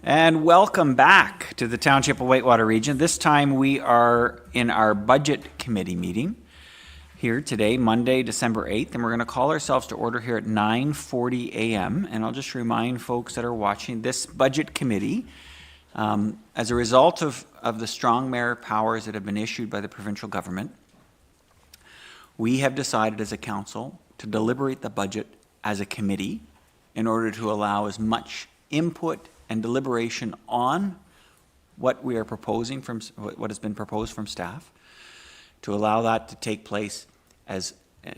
And welcome back to the Township of Whitewater Region. This time we are in our Budget Committee meeting here today, Monday, December 8th, and we're going to call ourselves to order here at 9:40 a.m. And I'll just remind folks that are watching this Budget Committee, as a result of the strong mayor powers that have been issued by the provincial government, we have decided as a council to deliberate the budget as a committee in order to allow as much input and deliberation on what we are proposing from what has been proposed from staff, to allow that to take place as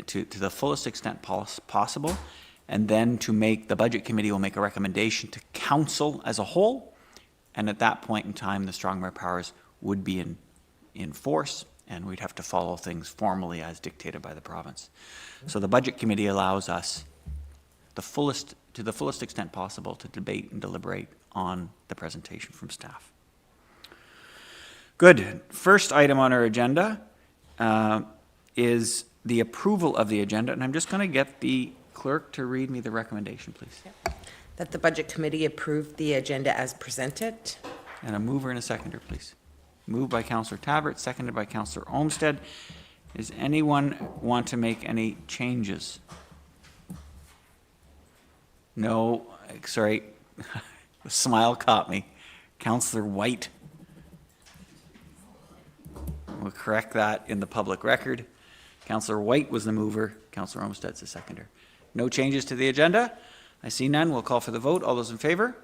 to the fullest extent possible, and then to make the budget committee will make a recommendation to council as a whole, and at that point in time the strong mayor powers would be in force, and we'd have to follow things formally as dictated by the province. So the budget committee allows us to the fullest extent possible to debate and deliberate on the presentation from staff. Good. First item on our agenda is the approval of the agenda, and I'm just going to get the clerk to read me the recommendation, please. Yep. That the budget committee approve the agenda as presented. And a mover and a seconder, please. Moved by Councillor Tabbert, seconded by Councillor Olmsted. Does anyone want to make any changes? No, sorry, the smile caught me. Councillor White. We'll correct that in the public record. Councillor White was the mover, Councillor Olmsted's the seconder. No changes to the agenda? I see none. We'll call for the vote. All those in favor?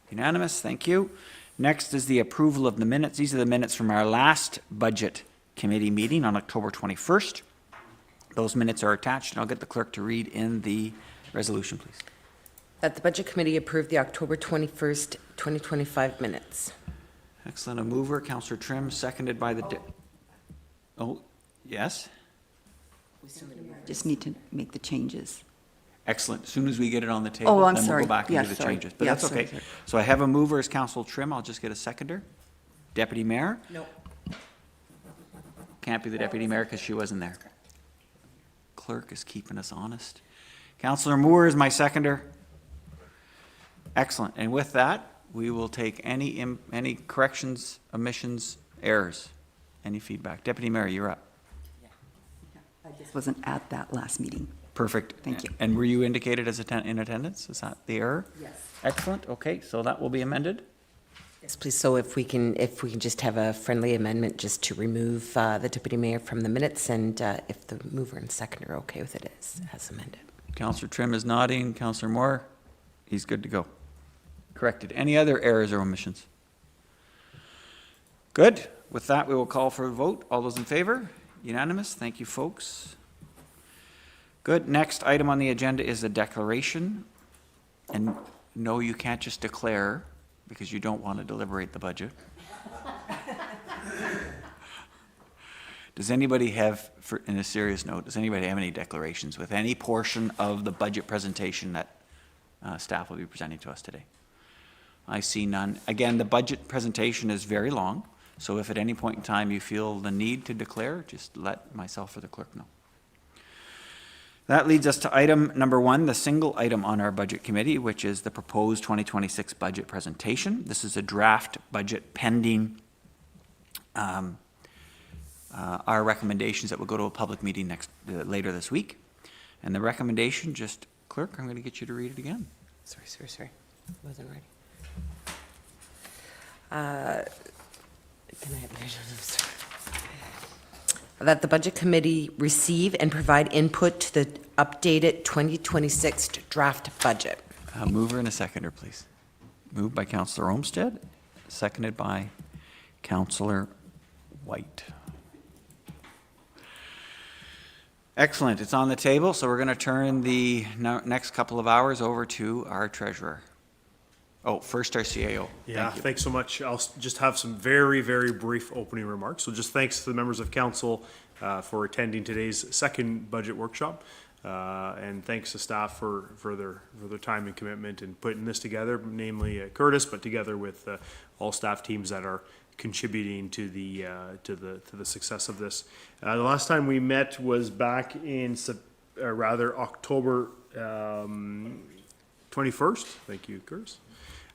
Unanimous, thank you. Next is the approval of the minutes. These are the minutes from our last budget committee meeting on October 21st. Those minutes are attached, and I'll get the clerk to read in the resolution, please. That the budget committee approve the October 21st, 2025 minutes. Excellent. A mover, Councillor Trim, seconded by the... Oh, yes? We just need to make the changes. Excellent. As soon as we get it on the table, Oh, I'm then sorry. we'll go back and Yeah, do the sorry. changes. But Yeah, that's okay. sorry. So I have a mover as Councillor Trim. I'll just get a seconder. Deputy Mayor? No. Can't be the Deputy Mayor because she wasn't there. Clerk is keeping us honest. Councillor Moore is my seconder. Excellent. And with that, we will take any corrections, omissions, errors, any feedback. Deputy Mayor, you're up. I just wasn't at that last meeting. Perfect. Thank you. And were you indicated as in attendance? Is that the error? Yes. Excellent. Okay, so that will be amended. Yes, please. So if we can just have a friendly amendment just to remove the deputy mayor from the minutes, and if the mover and seconder are okay with it as amended. Councillor Trim is nodding. Councillor Moore, he's good to go. Corrected. Any other errors or omissions? Good. With that, we will call for a vote. All those in favor? Unanimous. Thank you, folks. Good. Next item on the agenda is a declaration. And no, you can't just declare because you don't want to deliberate the budget. Does anybody have, in a serious note, does anybody have any declarations with any portion of the budget presentation that staff will be presenting to us today? I see none. Again, the budget presentation is very long, so if at any point in time you feel the need to declare, just let myself or the clerk know. That leads us to item number 1, the single item on our budget committee, which is the proposed 2026 budget presentation. This is a draft budget pending our recommendations that will go to a public meeting later this week. And the recommendation, just clerk, I'm going to get you to read it again. Sorry. Wasn't ready. Can I have it? That the budget committee receive and provide input to the updated 2026 draft budget. Mover and a seconder, please. Moved by Councillor Olmsted, seconded by Councillor White. Excellent. It's on the table, so we're going to turn the next couple of hours over to our treasurer. Oh, first our CAO. Yeah, thanks so much. I'll just have some very, very brief opening remarks. So just thanks to the members of council for attending today's second budget workshop. And thanks to staff for their time and commitment in putting this together, namely Curtis, but together with all staff teams that are contributing to the success of this. The last time we met was back in October 21st. Thank you, Curtis.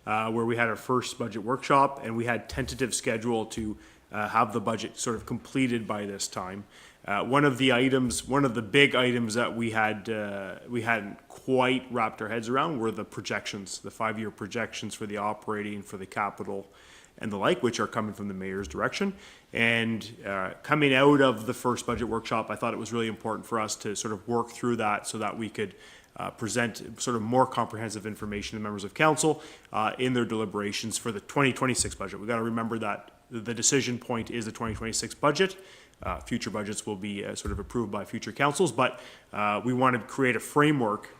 where we had our first budget workshop, and we had tentative schedule to have the budget sort of completed by this time. One of the big items that we hadn't quite wrapped our heads around were the projections, the 5-year projections for the operating, for the capital, and the like, which are coming from the mayor's direction. And coming out of the first budget workshop, I thought it was really important for us to sort of work through that so that we could present sort of more comprehensive information to members of council in their deliberations for the 2026 budget. We've got to remember that the decision point is the 2026 budget. Future budgets will be sort of approved by future councils, but we want to create a framework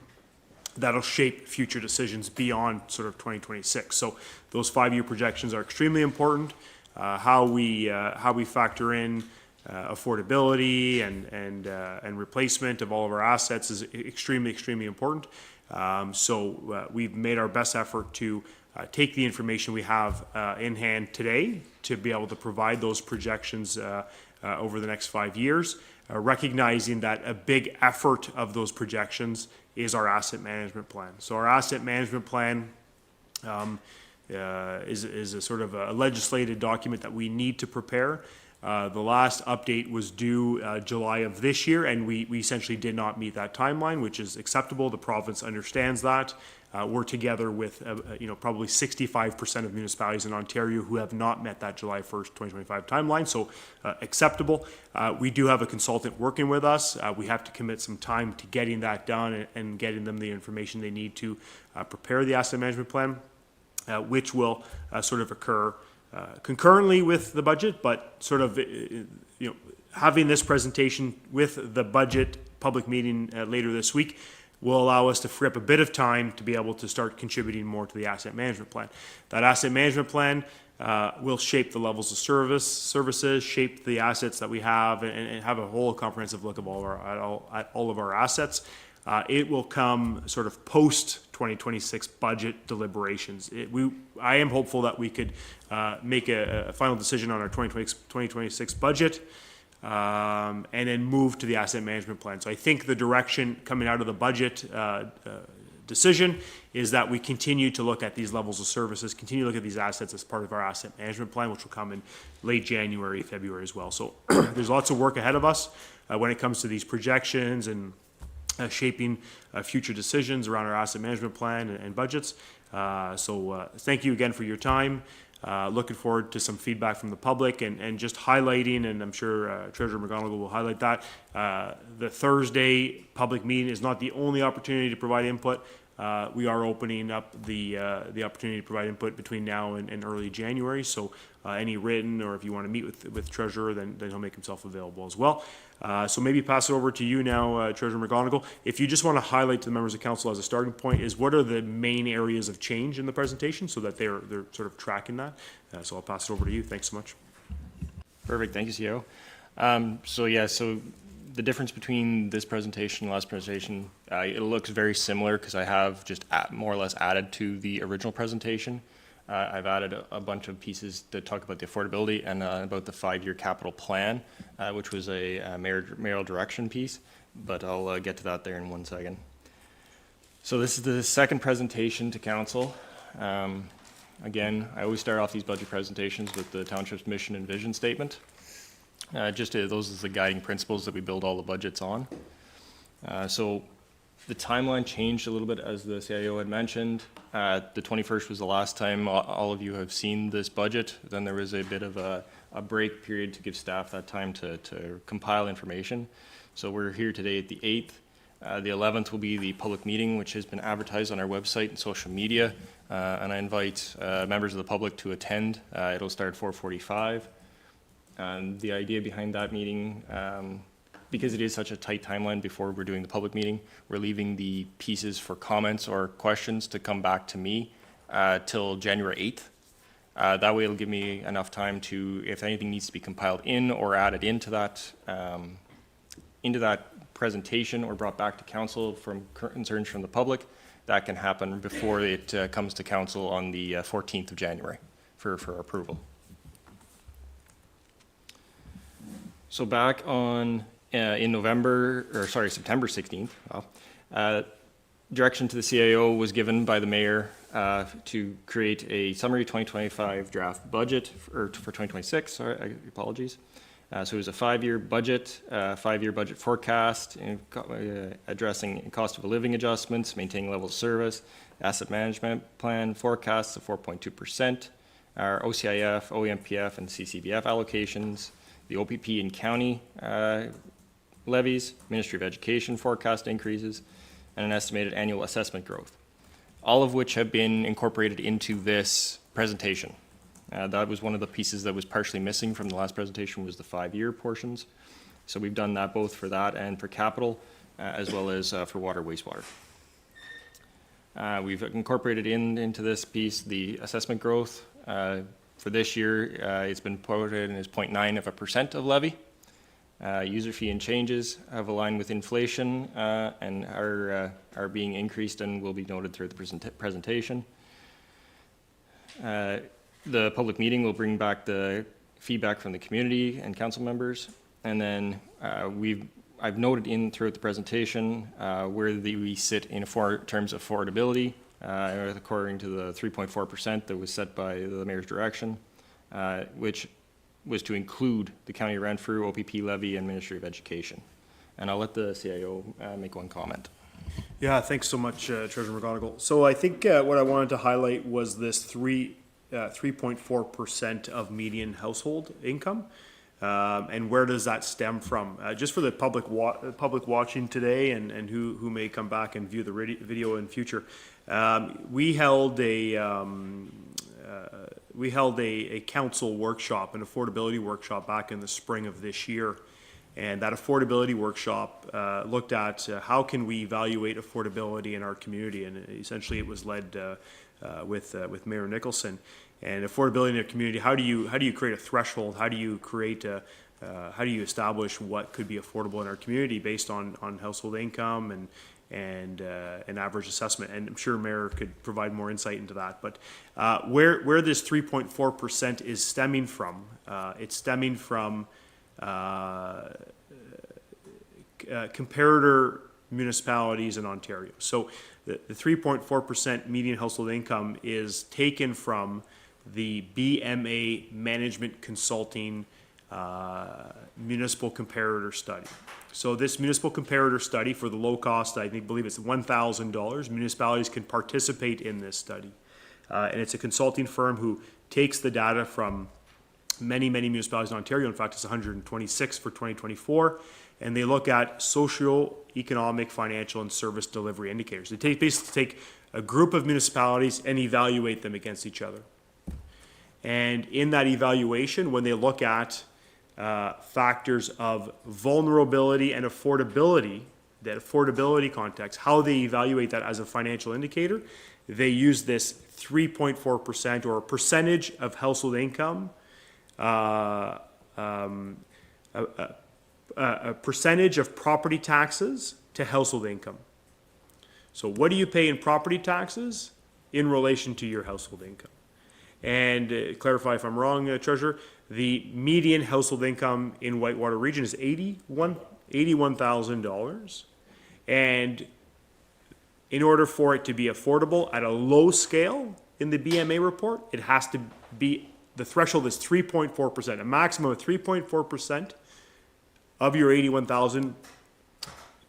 that'll shape future decisions beyond sort of 2026. So those 5-year projections are extremely important. How we factor in affordability and replacement of all of our assets is extremely important. So we've made our best effort to take the information we have in hand today to be able to provide those projections over the next 5 years, recognizing that a big effort of those projections is our asset management plan. So our asset management plan is a sort of a legislated document that we need to prepare. The last update was due July of this year, and we essentially did not meet that timeline, which is acceptable. The province understands that. We're together with probably 65% of municipalities in Ontario who have not met that July 1st, 2025 timeline, so acceptable. We do have a consultant working with us. We have to commit some time to getting that done and getting them the information they need to prepare the asset management plan, which will sort of occur concurrently with the budget, but sort of having this presentation with the budget public meeting later this week will allow us to free up a bit of time to be able to start contributing more to the asset management plan. That asset management plan will shape the levels of services, shape the assets that we have, and have a whole comprehensive look of all of our assets. It will come sort of post 2026 budget deliberations. I am hopeful that we could make a final decision on our 2026 budget and then move to the asset management plan. So I think the direction coming out of the budget decision is that we continue to look at these levels of services, continue to look at these assets as part of our asset management plan, which will come in late January, February as well. So there's lots of work ahead of us when it comes to these projections and shaping future decisions around our asset management plan and budgets. So thank you again for your time. Looking forward to some feedback from the public and just highlighting, and I'm sure Treasurer McGonigal will highlight that, the Thursday public meeting is not the only opportunity to provide input. We are opening up the opportunity to provide input between now and early January. So any written, or if you want to meet with Treasurer, then he'll make himself available as well. So maybe pass it over to you now, Treasurer McGonigal. If you just want to highlight to the members of council as a starting point is what are the main areas of change in the presentation so that they're sort of tracking that. So I'll pass it over to you. Thanks so much. Perfect. Thank you, CEO. So the difference between this presentation and the last presentation, it looks very similar because I have just more or less added to the original presentation. I've added a bunch of pieces to talk about the affordability and about the 5-year capital plan, which was a mayoral direction piece, but I'll get to that there in 1 second. So this is the second presentation to council. Again, I always start off these budget presentations with the township's mission and vision statement. Those are the guiding principles that we build all the budgets on. So the timeline changed a little bit, as the CIO had mentioned. The 21st was the last time all of you have seen this budget. Then there was a bit of a break period to give staff that time to compile information. So we're here today at the 8th. The 11th will be the public meeting, which has been advertised on our website and social media. And I invite members of the public to attend. It'll start at 4:45. And the idea behind that meeting, because it is such a tight timeline before we're doing the public meeting, we're leaving the pieces for comments or questions to come back to me till January 8th. That way it'll give me enough time to, if anything needs to be compiled in or added into that presentation or brought back to council from concerns from the public, that can happen before it comes to council on the 14th of January for approval. So back on in September 16th, Direction to the CAO was given by the mayor to create a summary 2025 draft budget, or for 2026, sorry, apologies. So it was a five-year budget forecast, addressing cost of living adjustments, maintaining levels of service, asset management plan forecasts of 4.2%, our OCIF, OEMPF, and CCBF allocations, the OPP and county levies, Ministry of Education forecast increases, and an estimated annual assessment growth, all of which have been incorporated into this presentation. That was one of the pieces that was partially missing from the last presentation, was the five-year portions. So we've done that both for that and for capital, as well as for water, wastewater. We've incorporated into this piece the assessment growth. For this year, it's been quoted as 0.9% of levy. User fee and changes have aligned with inflation and are being increased and will be noted through the presentation. The public meeting will bring back the feedback from the community and council members. And then I've noted throughout the presentation where we sit in terms of affordability, according to the 3.4% that was set by the mayor's direction, which was to include the county of Renfrew, OPP levy, and Ministry of Education. And I'll let the CIO make one comment. Yeah, thanks so much, Treasurer McGonigal. So I think what I wanted to highlight was this 3.4% of median household income. And where does that stem from? Just for the public watching today and who may come back and view the video in future, we held a council workshop, an affordability workshop back in the spring of this year. And that affordability workshop looked at how can we evaluate affordability in our community, and essentially it was led with Mayor Nicholson. And affordability in a community, how do you create a threshold? How do you establish what could be affordable in our community based on household income and an average assessment? And I'm sure Mayor could provide more insight into that. But where this 3.4% is stemming from, it's stemming from comparator municipalities in Ontario. So the 3.4% median household income is taken from the BMA Management Consulting Municipal Comparator Study. So this municipal comparator study, for the low cost, I believe it's $1,000, municipalities can participate in this study. And it's a consulting firm who takes the data from many municipalities in Ontario. In fact, it's 126 for 2024. And they look at socio-economic, financial, and service delivery indicators. They basically take a group of municipalities and evaluate them against each other. And in that evaluation, when they look at factors of vulnerability and affordability, that affordability context, how they evaluate that as a financial indicator, they use this 3.4% or a percentage of household income, a percentage of property taxes to household income. So what do you pay in property taxes in relation to your household income? And clarify if I'm wrong, Treasurer, the median household income in Whitewater region is $81,000. And in order for it to be affordable at a low scale in the BMA report, it has to be, the threshold is 3.4%, a maximum of 3.4% of your 81,000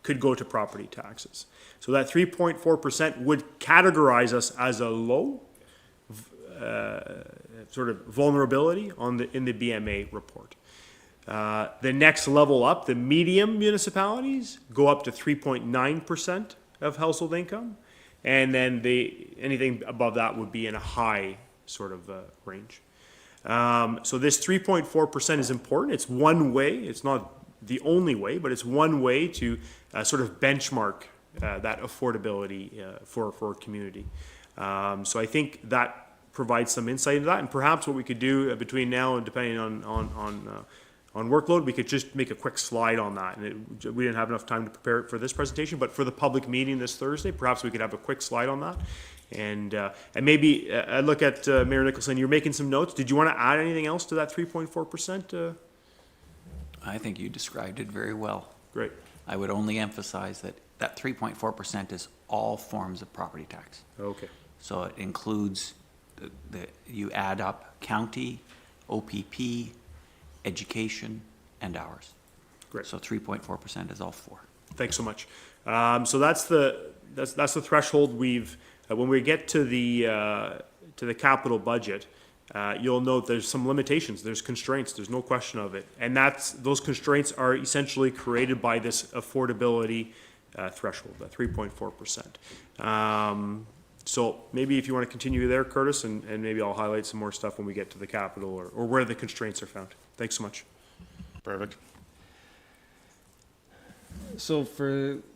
could go to property taxes. So that 3.4% would categorize us as a low sort of vulnerability in the BMA report. The next level up, the medium municipalities go up to 3.9% of household income, and then anything above that would be in a high sort of range. So this 3.4% is important. It's one way. It's not the only way, but it's one way to sort of benchmark that affordability for a community. So I think that provides some insight into that, and perhaps what we could do between now and depending on workload, we could just make a quick slide on that. And we didn't have enough time to prepare it for this presentation, but for the public meeting this Thursday, perhaps we could have a quick slide on that. And maybe I look at Mayor Nicholson. You're making some notes. Did you want to add anything else to that 3.4%? I think you described it very well. Great. I would only emphasize that that 3.4% is all forms of property tax. Okay, So it includes you add up county, OPP, education, and hours. great. So 3.4% is all four. Thanks so much. So that's the threshold we've, when we get to the capital budget, you'll note there's some limitations, there's constraints, there's no question of it. And those constraints are essentially created by this affordability threshold, that 3.4%. So maybe if you want to continue there, Curtis, and maybe I'll highlight some more stuff when we get to the capital or where the constraints are found. Thanks so much. Perfect. So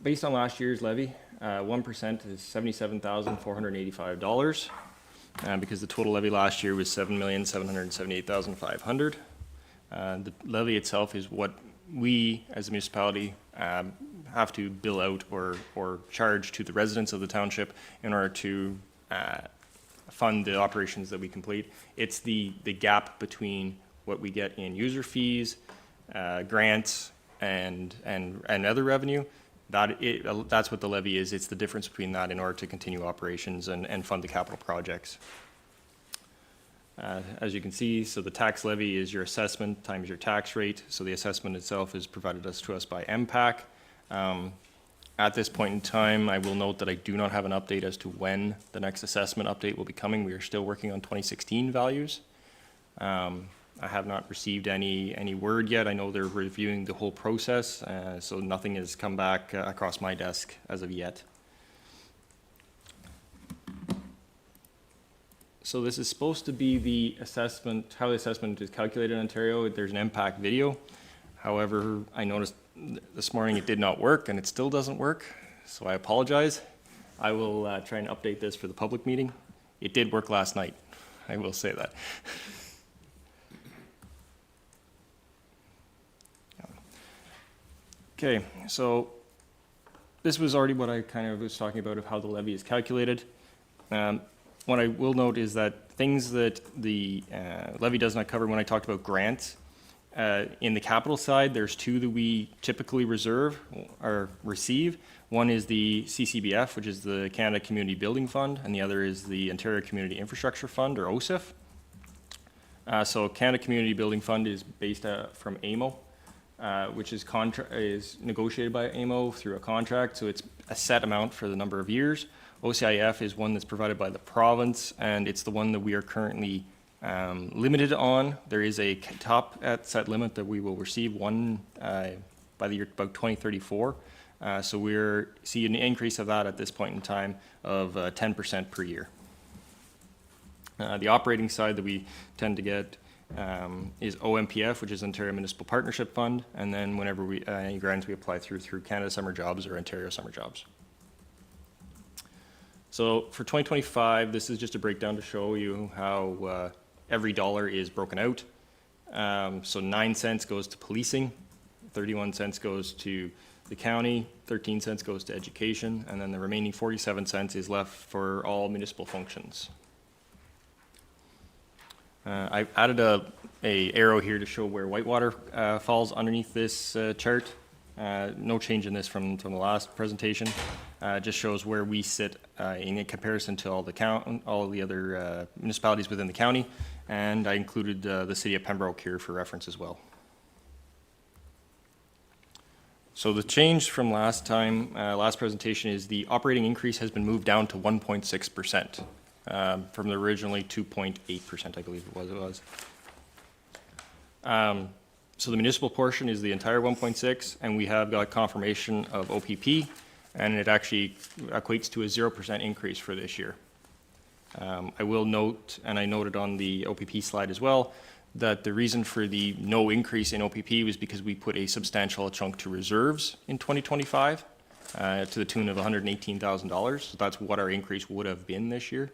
based on last year's levy, 1% is $77,485. Because the total levy last year was $7,778,500. The levy itself is what we, as a municipality, have to bill out or charge to the residents of the township in order to fund the operations that we complete. It's the gap between what we get in user fees, grants, and other revenue. That's what the levy is. It's the difference between that in order to continue operations and fund the capital projects. As you can see, so the tax levy is your assessment times your tax rate. So the assessment itself is provided to us by MPAC. At this point in time, I will note that I do not have an update as to when the next assessment update will be coming. We are still working on 2016 values. I have not received any word yet. I know they're reviewing the whole process, so nothing has come back across my desk as of yet. So this is supposed to be the assessment, how the assessment is calculated in Ontario. There's an impact video. However, I noticed this morning it did not work, and it still doesn't work, so I apologize. I will try and update this for the public meeting. It did work last night, I will say that. Okay, so this was already what I kind of was talking about of how the levy is calculated. What I will note is that things that the levy does not cover when I talked about grants, in the capital side, there's two that we typically reserve or receive. One is the CCBF, which is the Canada Community Building Fund, and the other is the Ontario Community Infrastructure Fund, or OSIF. So Canada Community Building Fund is based from AMO. Which is negotiated by AMO through a contract, so it's a set amount for the number of years. OCIF is one that's provided by the province, and it's the one that we are currently limited on. There is a top at set limit that we will receive by the year about 2034. So we're seeing an increase of that at this point in time of 10% per year. The operating side that we tend to get is OMPF, which is Ontario Municipal Partnership Fund, and then whenever any grants we apply through Canada Summer Jobs or Ontario Summer Jobs. So for 2025, this is just a breakdown to show you how every dollar is broken out. So 9 cents goes to policing, 31 cents goes to the county, 13 cents goes to education, and then the remaining 47 cents is left for all municipal functions. I've added a arrow here to show where Whitewater falls underneath this chart. No change in this from the last presentation. Just shows where we sit in comparison to all the other municipalities within the county, and I included the city of Pembroke here for reference as well. So the change from last time, last presentation, is the operating increase has been moved down to 1.6%. From the originally 2.8%, I believe it was. So the municipal portion is the entire 1.6, and we have got confirmation of OPP, and it actually equates to a 0% increase for this year. I will note, and I noted on the OPP slide as well, that the reason for the no increase in OPP was because we put a substantial chunk to reserves in 2025 to the tune of $118,000. So that's what our increase would have been this year.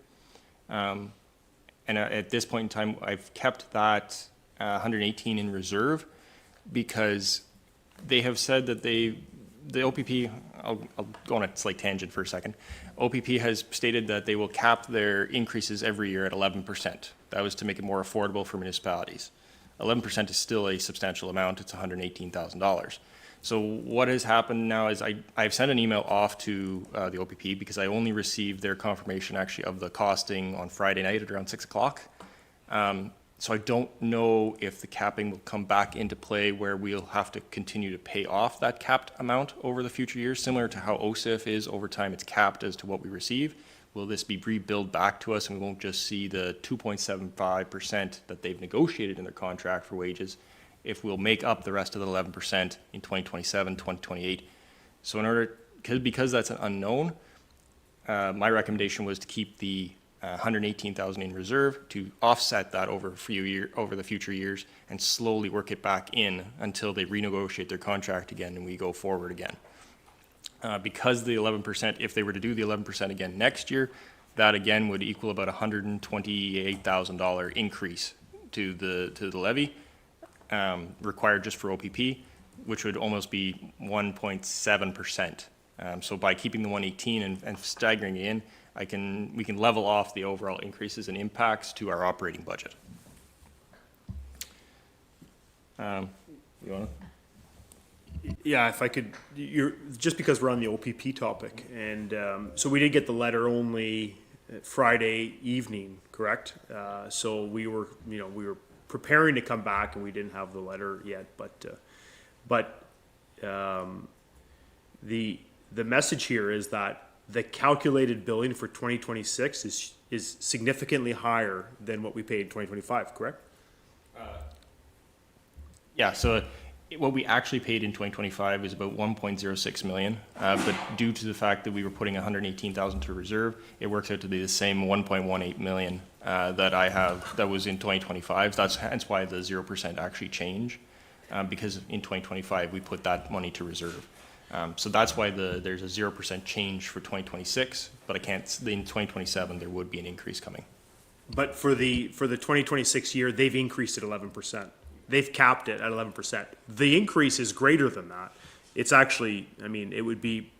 And at this point in time, I've kept that 118 in reserve because they have said that the OPP, I'll go on a slight tangent for a second. OPP has stated that they will cap their increases every year at 11%. That was to make it more affordable for municipalities. 11% is still a substantial amount. It's $118,000. So what has happened now is I've sent an email off to the OPP because I only received their confirmation actually of the costing on Friday night at around 6 o'clock. So I don't know if the capping will come back into play where we'll have to continue to pay off that capped amount over the future years, similar to how OSIF is over time. It's capped as to what we receive. Will this be rebilled back to us and we won't just see the 2.75% that they've negotiated in their contract for wages, if we'll make up the rest of the 11% in 2027, 2028. So in order, because that's an unknown, my recommendation was to keep the 118,000 in reserve to offset that over the future years and slowly work it back in until they renegotiate their contract again and we go forward again. Because the 11%, if they were to do the 11% again next year, that again would equal about $128,000 increase to the levy required just for OPP, which would almost be 1.7%. So by keeping the 118 and staggering it in, we can level off the overall increases and impacts to our operating budget. You want to? Yeah, if I could, just because we're on the OPP topic, and so we did get the letter only Friday evening, correct? So we were preparing to come back, and we didn't have the letter yet. But the message here is that the calculated billing for 2026 is significantly higher than what we paid in 2025, correct? Yeah, so what we actually paid in 2025 is about 1.06 million, but due to the fact that we were putting 118,000 to reserve, it works out to be the same 1.18 million that I have, that was in 2025. That's hence why the 0% actually change, because in 2025 we put that money to reserve. So that's why there's a 0% change for 2026, but in 2027 there would be an increase coming. But for the 2026 year, they've increased it 11%. They've capped it at 11%. The increase is greater than that. It's actually, I mean, it would be,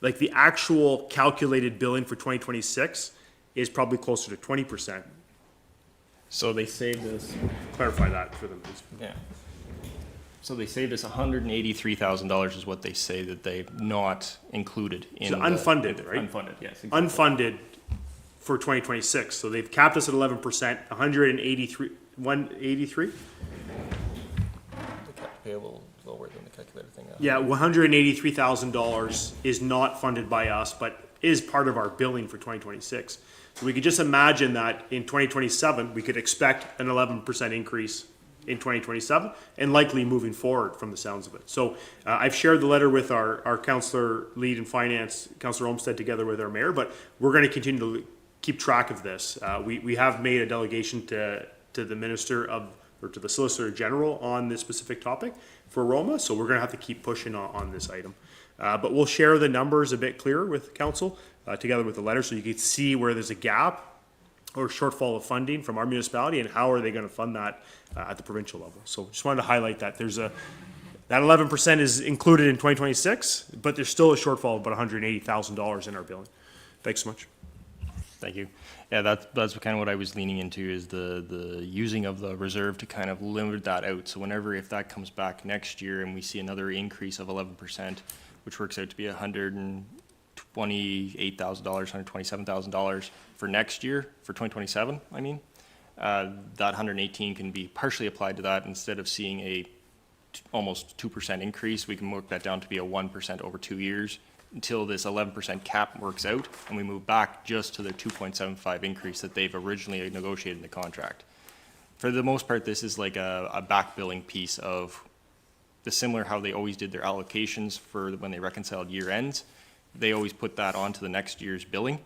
like the actual calculated billing for 2026 is probably closer to 20%. So they saved us, Clarify that for them, please. yeah. So they saved us $183,000 is what they say that they've not included in. So unfunded, right? Unfunded, yes. Exactly. Unfunded for 2026. So they've capped us at 11%, 183? Payable lower than the calculator thing. Yeah, $183,000 is not funded by us, but is part of our billing for 2026. So we could just imagine that in 2027, we could expect an 11% increase in 2027 and likely moving forward from the sounds of it. So I've shared the letter with our councillor lead in finance, Councillor Olmsted, together with our mayor, but we're going to continue to keep track of this. We have made a delegation to the Minister of, or to the Solicitor General on this specific topic for Roma, so we're going to have to keep pushing on this item. But we'll share the numbers a bit clearer with council together with the letter so you can see where there's a gap or shortfall of funding from our municipality and how are they going to fund that at the provincial level. So just wanted to highlight that that 11% is included in 2026, but there's still a shortfall of about $180,000 in our billing. Thanks so much. Thank you. Yeah, that's kind of what I was leaning into is the using of the reserve to kind of limit that out. So if that comes back next year and we see another increase of 11%, which works out to be $128,000, $127,000 for next year, for 2027, I mean, that 118 can be partially applied to that. Instead of seeing a almost 2% increase, we can work that down to be a 1% over 2 years until this 11% cap works out and we move back just to their 2.75 increase that they've originally negotiated in the contract. For the most part, this is like a back billing piece of the similar how they always did their allocations for when they reconciled year ends. They always put that onto the next year's billing.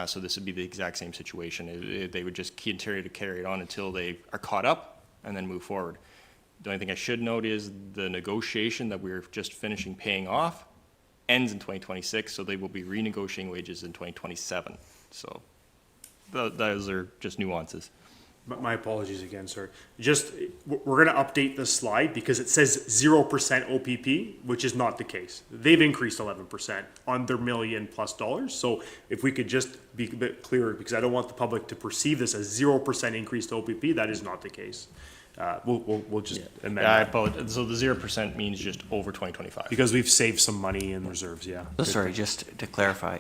So this would be the exact same situation. They would just continue to carry it on until they are caught up and then move forward. The only thing I should note is the negotiation that we're just finishing paying off ends in 2026, so they will be renegotiating wages in 2027. So those are just nuances. My apologies again, sir. Just, we're going to update this slide because it says 0% OPP, which is not the case. They've increased 11% on their $1 million+ dollars. So if we could just be a bit clearer, because I don't want the public to perceive this as 0% increase to OPP, that is not the case. we'll just amend Yeah, I that. apologize. So the 0% means just over 2025. Because we've saved some money in reserves, yeah. So sorry, just to clarify,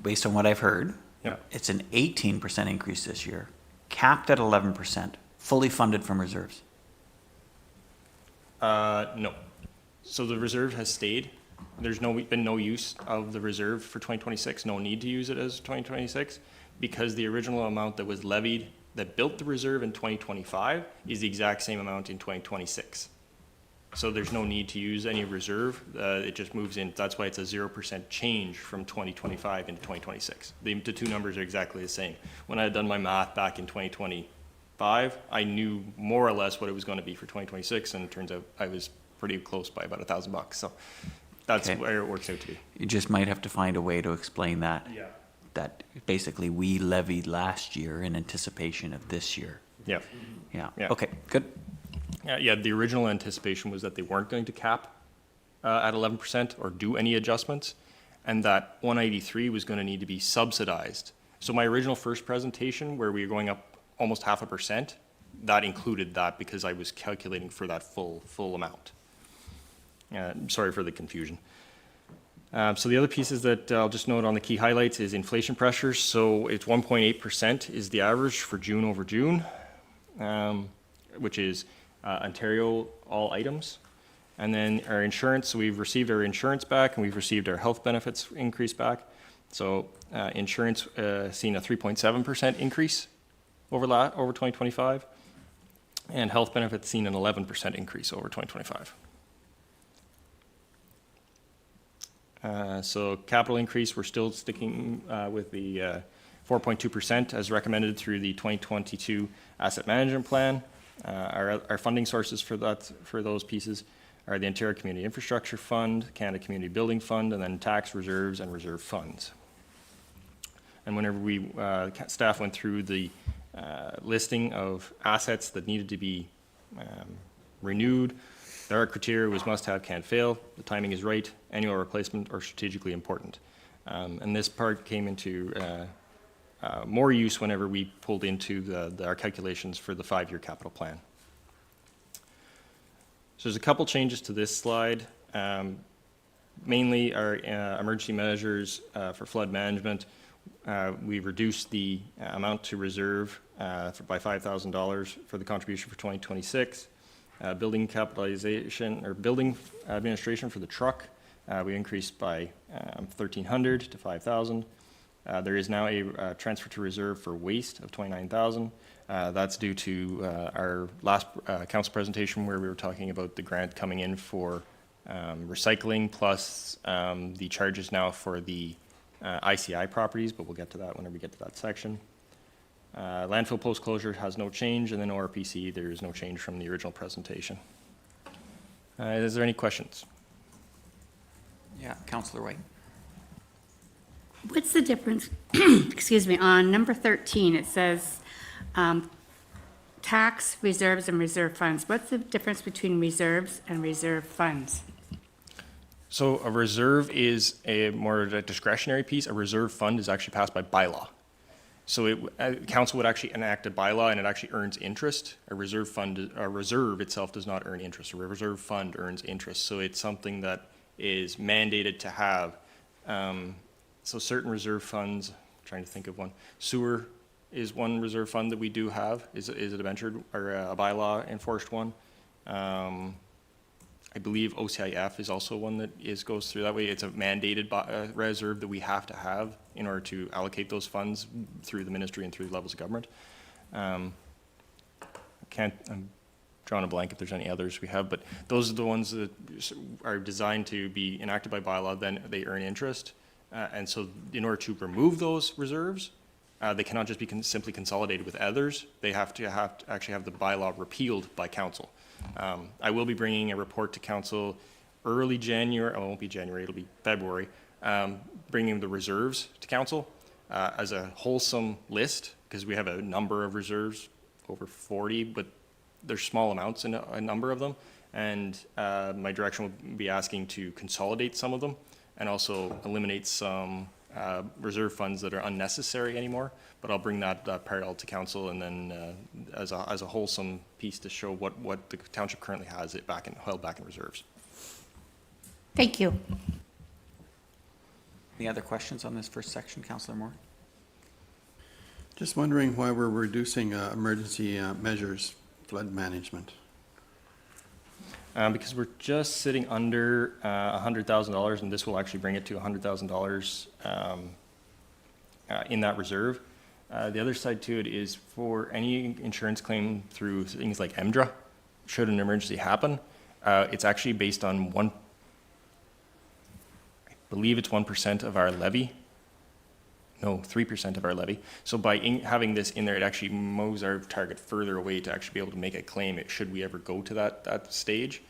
based on what I've heard, Yeah. it's an 18% increase this year, capped at 11%, fully funded from reserves. No. So the reserve has stayed. There's been no use of the reserve for 2026, no need to use it as 2026, because the original amount that was levied, that built the reserve in 2025, is the exact same amount in 2026. So there's no need to use any reserve. It just moves in. That's why it's a 0% change from 2025 into 2026. The two numbers are exactly the same. When I had done my math back in 2025, I knew more or less what it was going to be for 2026, and it turns out I was pretty close by about $1,000. So that's Okay. where it works out to be. You just might have to find a way to explain that. Yeah. That basically we levied last year in anticipation of this year. Yeah. Yeah, Yeah. okay, good. Yeah, the original anticipation was that they weren't going to cap at 11% or do any adjustments, and that 183 was going to need to be subsidized. So my original first presentation, where we were going up almost 0.5%, that included that because I was calculating for that full amount. Sorry for the confusion. So the other pieces that I'll just note on the key highlights is inflation pressures. So it's 1.8% is the average for June over June, which is Ontario all items. And then our insurance, so we've received our insurance back and we've received our health benefits increase back. So insurance seen a 3.7% increase over 2025, and health benefits seen an 11% increase over 2025. So capital increase, we're still sticking with the 4.2% as recommended through the 2022 asset management plan. Our funding sources for those pieces are the Ontario Community Infrastructure Fund, Canada Community Building Fund, and then tax reserves and reserve funds. And whenever staff went through the listing of assets that needed to be renewed, our criteria was must-have, can't fail, the timing is right, annual replacement, or strategically important. And this part came into more use whenever we pulled into our calculations for the 5-year capital plan. So there's a couple changes to this slide. Mainly our emergency measures for flood management. We reduced the amount to reserve by $5,000 for the contribution for 2026. Building capitalization or building administration for the truck, we increased by $1,300 to $5,000. There is now a transfer to reserve for waste of $29,000. That's due to our last council presentation where we were talking about the grant coming in for recycling plus the charges now for the ICI properties, but we'll get to that whenever we get to that section. Landfill post-closure has no change, and then ORPC, there is no change from the original presentation. Is there any questions? Yeah, Councillor White. What's the difference, excuse me, on number 13, it says tax, reserves, and reserve funds. What's the difference between reserves and reserve funds? So a reserve is a more discretionary piece. A reserve fund is actually passed by bylaw. So council would actually enact a bylaw and it actually earns interest. A reserve itself does not earn interest. A reserve fund earns interest. So it's something that is mandated to have. So certain reserve funds, I'm trying to think of one. Sewer is one reserve fund that we do have. Is it a ventured or a bylaw enforced one? I believe OCIF is also one that goes through that way. It's a mandated reserve that we have to have in order to allocate those funds through the ministry and through levels of government. I'm drawing a blank if there's any others we have, but those are the ones that are designed to be enacted by bylaw, then they earn interest. And so in order to remove those reserves, they cannot just be simply consolidated with others. They have to actually have the bylaw repealed by council. I will be bringing a report to council early January. Oh, it won't be January, it'll be February. Bringing the reserves to council as a wholesome list, because we have a number of reserves, over 40, but there's small amounts in a number of them. And my direction will be asking to consolidate some of them and also eliminate some reserve funds that are unnecessary anymore, but I'll bring that parallel to council, and then as a wholesome piece to show what the township currently has held back in reserves. Thank you. Any other questions on this first section, Councillor Moore? Just wondering why we're reducing emergency measures, flood management. Because we're just sitting under $100,000, and this will actually bring it to $100,000 in that reserve. The other side to it is for any insurance claim through things like EMDRA, should an emergency happen, it's actually based on I believe it's 1% of our levy. No, 3% of our levy. So by having this in there, it actually moves our target further away to actually be able to make a claim, should we ever go to that stage.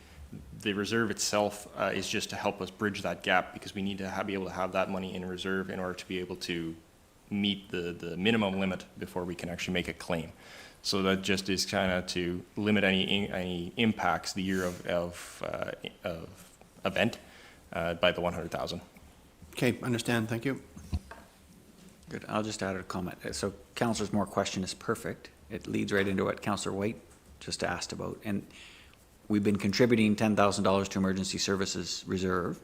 The reserve itself is just to help us bridge that gap, because we need to be able to have that money in reserve in order to be able to meet the minimum limit before we can actually make a claim. So that just is kind of to limit any impacts the year of event by the 100,000. Okay, understand, thank you. Good. I'll just add a comment. So Councillor Moore's question is perfect. It leads right into what Councillor White just asked about. And we've been contributing $10,000 to emergency services reserve,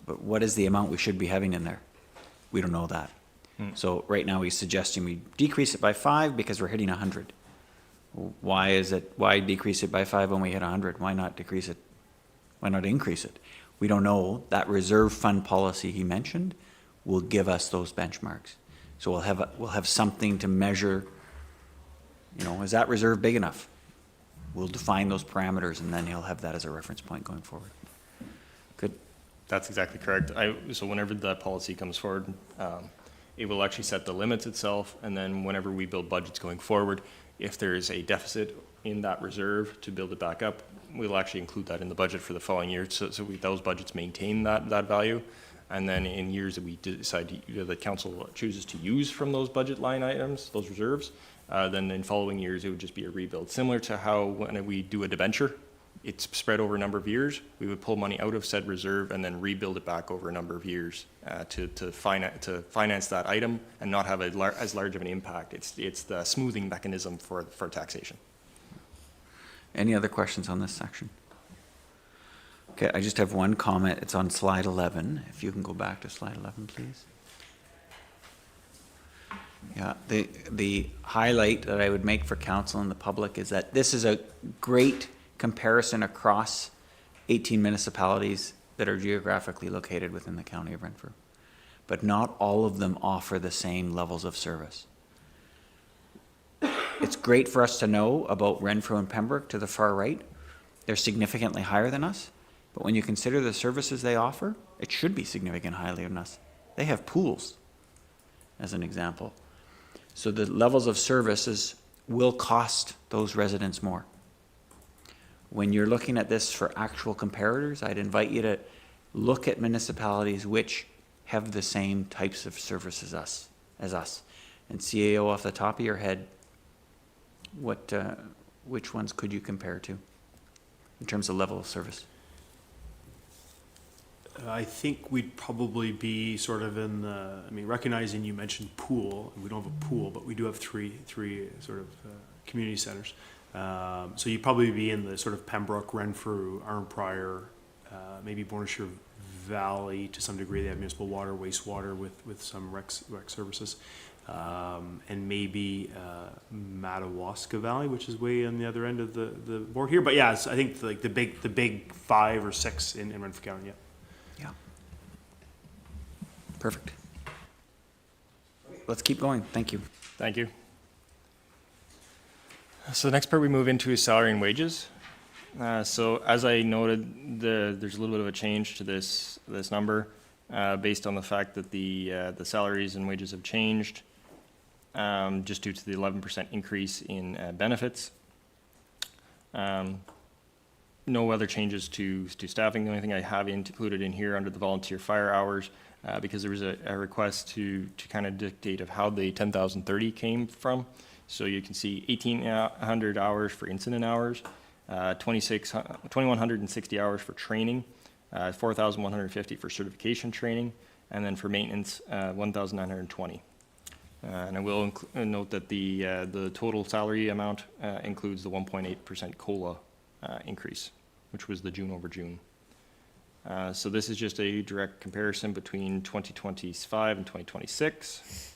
but what is the amount we should be having in there? We don't know that. So right now he's suggesting we decrease it by 5 because we're hitting 100. Why decrease it by 5 when we hit 100? Why not decrease it? Why not increase it? We don't know. That reserve fund policy he mentioned will give us those benchmarks. So we'll have something to measure, is that reserve big enough? We'll define those parameters, and then he'll have that as a reference point going forward. Good. That's exactly correct. So whenever the policy comes forward, it will actually set the limits itself, and then whenever we build budgets going forward, if there is a deficit in that reserve to build it back up, we'll actually include that in the budget for the following year, so those budgets maintain that value. And then in years that we decide that council chooses to use from those budget line items, those reserves, then in following years, it would just be a rebuild. Similar to how when we do a debenture, it's spread over a number of years. We would pull money out of said reserve and then rebuild it back over a number of years to finance that item and not have as large of an impact. It's the smoothing mechanism for taxation. Any other questions on this section? Okay, I just have one comment. It's on slide 11. If you can go back to slide 11, please. Yeah, the highlight that I would make for council and the public is that this is a great comparison across 18 municipalities that are geographically located within the county of Renfrew. But not all of them offer the same levels of service. It's great for us to know about Renfrew and Pembroke to the far right. They're significantly higher than us. But when you consider the services they offer, it should be significantly higher than us. They have pools, as an example. So the levels of services will cost those residents more. When you're looking at this for actual comparators, I'd invite you to look at municipalities which have the same types of services as us. And CAO, off the top of your head, which ones could you compare to in terms of level of service? I think we'd probably be sort of in the, recognizing you mentioned pool, and we don't have a pool, but we do have three sort of community centers. So you'd probably be in the sort of Pembroke, Renfrew, Arnprior, maybe Bonnechere Valley to some degree. They have municipal water, wastewater with some rec services. And maybe Madawaska Valley, which is way on the other end of the board here. But yeah, I think like the big 5 or 6 in Renfrew County, yeah. Yeah. Perfect. Let's keep going. Thank you. Thank you. So the next part we move into is salary and wages. So as I noted, there's a little bit of a change to this number based on the fact that the salaries and wages have changed just due to the 11% increase in benefits. No other changes to staffing. The only thing I have included in here under the volunteer fire hours, because there was a request to kind of dictate of how the 10,030 came from. So you can see 1,800 hours for incident hours, 2,160 hours for training, 4,150 for certification training, and then for maintenance, 1,920. And I will note that the total salary amount includes the 1.8% COLA increase, which was the June over June. So this is just a direct comparison between 2025 and 2026.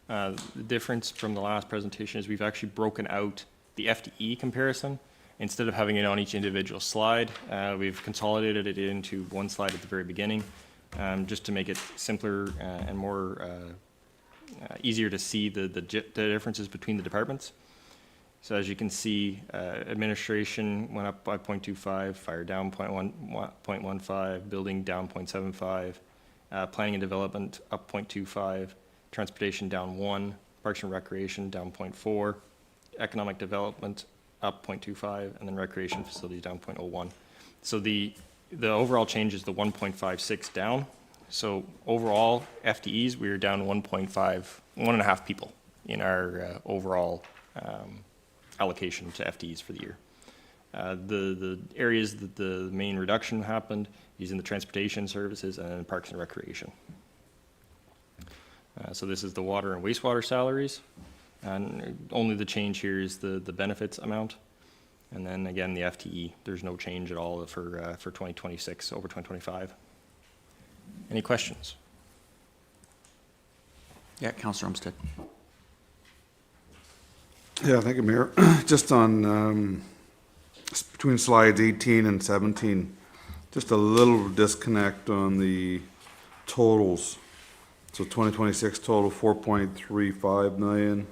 The difference from the last presentation is we've actually broken out the FTE comparison. Instead of having it on each individual slide, we've consolidated it into one slide at the very beginning, just to make it simpler and more easier to see the differences between the departments. So as you can see, administration went up by 0.25, fire down 0.15, building down 0.75, planning and development up 0.25, transportation down 1, parks and recreation down 0.4, economic development up 0.25, and then recreation facilities down 0.01. So the overall change is the 1.56 down. So overall FTEs, we are down 1.5 people in our overall allocation to FTEs for the year. The areas that the main reduction happened is in the transportation services and parks and recreation. So this is the water and wastewater salaries, and only the change here is the benefits amount. And then again, the FTE, there's no change at all for 2026 over 2025. Any questions? Yeah, Councillor Umstead. Yeah, thank you, Mayor. Just on, between slides 18 and 17, just a little disconnect on the totals. So 2026 total 4.35 million,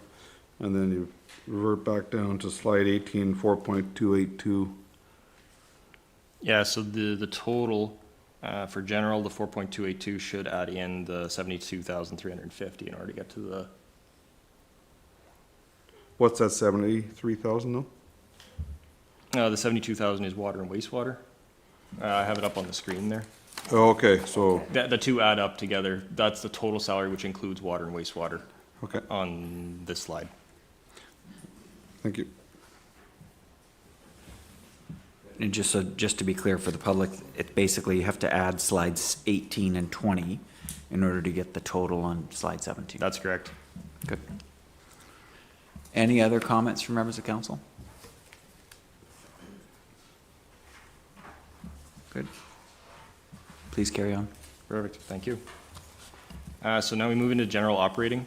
and then you revert back down to slide 18, 4.282. Yeah, so the total for general, the 4.282 should add in the 72,350 in order to get to the. What's that, 73,000 though? The 72,000 is water and wastewater. I have it up on the screen there. Oh, okay, so, The two add up together. That's the total salary, which includes water and wastewater okay, on this slide. thank you. And just to be clear for the public, it basically, you have to add slides 18 and 20 in order to get the total on slide 17. That's correct. Good. Any other comments from members of council? Good. Please carry on. Perfect, thank you. So now we move into general operating.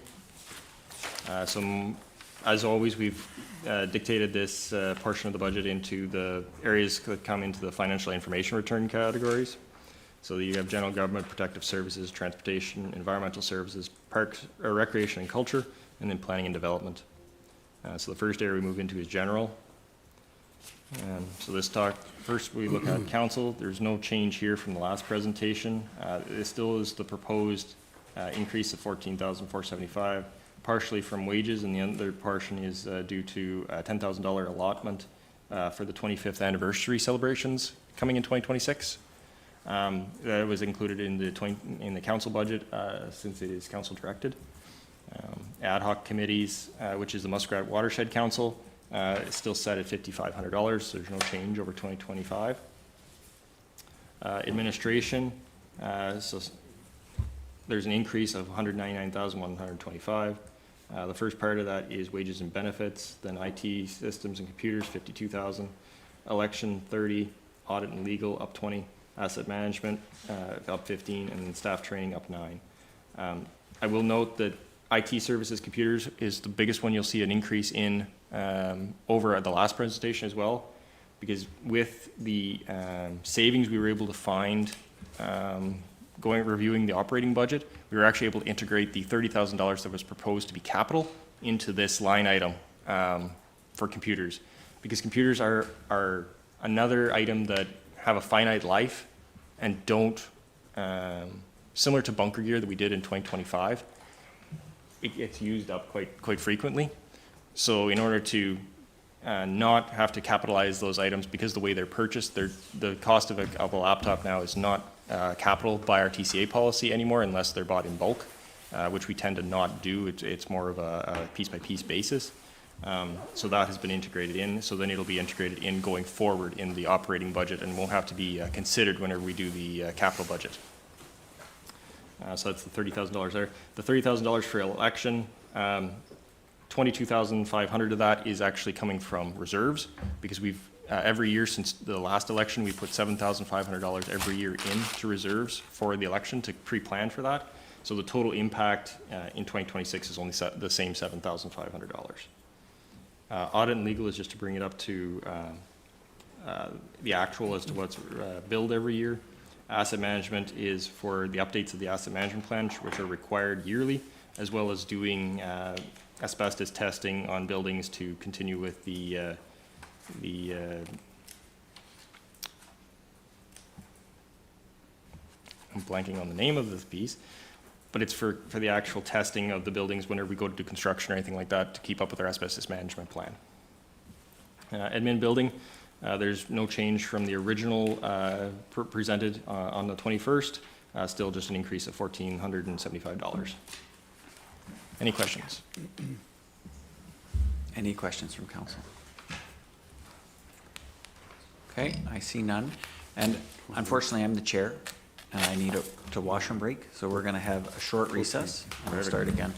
As always, we've dictated this portion of the budget into the areas that come into the financial information return categories. So you have general government, protective services, transportation, environmental services, parks, recreation and culture, and then planning and development. So the first area we move into is general. So first we look at council. There's no change here from the last presentation. It still is the proposed increase of 14,475, partially from wages, and the other portion is due to a $10,000 allotment for the 25th anniversary celebrations coming in 2026. That was included in the council budget since it is council directed. Ad hoc committees, which is the Muskrat Watershed Council, is still set at $5,500, so there's no change over 2025. Administration, so there's an increase of $199,125. The first part of that is wages and benefits, then IT systems and computers, $52,000, election 30, audit and legal up 20, asset management up 15, and then staff training up 9. I will note that IT services computers is the biggest one you'll see an increase in over at the last presentation as well, because with the savings we were able to find reviewing the operating budget, we were actually able to integrate the $30,000 that was proposed to be capital into this line item for computers, because computers are another item that have a finite life and don't, similar to bunker gear that we did in 2025, it gets used up quite frequently. So in order to not have to capitalize those items, because the way they're purchased, the cost of a laptop now is not capital by our TCA policy anymore unless they're bought in bulk, which we tend to not do. It's more of a piece-by-piece basis. So that has been integrated in. So then it'll be integrated in going forward in the operating budget and won't have to be considered whenever we do the capital budget. So that's the $30,000 there. The $30,000 for election, 22,500 of that is actually coming from reserves, because we've, every year since the last election, we put $7,500 every year into reserves for the election to pre-plan for that. So the total impact in 2026 is only the same $7,500. Audit and legal is just to bring it up to the actual as to what's billed every year. Asset management is for the updates of the asset management plan, which are required yearly, as well as doing asbestos testing on buildings to continue with the I'm blanking on the name of this piece, but it's for the actual testing of the buildings whenever we go to do construction or anything like that to keep up with our asbestos management plan. Admin building, there's no change from the original presented on the 21st, still just an increase of $1,475. Any questions? Any questions from council? Okay, I see none. And unfortunately, I'm the chair, and I need to washroom break, so we're going to have a short recess, and we'll start again.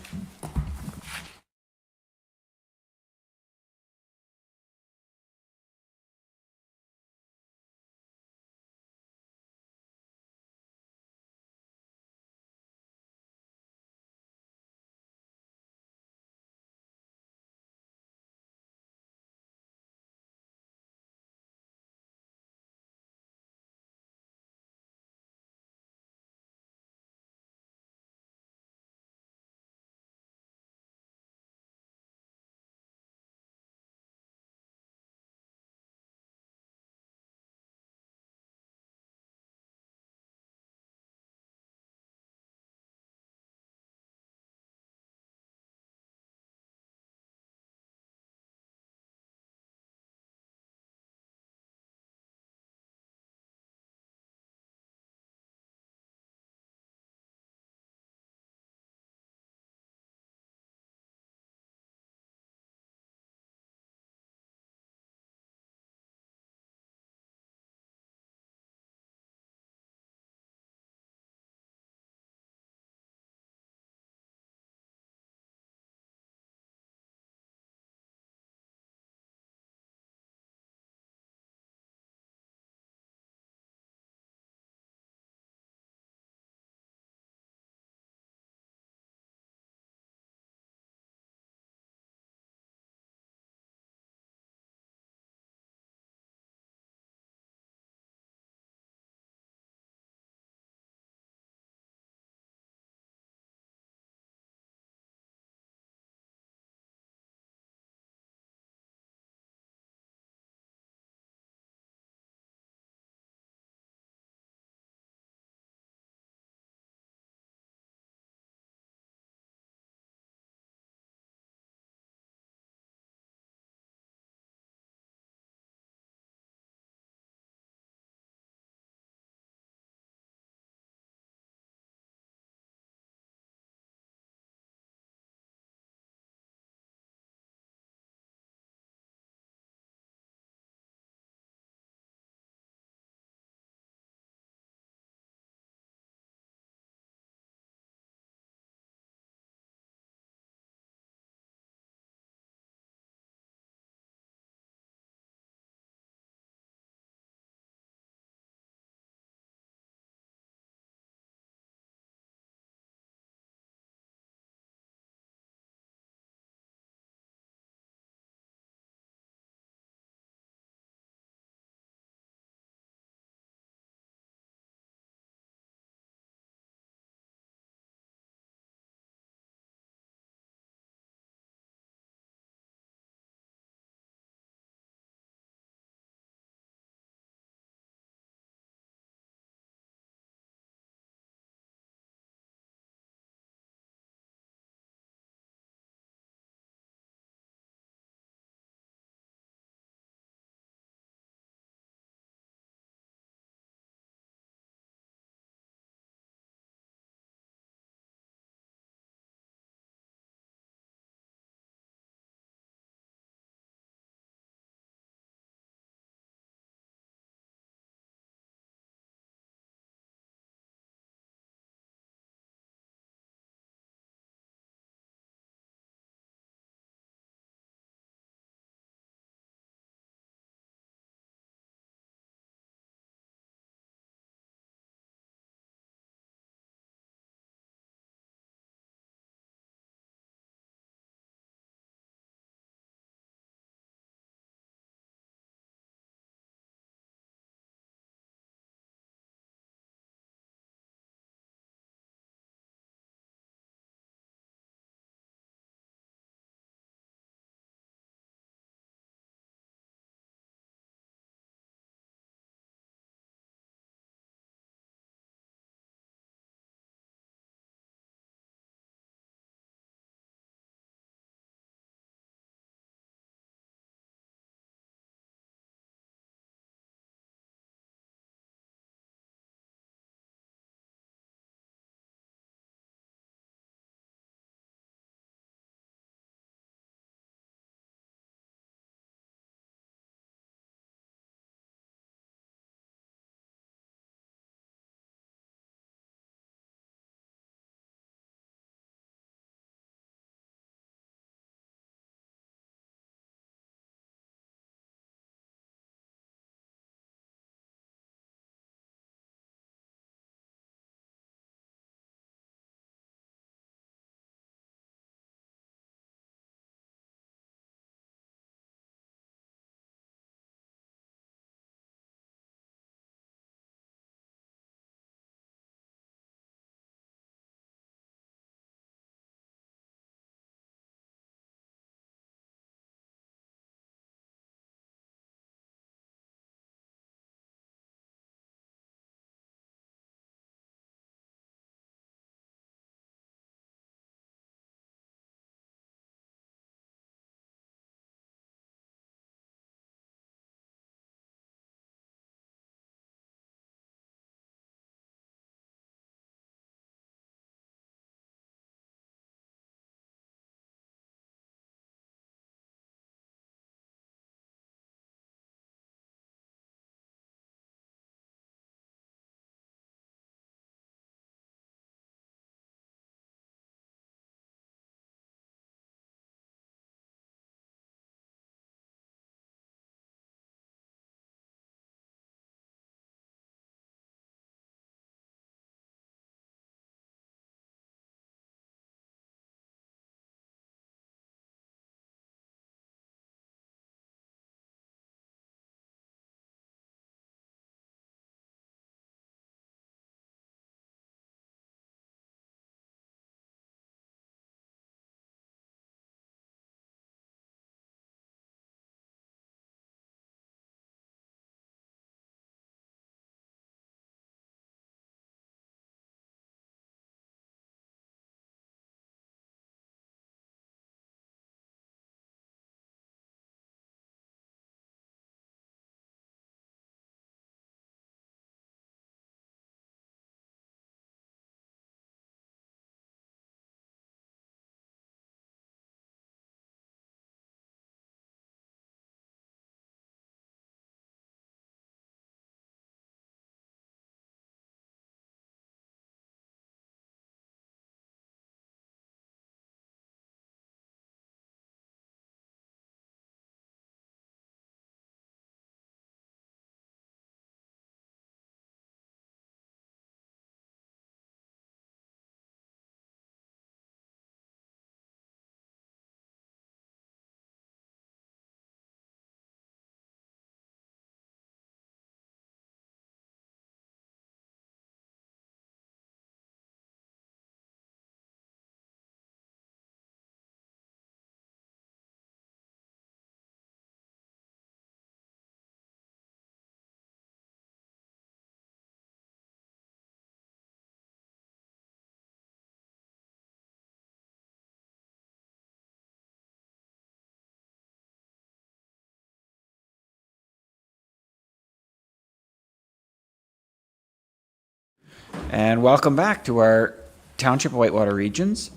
And welcome back to our Township of Whitewater Regions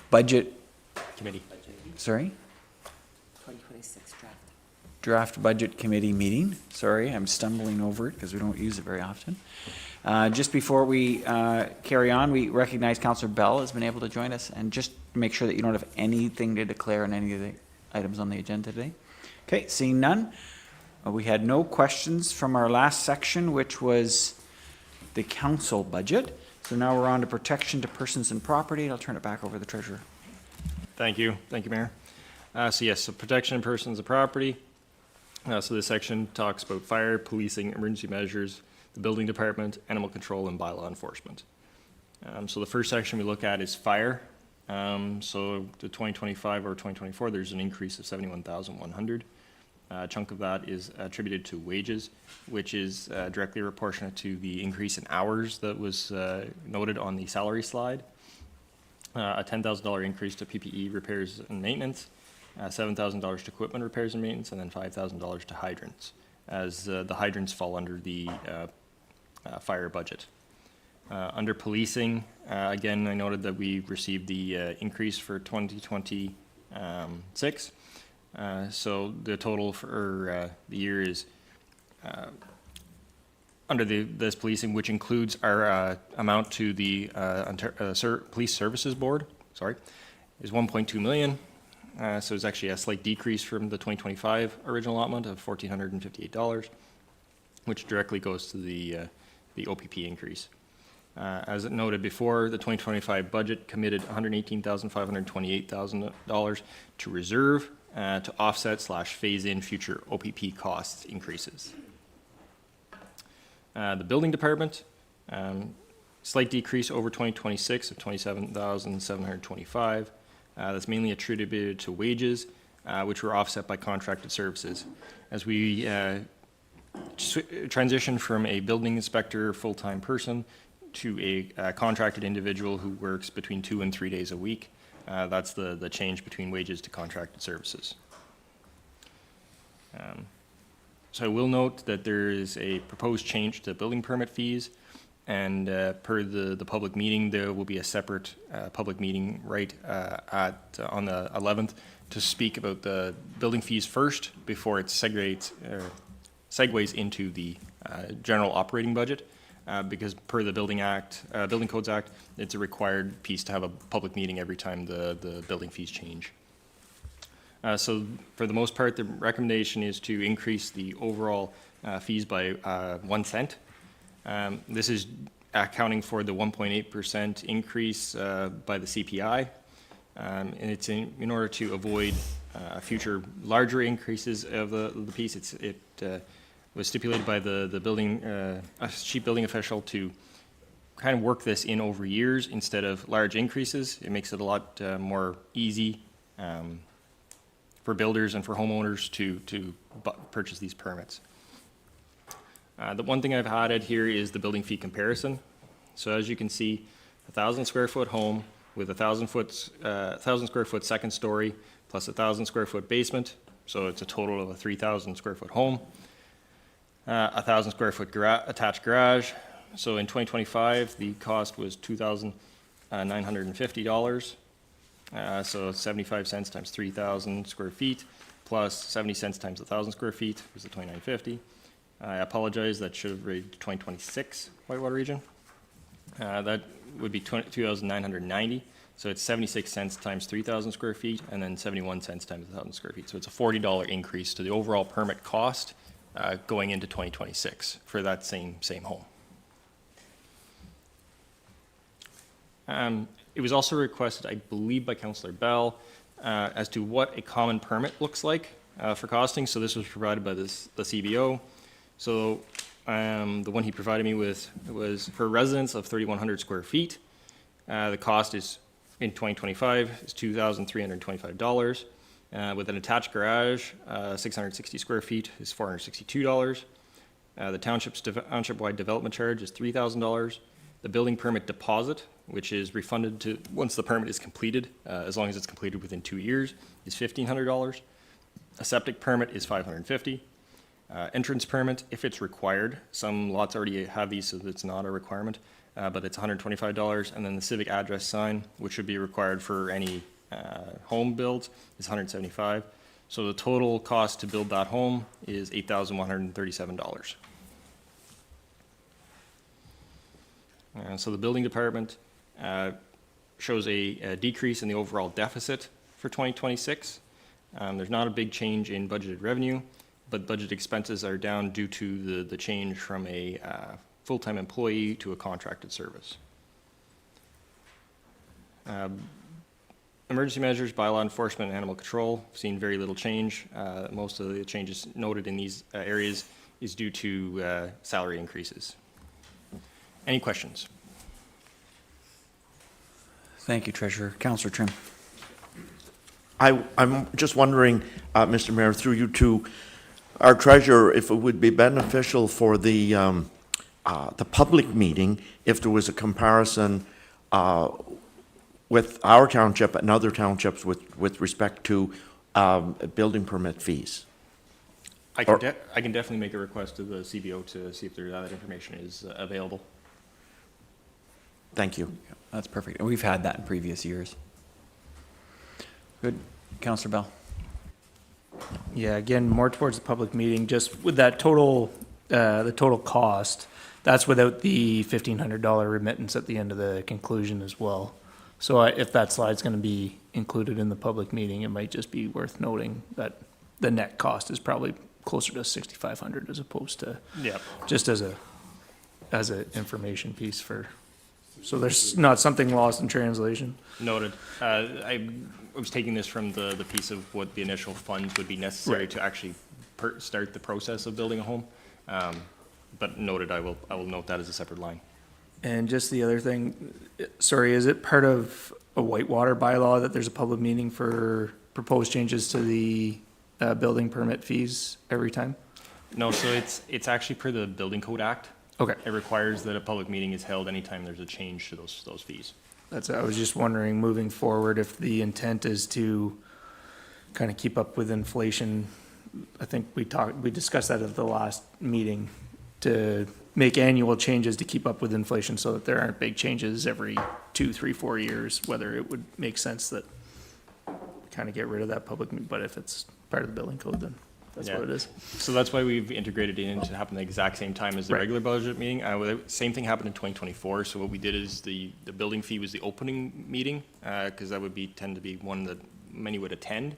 budget, Committee. sorry, 2026 draft. draft budget committee meeting. Sorry, I'm stumbling over it because we don't use it very often. Just before we carry on, we recognize Councillor Bell has been able to join us, and just make sure that you don't have anything to declare on any of the items on the agenda today. Okay, seeing none. We had no questions from our last section, which was the council budget. So now we're on to protection to persons and property. I'll turn it back over to the treasurer. Thank you, Mayor. So protection of persons and property. So this section talks about fire, policing, emergency measures, the building department, animal control, and bylaw enforcement. So the first section we look at is fire. So the 2025 or 2024, there's an increase of 71,100. A chunk of that is attributed to wages, which is directly proportionate to the increase in hours that was noted on the salary slide. A $10,000 increase to PPE repairs and maintenance, $7,000 to equipment repairs and maintenance, and then $5,000 to hydrants, as the hydrants fall under the fire budget. Under policing, again, I noted that we received the increase for 2026. So the total for the year is under this policing, which includes our amount to the Police Services Board, is 1.2 million. So it's actually a slight decrease from the 2025 original allotment of $1,458, which directly goes to the OPP increase. As noted before, the 2025 budget committed $118,528,000 to reserve to offset / phase in future OPP costs increases. The building department, slight decrease over 2026 of $27,725. That's mainly attributed to wages, which were offset by contracted services. As we transition from a building inspector full-time person to a contracted individual who works between 2 and 3 days a week, that's the change between wages to contracted services. So I will note that there is a proposed change to building permit fees, and per the public meeting, there will be a separate public meeting on the 11th to speak about the building fees first before it segues into the general operating budget. Because per the Building Codes Act, it's a required piece to have a public meeting every time the building fees change. So for the most part, the recommendation is to increase the overall fees by 1 cent. This is accounting for the 1.8% increase by the CPI. And it's in order to avoid future larger increases of the piece. It was stipulated by the chief building official to kind of work this in over years instead of large increases. It makes it a lot more easy for builders and for homeowners to purchase these permits. The one thing I've added here is the building fee comparison. So as you can see, 1,000 square foot home with 1,000 square foot second story plus 1,000 square foot basement. So it's a total of a 3,000 square foot home. 1,000 square foot attached garage. So in 2025, the cost was $2,950. So 75 cents times 3,000 square feet plus 70 cents times 1,000 square feet was the $2,950. I apologize, that should have read 2026 Whitewater region. That would be $2,990. So it's 76 cents times 3,000 square feet and then 71 cents times 1,000 square feet. So it's a $40 increase to the overall permit cost going into 2026 for that same home. It was also requested, I believe, by Councillor Bell as to what a common permit looks like for costing. So this was provided by the CBO. So the one he provided me with was for residents of 3,100 square feet. The cost is in 2025 is $2,325. With an attached garage, 660 square feet is $462. The township-wide development charge is $3,000. The building permit deposit, which is refunded once the permit is completed, as long as it's completed within 2 years, is $1,500. A septic permit is $550. Entrance permit, if it's required, some lots already have these, so it's not a requirement, but it's $125. And then the civic address sign, which would be required for any home builds, is $175. So the total cost to build that home is $8,137. So the building department shows a decrease in the overall deficit for 2026. There's not a big change in budgeted revenue, but budget expenses are down due to the change from a full-time employee to a contracted service. Emergency measures by law enforcement and animal control, seen very little change. Most of the changes noted in these areas is due to salary increases. Any questions? Thank you, Treasurer. Councillor Trim. I'm just wondering, Mr. Mayor, through you to our treasurer, if it would be beneficial for the public meeting if there was a comparison with our township and other townships with respect to building permit fees. I can definitely make a request to the CBO to see if that information is available. Thank you. That's perfect. And we've had that in previous years. Good. Councillor Bell. Yeah, again, more towards the public meeting, just with that total, the total cost, that's without the $1,500 remittance at the end of the conclusion as well. So if that slide's going to be included in the public meeting, it might just be worth noting that the net cost is probably closer to 6,500 as opposed to just as a information piece for, so there's not something lost in translation. Noted. I was taking this from the piece of what the initial funds would be necessary to actually start the process of building a home. But noted, I will note that as a separate line. And just the other thing, sorry, is it part of a Whitewater bylaw that there's a public meeting for proposed changes to the building permit fees every time? No, so it's actually per the Building Code Act. Okay. It requires that a public meeting is held anytime there's a change to those fees. I was just wondering, moving forward, if the intent is to kind of keep up with inflation. I think we discussed that at the last meeting, to make annual changes to keep up with inflation so that there aren't big changes every 2, 3, 4 years, whether it would make sense that we kind of get rid of that public, but if it's part of the building code, then that's what it is. So that's why we've integrated it in to happen the exact same time as the regular budget meeting. Same thing happened in 2024. So what we did is the building fee was the opening meeting, because that would tend to be one that many would attend.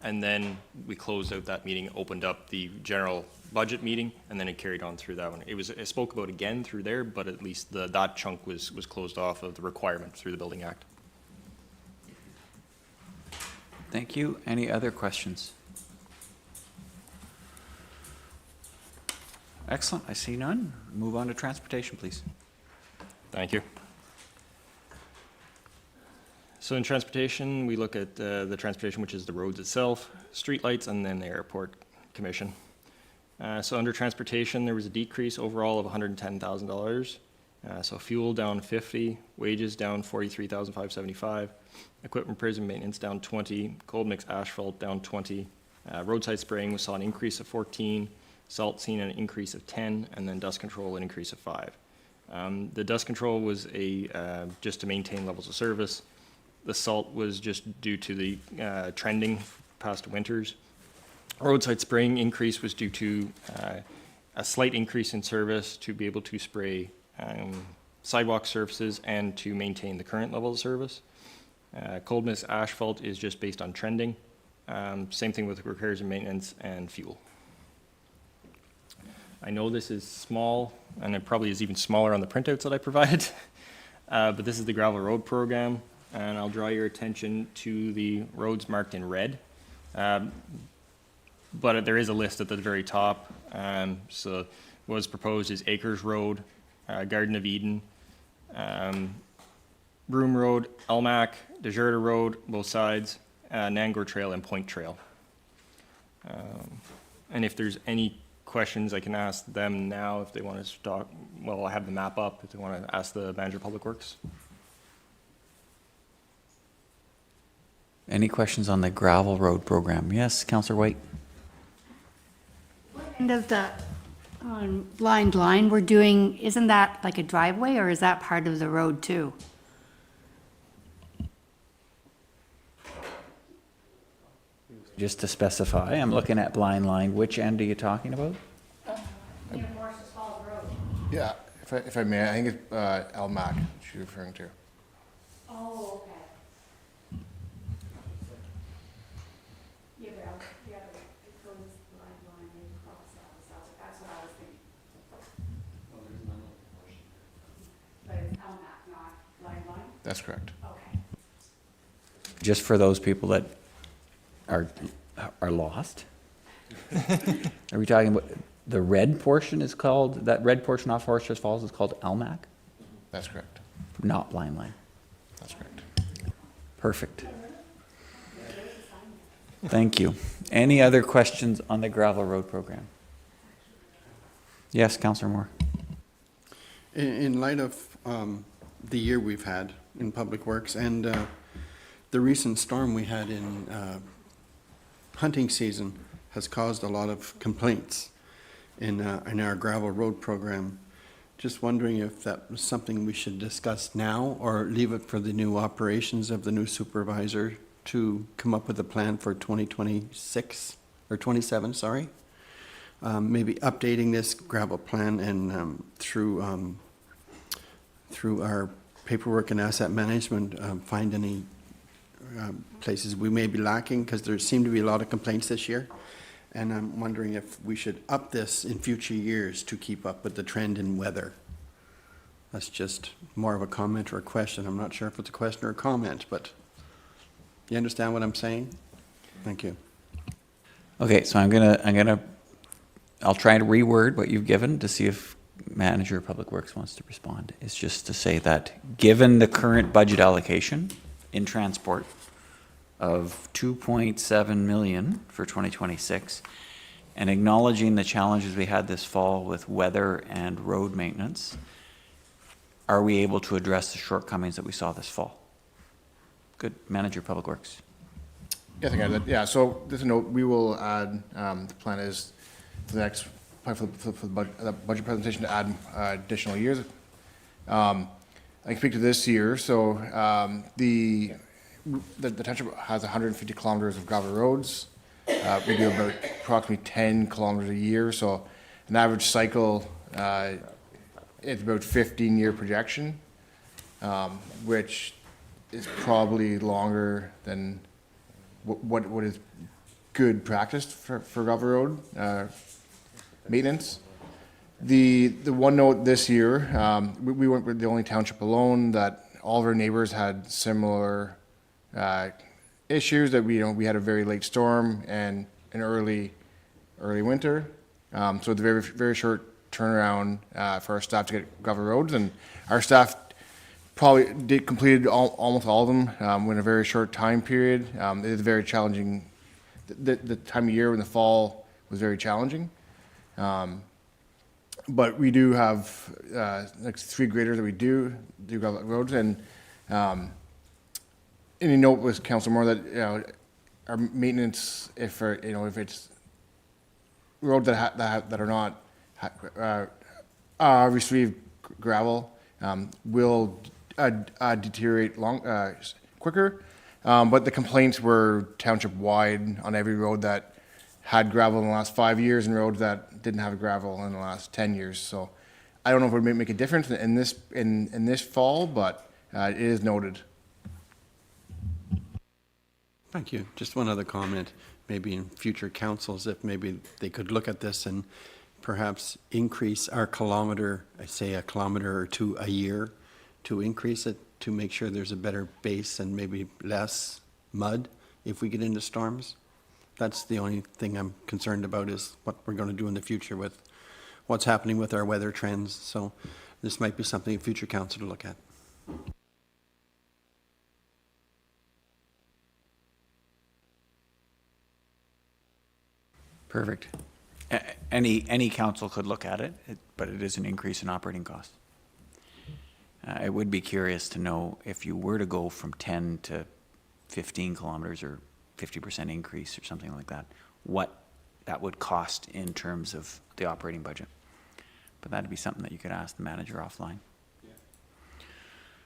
And then we closed out that meeting, opened up the general budget meeting, and then it carried on through that one. It spoke about again through there, but at least that chunk was closed off of the requirement through the Building Act. Thank you. Any other questions? Excellent. I see none. Move on to transportation, please. Thank you. So in transportation, we look at the transportation, which is the roads itself, streetlights, and then the airport commission. So under transportation, there was a decrease overall of $110,000. So fuel down 50, wages down 43,575, equipment repairs and maintenance down 20, cold mix asphalt down 20, roadside spraying we saw an increase of 14, salt seen an increase of 10, and then dust control an increase of 5. The dust control was just to maintain levels of service. The salt was just due to the trending past winters. Roadside spraying increase was due to a slight increase in service to be able to spray sidewalk surfaces and to maintain the current level of service. Cold mix asphalt is just based on trending. Same thing with repairs and maintenance and fuel. I know this is small, and it probably is even smaller on the printouts that I provided, but this is the gravel road program, and I'll draw your attention to the roads marked in red. But there is a list at the very top. So what was proposed is Acres Road, Garden of Eden, Broom Road, Elmac, Deserta Road, both sides, Nangor Trail, and Point Trail. And if there's any questions, I can ask them now if they want to talk. Well, I have the map up if they want to ask the manager of Public Works. Any questions on the gravel road program? Yes, Councillor White. What End of the blind line we're doing, isn't that like a driveway or is that part of the road too? Just to specify, I'm looking at blind line, which end are you talking about? Yeah, if I may, I think it's LMAC she's referring to. Oh, okay. Yeah, but, yeah, it goes blind line and across that's what I was thinking. But it's LMAC, not blind line? That's correct. Okay. Just for those people that are lost? Are we talking about, the red portion is called, that red portion off Foresters Falls is called Almac, That's correct. not Blind Line? That's correct. Perfect. Thank you. Any other questions on the gravel road program? Yes, Councillor Moore. In light of the year we've had in Public Works and the recent storm we had in hunting season has caused a lot of complaints in our gravel road program. Just wondering if that was something we should discuss now or leave it for the new operations of the new supervisor to come up with a plan for 2026 or 27, sorry. Maybe updating this gravel plan and through our paperwork and asset management, find any places we may be lacking, because there seem to be a lot of complaints this year. And I'm wondering if we should up this in future years to keep up with the trend in weather. That's just more of a comment or a question. I'm not sure if it's a question or a comment, but you understand what I'm saying? Thank you. Okay, so I'll try to reword what you've given to see if Manager of Public Works wants to respond. It's just to say that, given the current budget allocation in transport of 2.7 million for 2026, and acknowledging the challenges we had this fall with weather and road maintenance, are we able to address the shortcomings that we saw this fall? Good. Manager of Public Works. Yeah, I think I did. Yeah, so just a note, we will add, the plan is for the next, probably for the budget presentation to add additional years. I can speak to this year. So the township has 150 kilometers of gravel roads. We do about approximately 10 kilometers a year. So an average cycle, it's about 15-year projection, which is probably longer than what is good practice for gravel road maintenance. The one note this year, we weren't the only township alone that all of our neighbors had similar issues, that we had a very late storm and an early winter. So it's a very, very short turnaround for our staff to get gravel roads, and our staff probably completed almost all of them in a very short time period. It is very challenging. The time of year in the fall was very challenging. But we do have like 3 graders that we do gravel roads, and any note with Councilor Moore that our maintenance, if it's roads that are not receive gravel, will deteriorate quicker. But the complaints were township wide on every road that had gravel in the last 5 years and roads that didn't have gravel in the last 10 years. So I don't know if it would make a difference in this fall, but it is noted. Thank you. Just one other comment, maybe in future councils, if maybe they could look at this and perhaps increase our kilometer, I say a kilometer or 2 a year, to increase it, to make sure there's a better base and maybe less mud if we get into storms. That's the only thing I'm concerned about, is what we're going to do in the future with what's happening with our weather trends. So this might be something a future council to look at. Perfect. Any council could look at it, but it is an increase in operating costs. I would be curious to know, if you were to go from 10 to 15 kilometers or 50% increase or something like that, what that would cost in terms of the operating budget. But that'd be something that you could ask the manager offline.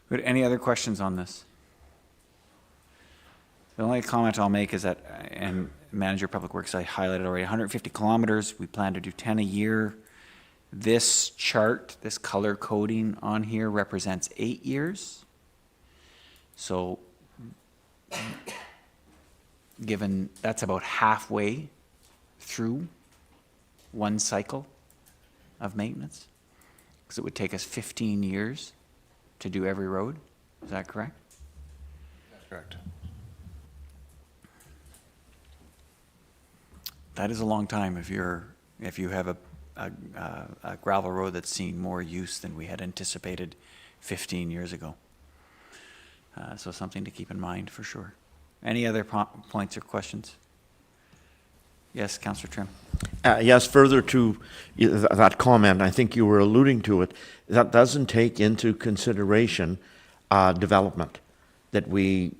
Good, any other questions on this? The only comment I'll make is that, and Manager of Public Works, I highlighted already, 150 kilometers, we plan to do 10 a year. This chart, this color coding on here represents 8 years. So, given that's about halfway through one cycle of maintenance, because it would take us 15 years to do every road. Is that correct? That's correct. That is a long time if you have a gravel road that's seen more use than we had anticipated 15 years ago. So something to keep in mind for sure. Any other points or questions? Yes, Councillor Trim. Yes, further to that comment, I think you were alluding to it, that doesn't take into consideration development. That we,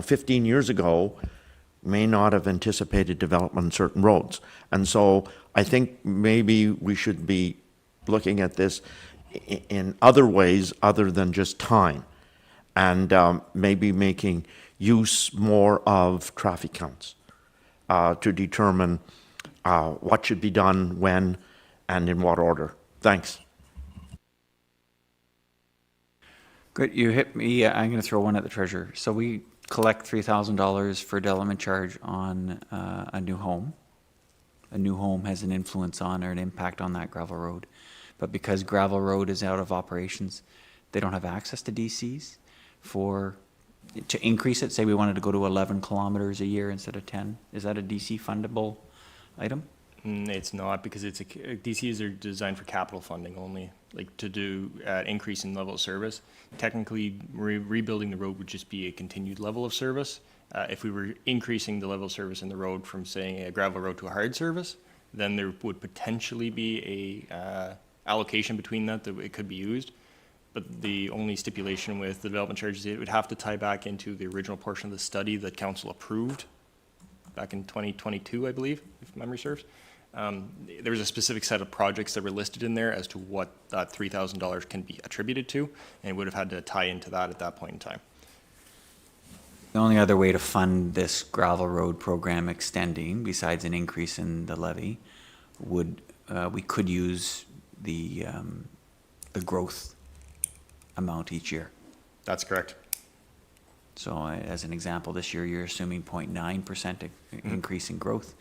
15 years ago, may not have anticipated development on certain roads. And so I think maybe we should be looking at this in other ways other than just time. And maybe making use more of traffic counts to determine what should be done, when, and in what order. Thanks. Good, you hit me. I'm going to throw one at the treasurer. So we collect $3,000 for development charge on a new home. A new home has an influence on or an impact on that gravel road. But because gravel road is out of operations, they don't have access to DCs to increase it. Say we wanted to go to 11 kilometers a year instead of 10. Is that a DC fundable item? It's not, because DCs are designed for capital funding only, like to do increase in level of service. Technically, rebuilding the road would just be a continued level of service. If we were increasing the level of service in the road from, saying, a gravel road to a hard service, then there would potentially be a allocation between that it could be used. But the only stipulation with the development charges, it would have to tie back into the original portion of the study that council approved back in 2022, I believe, if memory serves. There was a specific set of projects that were listed in there as to what that $3,000 can be attributed to, and it would have had to tie into that at that point in time. The only other way to fund this gravel road program extending, besides an increase in the levy, we could use the growth amount each year. That's correct. So as an example, this year you're assuming 0.9% increase in growth.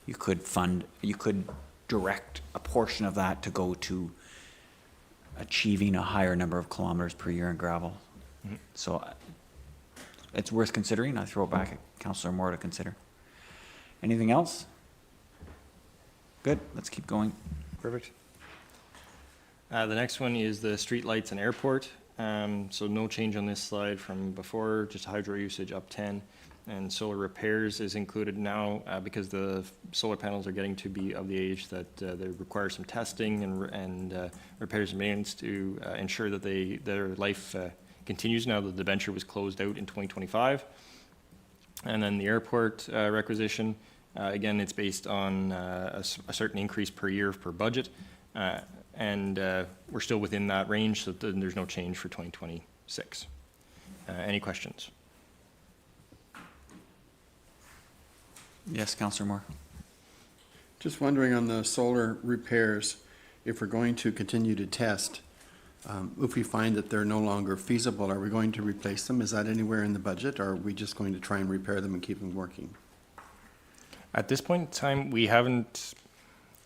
You could direct a portion of that to go to achieving a higher number of kilometers per year in gravel. So it's worth considering. I throw it back at Councillor Moore to consider. Anything else? Good, let's keep going. Perfect. The next one is the street lights and airport. So no change on this slide from before, just hydro usage up 10. And solar repairs is included now because the solar panels are getting to be of the age that they require some testing and repairs and maintenance to ensure that their life continues now that the debenture was closed out in 2025. And then the airport requisition, again, it's based on a certain increase per year per budget. And we're still within that range, so there's no change for 2026. Any questions? Yes, Councillor Moore. Just wondering on the solar repairs, if we're going to continue to test, if we find that they're no longer feasible, are we going to replace them? Is that anywhere in the budget, or are we just going to try and repair them and keep them working? At this point in time, we haven't.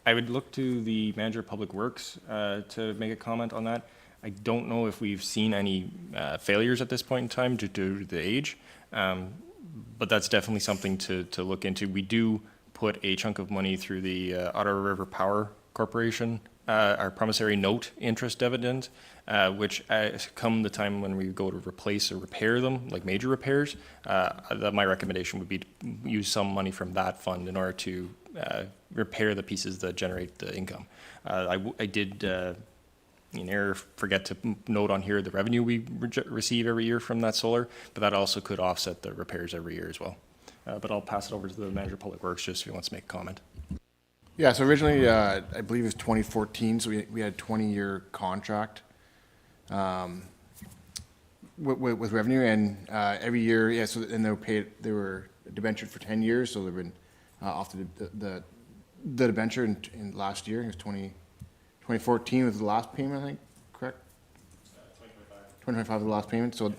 I would look to the manager of public works to make a comment on that. I don't know if we've seen any failures at this point in time due to the age, but that's definitely something to look into. We do put a chunk of money through the Ottawa River Power Corporation, our promissory note interest dividend, which come the time when we go to replace or repair them, like major repairs, my recommendation would be to use some money from that fund in order to repair the pieces that generate the income. I did, in error, forget to note on here the revenue we receive every year from that solar, but that also could offset the repairs every year as well. But I'll pass it over to the manager of public works just if he wants to make a comment. Yeah, so originally, I believe it was 2014, so we had a 20-year contract with revenue, and every year, yeah, so, and they were debentured for 10 years, so they've been off the debenture in last year, it was 2014 was the last payment, I think, correct? 2025 was the last payment, so,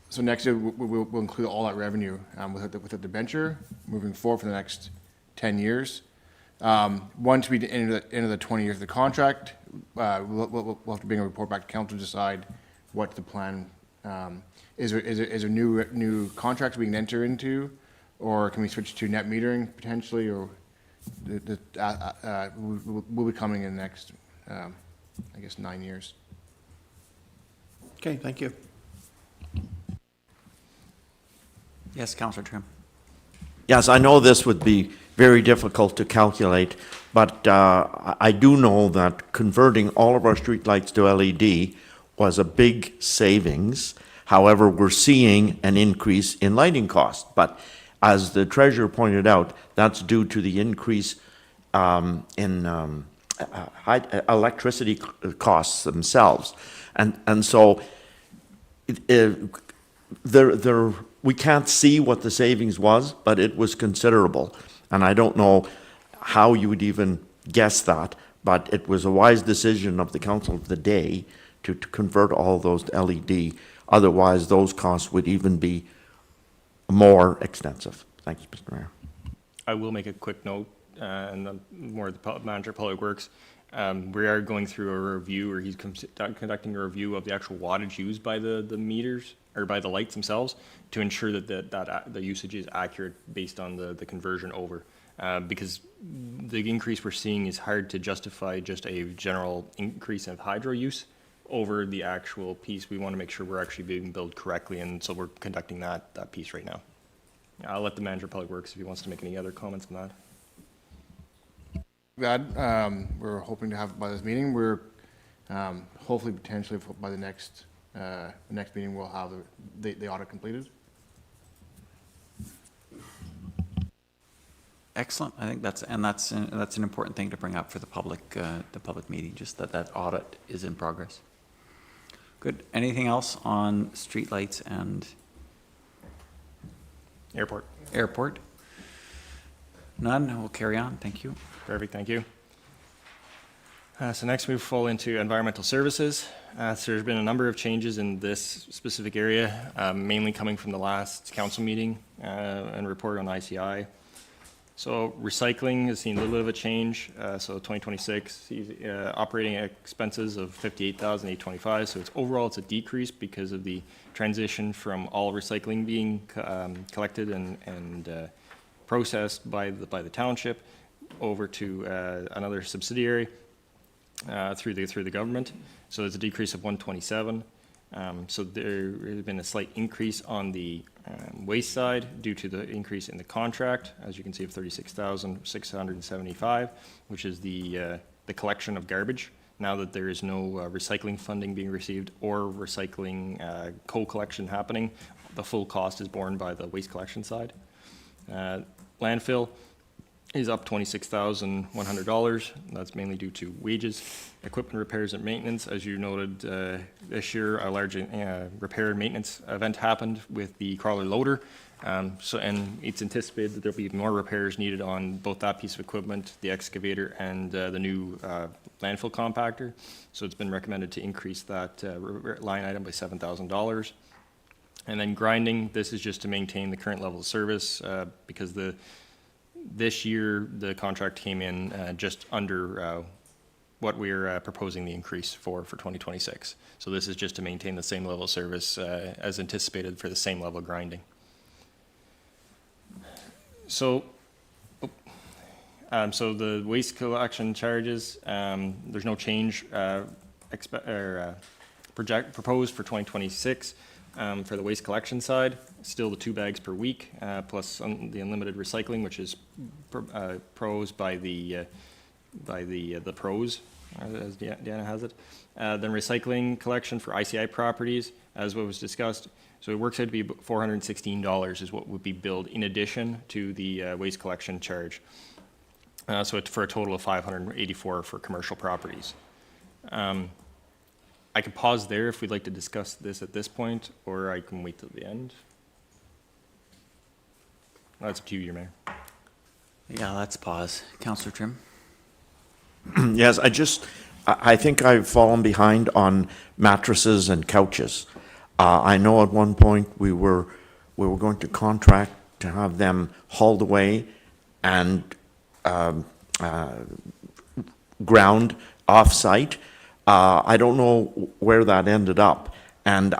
so next year, we'll include all that revenue with the debenture moving forward for the next 10 years. Once we enter the 20 years of the contract, we'll have to bring a report back to council to decide what the plan, is there new contracts we can enter into, or can we switch to net metering potentially, or will be coming in the next, I guess, 9 years. Okay, thank you. Yes, Councillor Trim. Yes, I know this would be very difficult to calculate, but I do know that converting all of our streetlights to LED was a big savings. However, we're seeing an increase in lighting costs. But as the treasurer pointed out, that's due to the increase in electricity costs themselves. And so we can't see what the savings was, but it was considerable. And I don't know how you would even guess that, but it was a wise decision of the council of the day to convert all those to LED. Otherwise, those costs would even be more extensive. Thank you, Mr. Mayor. I will make a quick note, and more the manager of Public Works. We are going through a review, or he's conducting a review of the actual wattage used by the meters, or by the lights themselves, to ensure that the usage is accurate based on the conversion over. Because the increase we're seeing is hard to justify just a general increase of hydro use over the actual piece. We want to make sure we're actually being billed correctly, and so we're conducting that piece right now. I'll let the manager of Public Works, if he wants to make any other comments on that. We're hoping to have by this meeting. We're hopefully potentially by the next meeting we'll have the audit completed. Excellent. I think that's an important thing to bring up for the public meeting, just that audit is in progress. Good. Anything else on streetlights and airport? None. We'll carry on. Thank you. Perfect, thank you. So next we fall into environmental services. So there's been a number of changes in this specific area, mainly coming from the last council meeting and report on ICI. So recycling has seen a little bit of a change. So 2026, operating expenses of $58,825. So it's a decrease because of the transition from all recycling being collected and processed by the township over to another subsidiary through the government. So there's a decrease of 127. So there has been a slight increase on the waste side due to the increase in the contract, as you can see, of $36,675, which is the collection of garbage. Now that there is no recycling funding being received or recycling co-collection happening, the full cost is borne by the waste collection side. Landfill is up $26,100. That's mainly due to wages, equipment repairs and maintenance. As you noted, this year a large repair and maintenance event happened with the crawler loader. And it's anticipated that there'll be more repairs needed on both that piece of equipment, the excavator, and the new landfill compactor. So it's been recommended to increase that line item by $7,000. And then grinding, this is just to maintain the current level of service because this year the contract came in just under what we're proposing the increase for 2026. So this is just to maintain the same level of service as anticipated for the same level of grinding. So the waste collection charges, there's no change proposed for 2026. For the waste collection side, still the 2 bags per week, plus the unlimited recycling, which is proposed by the pros, as Deanna has it. Then recycling collection for ICI properties, as what was discussed. So it works out to be $416 is what would be billed in addition to the waste collection charge. So it's for a total of 584 for commercial properties. I could pause there if we'd like to discuss this at this point, or I can wait till the end. That's up to you, your mayor. Yeah, let's pause. Counselor Trim? Yes, I think I've fallen behind on mattresses and couches. I know at one point we were going to contract to have them hauled away and ground off-site. I don't know where that ended up, and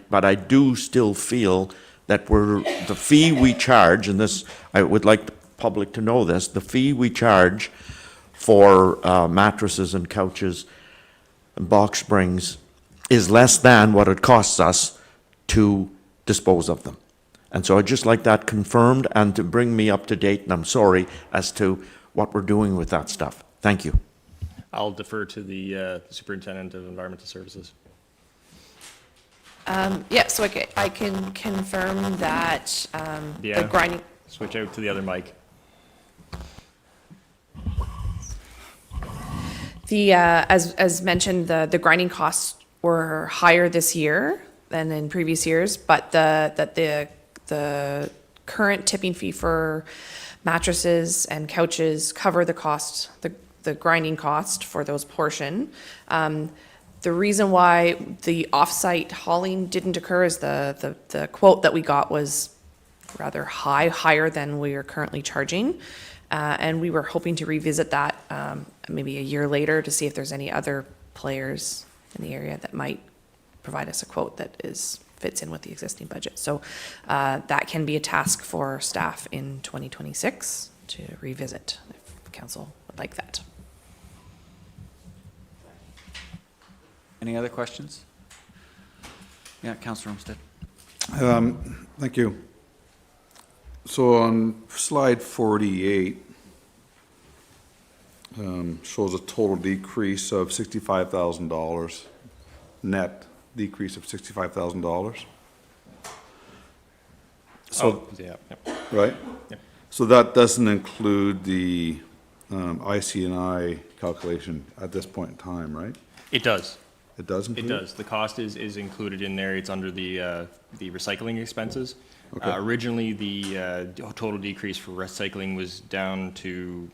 but I do still feel that the fee we charge, and this, I would like the public to know this, the fee we charge for mattresses and couches and box springs is less than what it costs us to dispose of them. And so I'd just like that confirmed and to bring me up to date, and I'm sorry, as to what we're doing with that stuff. Thank you. I'll defer to the Superintendent of Environmental Services. Yeah, so I can confirm that Yeah. the grinding, Switch out to the other mic. as mentioned, the grinding costs were higher this year than in previous years, but the current tipping fee for mattresses and couches cover the cost, the grinding cost for those portion. The reason why the off-site hauling didn't occur is the quote that we got was rather higher than we are currently charging. And we were hoping to revisit that maybe a year later to see if there's any other players in the area that might provide us a quote that fits in with the existing budget. So that can be a task for staff in 2026 to revisit if council would like that. Any other questions? Yeah, Counselor Olmsted. Thank you. So on slide 48, shows a total decrease of $65,000, net decrease of $65,000. So, Yeah. right? Yep. So that doesn't include the IC&I calculation at this point in time, right? It does. It does It include? does. The cost is included in there. It's under the recycling expenses. Okay. Originally, the total decrease for recycling was down to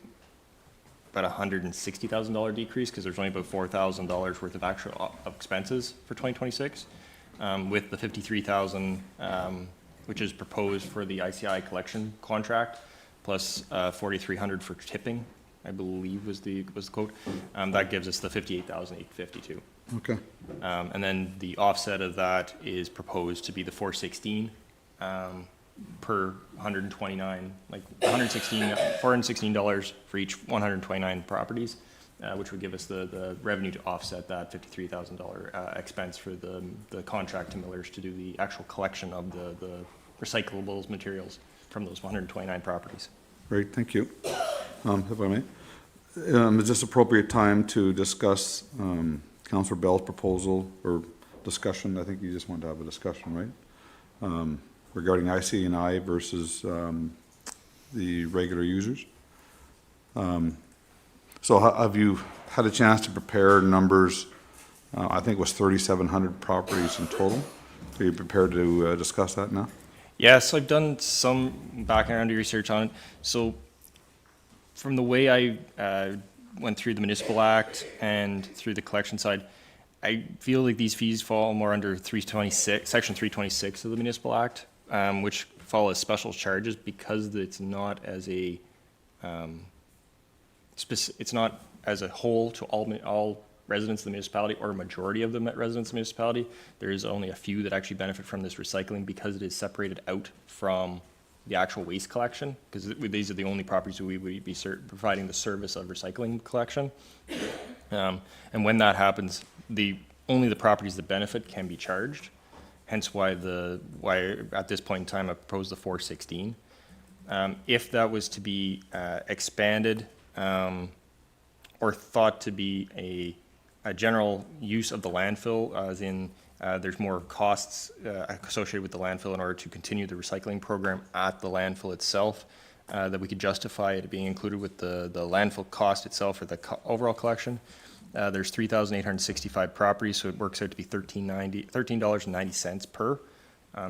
about $160,000 decrease because there's only about $4,000 worth of actual expenses for 2026. With the $53,000, which is proposed for the ICI collection contract, plus $4,300 for tipping, I believe was the quote. That gives us the $58,852. Okay. And then the offset of that is proposed to be the $416 per 129, like $416 for each 129 properties, which would give us the revenue to offset that $53,000 expense for the contract to millers to do the actual collection of the recyclables materials from those 129 properties. Great, thank you. If I may, is this appropriate time to discuss Councillor Bell's proposal or discussion? I think you just wanted to have a discussion, right? Regarding IC&I versus the regular users. So have you had a chance to prepare numbers? I think it was 3,700 properties in total. Are you prepared to discuss that now? Yes, I've done some background research on it. So from the way I went through the Municipal Act and through the collection side, I feel like these fees fall more under 326, Section 326 of the Municipal Act, which fall as special charges because it's not as a it's not as a whole to all residents of the municipality or a majority of the residents of the municipality. There is only a few that actually benefit from this recycling because it is separated out from the actual waste collection, because these are the only properties we would be providing the service of recycling collection. And when that happens, only the properties that benefit can be charged. Hence why at this point in time I proposed the 416. If that was to be expanded or thought to be a general use of the landfill, as in there's more costs associated with the landfill in order to continue the recycling program at the landfill itself, that we could justify it being included with the landfill cost itself or the overall collection. There's 3,865 properties, so it works out to be $13.90 per.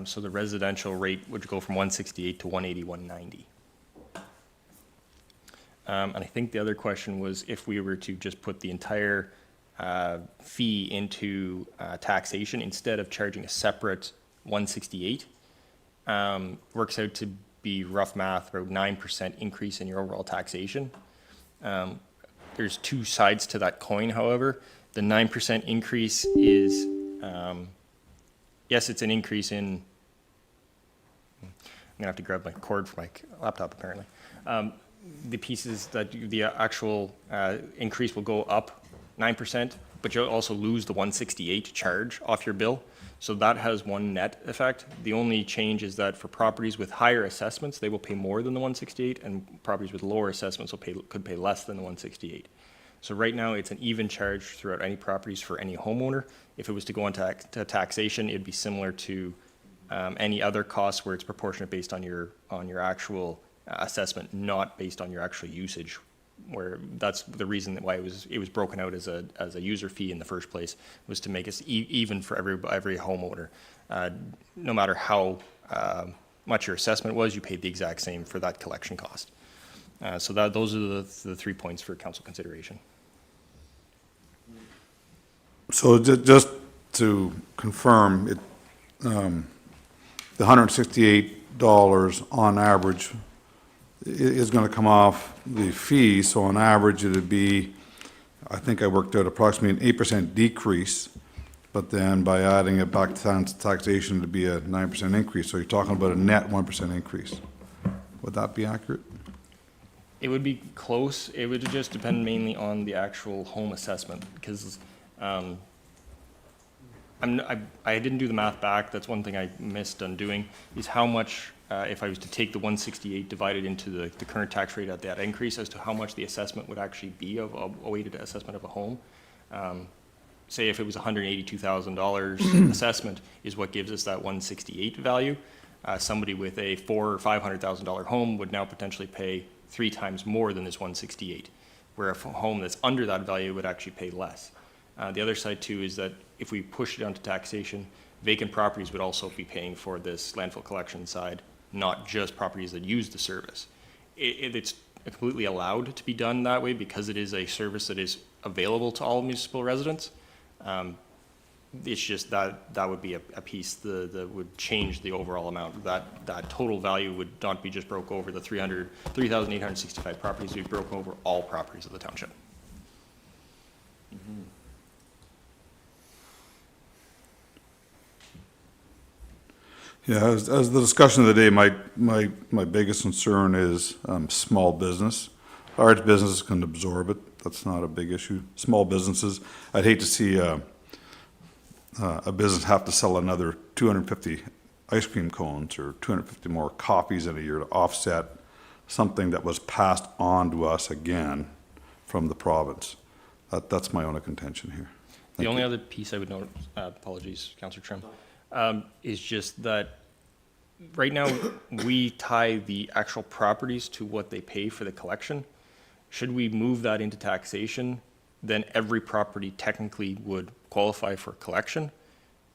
So the residential rate would go from 168 to 180, 190. And I think the other question was if we were to just put the entire fee into taxation instead of charging a separate 168, works out to be rough math, about 9% increase in your overall taxation. There's two sides to that coin, however. The 9% increase is, yes, it's an increase in, I'm gonna have to grab my cord for my laptop apparently. The pieces that the actual increase will go up 9%, but you'll also lose the 168 charge off your bill. So that has one net effect. The only change is that for properties with higher assessments, they will pay more than the 168, and properties with lower assessments could pay less than the 168. So right now, it's an even charge throughout any properties for any homeowner. If it was to go into taxation, it'd be similar to any other costs where it's proportionate based on your actual assessment, not based on your actual usage. Where that's the reason why it was broken out as a user fee in the first place, was to make us even for every homeowner. No matter how much your assessment was, you paid the exact same for that collection cost. So those are the 3 points for council consideration. So just to confirm, the $168 on average is going to come off the fee, so on average it'd be, I think I worked out approximately an 8% decrease, but then by adding it back to taxation, it'd be a 9% increase, so you're talking about a net 1% increase. Would that be accurate? It would be close. It would just depend mainly on the actual home assessment, because I didn't do the math back. That's one thing I missed on doing, is how much, if I was to take the 168 divided into the current tax rate at that increase, as to how much the assessment would actually be of a weighted assessment of a home. Say if it was $182,000 assessment is what gives us that 168 value. Somebody with a $400,000 or $500,000 home would now potentially pay 3 times more than this 168, where a home that's under that value would actually pay less. The other side too is that if we push it onto taxation, vacant properties would also be paying for this landfill collection side, not just properties that use the service. It's completely allowed to be done that way because it is a service that is available to all municipal residents. It's just that would be a piece that would change the overall amount. That total value would not be just broke over the 3,865 properties, it would be broken over all properties of the township. Mm-hmm. Yeah, as the discussion of the day, my biggest concern is small business. Large businesses can absorb it. That's not a big issue. Small businesses, I'd hate to see a business have to sell another 250 ice cream cones or 250 more coffees in a year to offset something that was passed on to us again from the province. That's my only contention here. The only other piece I would note, apologies, Councillor Trim, is just that right now we tie the actual properties to what they pay for the collection. Should we move that into taxation, then every property technically would qualify for collection,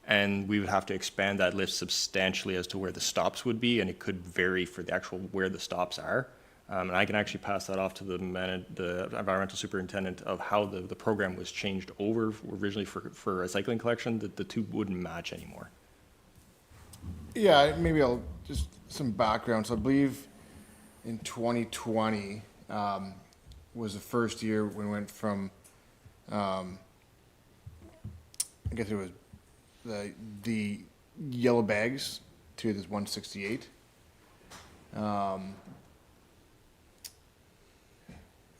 and we would have to expand that list substantially as to where the stops would be, and it could vary for the actual where the stops are. And I can actually pass that off to the environmental superintendent of how the program was changed over originally for recycling collection, that the two wouldn't match anymore. Yeah, maybe I'll just some background. So I believe in 2020 was the first year when we went from, I guess it was the yellow bags to this 168.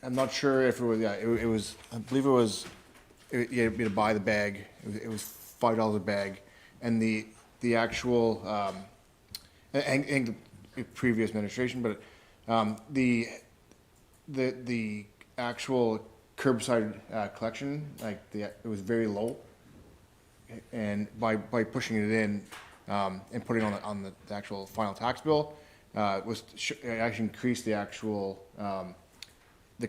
I'm not sure if it was, yeah, it was, I believe it was, you had to buy the bag. It was $5 a bag. And the actual, and the previous administration, but the actual curbside collection, like it was very low. And by pushing it in and putting it on the actual final tax bill, actually increase the actual, the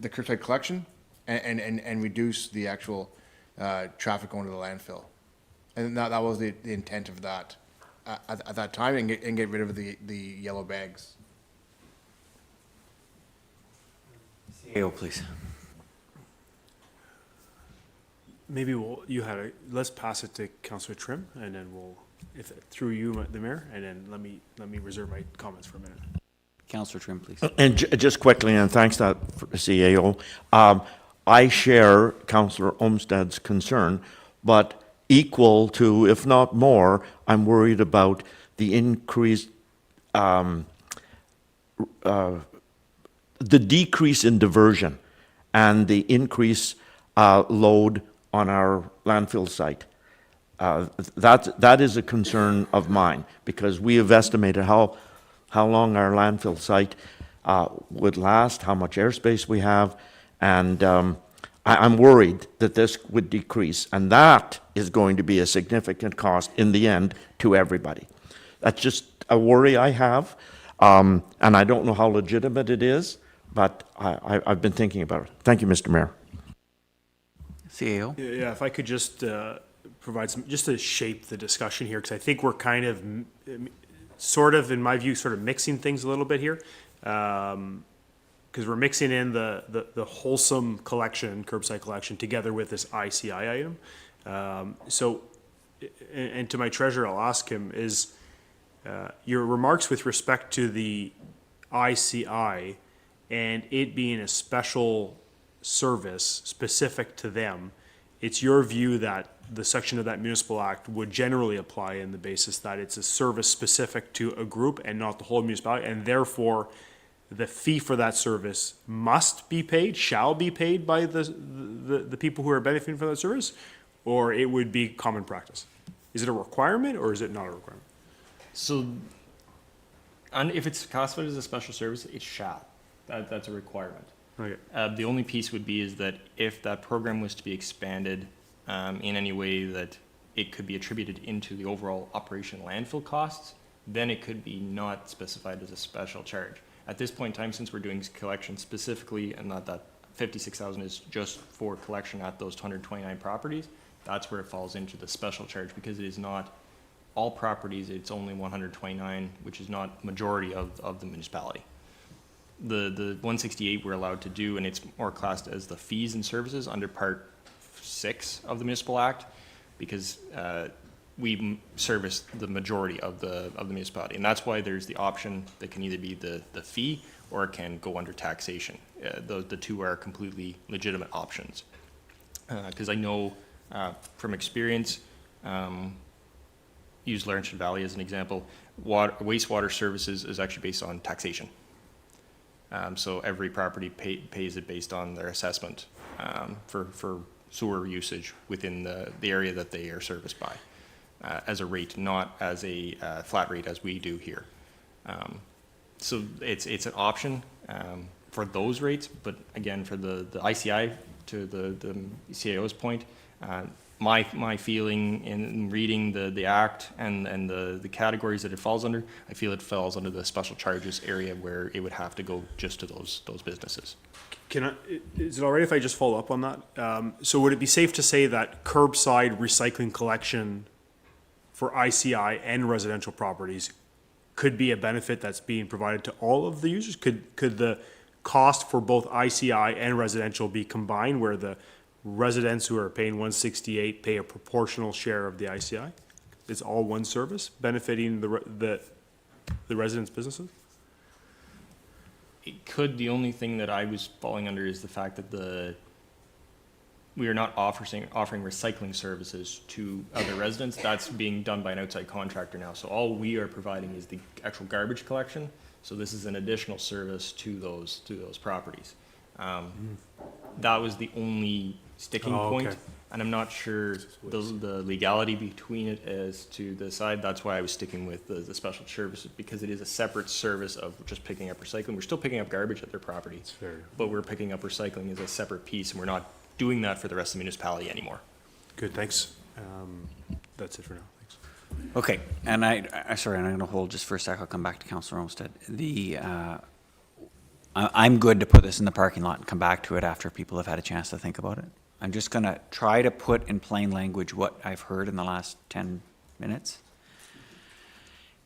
curbside collection and reduce the actual, traffic going to the landfill. And that was the intent of that, at that time, and get rid of the yellow bags. CAO, please. Maybe let's pass it to Councillor Trim, and then if through you, the mayor, and then let me reserve my comments for a minute. Councillor Trim, please. And just quickly, and thanks for CAO, I share Councillor Olmsted's concern, but equal to, if not more, I'm worried about the increased, the decrease in diversion and the increase load on our landfill site. That is a concern of mine, because we have estimated how long our landfill site would last, how much airspace we have, and I'm worried that this would decrease, and that is going to be a significant cost in the end to everybody. That's just a worry I have, and I don't know how legitimate it is, but I've been thinking about it. Thank you, Mr. Mayor. CAO? Yeah, if I could just provide some, just to shape the discussion here, because I think we're kind of, sort of, in my view, sort of mixing things a little bit here. Because we're mixing in the wholesome collection, curbside collection, together with this ICI item. And to my treasurer, I'll ask him, is your remarks with respect to the ICI and it being a special service specific to them, it's your view that the section of that municipal act would generally apply in the basis that it's a service specific to a group and not the whole municipality, and therefore the fee for that service must be paid, shall be paid by the people who are benefiting from that service, or it would be common practice? Is it a requirement or is it not a requirement? So, and if it's classified as a special service, it shall. That's a requirement. Okay. The only piece would be is that if that program was to be expanded in any way that it could be attributed into the overall operation landfill costs, then it could be not specified as a special charge. At this point in time, since we're doing collection specifically, and not that 56,000 is just for collection at those 229 properties, that's where it falls into the special charge, because it is not all properties, it's only 129, which is not majority of the municipality. The 168 we're allowed to do, and it's more classed as the fees and services under Part 6 of the Municipal Act, because we service the majority of the municipality, and that's why there's the option that can either be the fee or it can go under taxation. The two are completely legitimate options. Because I know from experience, use Laurentian Valley as an example, wastewater services is actually based on taxation. So every property pays it based on their assessment for sewer usage within the area that they are serviced by, as a rate, not as a flat rate as we do here. So it's an option for those rates, but again, for the ICI, to the CAO's point, my feeling in reading the act and the categories that it falls under, I feel it falls under the special charges area where it would have to go just to those businesses. Is it all right if I just follow up on that? So would it be safe to say that curbside recycling collection for ICI and residential properties could be a benefit that's being provided to all of the users? Could the cost for both ICI and residential be combined, where the residents who are paying 168 pay a proportional share of the ICI? It's all one service benefiting the residents' businesses? It could. The only thing that I was falling under is the fact that we are not offering recycling services to other residents. That's being done by an outside contractor now. So all we are providing is the actual garbage collection. So this is an additional service to those properties. That was the only sticking point, and I'm not sure the legality between it as to the side. That's why I was sticking with the special services, because it is a separate service of just picking up recycling. We're still picking up garbage at their property, but we're picking up recycling as a separate piece, and we're not doing that for the rest of the municipality anymore. Good, thanks. That's it for now. Thanks. Okay, and sorry, I'm going to hold just for a sec. I'll come back to Councillor Olmsted. I'm good to put this in the parking lot and come back to it after people have had a chance to think about it. I'm just going to try to put in plain language what I've heard in the last 10 minutes.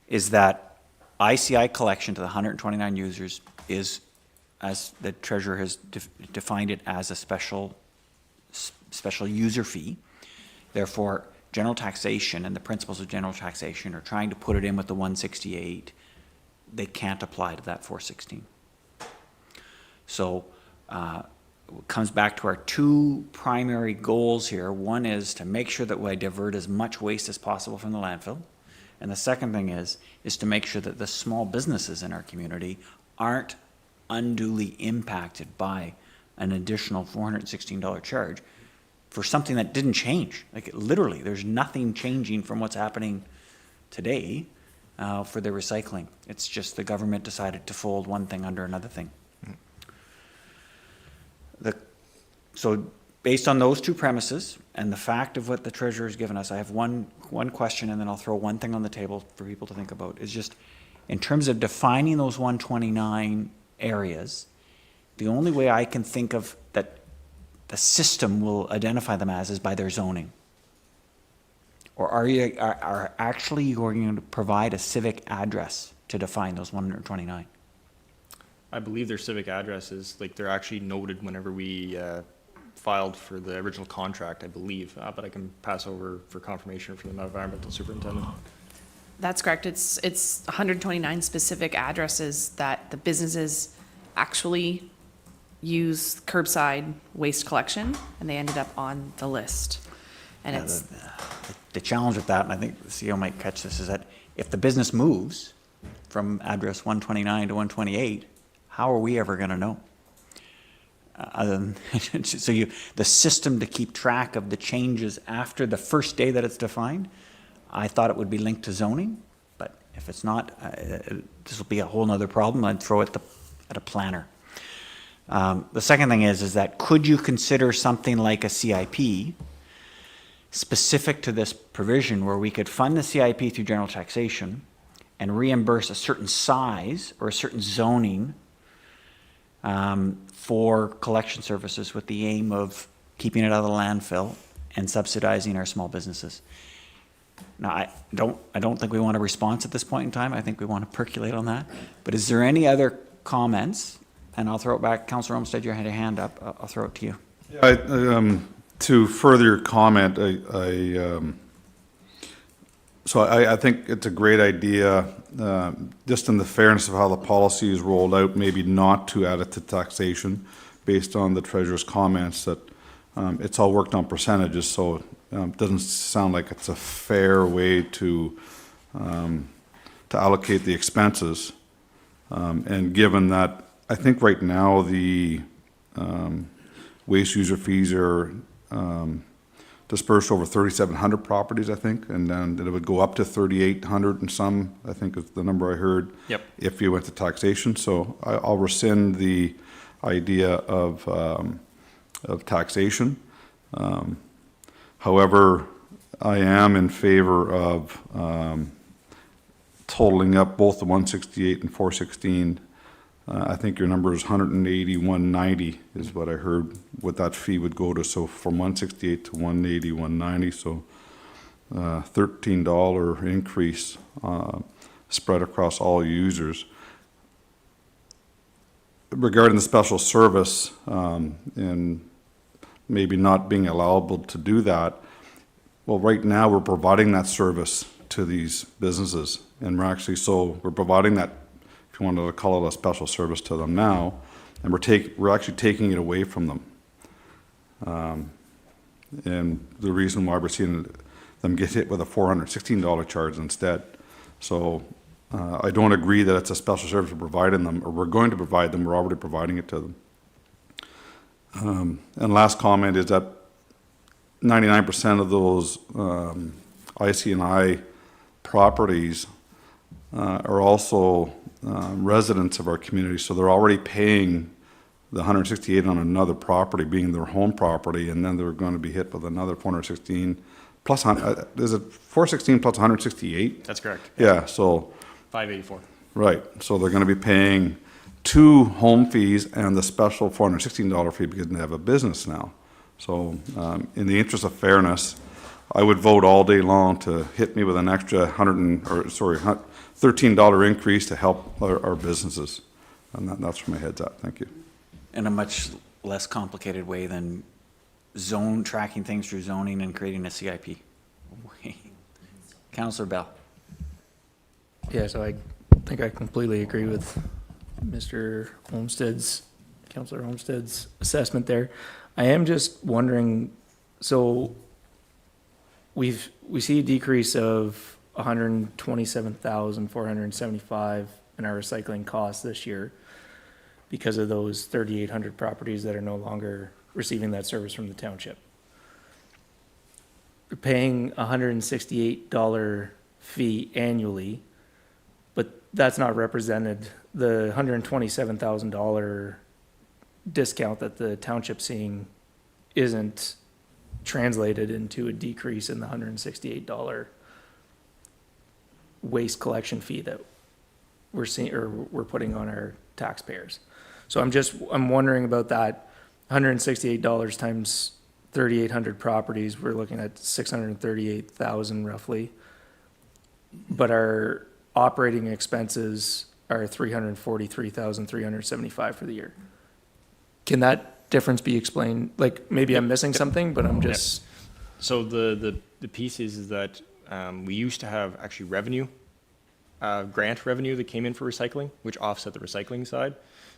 Is that ICI collection to the 129 users is, as the treasurer has defined it, as a special user fee. Therefore, general taxation and the principles of general taxation are trying to put it in with the 168. They can't apply to that 416. So it comes back to our two primary goals here. One is to make sure that we divert as much waste as possible from the landfill. And the second thing is to make sure that the small businesses in our community aren't unduly impacted by an additional $416 charge for something that didn't change. Like literally, there's nothing changing from what's happening today for the recycling. It's just the government decided to fold one thing under another thing. So based on those two premises and the fact of what the treasurer has given us, I have one question, and then I'll throw one thing on the table for people to think about. Is just in terms of defining those 129 areas, the only way I can think of that the system will identify them as is by their zoning. Or are actually you going to provide a civic address to define those 129? I believe their civic addresses, like they're actually noted whenever we filed for the original contract, I believe, but I can pass over for confirmation from the environmental superintendent. That's correct. It's 129 specific addresses that the businesses actually use curbside waste collection, and they ended up on the list. And it's The challenge with that, and I think the CEO might catch this, is that if the business moves from address 129 to 128, how are we ever going to know? Other than the system to keep track of the changes after the first day that it's defined, I thought it would be linked to zoning, but if it's not, this will be a whole nother problem. I'd throw it at a planner. The second thing is that could you consider something like a CIP specific to this provision where we could fund the CIP through general taxation and reimburse a certain size or a certain zoning for collection services with the aim of keeping it out of the landfill and subsidizing our small businesses. Now, I don't think we want a response at this point in time. I think we want to percolate on that. But is there any other comments? And I'll throw it back. Councillor Olmsted, you had a hand up. I'll throw it to you. To further your comment, I think it's a great idea, just in the fairness of how the policy is rolled out, maybe not to add it to taxation based on the treasurer's comments that it's all worked on percentages, so it doesn't sound like it's a fair way to allocate the expenses. And given that, I think right now the waste user fees are dispersed over 3,700 properties, I think, and then it would go up to 3,800 and some, I think is the number I heard. Yep. If you went to taxation. So I'll rescind the idea of taxation. However, I am in favor of totaling up both the 168 and 416. I think your number is 180, 190 is what I heard what that fee would go to. So from 168 to 180, 190, so $13 increase spread across all users. Regarding the special service and maybe not being allowable to do that, well, right now we're providing that service to these businesses, and we're providing that, if you wanted to call it a special service, to them now, and we're actually taking it away from them. And the reason why we're seeing them get hit with a $416 charge instead. So I don't agree that it's a special service we're providing them, or we're going to provide them, we're already providing it to them. And last comment is that 99% of those IC&I properties are also residents of our community, so they're already paying the 168 on another property, being their home property, and then they're going to be hit with another $416 plus, is it 416 plus 168? That's correct. Yeah, so, 584. right, so they're gonna be paying 2 home fees and the special $416 fee because they have a business now. So, in the interest of fairness, I would vote all day long to hit me with an extra $13 increase to help our businesses. And that's where my head's at, thank you. In a much less complicated way than tracking things through zoning and creating a CIP. Councillor Bell. Yeah, so I think I completely agree with Mr. Councillor Homestead's assessment there. I am just wondering, so we see a decrease of 127,475 in our recycling costs this year because of those 3,800 properties that are no longer receiving that service from the township. We're paying $168 fee annually, but that's not represented. The $127,000 discount that the township's seeing isn't translated into a decrease in the $168 waste collection fee that we're seeing, or we're putting on our taxpayers. So I'm wondering about that. $168 times 3,800 properties, we're looking at 638,000 roughly. But our operating expenses are 343,375 for the year. Can that difference be explained? Like, maybe I'm missing something, but I'm just. So the piece is that we used to have actually revenue, grant revenue that came in for recycling, which offset the recycling side.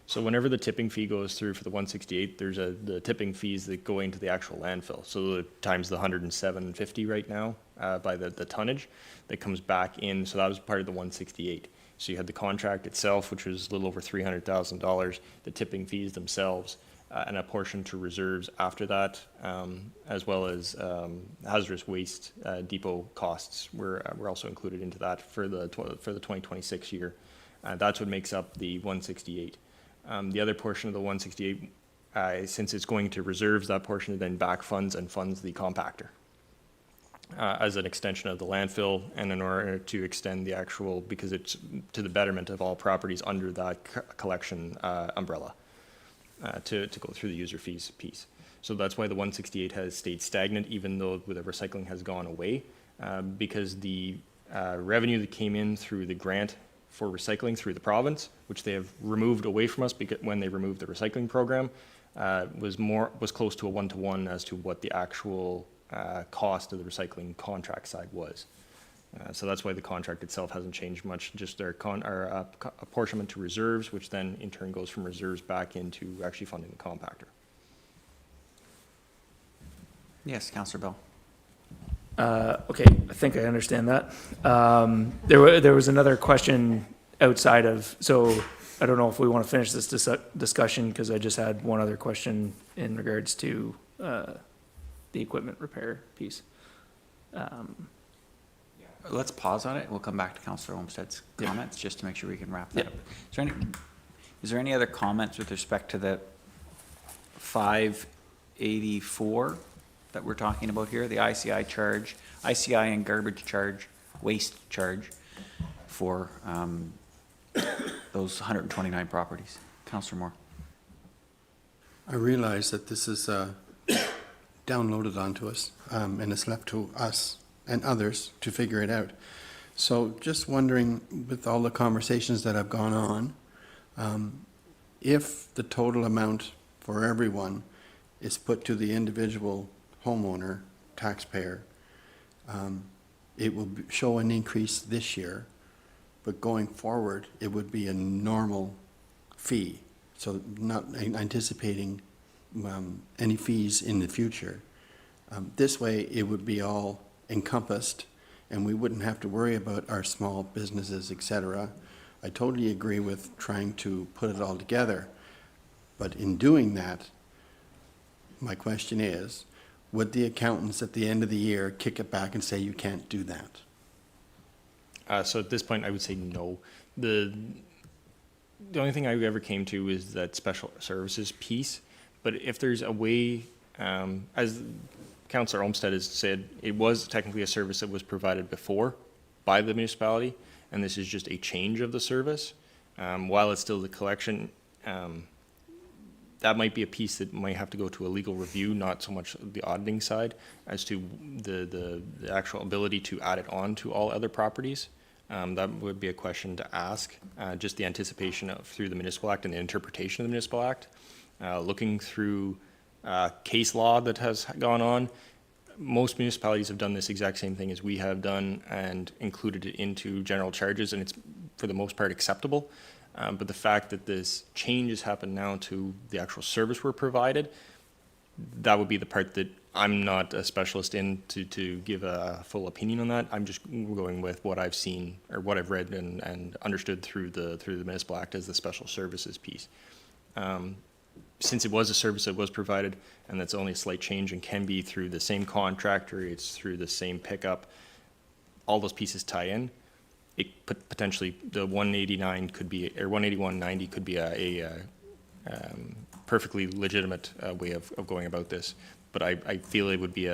So whenever the tipping fee goes through for the 168, there's the tipping fees that go into the actual landfill. So times the 107.50 right now by the tonnage that comes back in. So that was part of the 168. So you had the contract itself, which was a little over $300,000, the tipping fees themselves, and a portion to reserves after that, as well as hazardous waste depot costs were also included into that for the 2026 year. That's what makes up the 168. The other portion of the 168, since it's going to reserves, that portion then back funds and funds the compactor as an extension of the landfill, and in order to extend the actual, because it's to the betterment of all properties under that collection umbrella, to go through the user fees piece. So that's why the 168 has stayed stagnant, even though the recycling has gone away, because the revenue that came in through the grant for recycling through the province, which they have removed away from us because when they removed the recycling program, was close to a 1-to-1 as to what the actual cost of the recycling contract side was. So that's why the contract itself hasn't changed much, just our apportionment to reserves, which then in turn goes from reserves back into actually funding the compactor. Yes, Councillor Bell. Okay, I think I understand that. There was another question outside of, so I don't know if we want to finish this discussion, because I just had one other question in regards to the equipment repair piece. Let's pause on it. We'll come back to Councillor Olmstead's comments just to make sure we can wrap that up. Is there any other comments with respect to the 584 that we're talking about here, the ICI charge, ICI and garbage charge, waste charge for those 129 properties? Councillor Moore. I realize that this is downloaded onto us, and it's left to us and others to figure it out. So just wondering, with all the conversations that have gone on, if the total amount for everyone is put to the individual homeowner, taxpayer, it will show an increase this year, but going forward, it would be a normal fee. So not anticipating any fees in the future. This way, it would be all encompassed, and we wouldn't have to worry about our small businesses, etc. I totally agree with trying to put it all together, but in doing that, my question is, would the accountants at the end of the year kick it back and say you can't do that? So at this point, I would say no. The only thing I ever came to is that special services piece. But if there's a way, as Councillor Olmsted has said it was technically a service that was provided before by the municipality, and this is just a change of the service. While it's still the collection, that might be a piece that might have to go to a legal review, not so much the auditing side, as to the actual ability to add it on to all other properties. That would be a question to ask, just the anticipation of through the Municipal Act and the interpretation of the Municipal Act. Looking through case law that has gone on, most municipalities have done this exact same thing as we have done and included it into general charges, and it's for the most part acceptable. But the fact that this change has happened now to the actual service we're provided, that would be the part that I'm not a specialist in to give a full opinion on that. I'm just going with what I've seen or what I've read and understood through the Municipal Act as the special services piece. Since it was a service that was provided and that's only a slight change and can be through the same contractor, it's through the same pickup, all those pieces tie in. It potentially, the 189 could be, or 181.90 could be a perfectly legitimate way of going about this. But I feel it would be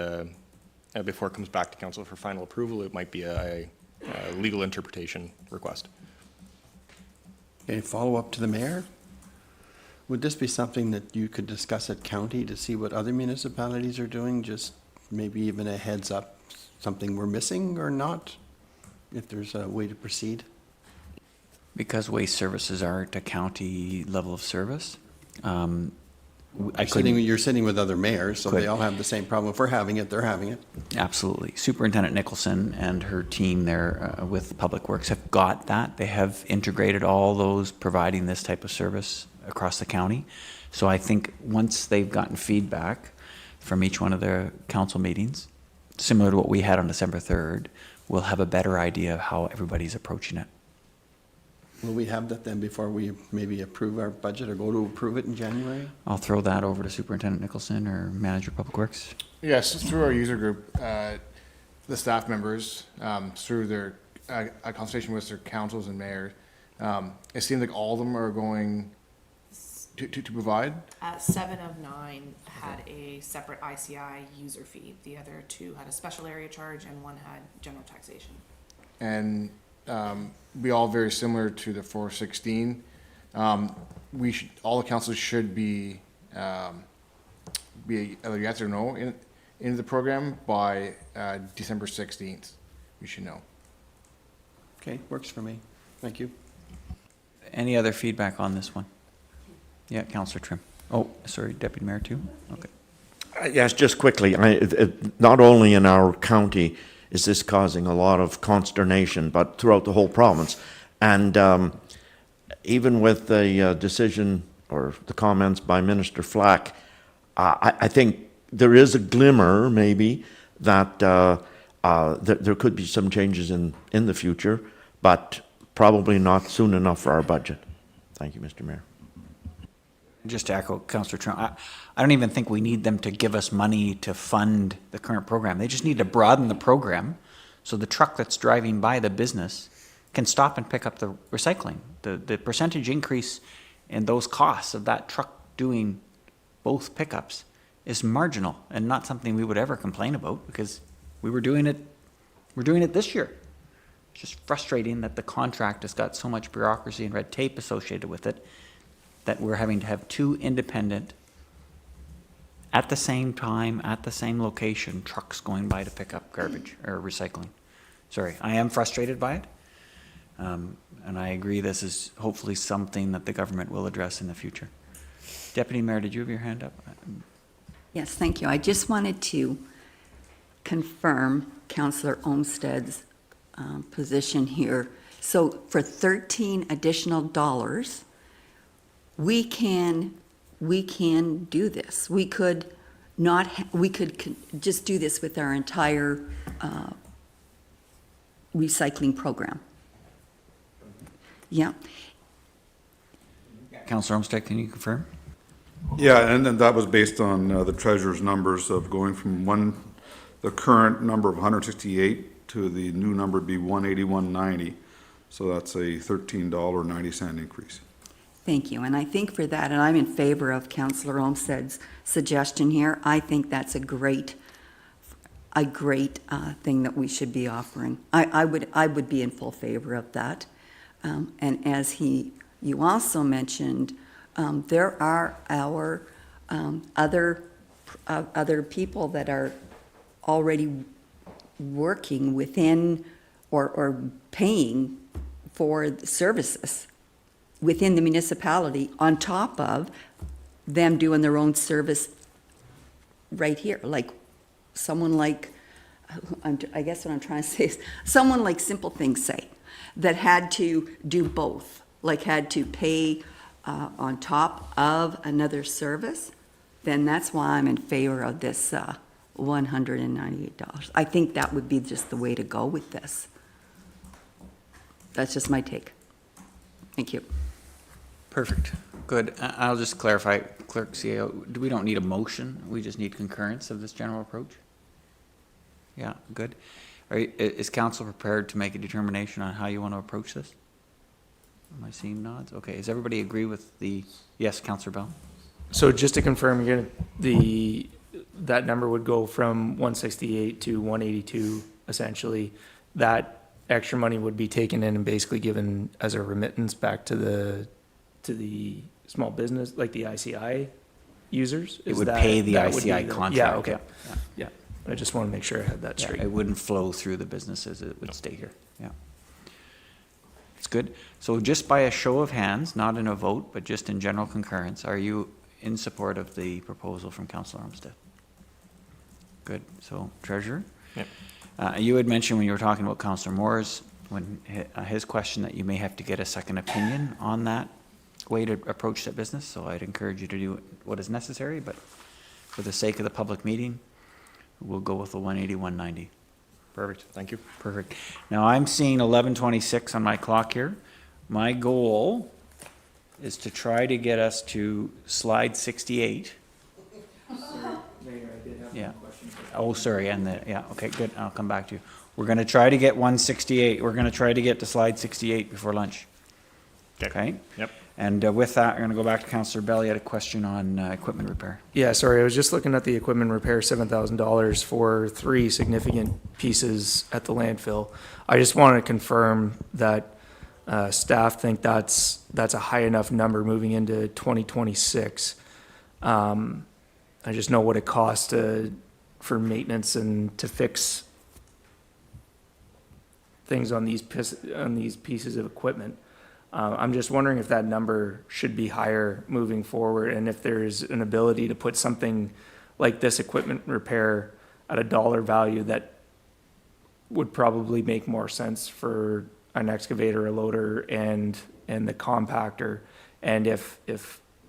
before it comes back to council for final approval, it might be a legal interpretation request. Okay, follow up to the mayor. Would this be something that you could discuss at county to see what other municipalities are doing? Just maybe even a heads up, something we're missing or not, if there's a way to proceed? Because waste services aren't a county level of service, You're sitting with other mayors, so Could. they all have the same problem. If we're having it, they're having it. Absolutely. Superintendent Nicholson and her team there with Public Works have got that. They have integrated all those providing this type of service across the county. So I think once they've gotten feedback from each one of their council meetings, similar to what we had on December 3rd, we'll have a better idea of how everybody's approaching it. Will we have that then before we maybe approve our budget or go to approve it in January? I'll throw that over to Superintendent Nicholson or Manager Public Works. Yes, through our user group, the staff members, through their consultation with their councils and mayors, it seems like all of them are going to provide. 7 of 9 had a separate ICI user fee. The other 2 had a special area charge and 1 had general taxation. And be all very similar to the 416. We should, all the councils should be either yes or no into the program by December 16th. We should know. Okay, works for me. Thank you. Any other feedback on this one? Yeah, Councillor Trim. Oh, sorry, Deputy Mayor too? Okay. Yes, just quickly, not only in our county is this causing a lot of consternation, but throughout the whole province. And even with the decision or the comments by Minister Flack, I think there is a glimmer, maybe, that there could be some changes in the future, but probably not soon enough for our budget. Thank you, Mr. Mayor. Just to echo Councillor Trump, I don't even think we need them to give us money to fund the current program. They just need to broaden the program so the truck that's driving by the business can stop and pick up the recycling. The percentage increase in those costs of that truck doing both pickups is marginal and not something we would ever complain about because we're doing it this year. It's just frustrating that the contract has got so much bureaucracy and red tape associated with it that we're having to have 2 independent, at the same time, at the same location, trucks going by to pick up garbage or recycling. Sorry, I am frustrated by it. And I agree this is hopefully something that the government will address in the future. Deputy Mayor, did you have your hand up? Yes, thank you. I just wanted to confirm Councillor Olmsted's position here. So for $13 additional, we can do this. We could just do this with our entire recycling program. Yeah. Councillor Olmsted, can you confirm? Yeah, and then that was based on the treasurer's numbers of going from the current number of 168 to the new number be 181.90. So that's a $13.90 increase. Thank you. And I think for that, and I'm in favor of Councillor Olmsted's suggestion here, I think that's a great a great thing that we should be offering. I would be in full favor of that. And as you also mentioned, there are our other people that are already working within or paying for the services within the municipality on top of them doing their own service right here, like someone like, I guess what I'm trying to say is, someone like Simple Things Say, that had to do both, like had to pay on top of another service, then that's why I'm in favor of this $198. I think that would be just the way to go with this. That's just my take. Thank you. Perfect. Good. I'll just clarify, Clerk CAO, we don't need a motion, we just need concurrence of this general approach? Yeah, good. Is council prepared to make a determination on how you want to approach this? Am I seeing nods? Okay, does everybody agree with the, yes, Councillor Bell? So just to confirm again, that number would go from 168 to 182, essentially. That extra money would be taken in and basically given as a remittance back to the small business, like the ICI users? It would pay the ICI contract. Yeah, okay. Yeah. Yeah, I just want to make sure I had that Yeah, straight. it wouldn't flow through the businesses, it would stay here, yeah. It's good. So just by a show of hands, not in a vote, but just in general concurrence, are you in support of the proposal from Councillor Olmsted? Good, so Treasurer? Yep. You had mentioned when you were talking about Councillor Moore's, when his question that you may have to get a second opinion on that way to approach that business, so I'd encourage you to do what is necessary, but for the sake of the public meeting, we'll go with the 180, 190. Perfect, thank you. Perfect. Now, I'm seeing 11:26 on my clock here. My goal is to try to get us to slide 68. Yeah. Oh, sorry, and yeah, okay, good, I'll come back to you. We're gonna try to get 168, we're gonna try to get to slide 68 before lunch. Okay? Yep. And with that, I'm gonna go back to Councillor Bell. You had a question on equipment repair. Yeah, sorry, I was just looking at the equipment repair, $7,000 for 3 significant pieces at the landfill. I just want to confirm that staff think that's a high enough number moving into 2026. I just know what it costs for maintenance and to fix things on these pieces of equipment. I'm just wondering if that number should be higher moving forward, and if there's an ability to put something like this equipment repair at a dollar value that would probably make more sense for an excavator, a loader, and the compactor. And if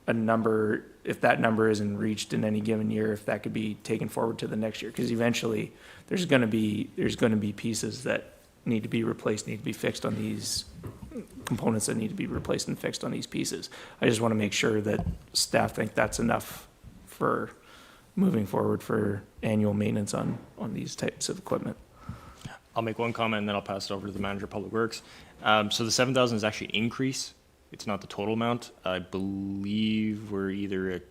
that number isn't reached in any given year, if that could be taken forward to the next year, because eventually there's going to be pieces that need to be replaced, need to be fixed on these components that need to be replaced and fixed on these pieces. I just want to make sure that staff think that's enough for moving forward for annual maintenance on these types of equipment. I'll make one comment and then I'll pass it over to the manager of Public Works. So the 7,000 is actually an increase. It's not the total amount. I believe we're either at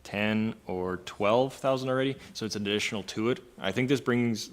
10 or 12,000 already, so it's additional to it. I think this brings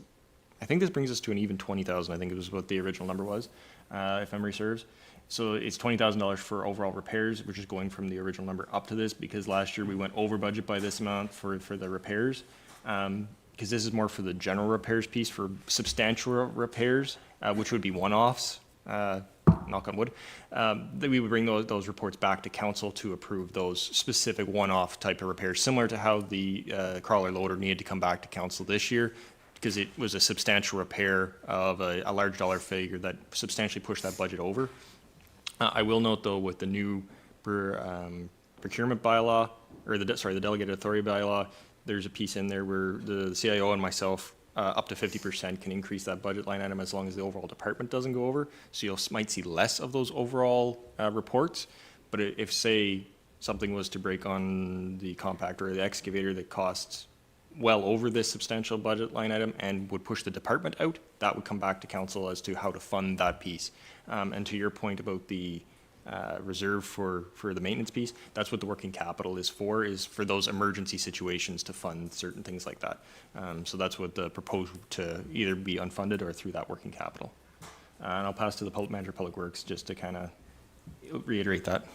us to an even 20,000. I think it was what the original number was, if memory serves. So it's $20,000 for overall repairs, which is going from the original number up to this, because last year we went over budget by this amount for the repairs. Because this is more for the general repairs piece, for substantial repairs, which would be one-offs, knock on wood, that we would bring those reports back to council to approve those specific one-off type of repairs, similar to how the crawler loader needed to come back to council this year, because it was a substantial repair of a large dollar figure that substantially pushed that budget over. I will note, though, with the new procurement bylaw, or the delegated authority bylaw, there's a piece in there where the CIO and myself, up to 50% can increase that budget line item as long as the overall department doesn't go over. So you might see less of those overall reports. But if, say, something was to break on the compactor or the excavator that costs well over this substantial budget line item and would push the department out, that would come back to council as to how to fund that piece. And to your point about the reserve for the maintenance piece. That's what the working capital is for those emergency situations to fund certain things like that. So that's what the proposed to either be unfunded or through that working capital. And I'll pass to the manager of Public Works just to kind of reiterate that.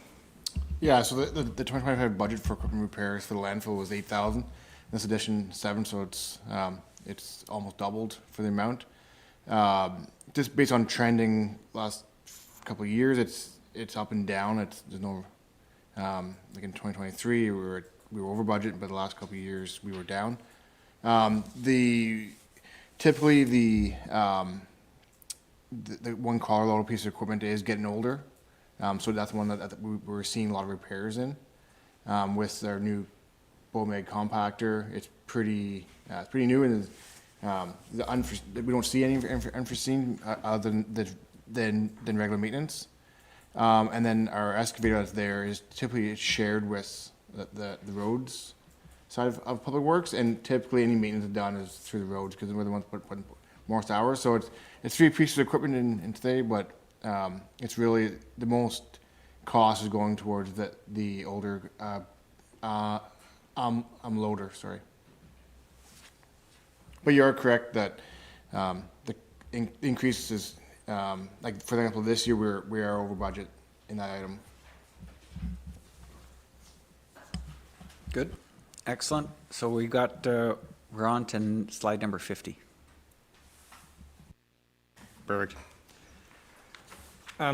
Yeah, so the 2025 budget for equipment repairs for the landfill was 8,000. This addition 7, so it's almost doubled for the amount. Just based on trending last couple of years, it's up and down. There's no like in 2023 we were over budget, but the last couple of years we were down. Typically the one collar loaded piece of equipment is getting older. So that's one that we're seeing a lot of repairs in. With our new Bomag compactor, it's pretty new, and we don't see any unforeseen other than regular maintenance. And then our excavator that's there is typically shared with the roads side of Public Works, and typically any maintenance done is through the roads because we're the ones putting most hours. So it's 3 pieces of equipment in today, but it's really the most cost is going towards the older loader. Sorry, but you are correct that the increase is like for example this year we are over budget in that item. Good, excellent. So we've got, we're on to slide number 50. Perfect.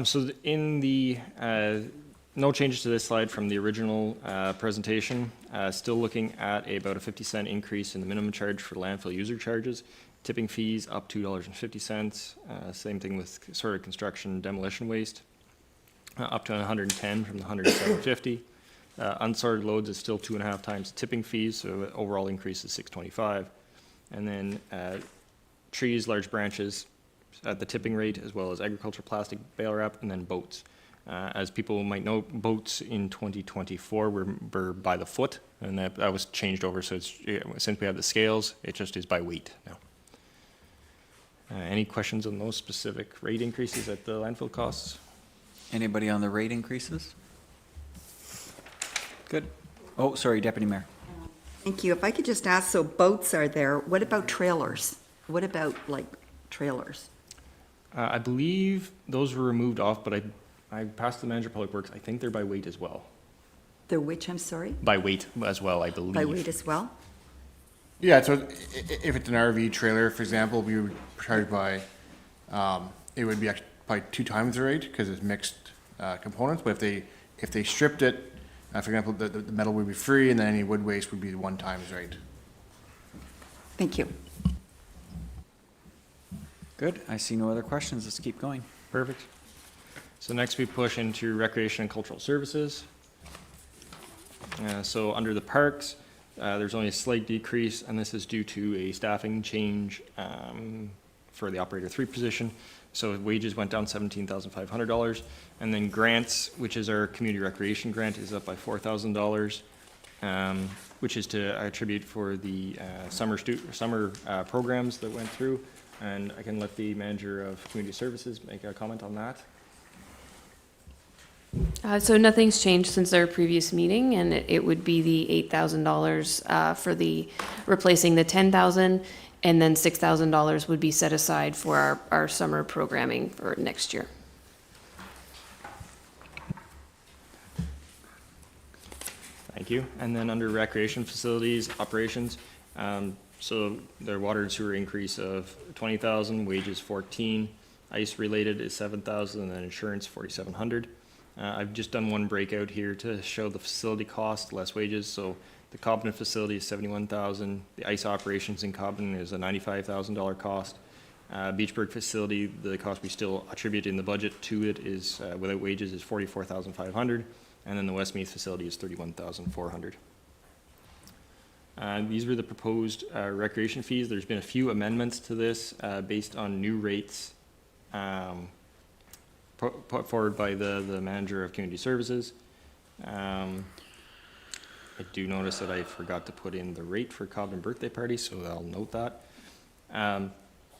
So in the, no changes to this slide from the original presentation. Still looking at about a 50-cent increase in the minimum charge for landfill user charges. Tipping fees up $2.50. Same thing with sort of construction demolition waste. Up to 110 from the 107.50. Unsorted loads is still 2.5 times tipping fees, so overall increase is $6.25. And then trees, large branches at the tipping rate, as well as agriculture plastic bale wrap, and then boats. As people might know, boats in 2024 were by the foot, and that was changed over, so since we have the scales, it just is by weight now. Any questions on those specific rate increases at the landfill costs? Anybody on the rate increases? Good. Oh, sorry, Deputy Mayor. Thank you. If I could just ask, so boats are there, what about trailers? What about like trailers? I believe those were removed off, but I passed the manager of Public Works. I think they're by weight as well. They're which, I'm sorry? By weight as well, I believe. By weight as well? Yeah, so if it's an RV trailer, for example, we would charge by, it would be actually probably 2 times the rate because it's mixed components. But if they stripped it, for example, the metal would be free, and then any wood waste would be 1 times rate. Thank you. Good. I see no other questions. Let's keep going. Perfect. So next we push into recreation and cultural services. So under the parks, there's only a slight decrease, and this is due to a staffing change for the operator 3 position. So wages went down $17,500, and then grants, which is our community recreation grant, is up by $4,000, which is to attribute for the summer programs that went through. And I can let the manager of community services make a comment on that. So nothing's changed since our previous meeting, and it would be the $8,000 for the replacing the $10,000, and then $6,000 would be set aside for our summer programming for next year. Thank you. And then under recreation facilities operations, so their water and sewer increase of 20,000, wages 14, ice related is 7,000, and then insurance 4,700. I've just done one breakout here to show the facility cost, less wages. So the Cobden facility is 71,000. The ice operations in Cobden is a $95,000 cost. Beachburg facility, the cost we still attribute in the budget to it is without wages is 44,500, and then the Westmeath facility is 31,400. These were the proposed recreation fees. There's been a few amendments to this based on new rates put forward by the manager of community services. I do notice that I forgot to put in the rate for Cobden birthday party, so I'll note that.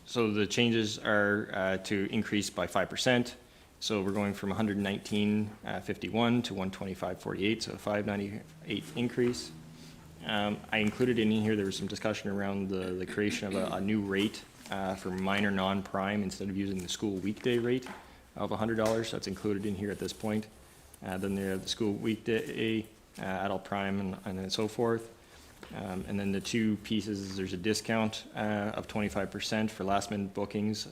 So the changes are to increase by 5%, So we're going from 119.51 to 125.48, so a 598 increase. I included in here, there was some discussion around the creation of a new rate for minor non-prime instead of using the school weekday rate of $100. That's included in here at this point. Then they have the school weekday, adult prime, and then so forth. And then the two pieces, there's a discount of 25% for last minute bookings.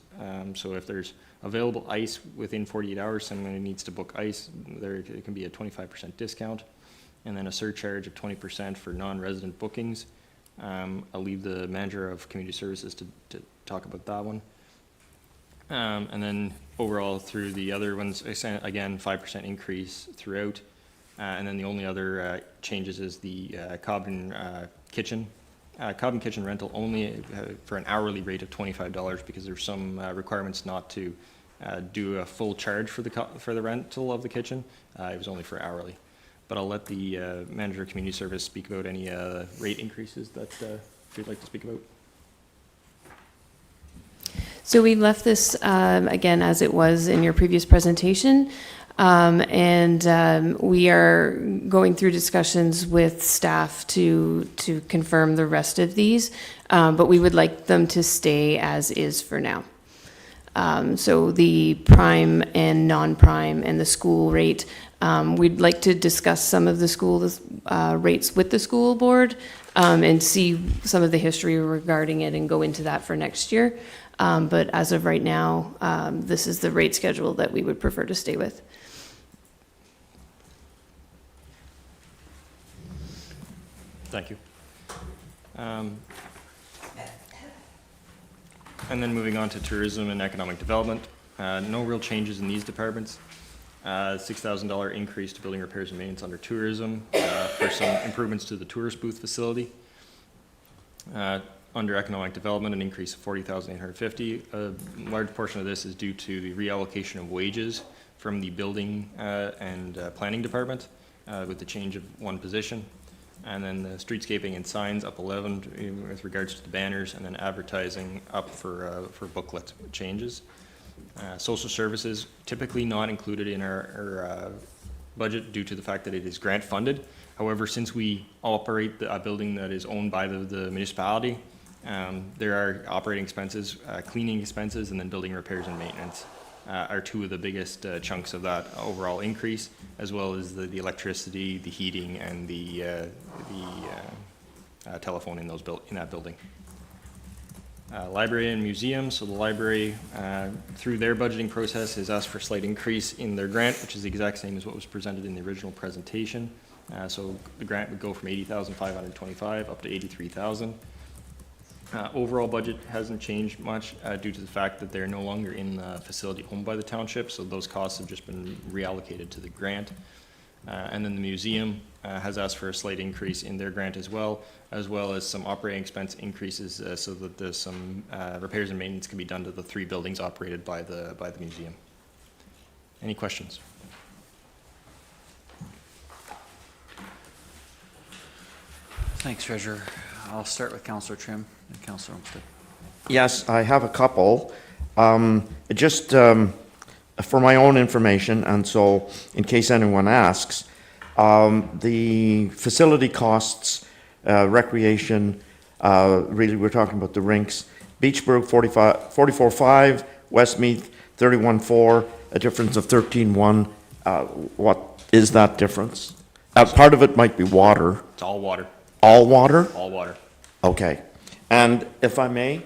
So if there's available ice within 48 hours, someone who needs to book ice, there it can be a 25% discount. And then a surcharge of 20% for non-resident bookings. I'll leave the manager of community services to talk about that one. And then overall through the other ones, again, 5% increase throughout. And then the only other changes is the Cobden kitchen. Cobden kitchen rental only for an hourly rate of $25 because there's some requirements not to do a full charge for the rental of the kitchen. It was only for hourly. But I'll let the manager of community service speak about any rate increases that you'd like to speak about. So we left this, again, as it was in your previous presentation. And we are going through discussions with staff to confirm the rest of these, but we would like them to stay as is for now. So the prime and non-prime and the school rate, we'd like to discuss some of the school rates with the school board and see some of the history regarding it and go into that for next year. But as of right now, this is the rate schedule that we would prefer to stay with. Thank you. And then moving on to tourism and economic development. No real changes in these departments. $6,000 increase to building repairs and maintenance under tourism for some improvements to the tourist booth facility. Under economic development, an increase of $40,850. A large portion of this is due to the reallocation of wages from the building and planning department with the change of one position. And then the streetscaping and signs up 11 with regards to the banners, and then advertising up for booklet changes. Social services typically not included in our budget due to the fact that it is grant funded. However, since we operate a building that is owned by the municipality, there are operating expenses, cleaning expenses, and then building repairs and maintenance are two of the biggest chunks of that overall increase, as well as the electricity, the heating, and the telephone in that building. Library and museum. So the library, through their budgeting process, has asked for a slight increase in their grant, which is the exact same as what was presented in the original presentation. So the grant would go from $80,525 up to $83,000. Overall budget hasn't changed much due to the fact that they're no longer in the facility owned by the township, so those costs have just been reallocated to the grant. And then the museum has asked for a slight increase in their grant as well as some operating expense increases so that there's some repairs and maintenance can be done to the 3 buildings operated by the museum. Any questions? Thanks, Treasurer. I'll start with Councillor Trim and Councillor Olmsted. Yes, I have a couple. Just for my own information, and so in case anyone asks, the facility costs, recreation, really we're talking about the rinks, Beachburg 44.5, Westmeath 31.4, a difference of 13.1. What is that difference? Part of it might be water. It's all water. All water? All water. Okay. And if I may,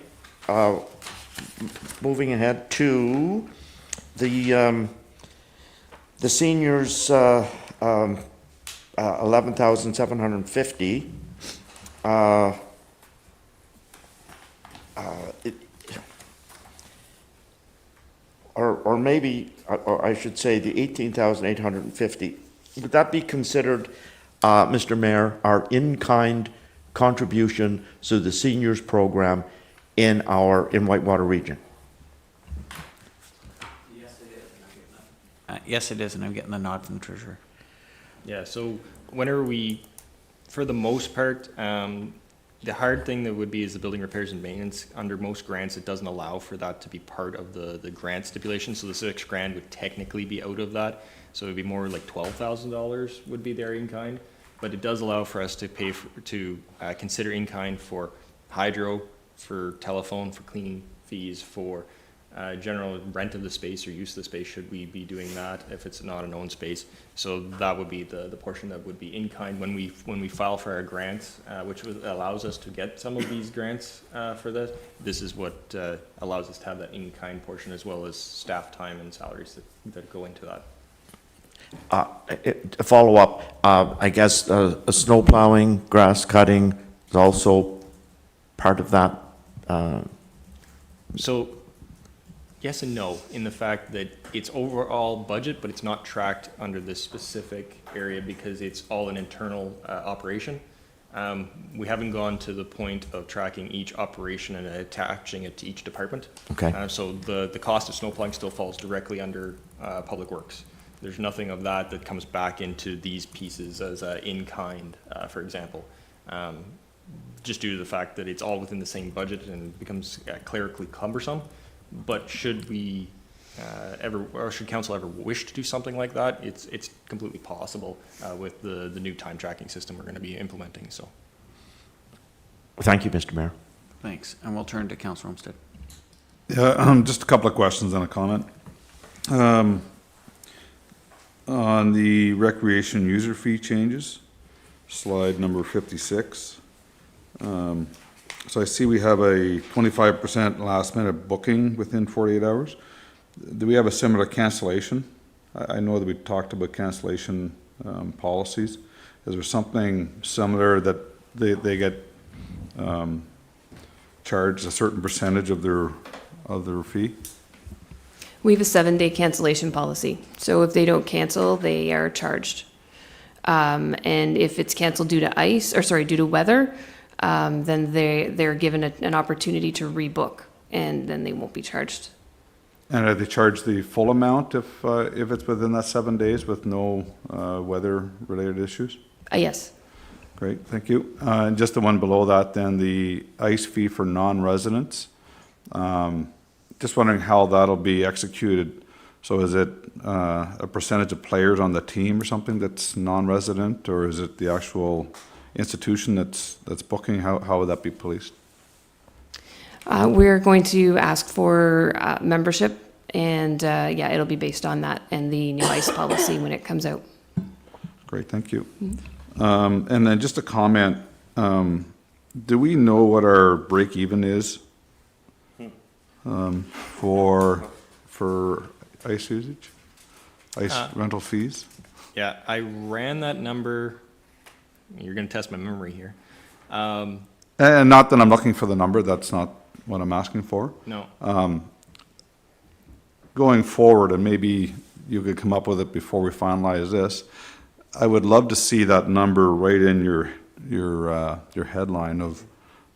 moving ahead to the seniors, 11,750. Or maybe, or I should say, the 18,850. Would that be considered, Mr. Mayor, our in-kind contribution to the seniors program in Whitewater region? Yes, it is, and I'm getting the nod from the Treasurer. Yeah, so whenever we, for the most part, The hard thing that would be is the building repairs and maintenance. Under most grants, it doesn't allow for that to be part of the grant stipulation, so the $6,000 would technically be out of that. So it'd be more like $12,000 would be their in-kind, but it does allow for us to pay consider in-kind for hydro, for telephone, for cleaning fees, for general rent of the space or use of the space, should we be doing that if it's not an owned space. So that would be the portion that would be in-kind when we file for our grants, which allows us to get some of these grants for this. This is what allows us to have that in-kind portion, as well as staff time and salaries that go into that. A follow-up, I guess, snow plowing, grass cutting is also part of that. So, yes and no, in the fact that it's overall budget, but it's not tracked under this specific area because it's all an internal operation. We haven't gone to the point of tracking each operation and attaching it to each department. Okay. So the cost of snowplowing still falls directly under Public Works. There's nothing of that comes back into these pieces as in-kind, for example. Just due to the fact that it's all within the same budget and becomes clerically cumbersome. But should we should council ever wish to do something like that, it's completely possible with the new time tracking system we're going to be implementing. So, Thank you, Mr. Mayor. Thanks. And we'll turn to Councillor Olmsted. Yeah, just a couple of questions and a comment. On the recreation user fee changes, slide number 56. So I see we have a 25% last minute booking within 48 hours. Do we have a similar cancellation? I know that we talked about cancellation policies. Is there something similar that they get charged a certain percentage of their fee? We have a 7-day cancellation policy. So if they don't cancel, they are charged. And if it's canceled due to due to weather, then they're given an opportunity to rebook, and then they won't be charged. And are they charged the full amount if it's within that 7 days with no weather-related issues? Yes. Great, thank you. And just the one below that, then the ice fee for non-residents. Just wondering how that'll be executed. So is it a percentage of players on the team or something that's non-resident, or is it the actual institution that's booking? How would that be policed? We're going to ask for membership, and it'll be based on that and the new ICE policy when it comes out. Great, thank you. And then just a comment, do we know what our break-even is for ice usage, ice rental fees? yeah, I ran that number. You're going to test my memory here. And not that I'm looking for the number, that's not what I'm asking for. No. Going forward, and maybe you could come up with it before we finalize this, I would love to see that number right in your headline of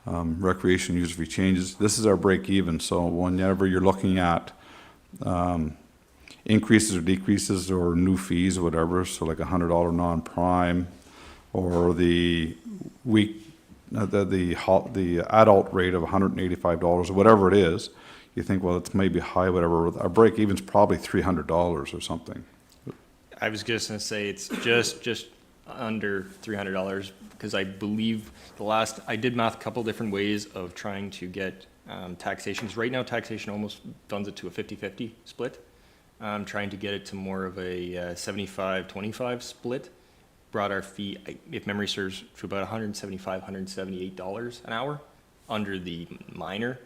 recreation user fee changes. This is our break even, so whenever you're looking at increases or decreases or new fees or whatever, so like $100 non-prime, or the the adult rate of $185 or whatever it is, you think, well, it's maybe high, whatever. Our break even's probably $300 or something. I was just going to say it's just under $300 because I believe I did math a couple different ways of trying to get taxation. 'Cause right now taxation almost funds it to a 50-50 split. I'm trying to get it to more of a 75-25 split. Brought our fee, if memory serves, to about $175, $178 an hour under the minor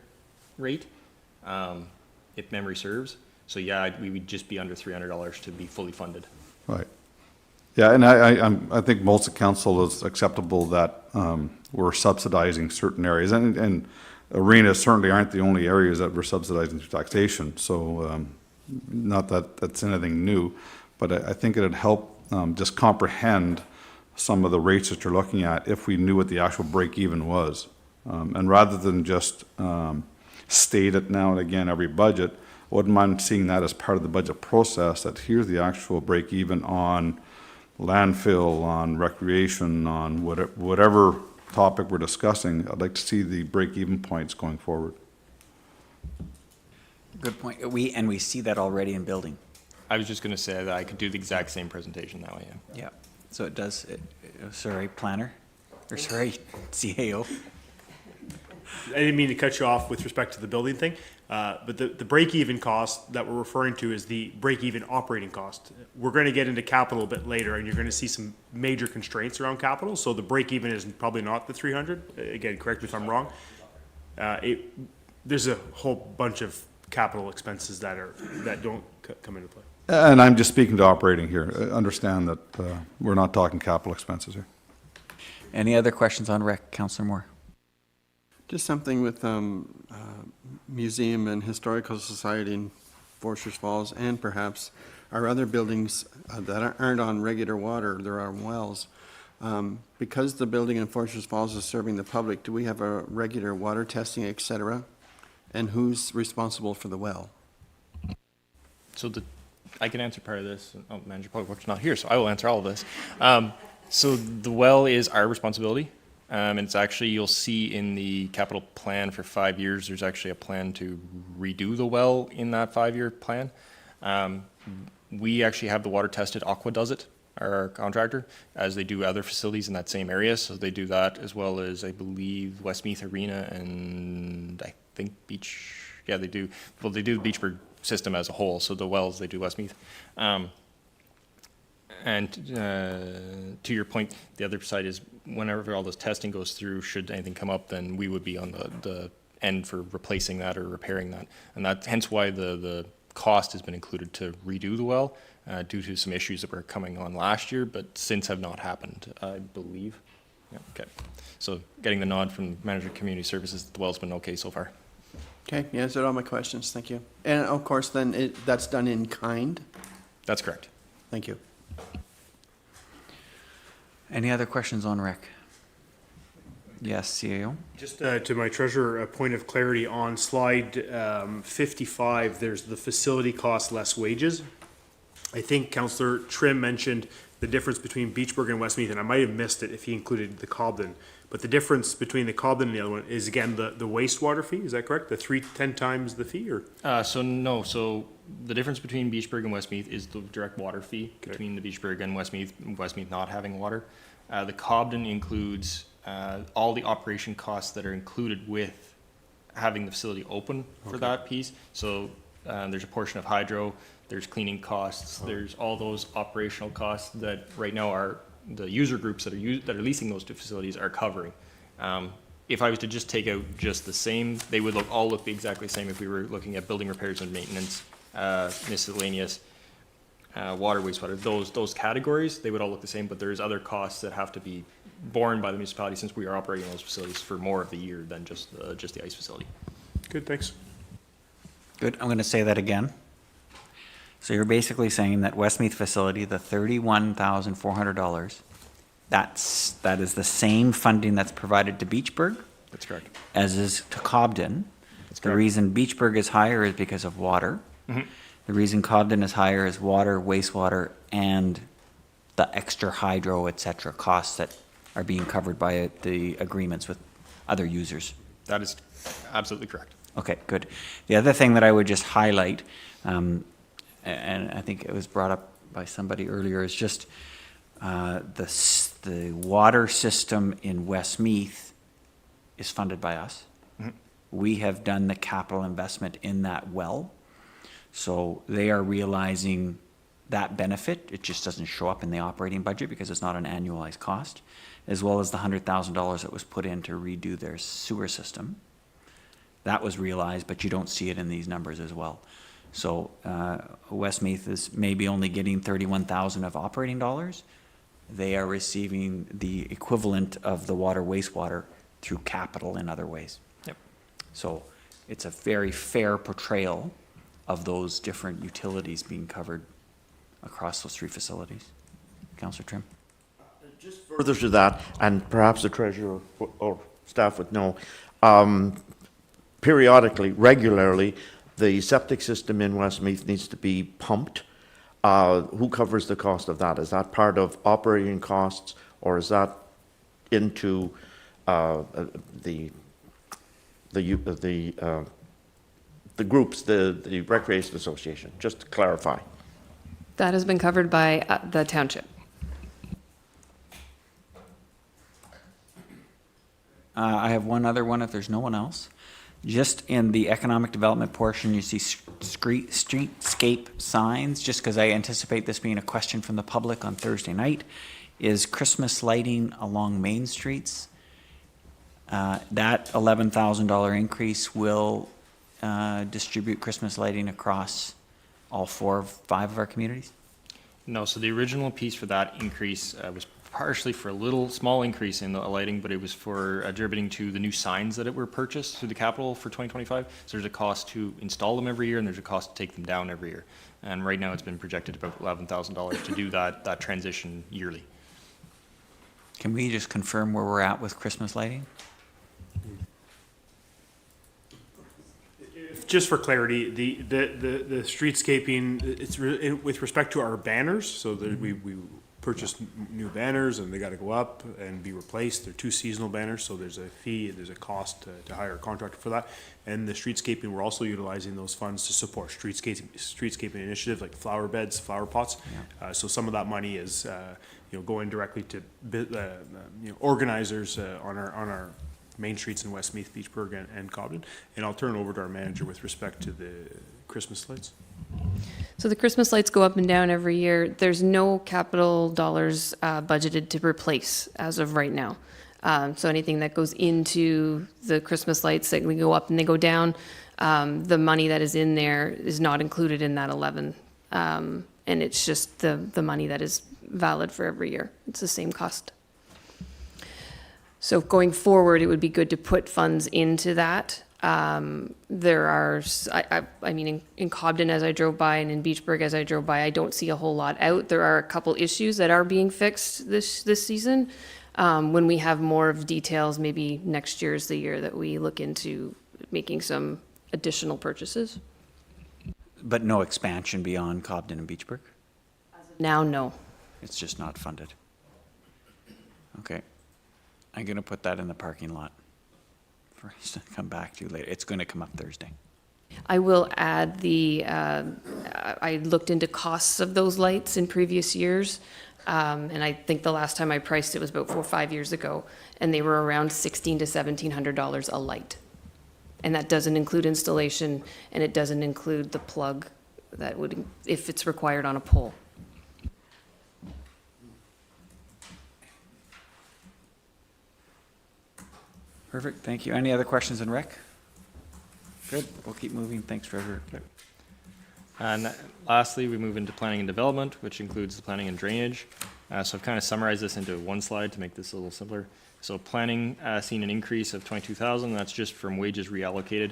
rate, if memory serves. So yeah, we would just be under $300 to be fully funded. Right. Yeah, and I think most of council is acceptable that we're subsidizing certain areas, and arenas certainly aren't the only areas that we're subsidizing through taxation. So not that that's anything new, but I think it'd help just comprehend some of the rates that you're looking at if we knew what the actual break even was. And rather than just state it now and again every budget, I wouldn't mind seeing that as part of the budget process, that here's the actual break even on landfill, on recreation, on whatever topic we're discussing, I'd like to see the break-even points going forward. Good point. We see that already in building. I was just gonna say that I could do the exact same presentation that way, yeah. Yeah. So it does, sorry, planner, or sorry, CAO. I didn't mean to cut you off with respect to the building thing, but the break-even cost that we're referring to is the break-even operating cost. We're going to get into capital a bit later, and you're going to see some major constraints around capital, so the break-even is probably not the 300. Again, correct me if I'm wrong. There's a whole bunch of capital expenses that don't come into play. And I'm just speaking to operating here. Understand that we're not talking capital expenses here. Any other questions on rec, Councillor Moore? Just something with Museum and Historical Society in Forsters Falls, and perhaps our other buildings that aren't on regular water, they're on wells. Because the building in Forsters Falls is serving the public, do we have a regular water testing, et cetera? And who's responsible for the well? So I can answer part of this. Oh, Manager Public Works not here, so I will answer all of this. So the well is our responsibility. And it's actually, you'll see in the capital plan for 5 years, there's actually a plan to redo the well in that 5-year plan. We actually have the water tested. Aqua does it, our contractor, as they do other facilities in that same area. So they do that, as well as, I believe, Westmeath Arena and I think Beach. Yeah, they do. Well, they do the Beachburg system as a whole. So the wells, they do Westmeath. And to your point, the other side is whenever all this testing goes through, should anything come up, then we would be on the end for replacing that or repairing that. And that, hence why the cost has been included to redo the well due to some issues that were coming on last year, but since have not happened, I believe. Yeah, okay. So getting the nod from Manager of Community Services, the well's been okay so far. Okay, you answered all my questions, thank you. And of course, then that's done in kind? That's correct. Thank you. Any other questions on rec? Yes, CAO? Just to my treasurer, a point of clarity on slide 55, there's the facility cost less wages. I think Councillor Trim mentioned the difference between Beachburg and Westmeath, and I might have missed it if he included the Cobden. But the difference between the Cobden and the other one is, again, the wastewater fee, is that correct? The 10 times the fee, or? So the difference between Beachburg and Westmeath is the direct water fee between the Beachburg and Westmeath not having water. The Cobden includes all the operation costs that are included with having the facility open for that piece. So there's a portion of hydro, there's cleaning costs, there's all those operational costs that right now are the user groups that are leasing those two facilities are covering. If I was to just take out just the same, they would all look exactly the same if we were looking at building repairs and maintenance, miscellaneous, water, wastewater, those categories, they would all look the same, but there's other costs that have to be borne by the municipality since we are operating those facilities for more of the year than just the ice facility. Good, thanks. Good, I'm going to say that again. So you're basically saying that Westmeath facility, the $31,400, that is the same funding that's provided to Beachburg That's correct. as is to Cobden. That's The correct. reason Beachburg is higher is because of water. The reason Cobden is higher is water, wastewater, and the extra hydro, et cetera, costs that are being covered by the agreements with other users. That is absolutely correct. Okay, good. The other thing that I would just highlight, and I think it was brought up by somebody earlier, is just the water system in Westmeath is funded by us. We have done the capital investment in that well. So they are realizing that benefit. It just doesn't show up in the operating budget because it's not an annualized cost, as well as the $100,000 that was put in to redo their sewer system. That was realized, but you don't see it in these numbers as well. So Westmeath is maybe only getting $31,000 of operating dollars. They are receiving the equivalent of the water wastewater through capital in other ways. Yep. So it's a very fair portrayal of those different utilities being covered across those three facilities. Councillor Trim? Just further to that, and perhaps the treasurer or staff would know, periodically, regularly, the septic system in Westmeath needs to be pumped. Who covers the cost of that? Is that part of operating costs, or is that into the groups, the Recreation Association, just to clarify. That has been covered by the township. I have one other one if there's no one else. Just in the economic development portion, you see streetscape signs, just because I anticipate this being a question from the public on Thursday night, is Christmas lighting along main streets. That $11,000 increase will distribute Christmas lighting across all 4 or 5 of our communities? No, so the original piece for that increase was partially for a little small increase in the lighting, but it was for attributing to the new signs that were purchased through the capital for 2025. So there's a cost to install them every year, and there's a cost to take them down every year. And right now, it's been projected about $11,000 to do that transition yearly. Can we just confirm where we're at with Christmas lighting? Just for clarity, the streetscaping, it's with respect to our banners, so that we purchased new banners and they gotta go up and be replaced. They're 2 seasonal banners, so there's a fee, there's a cost to hire a contractor for that. And the streetscaping, we're also utilizing those funds to support streetscaping initiatives like flower beds, flower pots. So some of that money is, going directly to, organizers on our main streets in Westmeath, Beachburg, and Cobden. And I'll turn it over to our manager with respect to the Christmas lights. So the Christmas lights go up and down every year. There's no capital dollars budgeted to replace as of right now. So anything that goes into the Christmas lights, that we go up and they go down, the money that is in there is not included in that 11. And it's just the money that is valid for every year. It's the same cost. So going forward, it would be good to put funds into that. There are, I mean, in Cobden as I drove by and in Beachburg as I drove by, I don't see a whole lot out. There are a couple issues that are being fixed this season. When we have more of details, maybe next year is the year that we look into making some additional purchases. But no expansion beyond Cobden and Beachburg? Now, no. It's just not funded. Okay. I'm going to put that in the parking lot for us to come back to later. It's going to come up Thursday. I will add I looked into costs of those lights in previous years. And I think the last time I priced it was about 4 or 5 years ago, and they were around $1,600 to $1,700 a light. And that doesn't include installation, and it doesn't include the plug that would, if it's required on a pole. Perfect, thank you. Any other questions in rec? Good, we'll keep moving. Thanks, Treasurer. And lastly, we move into planning and development, which includes the planning and drainage. So I've kind of summarized this into one slide to make this a little simpler. So planning seen an increase of 22,000. That's just from wages reallocated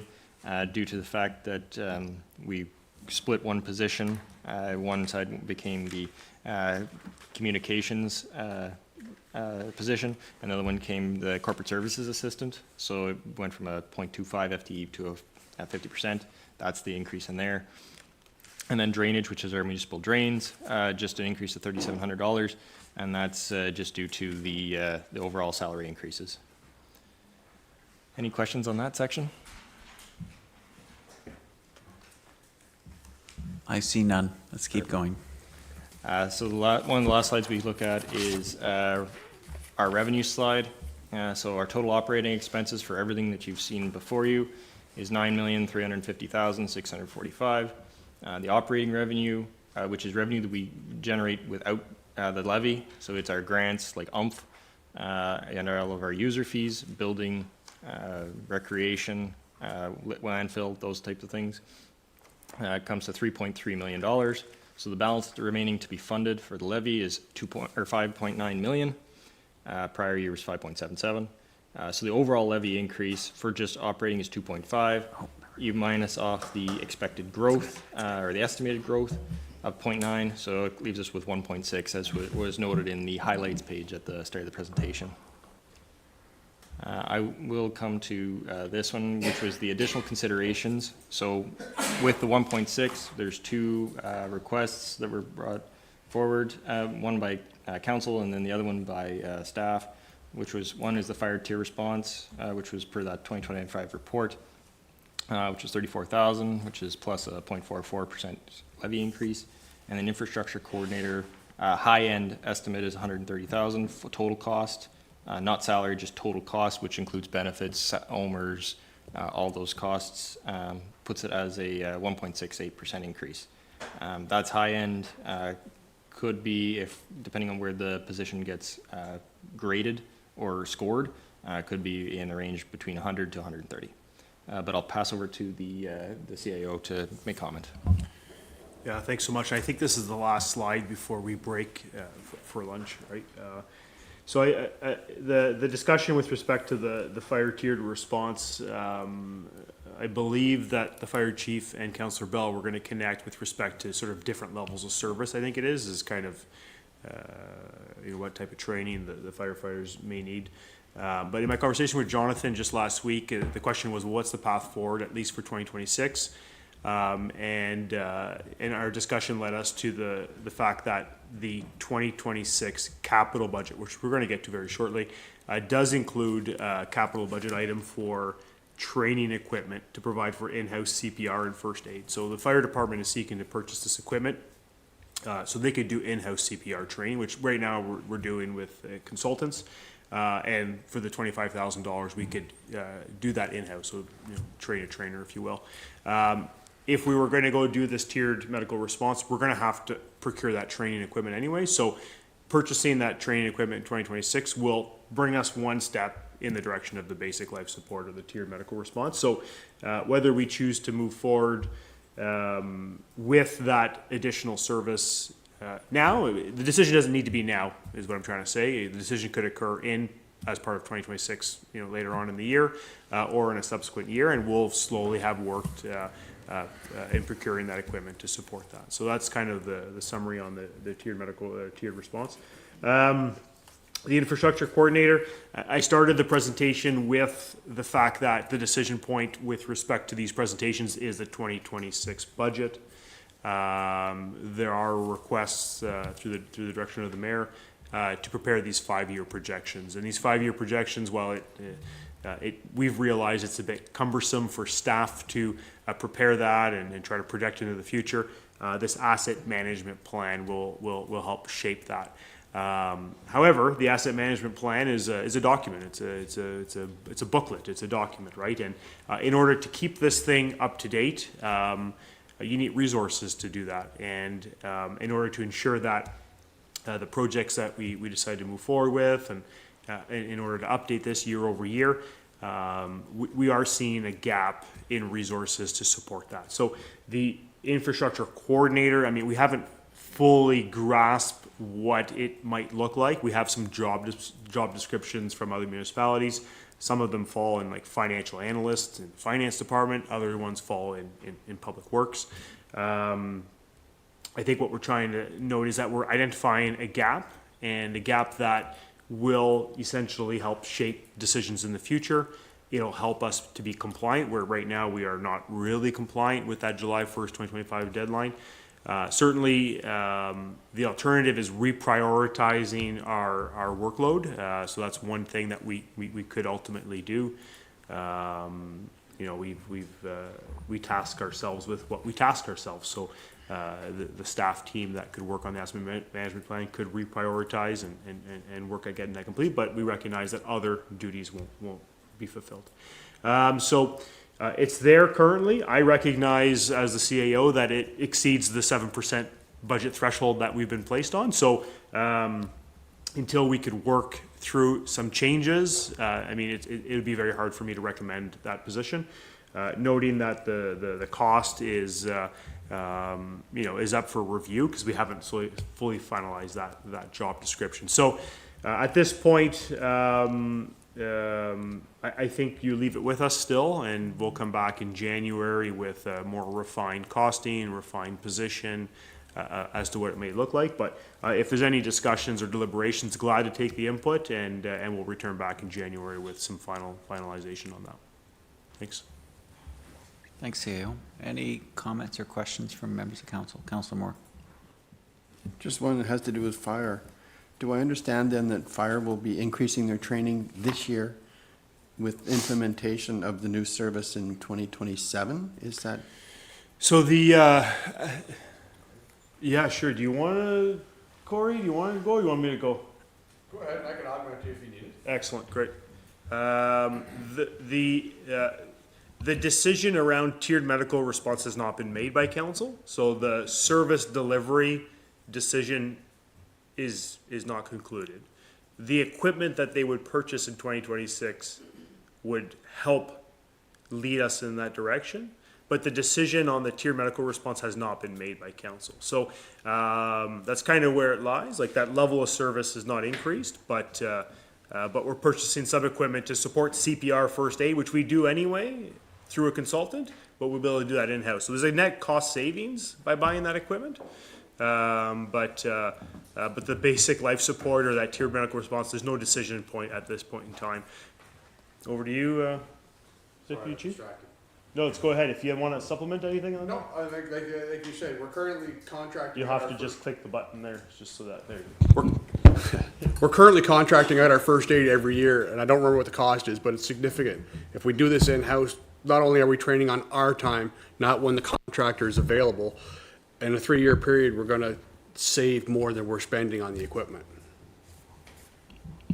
due to the fact that we split one position. One side became the communications position, and the other one came the corporate services assistant. So it went from a 0.25 FTE to a 50%. That's the increase in there. And then drainage, which is our municipal drains, just an increase of $3,700, and that's just due to the overall salary increases. Any questions on that section? I see none. Let's keep going. So one of the last slides we look at is our revenue slide. So our total operating expenses for everything that you've seen before you is $9,350,645. The operating revenue, which is revenue that we generate without the levy, so it's our grants like UMF and all of our user fees, building, recreation, landfill, those types of things. It comes to $3.3 million. So the balance remaining to be funded for the levy is 5.9 million. Prior year was 5.77. So the overall levy increase for just operating is 2.5. You minus off the expected growth or the estimated growth of 0.9, so it leaves us with 1.6, as was noted in the highlights page at the start of the presentation. I will come to this one, which was the additional considerations. So with the 1.6, there's 2 requests that were brought forward, one by council and then the other one by staff. which was, one is the fire tier response, which was per that 2025 report, which is 34,000, which is plus a 0.44% levy increase. And then infrastructure coordinator, high-end estimate is 130,000 for total cost, not salary, just total cost, which includes benefits, OMERS, all those costs, puts it as a 1.68% increase. That's high-end, could be, if, depending on where the position gets graded or scored, could be in the range between 100 to 130. But I'll pass over to the CAO to make comment. Yeah, thanks so much. I think this is the last slide before we break for lunch, right? So the discussion with respect to the fire tiered response, I believe that the fire chief and Councillor Bell were going to connect with respect to sort of different levels of service. I think it is kind of what type of training the firefighters may need. But in my conversation with Jonathan just last week, the question was, well, what's the path forward, at least for 2026? And our discussion led us to the fact that the 2026 capital budget, which we're going to get to very shortly, does include a capital budget item for training equipment to provide for in-house CPR and first aid. So the fire department is seeking to purchase this equipment so they could do in-house CPR training, which right now we're doing with consultants. And for the $25,000, we could do that in-house, so train a trainer, if you will. If we were going to go do this tiered medical response, we're going to have to procure that training equipment anyway. So purchasing that training equipment in 2026 will bring us one step in the direction of the basic life support or the tiered medical response. So whether we choose to move forward with that additional service now, the decision doesn't need to be now, is what I'm trying to say. The decision could occur as part of 2026, later on in the year, or in a subsequent year, and we'll slowly have worked in procuring that equipment to support that. So that's kind of the summary on the tiered medical, tiered response. The infrastructure coordinator, I started the presentation with the fact that the decision point with respect to these presentations is the 2026 budget. There are requests through the direction of the mayor to prepare these 5-year projections. And these 5-year projections, while we've realized it's a bit cumbersome for staff to prepare that and try to project into the future, this asset management plan will help shape that. However, the asset management plan is a document. It's a booklet. It's a document, right? And in order to keep this thing up to date, you need resources to do that. And in order to ensure that the projects that we decide to move forward with, and in order to update this year over year, we are seeing a gap in resources to support that. So the infrastructure coordinator, I mean, we haven't fully grasped what it might look like. We have some job descriptions from other municipalities. Some of them fall in like financial analysts in the finance department. Other ones fall in public works. I think what we're trying to note is that we're identifying a gap, and a gap that will essentially help shape decisions in the future. It'll help us to be compliant, where right now we are not really compliant with that July 1st, 2025 deadline. Certainly, the alternative is reprioritizing our workload. So that's one thing that we could ultimately do. We task ourselves with what we task ourselves. So the staff team that could work on the asset management plan could reprioritize and work at getting that complete. But we recognize that other duties won't be fulfilled. It's there currently. I recognize as the CAO that it exceeds the 7% budget threshold that we've been placed on. So until we could work through some changes, it would be very hard for me to recommend that position. Noting that the cost is up for review because we haven't fully finalized that job description. So at this point, I think you leave it with us still, and we'll come back in January with a more refined costing, refined position as to what it may look like. But if there's any discussions or deliberations, glad to take the input, and we'll return back in January with some finalization on that. Thanks. Thanks, CAO. Any comments or questions from members of council? Councilor Moore. Just one that has to do with fire. Do I understand then that fire will be increasing their training this year with implementation of the new service in 2027? Is that? So yeah, sure. Do you want to, Corey, do you want to go or you want me to go? Go ahead, I can augment you if you need it. Excellent, great. The decision around tiered medical response has not been made by council, so the service delivery decision is not concluded. The equipment that they would purchase in 2026 would help lead us in that direction, but the decision on the tiered medical response has not been made by council. So that's kind of where it lies. Like, that level of service is not increased, but we're purchasing some equipment to support CPR first aid, which we do anyway through a consultant, but we'll be able to do that in-house. So there's a net cost savings by buying that equipment. But the basic life support or that tiered medical response, there's no decision point at this point in time. Over to you, Deputy Chief. No, let's go ahead. If you want to supplement anything on that? No, I think, like you said, we're currently contracting. You out have our to first- just click the button there, just so that, there. We're currently contracting out our first aid every year, and I don't remember what the cost is, but it's significant. If we do this in-house, not only are we training on our time, not when the contractor is available, in a 3-year period, we're gonna save more than we're spending on the equipment.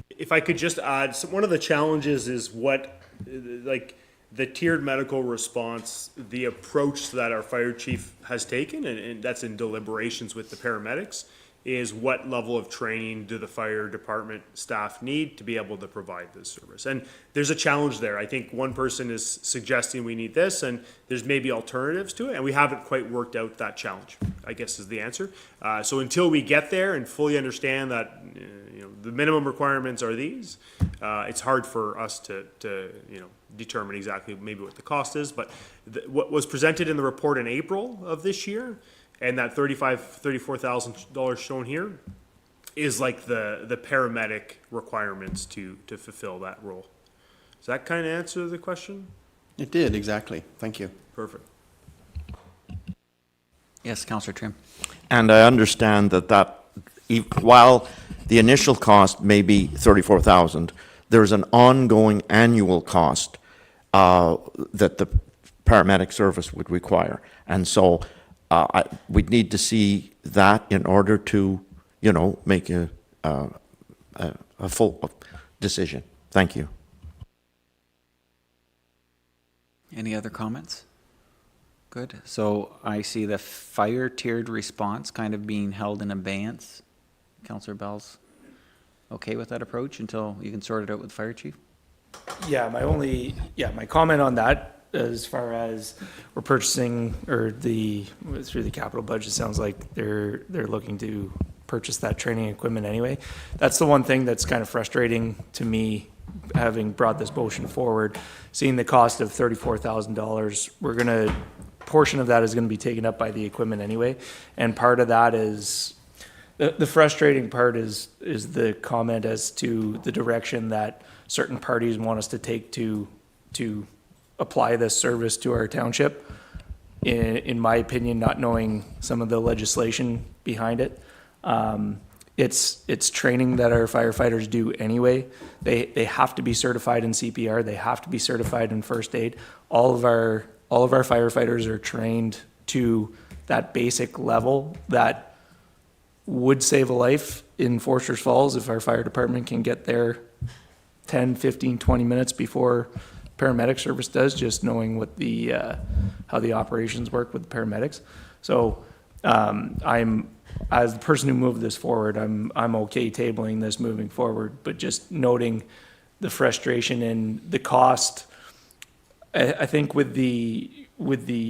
If I could just add, one of the challenges is what, like, the tiered medical response, the approach that our fire chief has taken, and that's in deliberations with the paramedics, is what level of training do the fire department staff need to be able to provide this service? And there's a challenge there. I think one person is suggesting we need this, and there's maybe alternatives to it, and we haven't quite worked out that challenge, I guess is the answer. So until we get there and fully understand that, the minimum requirements are these, it's hard for us to determine exactly maybe what the cost is. But what was presented in the report in April of this year, and that $34,000 shown here, is like the paramedic requirements to fulfill that role. Does that kind of answer the question? It did, exactly. Thank you. Perfect. Yes, Councillor Trim. And I understand that while the initial cost may be 34,000, there's an ongoing annual cost that the paramedic service would require. And so we'd need to see that in order to, make a full decision. Thank you. Any other comments? Good. So I see the fire tiered response kind of being held in abeyance. Councillor Bell's okay with that approach until you can sort it out with the fire chief? Yeah, my comment on that, as far as we're purchasing, or through the capital budget, sounds like they're looking to purchase that training equipment anyway. That's the one thing that's kind of frustrating to me, having brought this motion forward, seeing the cost of $34,000. Portion of that is gonna be taken up by the equipment anyway, and part of that is, the frustrating part is the comment as to the direction that certain parties want us to take to apply this service to our township. In my opinion, not knowing some of the legislation behind it. It's training that our firefighters do anyway. They have to be certified in CPR. They have to be certified in first aid. All of our firefighters are trained to that basic level that would save a life in Forster's Falls if our fire department can get there 10, 15, 20 minutes before paramedic service does, just knowing what how the operations work with the paramedics. So as the person who moved this forward, I'm okay tabling this moving forward, but just noting the frustration and the cost. I think with the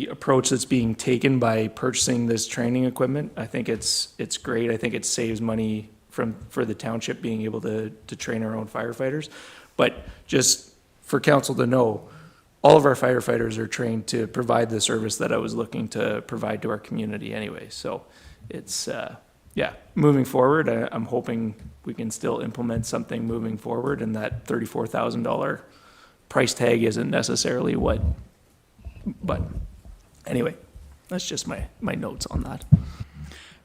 approach that's being taken by purchasing this training equipment, I think it's great. I think it saves money for the township being able to train our own firefighters. But just for council to know, all of our firefighters are trained to provide the service that I was looking to provide to our community anyway. So it's, moving forward, I'm hoping we can still implement something moving forward, and that $34,000 price tag isn't necessarily but anyway, that's just my notes on that.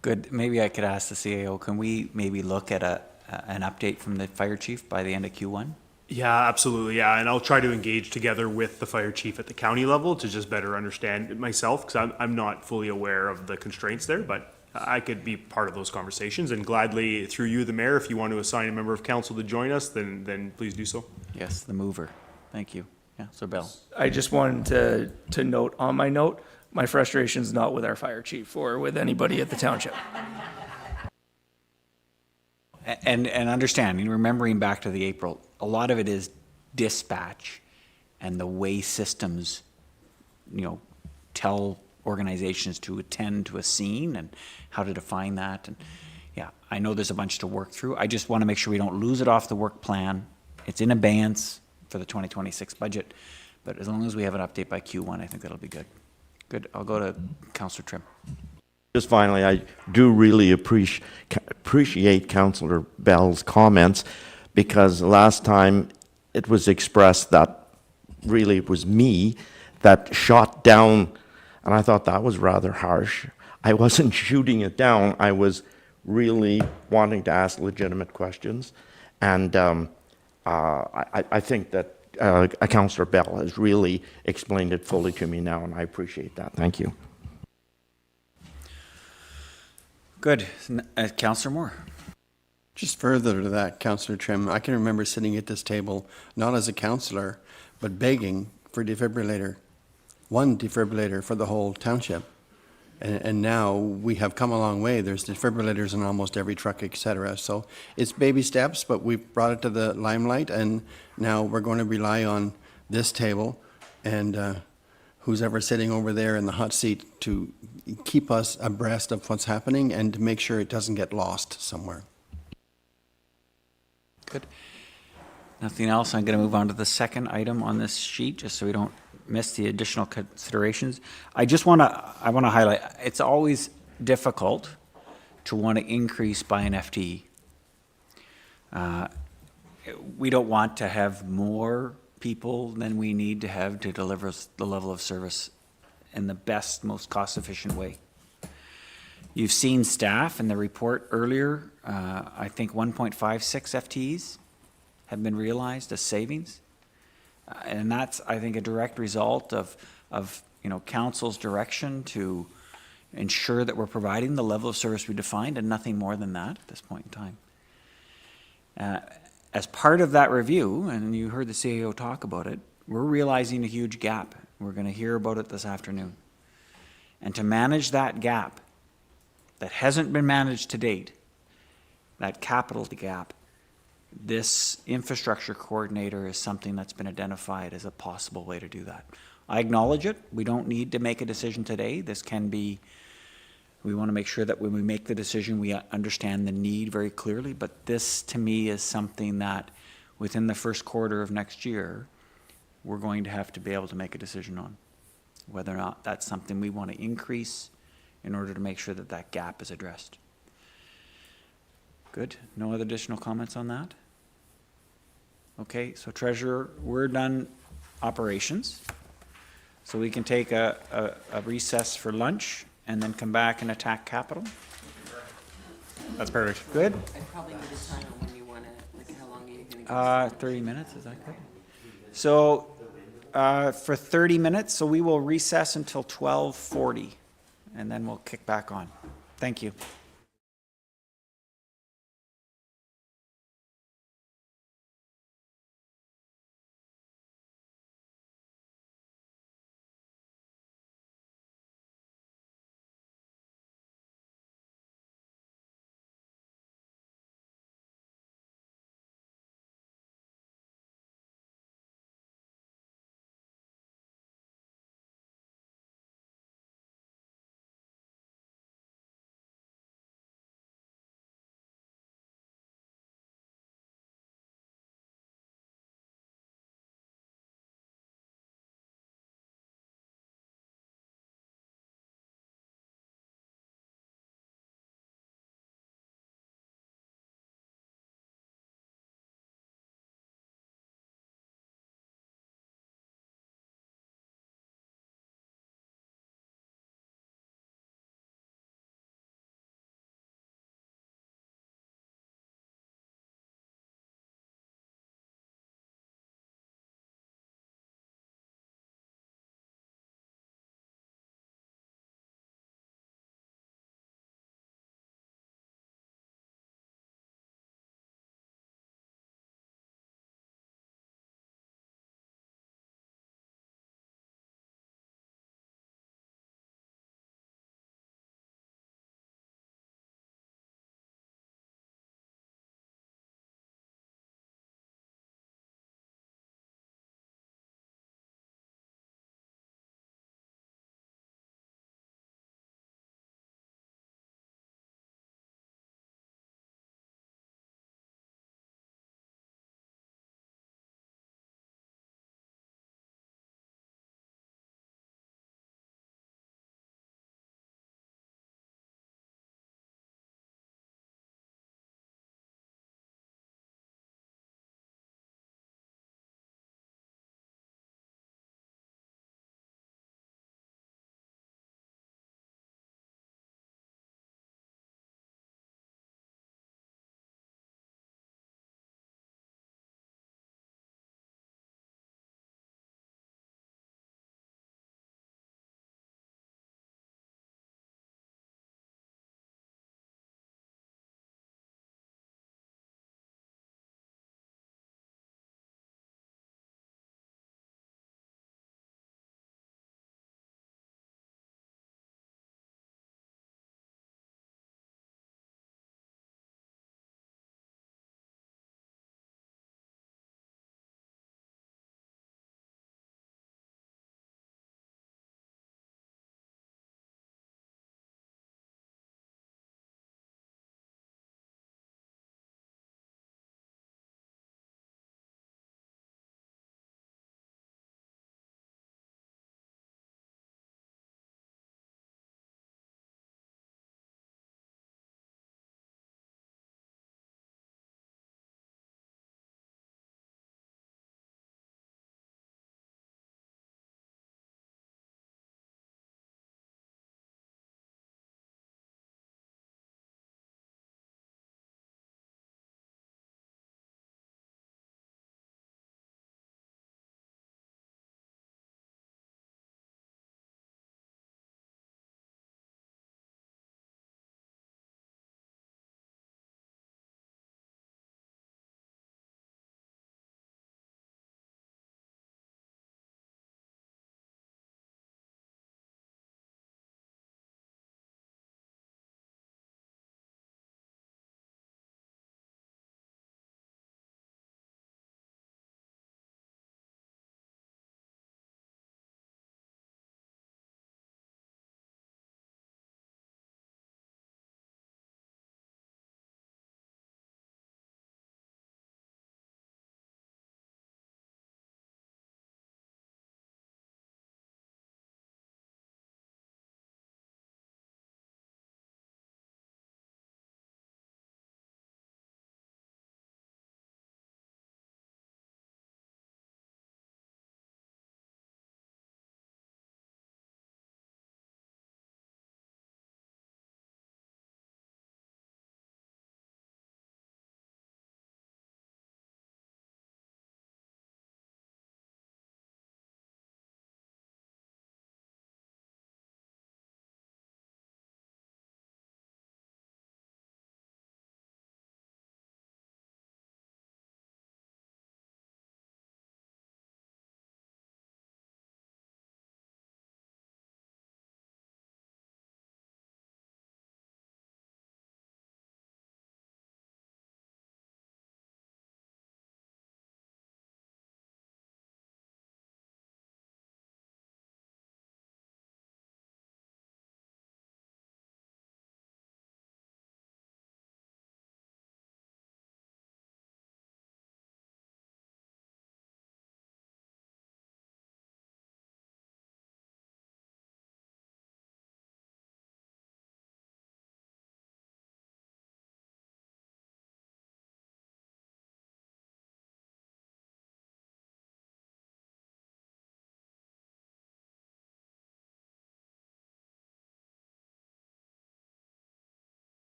Good. Maybe I could ask the CAO, can we maybe look at an update from the fire chief by the end of Q1? Yeah, absolutely. Yeah, and I'll try to engage together with the fire chief at the county level to just better understand it myself, because I'm not fully aware of the constraints there, but I could be part of those conversations, and gladly, through you, the mayor, if you want to assign a member of council to join us, then please do so. Yes, the mover. Thank you. Yeah, so Bill. I just wanted to note on my note, my frustration's not with our fire chief or with anybody at the township. And understanding, remembering back to the April, a lot of it is dispatch and the way systems, tell organizations to attend to a scene and how to define that. And yeah, I know there's a bunch to work through. I just want to make sure we don't lose it off the work plan. It's in abeyance for the 2026 budget, but as long as we have an update by Q1, I think that'll be good. Good. I'll go to Councillor Trim. Just finally, I do really appreciate Councillor Bell's comments, because last time it was expressed that really it was me that shot down, and I thought that was rather harsh. I wasn't shooting it down. I was really wanting to ask legitimate questions, and I think that Councillor Bell has really explained it fully to me now, and I appreciate that. Thank you. Good. Councillor Moore. Just further to that, Councillor Trim, I can remember sitting at this table, not as a councillor, but begging for one defibrillator for the whole township. And now we have come a long way. There's defibrillators in almost every truck, et cetera. So it's baby steps, but we've brought it to the limelight, and now we're going to rely on this table and who's ever sitting over there in the hot seat to keep us abreast of what's happening and to make sure it doesn't get lost somewhere. Good. Nothing else. I'm going to move on to the second item on this sheet, just so we don't miss the additional considerations. I want to highlight, it's always difficult to want to increase by an FTE. We don't want to have more people than we need to have to deliver the level of service in the best, most cost-efficient way. You've seen staff in the report earlier. I think 1.56 FTEs have been realized as savings. And that's, I think, a direct result of council's direction to ensure that we're providing the level of service we defined and nothing more than that at this point in time. As part of that review, and you heard the CAO talk about it, we're realizing a huge gap. We're going to hear about it this afternoon. And to manage that gap that hasn't been managed to date, that capital gap, this infrastructure coordinator is something that's been identified as a possible way to do that. I acknowledge it. We don't need to make a decision today. This can be, we want to make sure that when we make the decision, we understand the need very clearly, but this to me is something that within the first quarter of next year, we're going to have to be able to make a decision on whether or not that's something we want to increase in order to make sure that that gap is addressed. Good. No other additional comments on that? Okay, so Treasurer, we're done operations. So we can take a recess for lunch and then come back and attack capital. That's perfect. Good? I probably need a time on when you want to, like, how long are you going to go? 30 minutes, is that good? So for 30 minutes, so we will recess until 12:40 and then we'll kick back on. Thank you.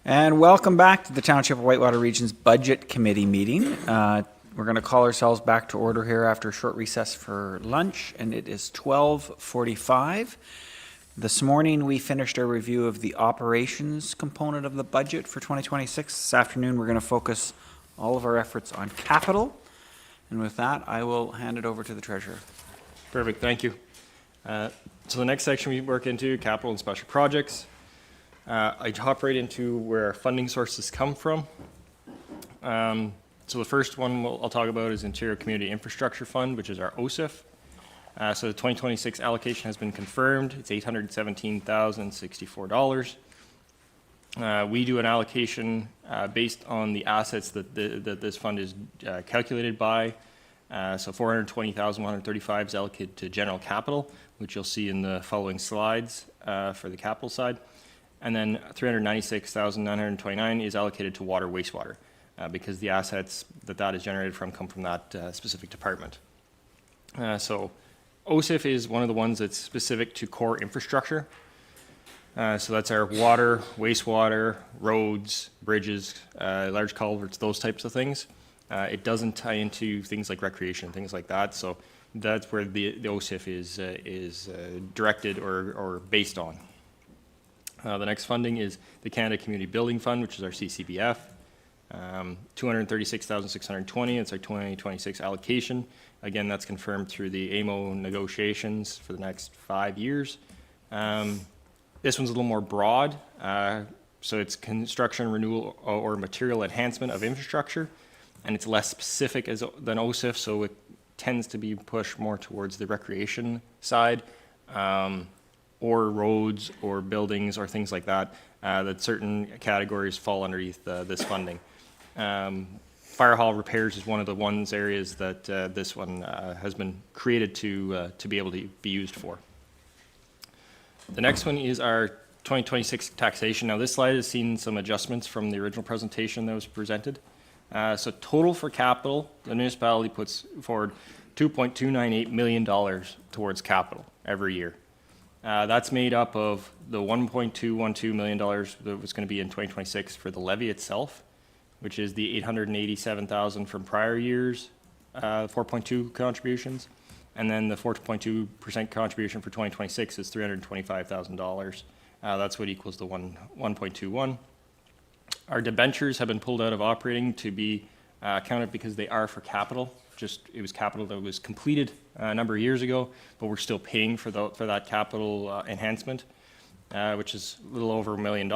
And welcome back to the Township of Whitewater Region's Budget Committee meeting. We're going to call ourselves back to order here after a short recess for lunch, and it is 12:45. This morning, we finished our review of the operations component of the budget for 2026. This afternoon, we're going to focus all of our efforts on capital. And with that, I will hand it over to the treasurer. Perfect, thank you. So the next section we work into, capital and special projects. I hop right into where our funding sources come from. So the first one I'll talk about is Interior Community Infrastructure Fund, which is our OSIF. So the 2026 allocation has been confirmed. It's $817,064. We do an allocation based on the assets that this fund is calculated by. So $420,135 is allocated to general capital, which you'll see in the following slides for the capital side. And then $396,929 is allocated to water wastewater because the assets that is generated from come from that specific department. So OSIF is one of the ones that's specific to core infrastructure. So that's our water, wastewater, roads, bridges, large culverts, those types of things. It doesn't tie into things like recreation, things like that. So that's where the OSIF is directed or based on. The next funding is the Canada Community Building Fund, which is our CCBF. $236,620, it's our 2026 allocation. Again, that's confirmed through the AMO negotiations for the next 5 years. This one's a little more broad. So it's construction, renewal, or material enhancement of infrastructure, and it's less specific than OSIF, so it tends to be pushed more towards the recreation side. Or roads or buildings or things like that, that certain categories fall underneath this funding. Fire hall repairs is one of the areas that this one has been created to be able to be used for. The next one is our 2026 taxation. Now this slide has seen some adjustments from the original presentation that was presented. So total for capital, the municipality puts forward $2.298 million towards capital every year. That's made up of the $1.212 million that was going to be in 2026 for the levy itself, which is the $887,000 from prior years, 4.2 contributions, and then the 4.2% contribution for 2026 is $325,000. That's what equals the 1.21. Our debentures have been pulled out of operating to be counted because they are for capital. It was capital that was completed a number of years ago, but we're still paying for that capital enhancement, which is a little over $1 million.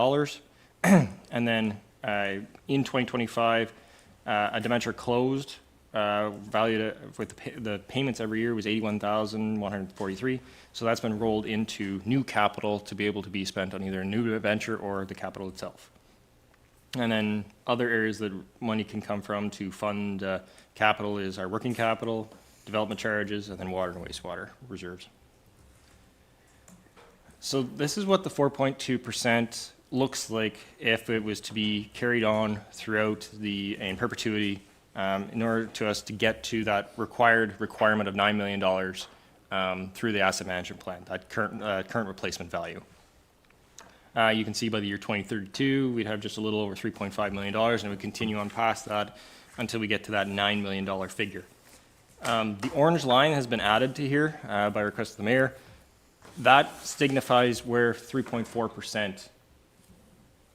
And then in 2025, a debenture closed, valued with the payments every year was $81,143. So that's been rolled into new capital to be able to be spent on either a new debenture or the capital itself. And then other areas that money can come from to fund capital is our working capital, development charges, and then water and wastewater reserves. So this is what the 4.2% looks like if it was to be carried on throughout in perpetuity in order to us to get to that requirement of $9 million through the asset management plan, that current replacement value. You can see by the year 2032, we'd have just a little over $3.5 million, and we continue on past that until we get to that $9 million figure. The orange line has been added to here by request of the mayor. That signifies where 3.4%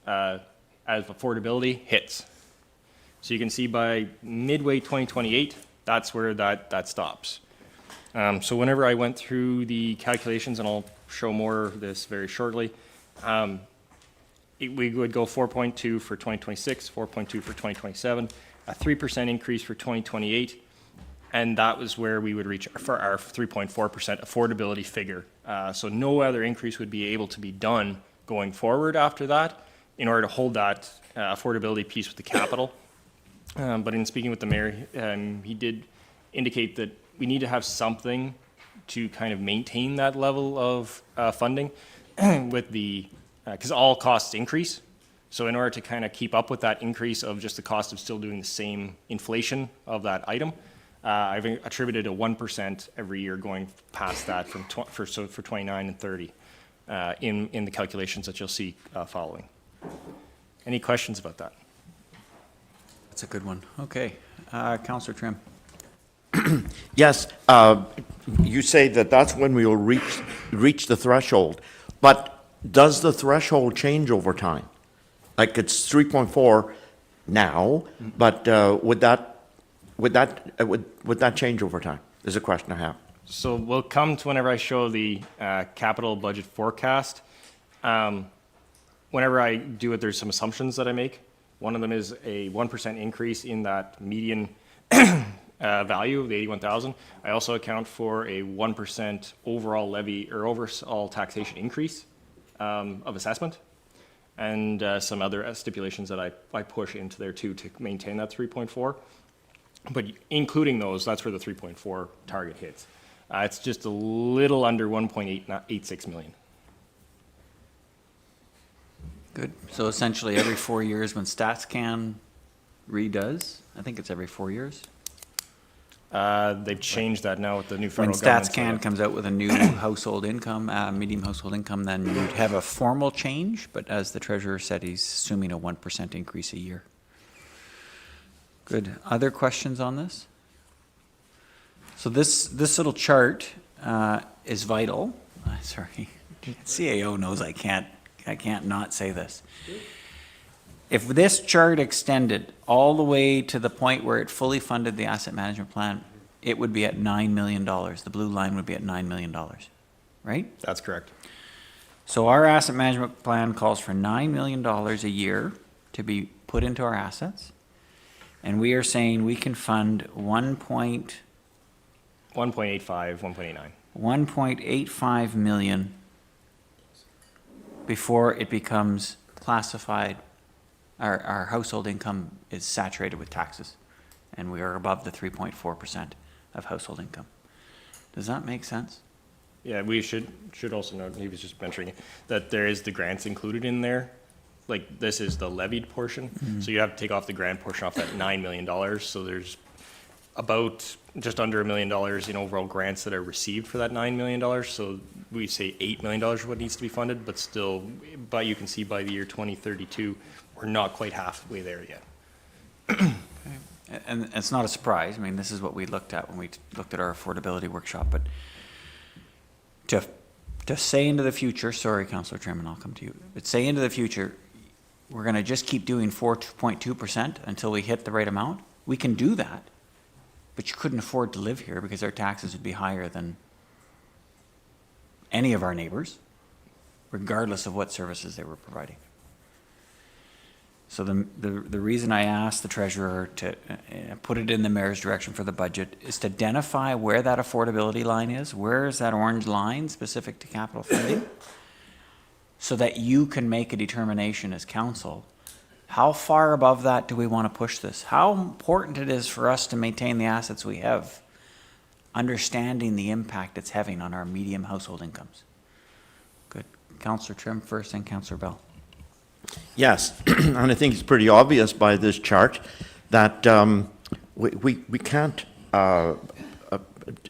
as affordability hits. So you can see by midway 2028, that's where that stops. So whenever I went through the calculations, and I'll show more of this very shortly, we would go 4.2 for 2026, 4.2 for 2027, a 3% increase for 2028, and that was where we would reach for our 3.4% affordability figure. So no other increase would be able to be done going forward after that in order to hold that affordability piece with the capital. But in speaking with the mayor, he did indicate that we need to have something to kind of maintain that level of funding with because all costs increase. So in order to kind of keep up with that increase of just the cost of still doing the same inflation of that item, I've attributed a 1% every year going past that for 29 and 30 in the calculations that you'll see following. Any questions about that? That's a good one. Okay. Counselor Trim. Yes, you say that that's when we will reach the threshold, but does the threshold change over time? Like it's 3.4 now, but would that change over time? Is a question I have. So we'll come to whenever I show the capital budget forecast. Whenever I do it, there's some assumptions that I make. One of them is a 1% increase in that median value of the 81,000. I also account for a 1% overall levy or overall taxation increase of assessment, and some other stipulations that I push into there too to maintain that 3.4. But including those, that's where the 3.4 target hits. It's just a little under 1.86 million. Good. So essentially every 4 years when StatsCan redoes, I think it's every 4 years. They've changed that now with the new When federal government. StatsCan comes out with a new household income, medium household income, then you'd have a formal change, but as the treasurer said, he's assuming a 1% increase a year. Good. Other questions on this? So this little chart is vital. Sorry, CAO knows I can't not say this. If this chart extended all the way to the point where it fully funded the asset management plan, it would be at $9 million. The blue line would be at $9 million, right? That's correct. So our asset management plan calls for $9 million a year to be put into our assets. And we are saying we can fund 1.85, 1.89. 1.85 million before it becomes classified, our household income is saturated with taxes, and we are above the 3.4% of household income. Does that make sense? Yeah, we should also note, he was just mentioning it, that there is the grants included in there. Like, this is the levied portion, so you have to take off the grant portion off that $9 million, so there's about just under $1 million in overall grants that are received for that $9 million, so we say $8 million is what needs to be funded, but still, but you can see by the year 2032, we're not quite halfway there yet. And it's not a surprise. I mean, this is what we looked at when we looked at our affordability workshop, but to say into the future, sorry, Councillor Chairman, I'll come to you, but say into the future, we're going to just keep doing 4.2% until we hit the right amount. We can do that, but you couldn't afford to live here because our taxes would be higher than any of our neighbors, regardless of what services they were providing. So the reason I asked the treasurer to put it in the mayor's direction for the budget is to identify where that affordability line is. Where is that orange line specific to capital funding? So that you can make a determination as council. How far above that do we want to push this? How important it is for us to maintain the assets we have, understanding the impact it's having on our medium household incomes. Good. Councillor Trim first and Councillor Bell. Yes, and I think it's pretty obvious by this chart that we can't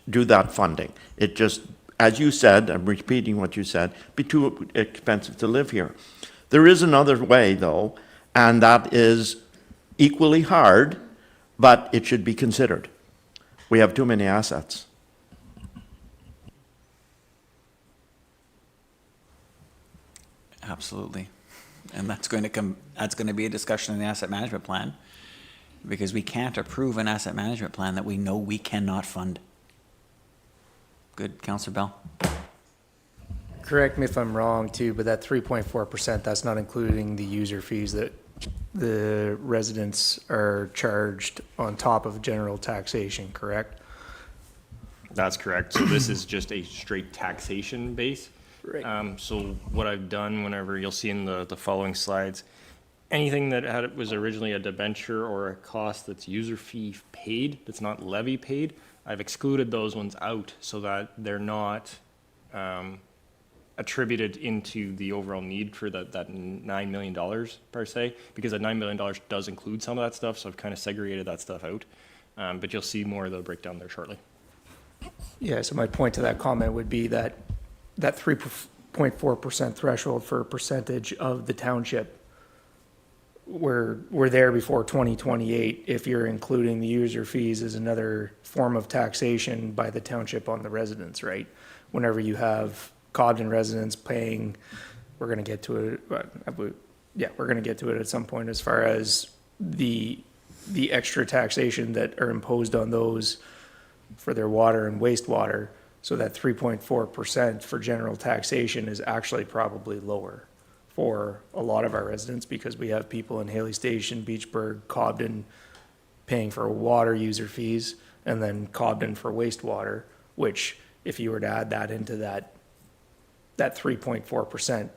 do that funding. It just, as you said, I'm repeating what you said, be too expensive to live here. There is another way, though, and that is equally hard, but it should be considered. We have too many assets. Absolutely. And that's going to be a discussion in the asset management plan, because we can't approve an asset management plan that we know we cannot fund. Good. Councillor Bell. Correct me if I'm wrong too, but that 3.4%, that's not including the user fees that the residents are charged on top of general taxation, correct? That's correct. So this is just a straight taxation base. Right. So what I've done, whenever you'll see in the following slides, anything that was originally a debenture or a cost that's user fee paid, that's not levy paid, I've excluded those ones out so that they're not attributed into the overall need for that $9 million per se, because that $9 million does include some of that stuff, so I've kind of segregated that stuff out. But you'll see more of the breakdown there shortly. Yeah, so my point to that comment would be that 3.4% threshold for a percentage of the township we're there before 2028 if you're including the user fees as another form of taxation by the township on the residents, right? Whenever you have Cobden residents paying, we're gonna get to it, we're gonna get to it at some point as far as the extra taxation that are imposed on those for their water and wastewater. So that 3.4% for general taxation is actually probably lower for a lot of our residents, because we have people in Haley Station, Beachburg, Cobden paying for water user fees, and then Cobden for wastewater, which if you were to add that into that 3.4%,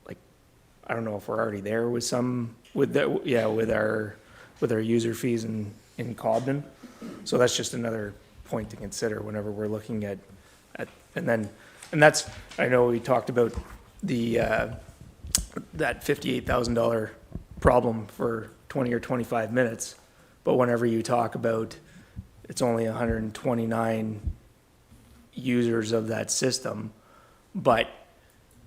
like, I don't know if we're already there with with our user fees in Cobden. So that's just another point to consider whenever we're looking at, and that's, I know we talked about that $58,000 problem for 20 or 25 minutes, but whenever you talk about it's only 129 users of that system, but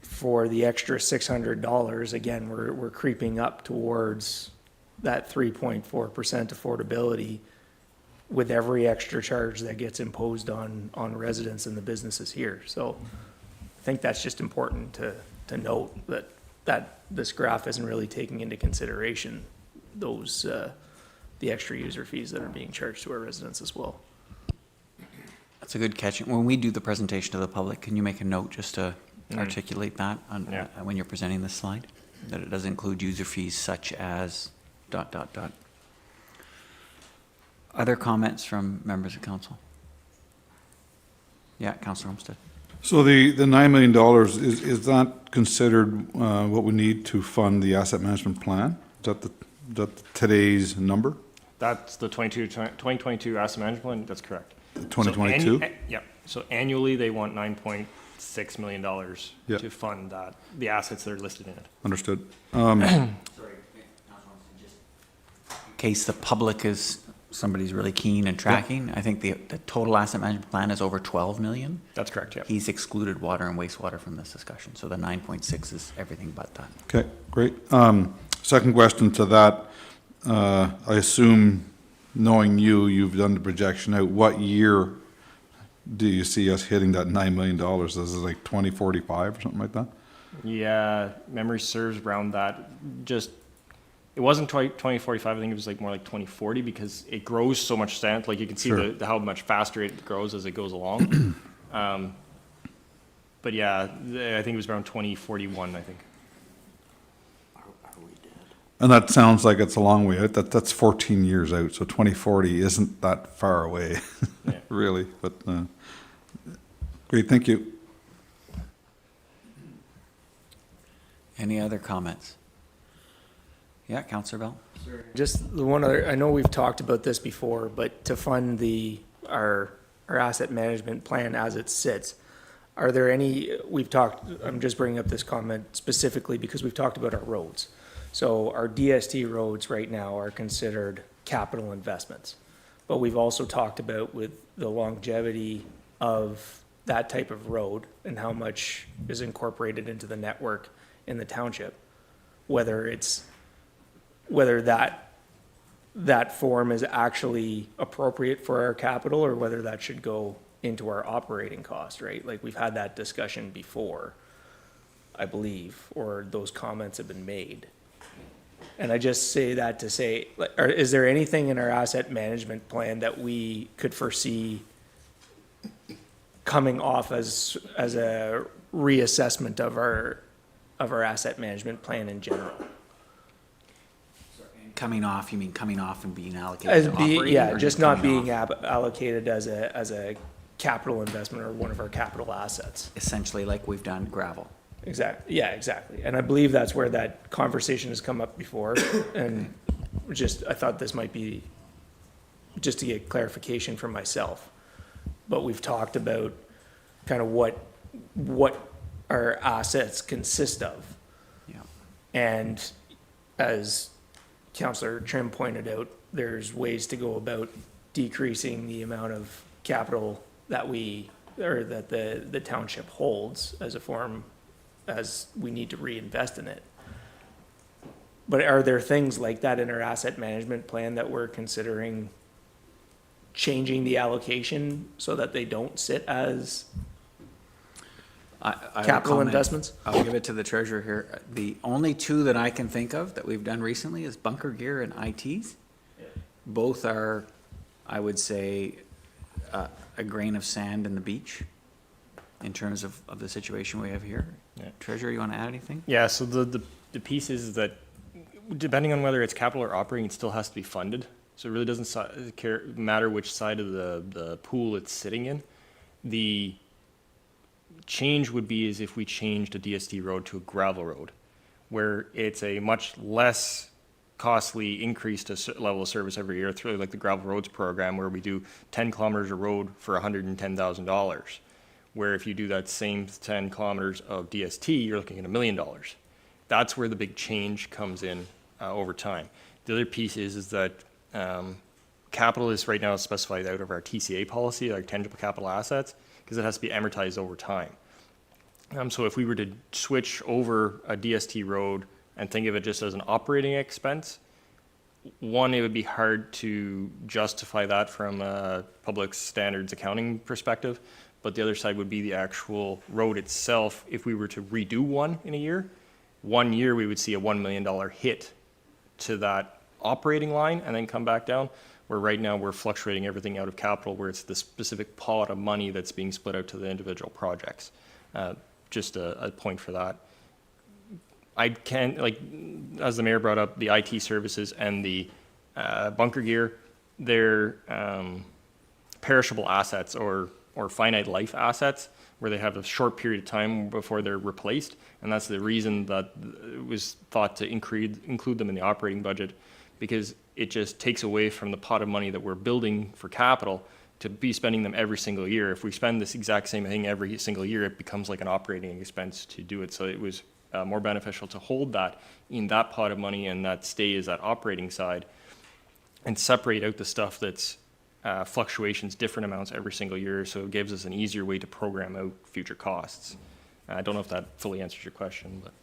for the extra $600, again, we're creeping up towards that 3.4% affordability with every extra charge that gets imposed on residents and the businesses here. So I think that's just important to note that this graph isn't really taking into consideration those, the extra user fees that are being charged to our residents as well. That's a good catch. When we do the presentation to the public, can you make a note just to articulate that Yeah. when you're presenting this slide? That it does include user fees such as ... Other comments from members of council? Yeah, Councillor Olmsted. So the $9 million, is that considered what we need to fund the asset management plan? Is that today's number? That's the 2022 asset management plan, that's correct. 2022? Yeah, so annually, they want $9.6 million Yeah. to fund that, the assets that are listed in it. Understood. In case the public is, somebody's really keen and tracking, I think the total asset management plan is over 12 million. That's correct, yeah. He's excluded water and wastewater from this discussion, so the 9.6 is everything but that. Okay, great. Second question to that, I assume, knowing you've done the projection out, what year do you see us hitting that $9 million? Is it like 2045 or something like that? Yeah, memory serves around that, just, it wasn't 2045, I think it was like more like 2040, because it grows so much sand, like you can see Sure. how much faster it grows as it goes along. But yeah, I think it was around 2041, I think. And that sounds like it's a long way out. That's 14 years out, so 2040 isn't that far away, Yeah. really. But great, thank you. Any other comments? Yeah, Councillor Bell? Just the one other, I know we've talked about this before, but to fund our asset management plan as it sits, are there any, I'm just bringing up this comment specifically because we've talked about our roads. So our DST roads right now are considered capital investments. But we've also talked about with the longevity of that type of road and how much is incorporated into the network in the township, whether that form is actually appropriate for our capital or whether that should go into our operating cost, right? Like we've had that discussion before, I believe, or those comments have been made. And I just say that to say, is there anything in our asset management plan that we could foresee coming off as a reassessment of our asset management plan in general? Coming off, you mean coming off and being allocated to operating? Yeah, or just not coming being off? allocated as a capital investment or one of our capital assets. Essentially like we've done gravel. Exactly, yeah, exactly. And I believe that's where that conversation has come up before. And I thought this might be, just to get clarification from myself. But we've talked about kind of what our assets consist of. Yeah. And as Councillor Trim pointed out, there's ways to go about decreasing the amount of capital that the township holds as we need to reinvest in it. But are there things like that in our asset management plan that we're considering changing the allocation so that they don't sit as I will capital comment. investments? I'll give it to the treasurer here. The only two that I can think of that we've done recently is bunker gear and ITs. Both are, I would say, a grain of sand in the beach in terms of the situation we have here. Yeah. Treasurer, you want to add anything? Yeah, so the piece is that depending on whether it's capital or operating, it still has to be funded. So it really doesn't matter which side of the pool it's sitting in. The change would be is if we changed a DST road to a gravel road, where it's a much less costly increase to level of service every year. It's really like the gravel roads program where we do 10 kilometers of road for $110,000. Where if you do that same 10 kilometers of DST, you're looking at $1 million. That's where the big change comes in over time. The other piece is that capital is right now specified out of our TCA policy, like tangible capital assets, because it has to be amortized over time. So if we were to switch over a DST road and think of it just as an operating expense, one, it would be hard to justify that from a public standards accounting perspective, but the other side would be the actual road itself. If we were to redo one in a year, 1 year we would see a $1 million hit to that operating line and then come back down, where right now we're fluctuating everything out of capital where it's the specific pot of money that's being split out to the individual projects. Just a point for that. I can't, like, as the mayor brought up, the IT services and the bunker gear, they're perishable assets or finite life assets where they have a short period of time before they're replaced. And that's the reason that it was thought to include them in the operating budget, because it just takes away from the pot of money that we're building for capital to be spending them every single year. If we spend this exact same thing every single year, it becomes like an operating expense to do it. So it was more beneficial to hold that in that pot of money and that stays that operating side and separate out the stuff that's fluctuations, different amounts every single year. So it gives us an easier way to program out future costs. I don't know if that fully answers your question, but.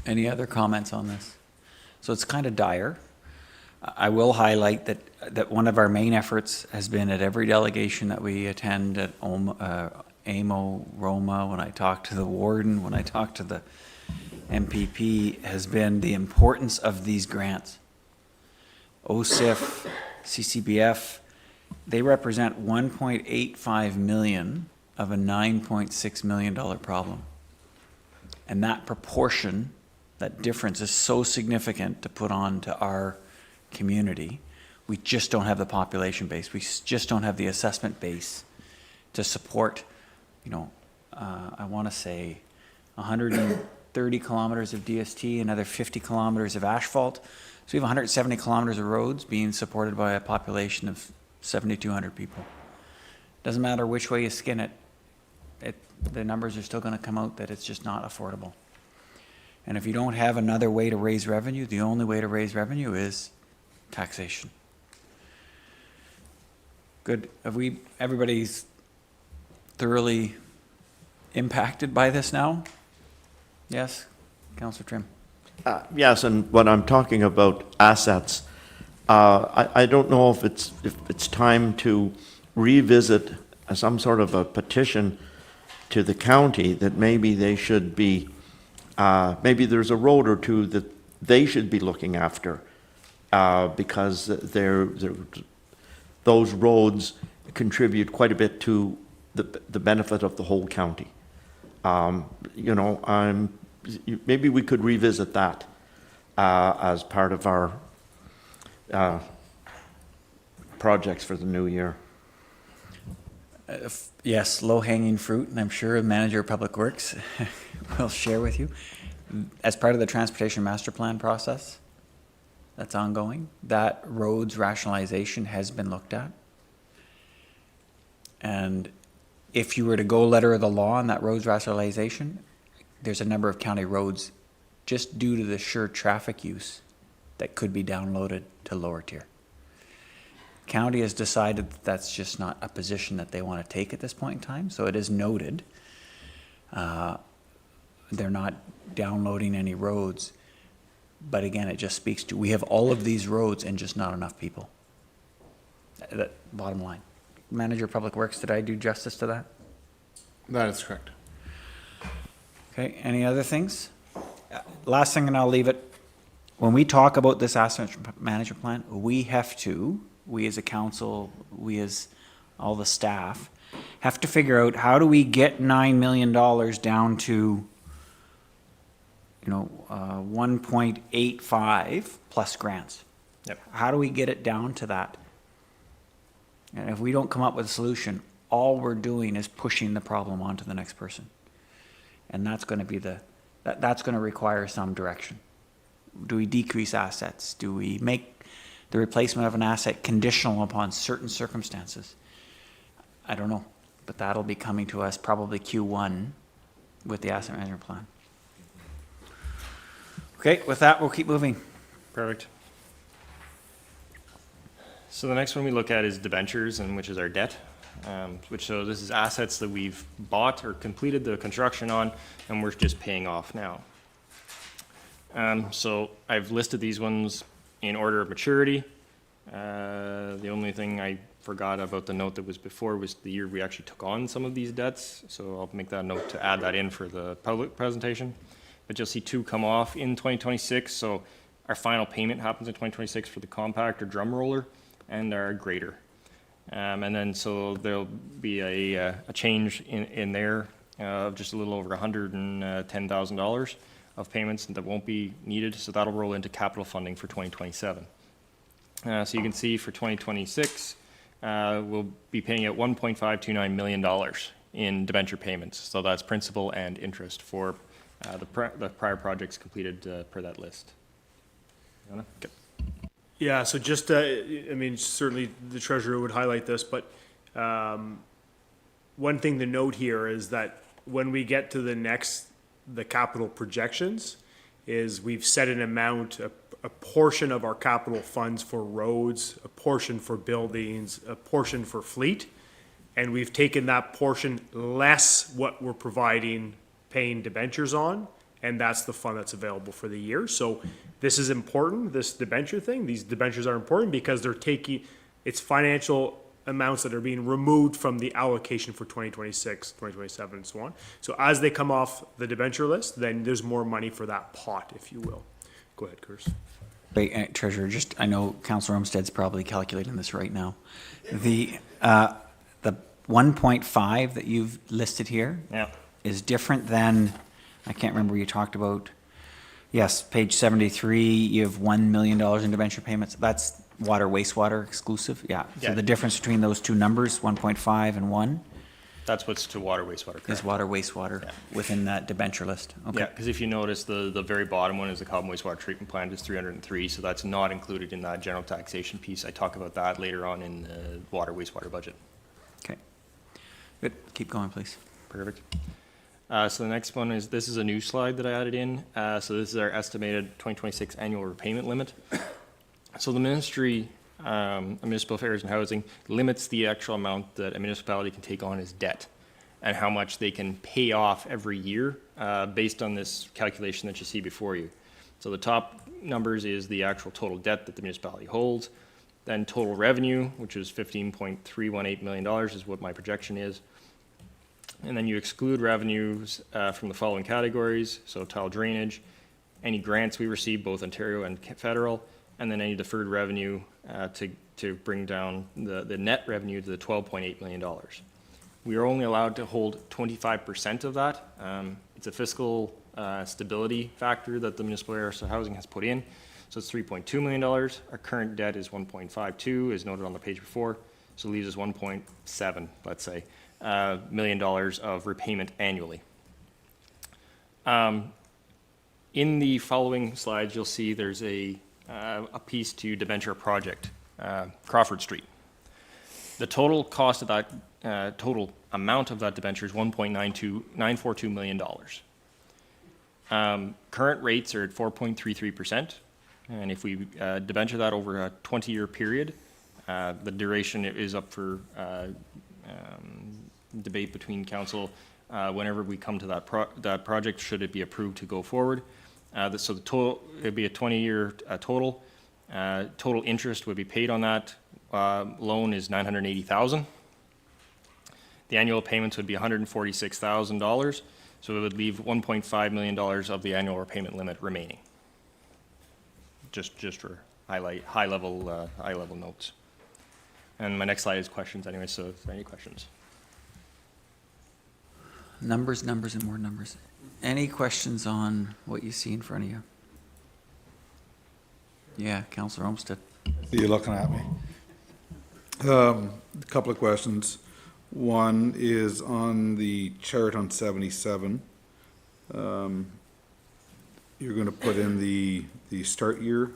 Any other comments on this? So it's kind of dire. I will highlight that one of our main efforts has been at every delegation that we attend at AMO, Roma, when I talk to the warden, when I talk to the MPP, has been the importance of these grants. OSIF, CCBF, they represent 1.85 million of a $9.6 million problem. And that proportion, that difference is so significant to put on to our community. We just don't have the population base. We just don't have the assessment base to support, I want to say 130 kilometers of DST, another 50 kilometers of asphalt. So we have 170 kilometers of roads being supported by a population of 7,200 people. Doesn't matter which way you skin it, the numbers are still going to come out that it's just not affordable. And if you don't have another way to raise revenue, the only way to raise revenue is taxation. Good. Everybody's thoroughly impacted by this now? Yes, Councillor Trim. Yes, and when I'm talking about assets, I don't know if it's time to revisit some sort of a petition to the county that maybe they should be, maybe there's a road or two that they should be looking after, because those roads contribute quite a bit to the benefit of the whole county. Maybe we could revisit that as part of our projects for the new year. Yes, low-hanging fruit, and I'm sure the manager of Public Works will share with you. As part of the transportation master plan process that's ongoing, that roads rationalization has been looked at. And if you were to go letter of the law on that roads rationalization, there's a number of county roads just due to the sheer traffic use that could be downloaded to lower tier. County has decided that that's just not a position that they want to take at this point in time, so it is noted. they're not downloading any roads. But again, it just speaks to, we have all of these roads and just not enough people. That, bottom line. Manager of Public Works, did I do justice to that? That is correct. Okay, any other things? Last thing, and I'll leave it. When we talk about this asset management plan, we as a council, we as all the staff, have to figure out how do we get $9 million down to, 1.85 plus grants. Yep. How do we get it down to that? And if we don't come up with a solution, all we're doing is pushing the problem onto the next person. And that's going to be that's going to require some direction. Do we decrease assets? Do we make the replacement of an asset conditional upon certain circumstances? I don't know, but that'll be coming to us probably Q1 with the asset management plan. Okay, with that, we'll keep moving. Perfect. So the next one we look at is debentures, and which is our debt. So this is assets that we've bought or completed the construction on, and we're just paying off now. So I've listed these ones in order of maturity. The only thing I forgot about the note that was before was the year we actually took on some of these debts. So I'll make that note to add that in for the public presentation. But you'll see two come off in 2026. So our final payment happens in 2026 for the compactor drum roller and our grader. And then so there'll be a change in there of just a little over $110,000 of payments that won't be needed. So that'll roll into capital funding for 2027. So you can see for 2026, we'll be paying out $1.529 million in debenture payments. So that's principal and interest for the prior projects completed per that list. Okay. Yeah, so just, certainly the treasurer would highlight this, but one thing to note here is that when we get to the capital projections, is we've set an amount, a portion of our capital funds for roads, a portion for buildings, a portion for fleet, and we've taken that portion less what we're paying debentures on, and that's the fund that's available for the year. So this is important, this debenture thing. These debentures are important because it's financial amounts that are being removed from the allocation for 2026, 2027, and so on. So as they come off the debenture list, then there's more money for that pot, if you will. Go ahead, Curtis. Wait, Treasurer, I know Councilor Umstead's probably calculating this right now. The 1.5 that you've listed here is different than, I can't remember what you talked about. Yes, page 73, you have $1 million in debenture payments. That's water, wastewater exclusive, yeah. So the difference between those two numbers, 1.5 and 1, That's what's to water, wastewater, correct? is water, wastewater within that debenture list. Okay. Yeah, because if you notice, the very bottom one is the Cobham wastewater treatment plant is 303, so that's not included in that general taxation piece. I talk about that later on in the water, wastewater budget. Okay. Good. Keep going, please. Perfect. So the next one is, this is a new slide that I added in. So this is our estimated 2026 annual repayment limit. So the Ministry of Municipal Affairs and Housing limits the actual amount that a municipality can take on as debt and how much they can pay off every year based on this calculation that you see before you. So the top numbers is the actual total debt that the municipality holds, then total revenue, which is $15.318 million is what my projection is. And then you exclude revenues from the following categories, so tile drainage, any grants we receive, both Ontario and federal, and then any deferred revenue to bring down the net revenue to the $12.8 million. We are only allowed to hold 25% of that. It's a fiscal stability factor that the Municipal Affairs and Housing has put in, so it's $3.2 million. Our current debt is 1.52, as noted on the page before, so it leaves us 1.7, let's say. $1 million of repayment annually. In the following slides, you'll see there's a piece to debenture project, Crawford Street. The total cost of that, total amount of that debenture is $1.942 million. Current rates are at 4.33%, and if we debenture that over a 20-year period, the duration is up for debate between council whenever we come to that project, should it be approved to go forward. So the total, it'd be a 20-year total. Total interest would be paid on that loan is $980,000. The annual payments would be $146,000, so it would leave $1.5 million of the annual repayment limit remaining. Just for high level notes. And my next slide is questions anyway, so if there are any questions. Numbers, numbers, and more numbers. Any questions on what you see in front of you? Yeah, Councillor Olmsted. You're looking at me. A couple of questions. One is on the chart on 77. You're going to put in the start year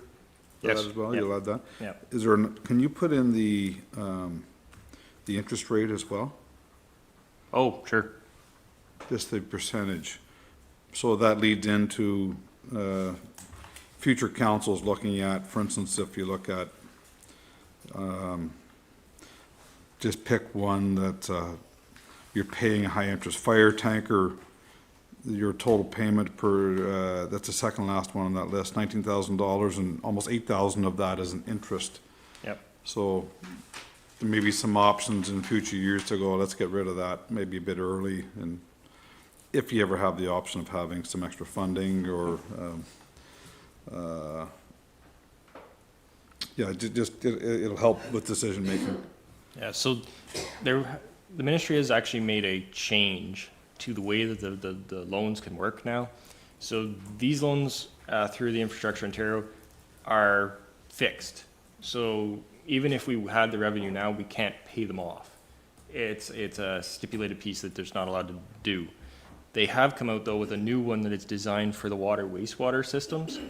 for that Yes. as well? Yep. You'll add that? Yep. Is there, can you put in the interest rate as well? Oh, sure. Just the percentage. So that leads into future councils looking at, for instance, if you look at, just pick one that you're paying a high interest fire tanker, your total payment per, that's the second last one on that list, $19,000, and almost $8,000 of that is an interest. Yep. So there may be some options in future years to go, let's get rid of that, maybe a bit early, and if you ever have the option of having some extra funding or, yeah, it'll help with decision making. Yeah, so the ministry has actually made a change to the way that the loans can work now. So these loans through the Infrastructure Ontario are fixed. So even if we had the revenue now, we can't pay them off. It's a stipulated piece that there's not allowed to do. They have come out though with a new one that is designed for the water wastewater systems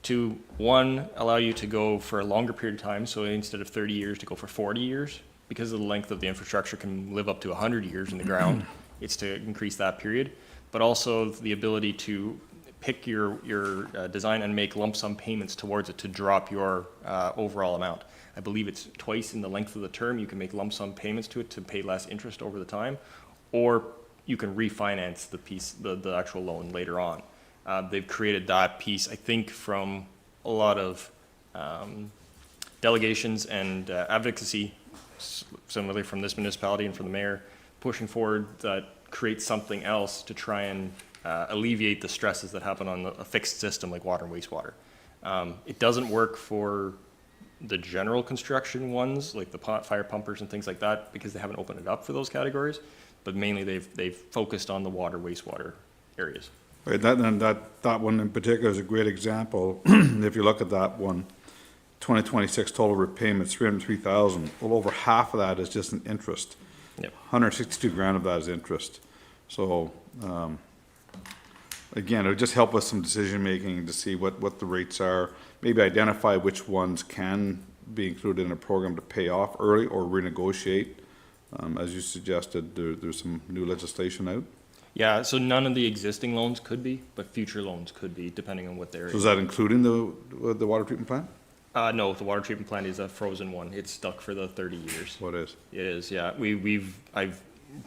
to, one, allow you to go for a longer period of time. So instead of 30 years to go for 40 years, because of the length of the infrastructure can live up to 100 years in the ground. It's to increase that period, but also the ability to pick your design and make lump sum payments towards it to drop your overall amount. I believe it's twice in the length of the term you can make lump sum payments to it to pay less interest over the time, or you can refinance the actual loan later on. They've created that piece, I think, from a lot of delegations and advocacy, similarly from this municipality and from the mayor, pushing forward that creates something else to try and alleviate the stresses that happen on a fixed system like water and wastewater. It doesn't work for the general construction ones, like the fire pumpers and things like that, because they haven't opened it up for those categories, but mainly they've focused on the water wastewater areas. Right, that one in particular is a great example. If you look at that one, 2026 total repayments, 303,000. Well, over half of that is just an interest. Yep. 162 grand of that is interest. So, again, it would just help with some decision making to see what the rates are. Maybe identify which ones can be included in a program to pay off early or renegotiate. As you suggested, there's some new legislation out. Yeah, so none of the existing loans could be, but future loans could be, depending on what they're. So is that including the water treatment plant? No, the water treatment plant is a frozen one. It's stuck for the 30 years. What is? It is, yeah. I've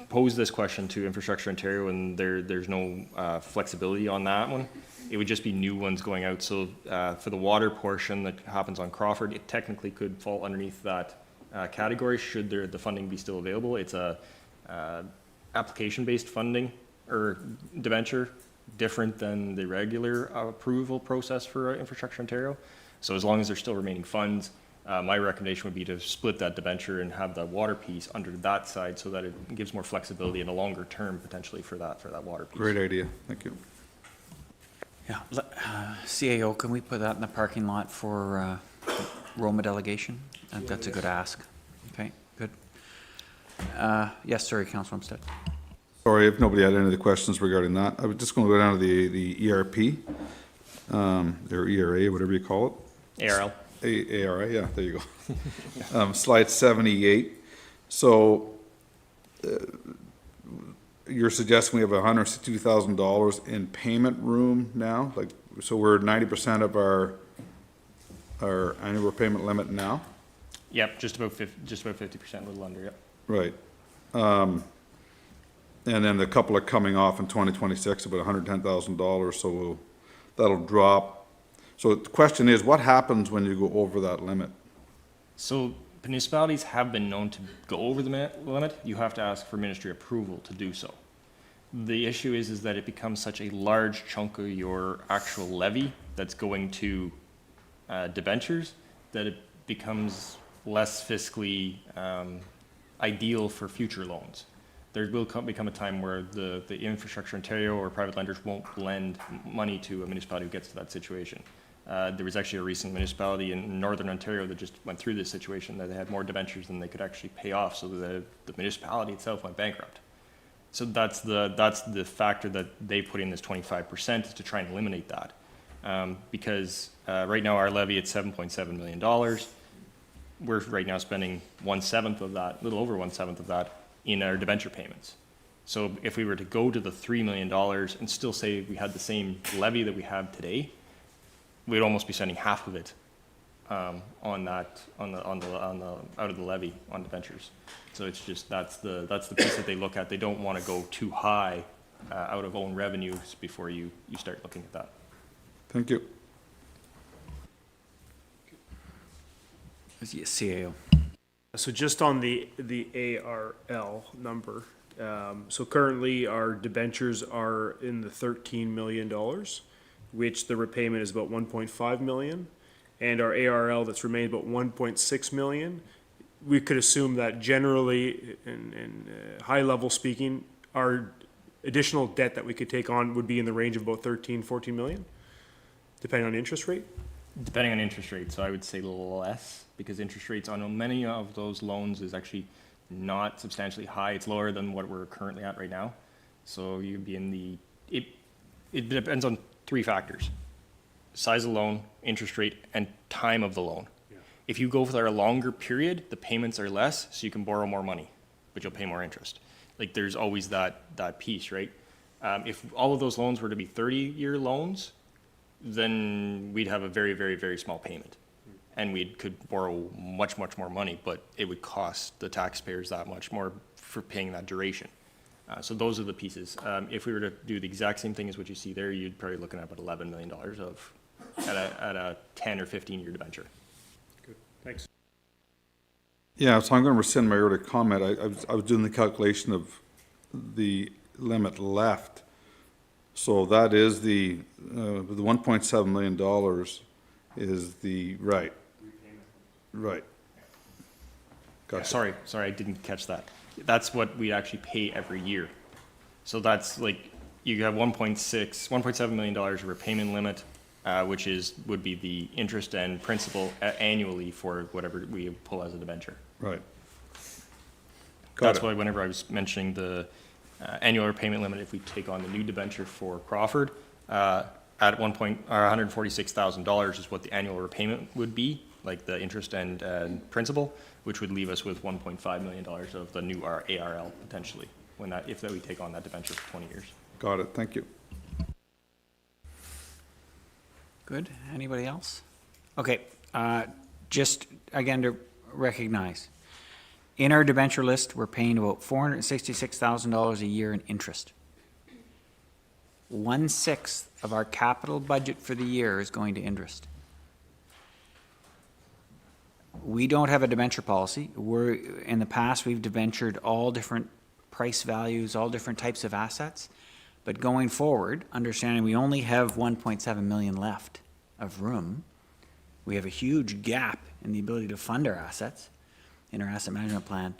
posed this question to Infrastructure Ontario, and there's no flexibility on that one. It would just be new ones going out. So for the water portion that happens on Crawford, it technically could fall underneath that category should the funding be still available. It's a application-based funding or debenture, different than the regular approval process for Infrastructure Ontario. So as long as there's still remaining funds, my recommendation would be to split that debenture and have the water piece under that side so that it gives more flexibility in a longer term potentially for that water piece. Great idea, thank you. Yeah, CAO, can we put that in the parking lot for Roma delegation? That's a good ask. Okay, good. Yes, sorry, Councilor Olmsted. Sorry if nobody had any other questions regarding that. I was just going to go down to the ERP, or ERA, whatever you call it. ARL. ARA, yeah, there you go. Slide 78. So you're suggesting we have $162,000 in payment room now? Like, so we're 90% of our annual repayment limit now? Yep, just about 50%, a little under, yep. Right. And then a couple are coming off in 2026, about $110,000, so that'll drop. So the question is, what happens when you go over that limit? So municipalities have been known to go over the limit. You have to ask for ministry approval to do so. The issue is that it becomes such a large chunk of your actual levy that's going to debentures that it becomes less fiscally ideal for future loans. There will become a time where the Infrastructure Ontario or private lenders won't lend money to a municipality who gets to that situation. There was actually a recent municipality in Northern Ontario that just went through this situation, that they had more debentures than they could actually pay off, so the municipality itself went bankrupt. So that's the factor that they put in this 25% to try and eliminate that. Because right now our levy at $7.7 million, we're right now spending 1/7 of that, a little over 1/7 of that in our debenture payments. So if we were to go to the $3 million and still say we had the same levy that we have today, we'd almost be spending half of it on that, out of the levy on debentures. So it's just, that's the piece that they look at. They don't want to go too high out of own revenues before you start looking at that. Thank you. CAO. So just on the ARL number, so currently our debentures are in the $13 million, which the repayment is about 1.5 million, and our ARL that's remained about 1.6 million. We could assume that generally, in high level speaking, our additional debt that we could take on would be in the range of about 13-14 million, depending on interest rate. Depending on interest rate, so I would say less, because interest rates on many of those loans is actually not substantially high. It's lower than what we're currently at right now. So you'd be in the, it depends on 3 factors: size of loan, interest rate, and time of the loan. Yeah. If you go for a longer period, the payments are less, so you can borrow more money, but you'll pay more interest. Like, there's always that piece, right? If all of those loans were to be 30-year loans, then we'd have a very, very, very small payment. And we could borrow much, much more money, but it would cost the taxpayers that much more for paying that duration. So those are the pieces. If we were to do the exact same thing as what you see there, you'd probably looking at about $11 million at a 10 or 15-year debenture. Good, thanks. Yeah, so I'm going to rescind my earlier comment. I was doing the calculation of the limit left. So that is the $1.7 million is the, right. Right. Gotcha. Sorry, I didn't catch that. That's what we actually pay every year. So that's like, you have $1.7 million of repayment limit, which would be the interest and principal annually for whatever we pull as a debenture. Right. That's why whenever I was mentioning the annual repayment limit, if we take on the new debenture for Crawford, at $146,000 is what the annual repayment would be, like the interest and principal, which would leave us with $1.5 million of the new ARL potentially, if we take on that debenture for 20 years. Got it, thank you. Good. Anybody else? Okay, just again to recognize, in our debenture list, we're paying about $466,000 a year in interest. 1/6 of our capital budget for the year is going to interest. We don't have a debenture policy. In the past, we've debentured all different price values, all different types of assets. But going forward, understanding we only have 1.7 million left of room, we have a huge gap in the ability to fund our assets in our asset management plan.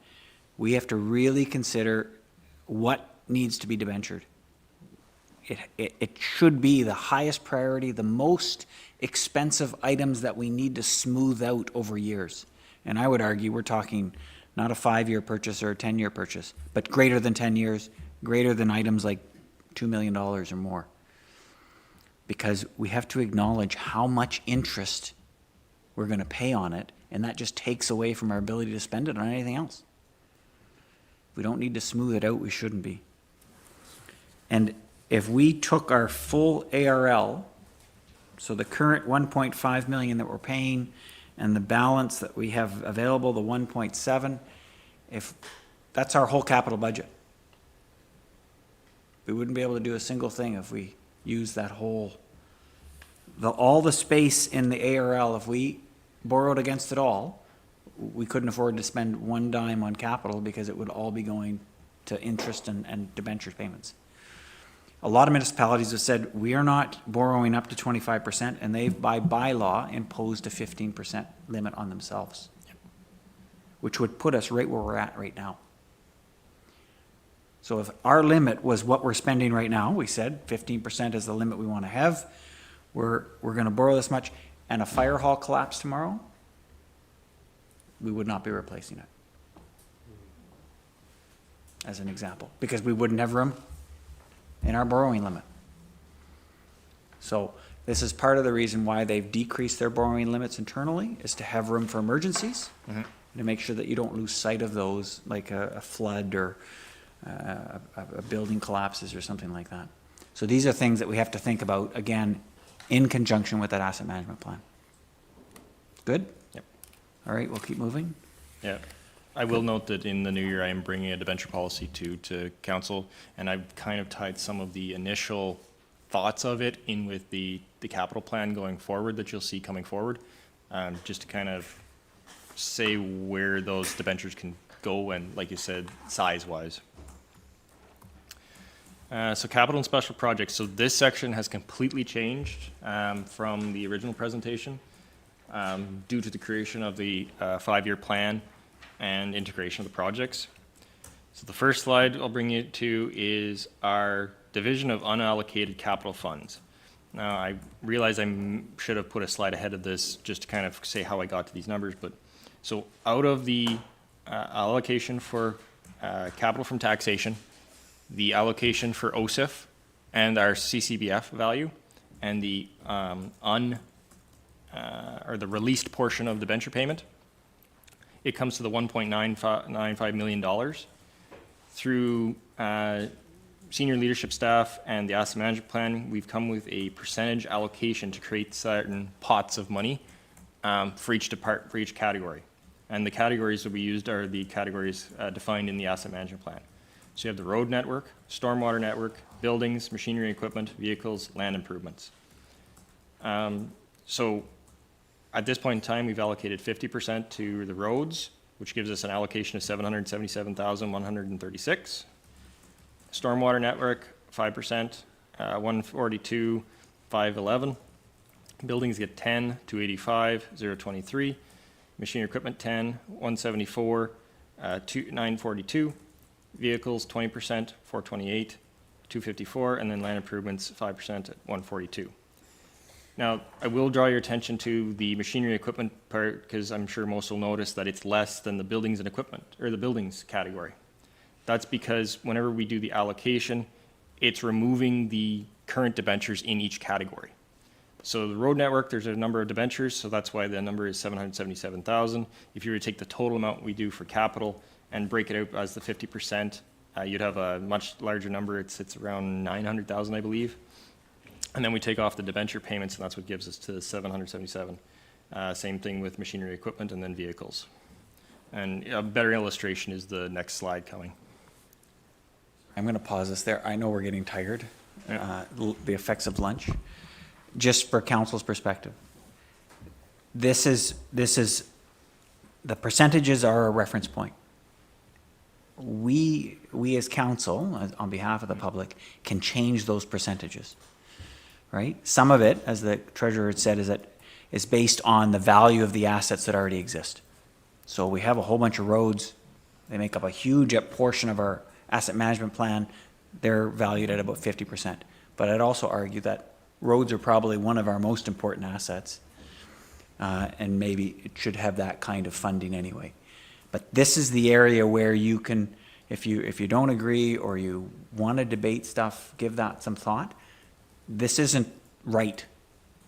We have to really consider what needs to be debentured. It should be the highest priority, the most expensive items that we need to smooth out over years. And I would argue we're talking not a 5-year purchase or a 10-year purchase, but greater than 10 years, greater than items like $2 million or more. Because we have to acknowledge how much interest we're going to pay on it, and that just takes away from our ability to spend it on anything else. If we don't need to smooth it out, we shouldn't be. And if we took our full ARL, so the current 1.5 million that we're paying and the balance that we have available, the 1.7, if that's our whole capital budget. We wouldn't be able to do a single thing if we used that whole, all the space in the ARL, if we borrowed against it all, we couldn't afford to spend one dime on capital because it would all be going to interest and debenture payments. A lot of municipalities have said, we are not borrowing up to 25%, and they've by bylaw imposed a 15% limit on themselves, which would put us right where we're at right now. So if our limit was what we're spending right now, we said 15% is the limit we want to have, we're going to borrow this much, and a fire hall collapse tomorrow, we would not be replacing it. As an example, because we wouldn't have room in our borrowing limit. So this is part of the reason why they've decreased their borrowing limits internally, is to have room for emergencies, to make sure that you don't lose sight of those, like a flood or a building collapses or something like that. So these are things that we have to think about, again, in conjunction with that asset management plan. Good? Yep. All right, we'll keep moving. Yeah. I will note that in the new year, I am bringing a debenture policy to council, and I've kind of tied some of the initial thoughts of it in with the capital plan going forward that you'll see coming forward, just to kind of say where those debentures can go and, like you said, size-wise. So capital and special projects. So this section has completely changed from the original presentation due to the creation of the 5-year plan and integration of the projects. So the first slide I'll bring you to is our division of unallocated capital funds. Now, I realize I should have put a slide ahead of this just to kind of say how I got to these numbers, but so out of the allocation for capital from taxation, the allocation for OSIF and our CCBF value, and the or the released portion of the debenture payment, it comes to the $1.95 million. Through senior leadership staff and the asset management plan, we've come with a percentage allocation to create certain pots of money for each category. And the categories that we used are the categories defined in the asset management plan. So you have the road network, stormwater network, buildings, machinery and equipment, vehicles, land improvements. So at this point in time, we've allocated 50% to the roads, which gives us an allocation of $777,136. Stormwater network, 5%, 142,511. Buildings get 10, 285, 023. Machinery equipment 10, 174, 942. Vehicles 20%, 428, 254, and then land improvements 5% at 142. Now, I will draw your attention to the machinery equipment part, because I'm sure most will notice that it's less than the buildings and equipment, or the buildings category. That's because whenever we do the allocation, it's removing the current debentures in each category. So the road network, there's a number of debentures, so that's why the number is 777,000. If you were to take the total amount we do for capital and break it out as the 50%, you'd have a much larger number. It's around 900,000, I believe. And then we take off the debenture payments, and that's what gives us to the 777. Same thing with machinery equipment and then vehicles. And a better illustration is the next slide coming. I'm going to pause this there. I know we're getting tired, Yeah. The effects of lunch. Just for council's perspective, this is, the percentages are a reference point. We as council, on behalf of the public, can change those percentages, right? Some of it, as the treasurer had said, is based on the value of the assets that already exist. So we have a whole bunch of roads. They make up a huge portion of our asset management plan. They're valued at about 50%. But I'd also argue that roads are probably one of our most important assets, and maybe it should have that kind of funding anyway. But this is the area where you can, if you don't agree or you want to debate stuff, give that some thought. This isn't right.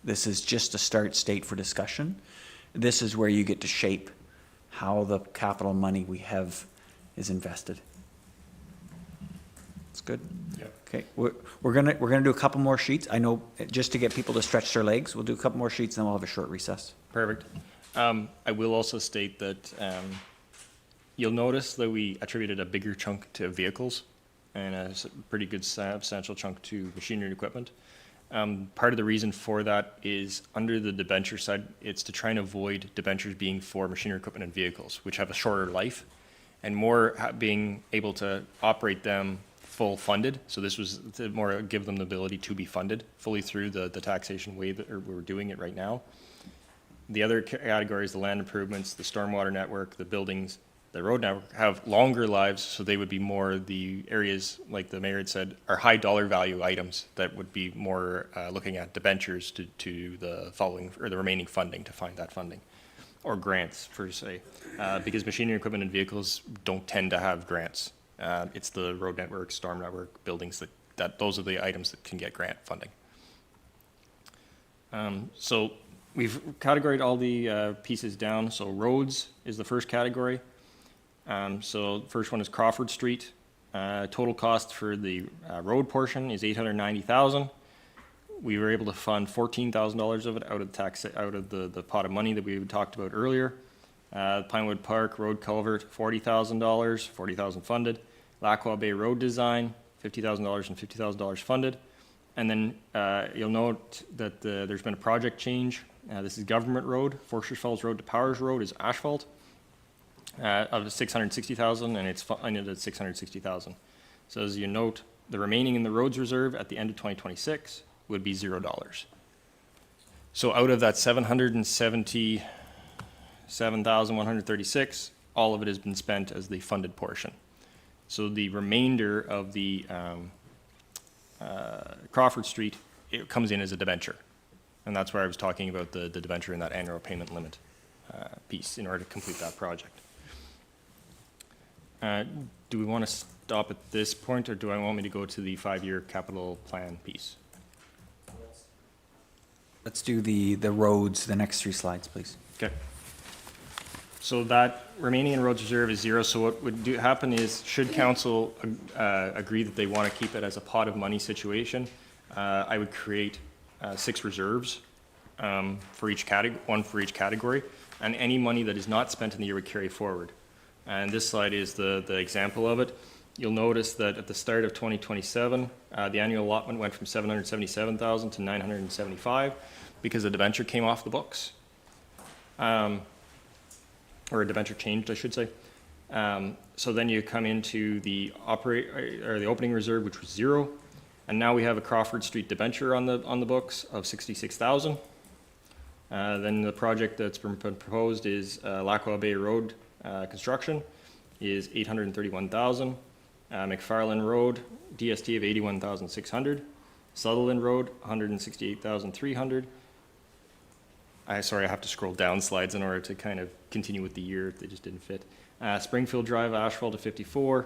This is just a start state for discussion. This is where you get to shape how the capital money we have is invested. It's good. Yep. Okay, we're gonna do a couple more sheets. I know, just to get people to stretch their legs, we'll do a couple more sheets, and then we'll have a short recess. Perfect. I will also state that you'll notice that we attributed a bigger chunk to vehicles and a pretty good substantial chunk to machinery and equipment. Part of the reason for that is under the debenture side, it's to try and avoid debentures being for machinery, equipment, and vehicles, which have a shorter life, and more being able to operate them full funded. So this was to more give them the ability to be funded fully through the taxation way that we're doing it right now. The other categories, the land improvements, the stormwater network, the buildings, the road network, have longer lives, so they would be more the areas, like the mayor had said, are high dollar value items that would be more looking at debentures to the following, or the remaining funding to find that funding, or grants, per se, because machinery, equipment, and vehicles don't tend to have grants. It's the road network, storm network, buildings that those are the items that can get grant funding. So we've categorized all the pieces down. So roads is the first category. So the first one is Crawford Street. Total cost for the road portion is $890,000. We were able to fund $14,000 of it out of the pot of money that we talked about earlier. Pinewood Park Road Culvert, $40,000, $40,000 funded. Lackawanna Bay Road Design, $50,000 and $50,000 funded. And then you'll note that there's been a project change. This is Government Road. Forsters Falls Road to Powers Road is asphalt of $660,000, and it's funded at $660,000. So as you note, the remaining in the roads reserve at the end of 2026 would be $0. So out of that $777,136, all of it has been spent as the funded portion. So the remainder of the Crawford Street, it comes in as a debenture. And that's where I was talking about the debenture and that annual payment limit piece in order to complete that project. Do we want to stop at this point, or do I want me to go to the 5-year capital plan piece? Let's do the roads, the next 3 slides, please. Okay. So that remaining in roads reserve is 0. So what would happen is, should council agree that they want to keep it as a pot of money situation, I would create 6 reserves for each category, 1 for each category, and any money that is not spent in the year would carry forward. And this slide is the example of it. You'll notice that at the start of 2027, the annual allotment went from $777,000 to $975 because the debenture came off the books. Or a debenture changed, I should say. So then you come into the opening reserve, which was 0, and now we have a Crawford Street debenture on the books of $66,000. Then the project that's been proposed is Lackawanna Bay Road construction is $831,000. McFarland Road DST of $81,600. Sutherland Road $168,300. Sorry, I have to scroll down slides in order to kind of continue with the year. They just didn't fit. Springfield Drive asphalt of $54,000.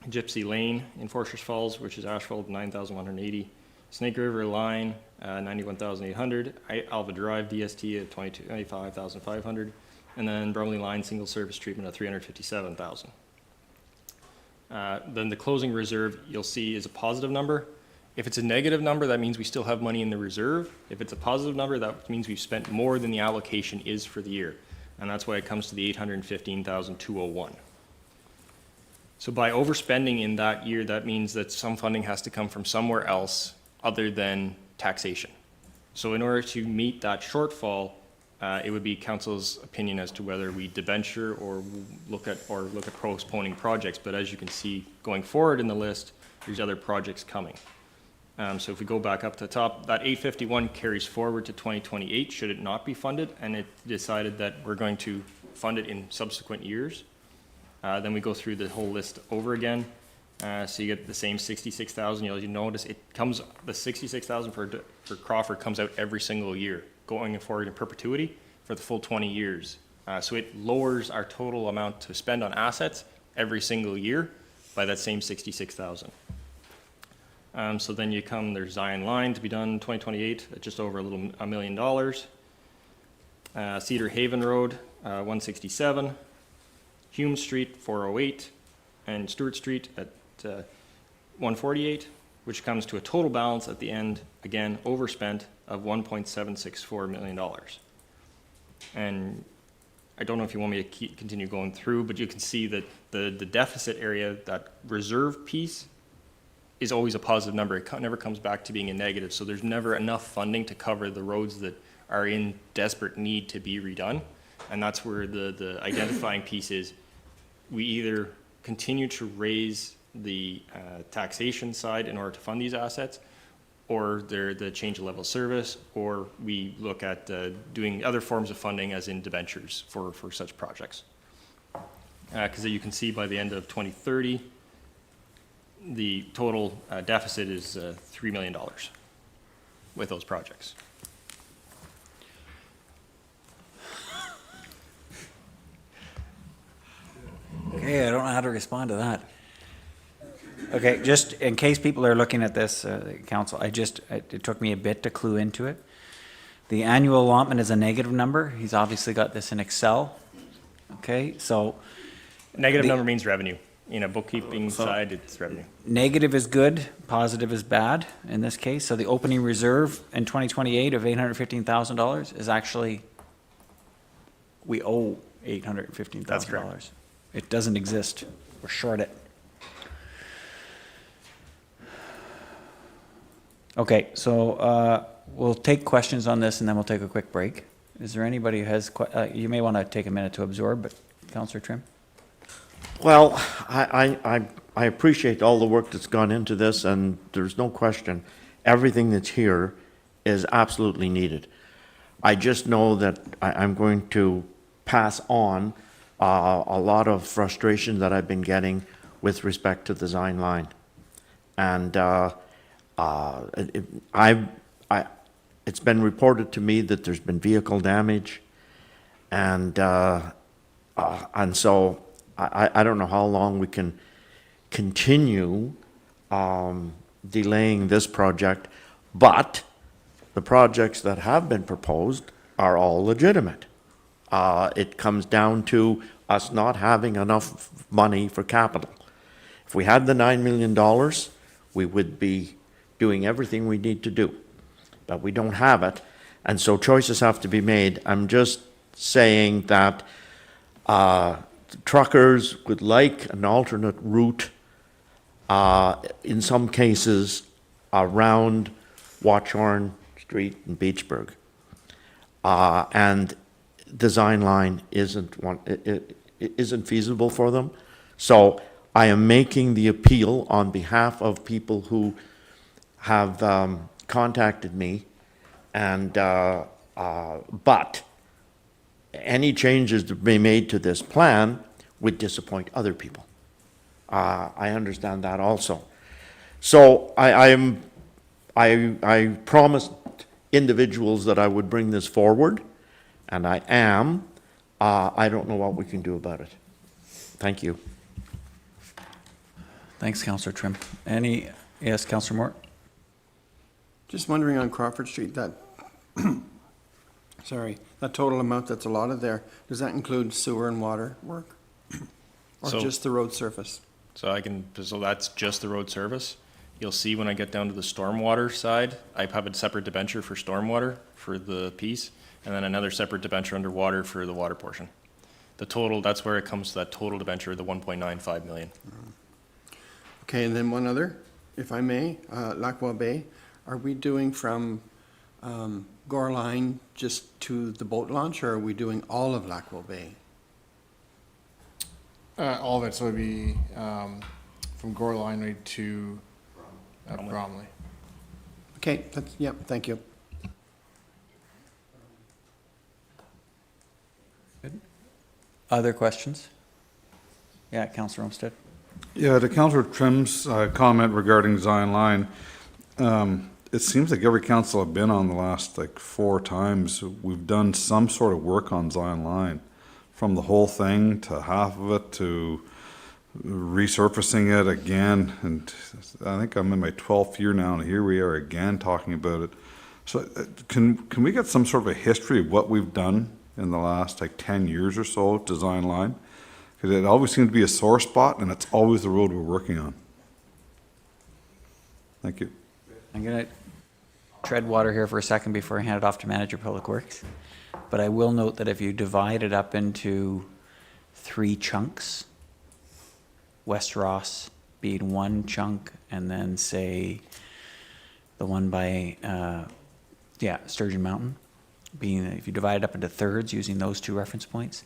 Gypsy Lane in Forsters Falls, which is asphalt, $9,180. Snake River Line, $91,800. Alva Drive DST at $25,500. And then Bromley Line single service treatment of $357,000. Then the closing reserve you'll see is a positive number. If it's a negative number, that means we still have money in the reserve. If it's a positive number, that means we've spent more than the allocation is for the year. And that's why it comes to the $815,201. So by overspending in that year, that means that some funding has to come from somewhere else other than taxation. So in order to meet that shortfall, it would be council's opinion as to whether we debenture or look at postponing projects. But as you can see, going forward in the list, there's other projects coming. So if we go back up to the top, that 851 carries forward to 2028 should it not be funded, and it decided that we're going to fund it in subsequent years. Then we go through the whole list over again. So you get the same 66,000. You notice it comes, the 66,000 for Crawford comes out every single year, going forward in perpetuity for the full 20 years. So it lowers our total amount to spend on assets every single year by that same 66,000. So then you come, there's Zion Line to be done in 2028 at just over $1 million. Cedar Haven Road, 167. Hume Street, 408. And Stewart Street at 148, which comes to a total balance at the end, again, overspent of $1.764 million. And I don't know if you want me to continue going through, but you can see that the deficit area, that reserve piece, is always a positive number. It never comes back to being a negative. So there's never enough funding to cover the roads that are in desperate need to be redone. And that's where the identifying piece is. We either continue to raise the taxation side in order to fund these assets, or the change of level of service, or we look at doing other forms of funding as in debentures for such projects. Because you can see by the end of 2030, the total deficit is $3 million with those projects. Okay, I don't know how to respond to that. Okay, just in case people are looking at this, council, it took me a bit to clue into it. The annual allotment is a negative number. He's obviously got this in Excel. Okay, so. Negative number means revenue. In a bookkeeping side, it's revenue. Negative is good, positive is bad in this case. So the opening reserve in 2028 of $815,000 is actually, we owe $815,000. That's correct. It doesn't exist. We're short it. Okay, so we'll take questions on this and then we'll take a quick break. Is there anybody who has, you may want to take a minute to absorb, but Councillor Trim? Well, I appreciate all the work that's gone into this, and there's no question, everything that's here is absolutely needed. I just know that I'm going to pass on a lot of frustration that I've been getting with respect to the design line. And it's been reported to me that there's been vehicle damage, and so I don't know how long we can continue delaying this project, but the projects that have been proposed are all legitimate. It comes down to us not having enough money for capital. If we had the $9 million, we would be doing everything we need to do, but we don't have it, and so choices have to be made. I'm just saying that truckers would like an alternate route, in some cases, around Watchorn Street and Beachburg. And design line isn't feasible for them. So I am making the appeal on behalf of people who have contacted me, and but any changes to be made to this plan would disappoint other people. I understand that also. So I promised individuals that I would bring this forward, and I am. I don't know what we can do about it. Thank you. Thanks, Councillor Trim. Yes, Councillor Moore? Just wondering on Crawford Street, that, sorry, that total amount that's allotted there, does that include sewer and water work? Or So- just the road surface? So that's just the road service. You'll see when I get down to the stormwater side, I have a separate debenture for stormwater for the piece, and then another separate debenture underwater for the water portion. The total, that's where it comes to that total debenture, the 1.95 million. Okay, and then one other, if I may, Lacqua Bay, are we doing from Gore Line just to the boat launch, or are we doing all of Lacqua Bay? All of it, so it'd be from Gore Line right to Bromley. Okay, that's, yep, thank you. Other questions? Yeah, Councillor Olmsted? Yeah, to Councillor Trim's comment regarding design line, it seems like every council I've been on the last 4 times, we've done some sort of work on design line, from the whole thing to half of it to resurfacing it again. And I think I'm in my 12th year now, and here we are again talking about it. So can we get some sort of a history of what we've done in the last 10 years or so, design line? Because it always seems to be a sore spot, and it's always the road we're working on. Thank you. I'm going to tread water here for a second before I hand it off to Manager Public Works. But I will note that if you divide it up into 3 chunks, West Ross, being one chunk, and then say the one by, Sturgeon Mountain, being, if you divide it up into thirds using those two reference points,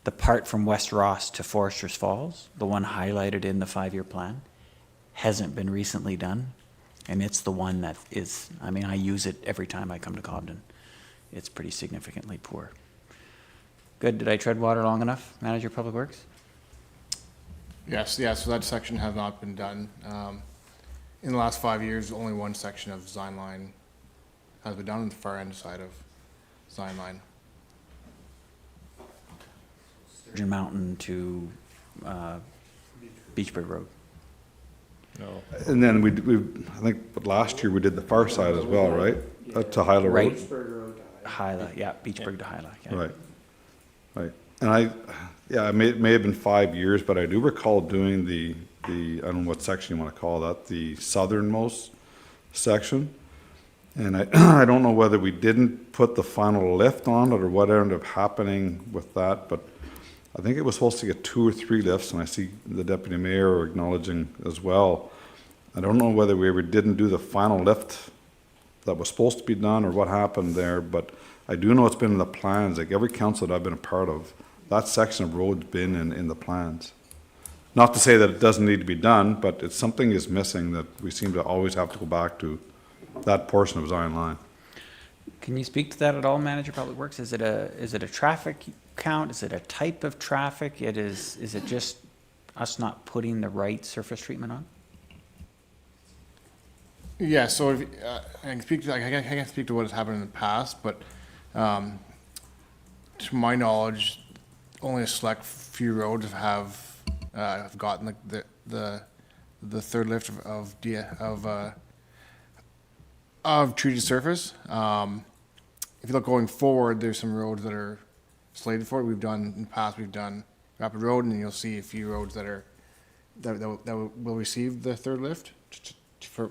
the part from West Ross to Foresters Falls, the one highlighted in the 5-year plan, hasn't been recently done. And it's the one that is, I mean, I use it every time I come to Cobden. It's pretty significantly poor. Good, did I tread water long enough, Manager of Public Works? Yes, yeah, so that section has not been done. In the last 5 years, only one section of Zion Line has been done on the far end side of Zion Line. Sturgeon Mountain to Beachburg Road. No. And then we, I think last year we did the far side as well, right? To Hyla Right. Road? Hyla, yeah, Beachburg to Hyla, yeah. Right, right. And it may have been 5 years, but I do recall doing the, I don't know what section you want to call that, the southernmost section. And I don't know whether we didn't put the final lift on it or what ended up happening with that, but I think it was supposed to get 2 or 3 lifts, and I see the deputy mayor acknowledging as well. I don't know whether we ever didn't do the final lift that was supposed to be done or what happened there, but I do know it's been in the plans, like every council that I've been a part of, that section of road's been in the plans. Not to say that it doesn't need to be done, but it's something is missing that we seem to always have to go back to that portion of Zion Line. Can you speak to that at all, Manager of Public Works? Is it a traffic count? Is it a type of traffic? Is it just us not putting the right surface treatment on? Yeah, so if, I can't speak to what has happened in the past, but to my knowledge, only a select few roads have gotten the third lift of treated surface. If you look going forward, there's some roads that are slated for it. We've done in the past. We've done Rapid Road, and you'll see a few roads that will receive the third lift to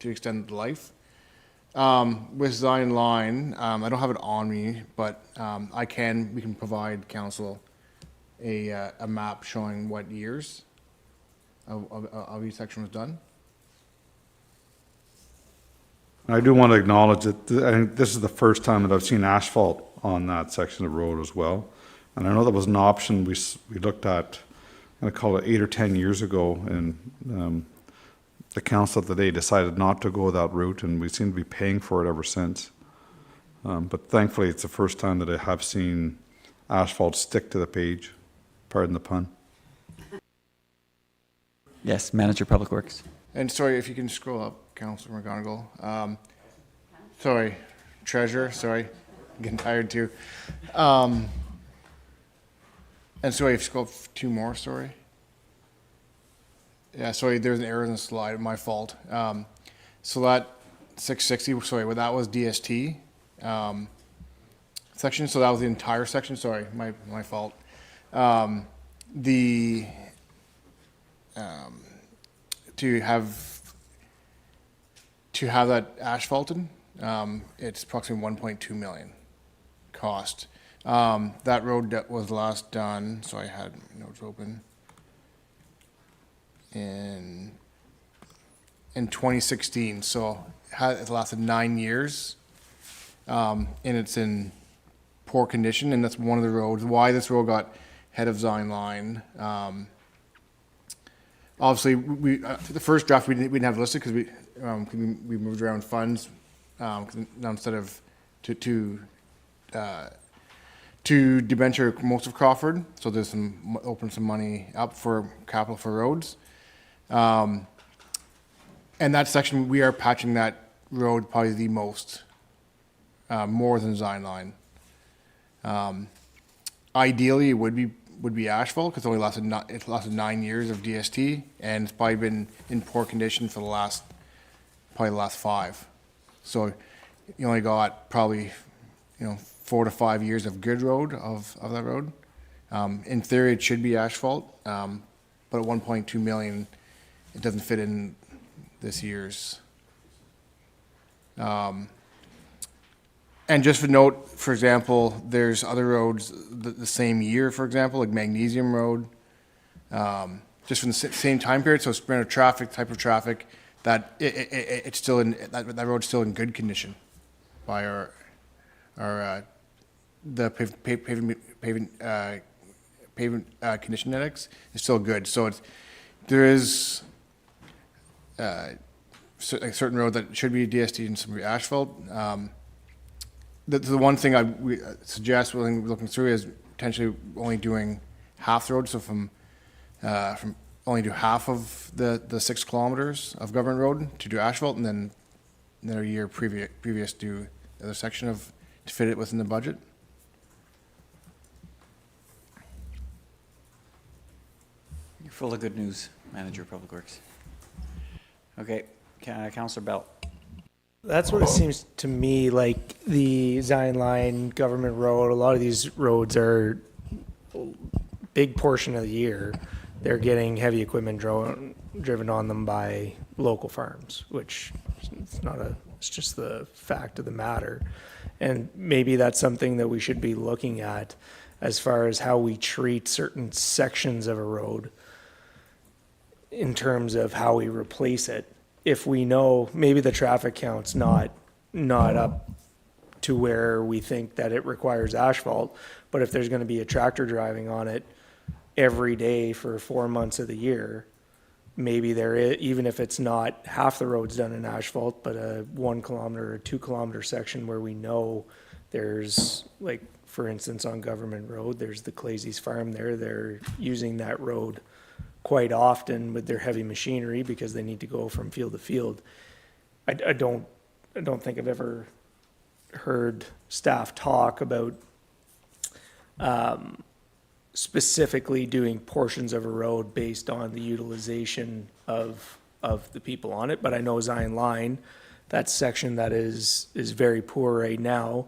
extend the life. With Zion Line, I don't have it on me, but we can provide council a map showing what years of each section was done. I do want to acknowledge that I think this is the first time that I've seen asphalt on that section of road as well. And I know that was an option we looked at, I'm going to call it 8 or 10 years ago, and the council of the day decided not to go that route, and we seem to be paying for it ever since. But thankfully, it's the first time that I have seen asphalt stick to the page, pardon the pun. Yes, Manager of Public Works. And sorry, if you can scroll up, Councilor McGonigal. Sorry, Treasurer, sorry, I'm getting tired too. And sorry, if you scroll up 2 more, sorry. Yeah, sorry, there's an error in the slide, my fault. So that 660, sorry, well, that was DST section, so that was the entire section, sorry, my fault. To have that asphalted, it's approximately 1.2 million cost. That road that was last done, so I had notes open, in 2016, so it lasted 9 years, and it's in poor condition, and that's one of the roads, why this road got head of Zion Line. Obviously, the first draft we didn't have listed because we moved around funds, now instead of to debenture most of Crawford, so there's open some money up for capital for roads. And that section, we are patching that road probably the most, more than Zion Line. Ideally, it would be asphalt because it lasted 9 years of DST, and it's probably been in poor condition for the last 5. So you only got probably 4 to 5 years of good road of that road. In theory, it should be asphalt, but at 1.2 million, it doesn't fit in this year's. And just for note, for example, there's other roads the same year, for example, like Magnesium Road. just from the same time period, so spread of traffic, type of traffic, that it's still in, that road's still in good condition by the pavement condition index is still good. So there is a certain road that should be DST and some asphalt. The one thing I suggest when looking through is potentially only doing half the road, so from only do half of the 6 kilometers of government road to do asphalt, and then another year previous do the other section to fit it within the budget. You're full of good news, Manager of Public Works. Okay, Councillor Bell. That's what it seems to me like. The Zion Line, Government Road, a lot of these roads are big portion of the year. They're getting heavy equipment driven on them by local farms, which it's just the fact of the matter. And maybe that's something that we should be looking at as far as how we treat certain sections of a road in terms of how we replace it. If we know maybe the traffic count's not up to where we think that it requires asphalt, but if there's gonna be a tractor driving on it every day for 4 months of the year, maybe there is, even if it's not half the road's done in asphalt, but a 1 kilometer or 2 kilometer section where we know there's, like, for instance, on Government Road, there's the Claysy's farm there, they're using that road quite often with their heavy machinery because they need to go from field to field. I don't think I've ever heard staff talk about specifically doing portions of a road based on the utilization of the people on it. But I know Zion Line, that section that is very poor right now,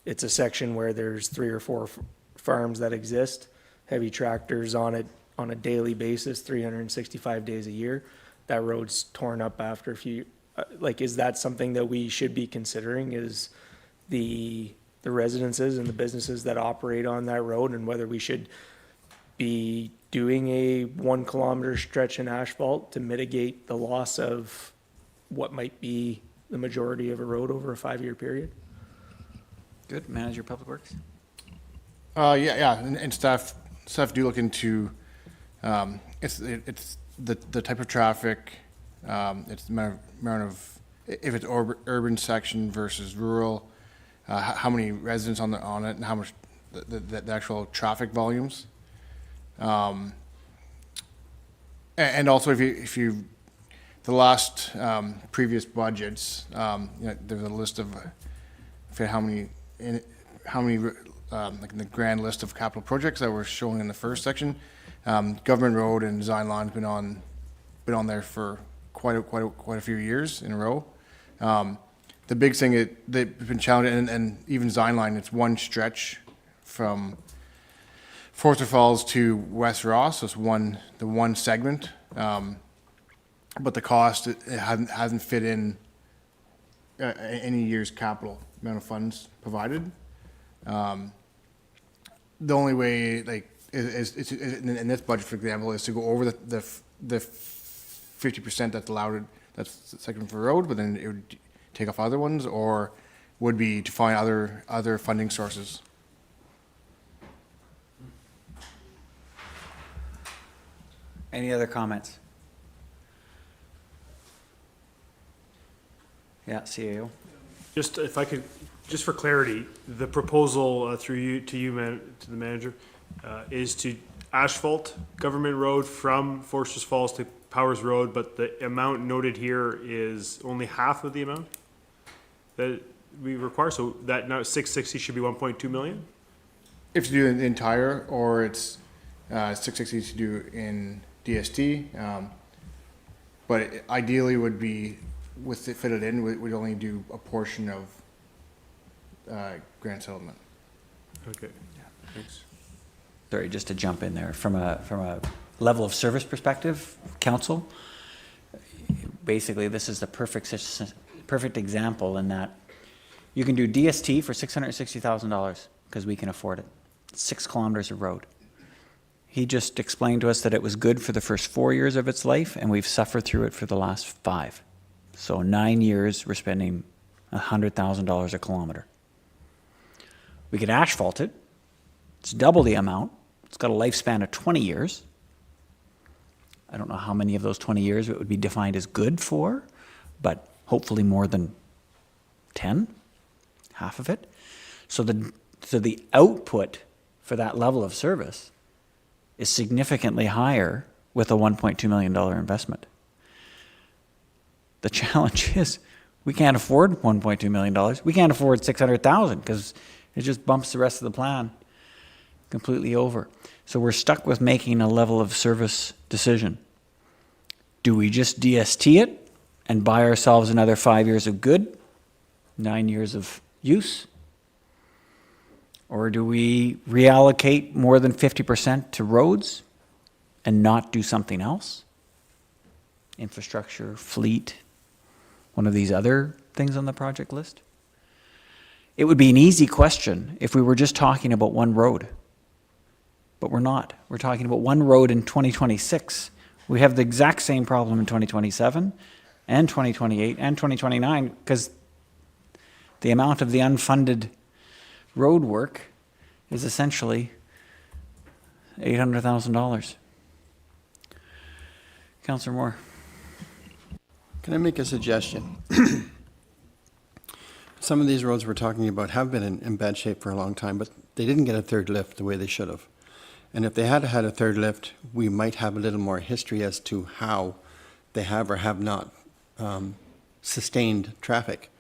it's a section where there's 3 or 4 farms that exist, heavy tractors on it on a daily basis, 365 days a year. That road's torn up after a few, is that something that we should be considering, is the residences and the businesses that operate on that road, and whether we should be doing a 1 kilometer stretch in asphalt to mitigate the loss of what might be the majority of a road over a 5-year period? Good, Manager of Public Works. Yeah, and staff do look into, it's the type of traffic, it's the amount of, if it's urban section versus rural, how many residents on it, and how much the actual traffic volumes. And also if you the last previous budgets, there's a list of how many like in the grand list of capital projects that were shown in the first section. Government Road and Zion Line's been on there for quite a few years in a row. The big thing they've been challenged, and even Zion Line, it's one stretch from Forster Falls to West Ross, so it's the one segment. But the cost it hasn't fit in any year's capital amount of funds provided. The only way, is in this budget, for example, is to go over the 50% that's allowed. That's the segment for road, but then it would take off other ones, or would be to find other funding sources. Any other comments? Yeah, CAO. Just if I could, just for clarity, the proposal through you to the manager is to asphalt Government Road from Forsters Falls to Powers Road, but the amount noted here is only half of the amount that we require. So that now 660 should be 1.2 million. If you do the entire, or it's 660 to do in DST, but it ideally would be with it fitted in, we'd only do a portion of Grand Settlement. Okay. Thanks. Sorry, just to jump in there, from a level of service perspective, council, basically this is the perfect example in that you can do DST for $660,000 because we can afford it. 6 kilometers of road. He just explained to us that it was good for the first 4 years of its life, and we've suffered through it for the last 5. So 9 years, we're spending $100,000 a kilometer. We could asphalt it. It's double the amount. It's got a lifespan of 20 years. I don't know how many of those 20 years it would be defined as good for, but hopefully more than 10, half of it. So the output for that level of service is significantly higher with a $1.2 million investment. The challenge is we can't afford $1.2 million. We can't afford $600,000 because it just bumps the rest of the plan completely over. So we're stuck with making a level of service decision. Do we just DST it and buy ourselves another 5 years of good, 9 years of use? Or do we reallocate more than 50% to roads and not do something else? Infrastructure, fleet, one of these other things on the project list? It would be an easy question if we were just talking about one road. But we're not. We're talking about one road in 2026. We have the exact same problem in 2027 and 2028 and 2029 because the amount of the unfunded road work is essentially $800,000. Councillor Moore. Can I make a suggestion? Some of these roads we're talking about have been in bad shape for a long time, but they didn't get a third lift the way they should have. And if they had had a third lift, we might have a little more history as to how they have or have not sustained traffic.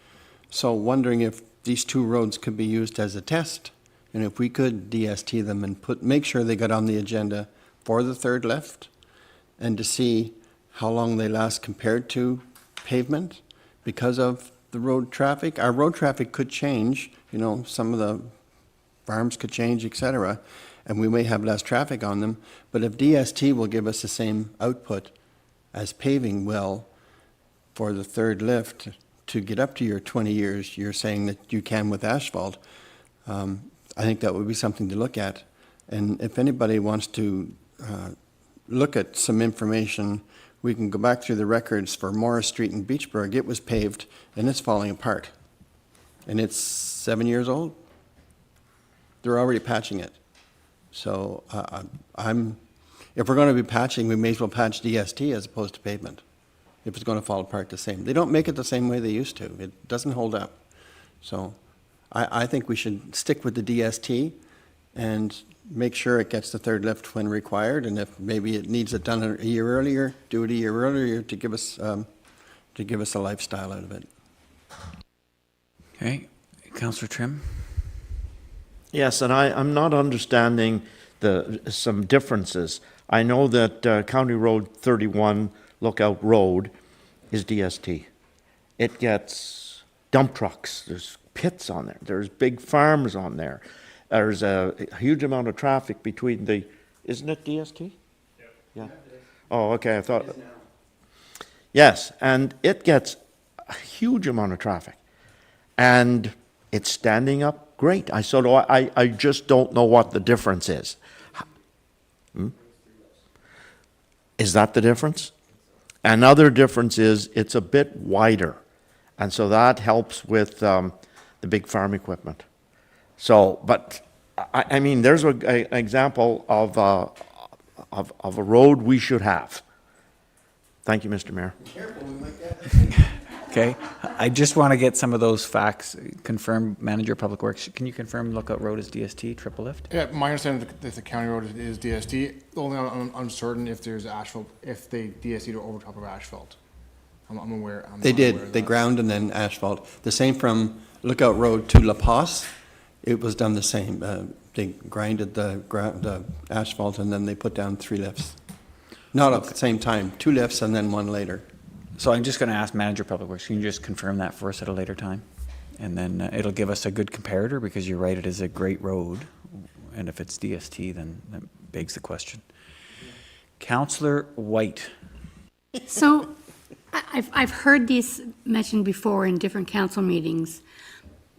So wondering if these two roads could be used as a test, and if we could DST them and make sure they got on the agenda for the third lift, and to see how long they last compared to pavement because of the road traffic. Our road traffic could change, some of the farms could change, etc., and we may have less traffic on them. But if DST will give us the same output as paving will for the third lift to get up to your 20 years, you're saying that you can with asphalt, I think that would be something to look at. And if anybody wants to look at some information, we can go back through the records for Morris Street in Beachburg. It was paved and it's falling apart. And it's 7 years old. They're already patching it. So if we're going to be patching, we may as well patch DST as opposed to pavement, if it's going to fall apart the same. They don't make it the same way they used to. It doesn't hold up. So I think we should stick with the DST and make sure it gets the third lift when required. And if maybe it needs it done a year earlier, do it a year earlier to give us a lifestyle out of it. Okay, Councillor Trim. Yes, and I'm not understanding some differences. I know that County Road 31 Lookout Road is DST. It gets dump trucks. There's pits on there. There's big farms on there. There's a huge amount of traffic between isn't it DST? Yeah. Oh, okay, I thought. Yes, and it gets a huge amount of traffic. And it's standing up great. I just don't know what the difference is. Is that the difference? Another difference is it's a bit wider. And so that helps with the big farm equipment. So, but I mean, there's an example of a road we should have. Thank you, Mr. Mayor. Okay, I just want to get some of those facts confirmed. Manager of Public Works, can you confirm Lookout Road is DST, triple lift? Yeah, my understanding is the county road is DST. Only I'm uncertain if there's asphalt, if they DST over top of asphalt. I'm aware. They did. They ground and then asphalt. The same from Lookout Road to La Paz. It was done the same. They grinded the asphalt and then they put down 3 lifts. Not at the same time. 2 lifts and then 1 later. So I'm just going to ask Manager of Public Works, can you just confirm that for us at a later time? And then it'll give us a good comparator, because you're right, it is a great road. And if it's DST, then that begs the question. Councillor White. So I've heard these mentioned before in different council meetings.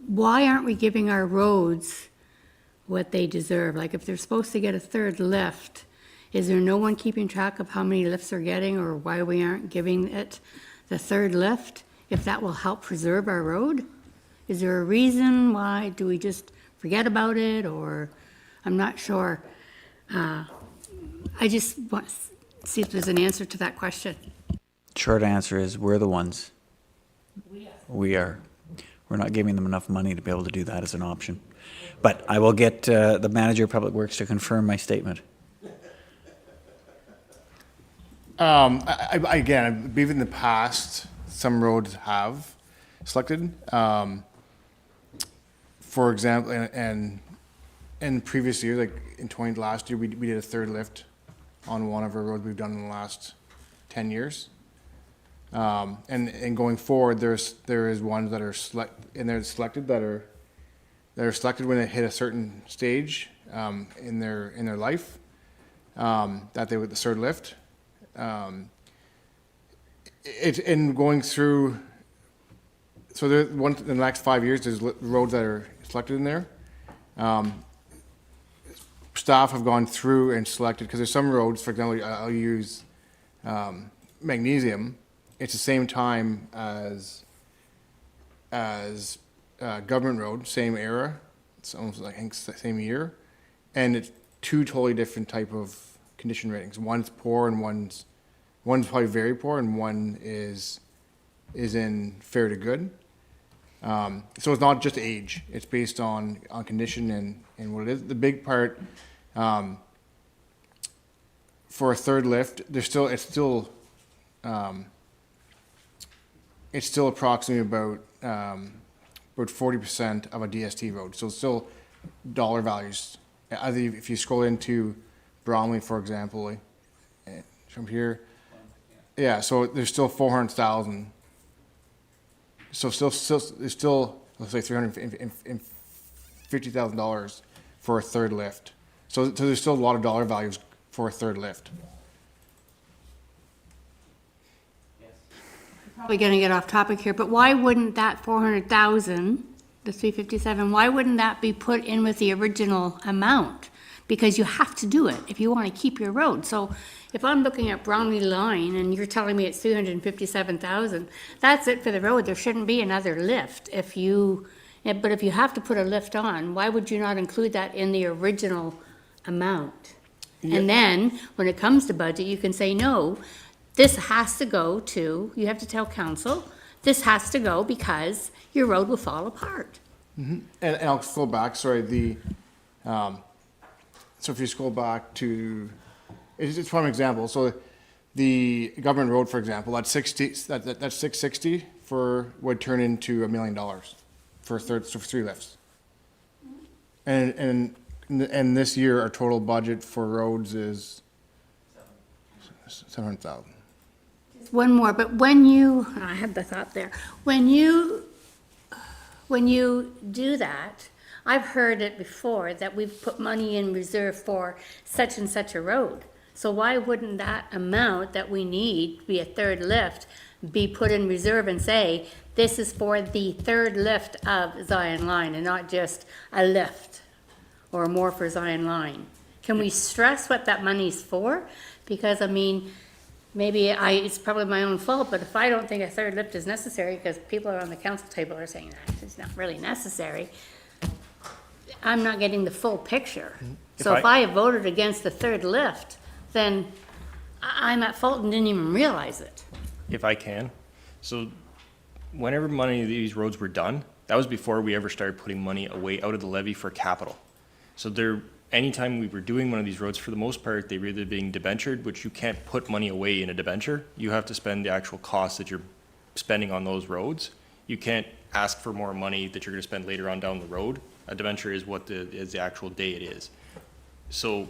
Why aren't we giving our roads what they deserve? Like if they're supposed to get a third lift, Is there no one keeping track of how many lifts they're getting or why we aren't giving it the third lift? If that will help preserve our road? Is there a reason why? Do we just forget about it or, I'm not sure. I just want to see if there's an answer to that question. Short answer is, we're the ones. We are. We're not giving them enough money to be able to do that as an option. But I will get the manager of Public Works to confirm my statement. Again, I believe in the past, some roads have selected. For example, and in previous years, like in last year, we did a third lift on one of our roads we've done in the last 10 years. And going forward, there is ones that are selected that are selected when they hit a certain stage in their life that they would the third lift. It's in going through. So in the next 5 years, there's roads that are selected in there. Staff have gone through and selected, because there's some roads, for example, I'll use Magnesium. It's the same time as Government Road, same era. It's almost like, I think, same year. And it's two totally different type of condition ratings. One's poor and one's probably very poor, and one is in fair to good. So it's not just age; it's based on condition and what it is. The big part for a third lift, it's still approximately about 40% of a DST road. So it's still dollar values. If you scroll into Bromley, for example, from here, yeah. So there's still 400,000. So there's still let's say $350,000 for a third lift. So there's still a lot of dollar values for a third lift. Probably going to get off topic here, but why wouldn't that 400,000, the 357, why wouldn't that be put in with the original amount? Because you have to do it if you want to keep your road. So if I'm looking at Brownlee Line and you're telling me it's 357,000, that's it for the road. There shouldn't be another lift. But if you have to put a lift on, why would you not include that in the original amount? Yeah. And then when it comes to budget, you can say, no, this has to go to, you have to tell council, this has to go because your road will fall apart. Mm-hmm. And I'll scroll back, sorry, so if you scroll back to, it's from an example, so the Government Road, for example, that's 660 would turn into $1 million for three lifts. And this year, our total budget for roads is 700,000. One more, but I had the thought there, when you do that, I've heard it before that we've put money in reserve for such and such a road. So why wouldn't that amount that we need to be a third lift be put in reserve and say, this is for the third lift of Zion Line and not just a lift or more for Zion Line? Can we stress what that money's for? Because I mean, maybe it's probably my own fault, but if I don't think a third lift is necessary, because people on the council table are saying that it's not really necessary, I'm not getting the full picture. So if I have voted against the third lift, then I'm at fault and didn't even realize it. If I can. So whenever many of these roads were done, that was before we ever started putting money away out of the levy for capital. So anytime we were doing one of these roads, for the most part, they were either being debentured, which you can't put money away in a debenture. You have to spend the actual cost that you're spending on those roads. You can't ask for more money that you're going to spend later on down the road. A debenture is is the actual day it is. So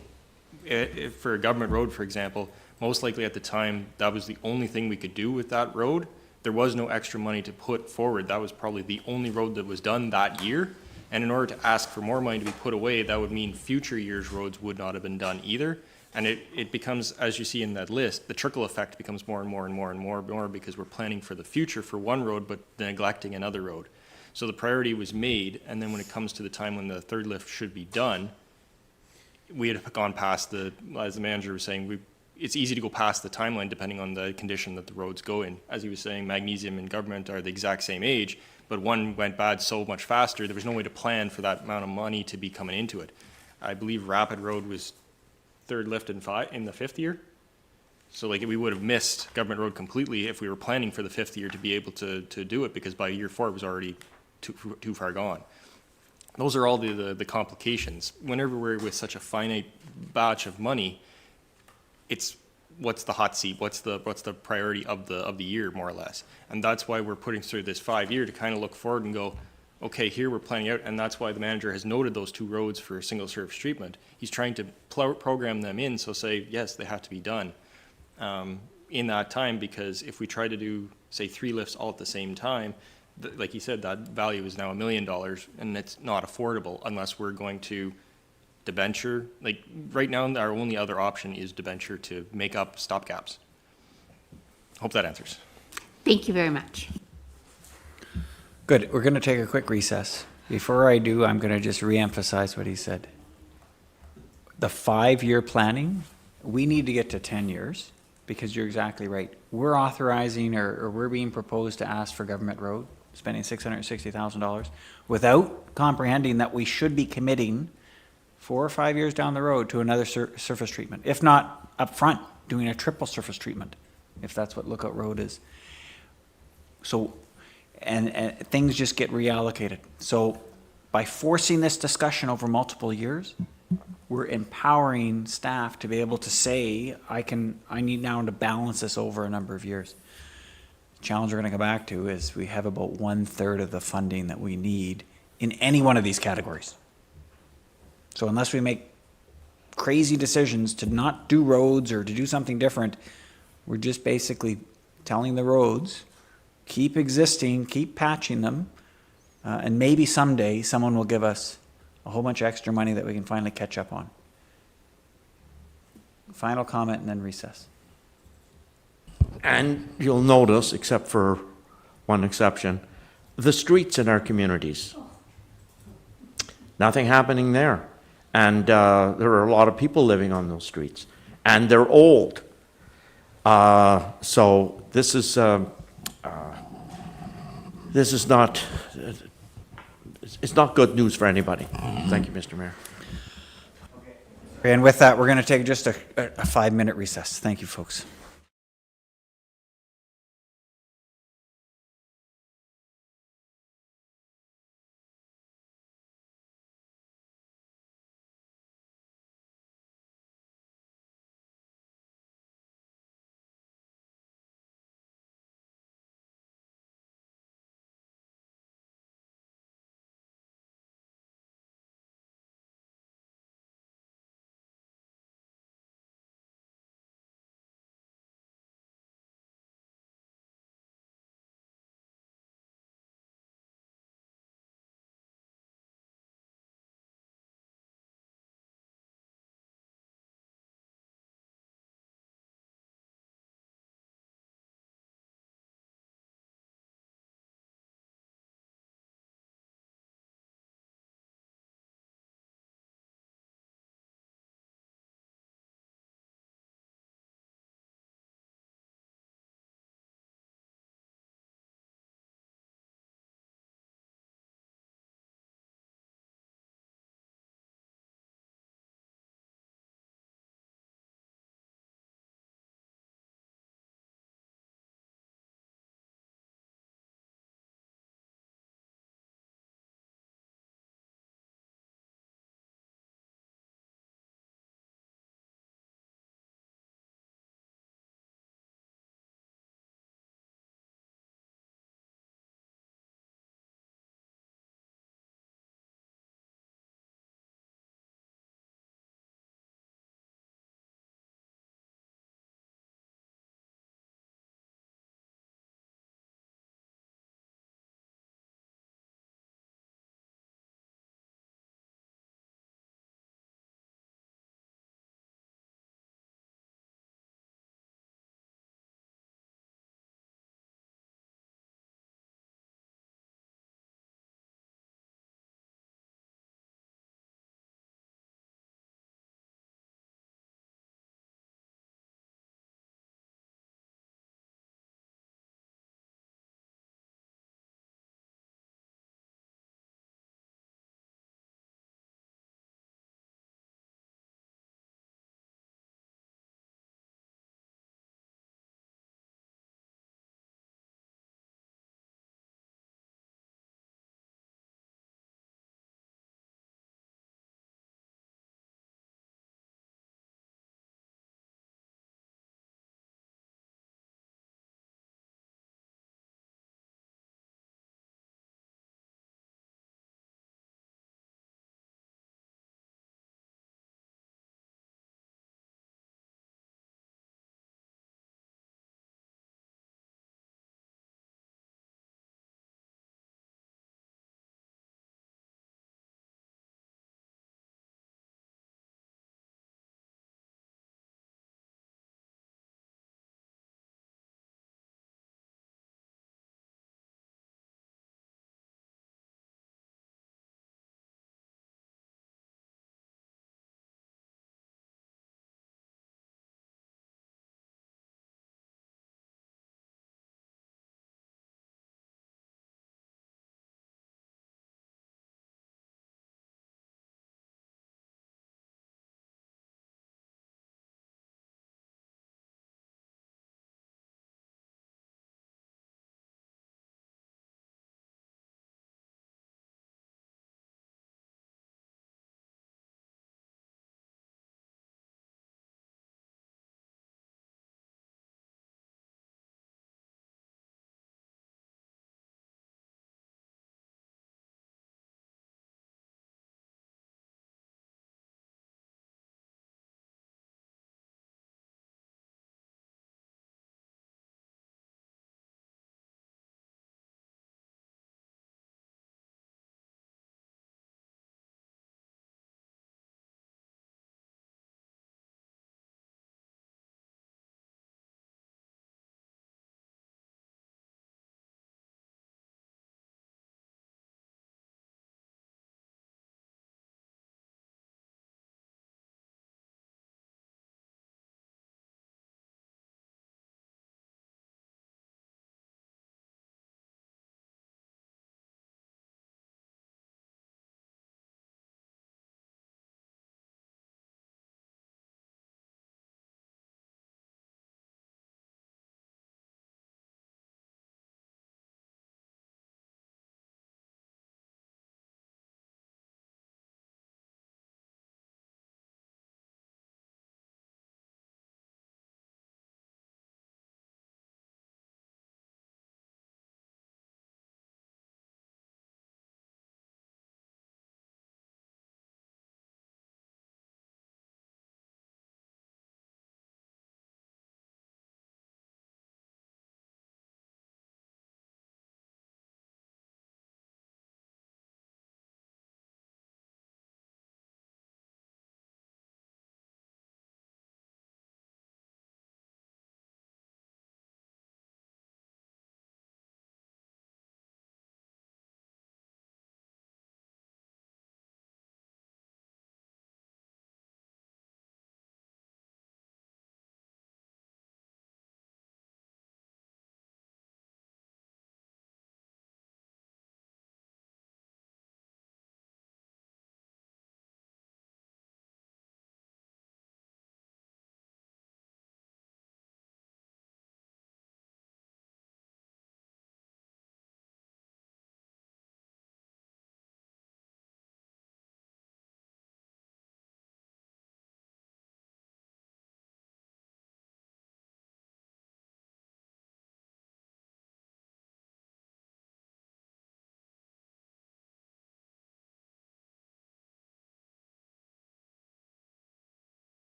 if for a government road, for example, most likely at the time, that was the only thing we could do with that road. There was no extra money to put forward. That was probably the only road that was done that year. And in order to ask for more money to be put away, that would mean future years' roads would not have been done either. And it becomes, as you see in that list, the trickle effect becomes more and more and more and more because we're planning for the future for one road, but neglecting another road. So the priority was made, and then when it comes to the time when the third lift should be done, we had gone past as the manager was saying, it's easy to go past the timeline depending on the condition that the roads go in. As he was saying, Magnesium and Government are the exact same age, but one went bad so much faster, there was no way to plan for that amount of money to be coming into it. I believe Rapid Road was third lift in the fifth year. So like we would have missed Government Road completely if we were planning for the fifth year to be able to do it, because by year 4 it was already too far gone. Those are all the complications. Whenever we're with such a finite batch of money, it's what's the hot seat, what's the priority of the year, more or less. And that's why we're putting through this 5-year to kind of look forward and go, okay, here we're planning out, and that's why the manager has noted those 2 roads for single surface treatment. He's trying to program them in, so say, yes, they have to be done in that time, because if we try to do, say, 3 lifts all at the same time, like you said, that value is now $1 million, and it's not affordable unless we're going to debenture. Like, right now, our only other option is debenture to make up stopgaps. Hope that answers. Thank you very much. Good. We're going to take a quick recess. Before I do, I'm going to just reemphasize what he said. The 5-year planning, we need to get to 10 years, because you're exactly right. We're authorizing, or we're being proposed to ask for Government Road, spending $660,000, without comprehending that we should be committing 4 or 5 years down the road to another surface treatment. If not up front, doing a triple surface treatment, if that's what Lookout Road is. So, and things just get reallocated. So by forcing this discussion over multiple years, we're empowering staff to be able to say, I need now to balance this over a number of years. The challenge we're going to go back to is we have about 1/3 of the funding that we need in any one of these categories. So unless we make crazy decisions to not do roads or to do something different, we're just basically telling the roads, keep existing, keep patching them, and maybe someday someone will give us a whole bunch of extra money that we can finally catch up on. Final comment and then recess. And you'll notice, except for one exception, the streets in our communities. Nothing happening there. And there are a lot of people living on those streets. And they're old. So this is not, it's not good news for anybody. Thank you, Mr. Mayor. And with that, we're going to take just a 5-minute recess. Thank you, folks.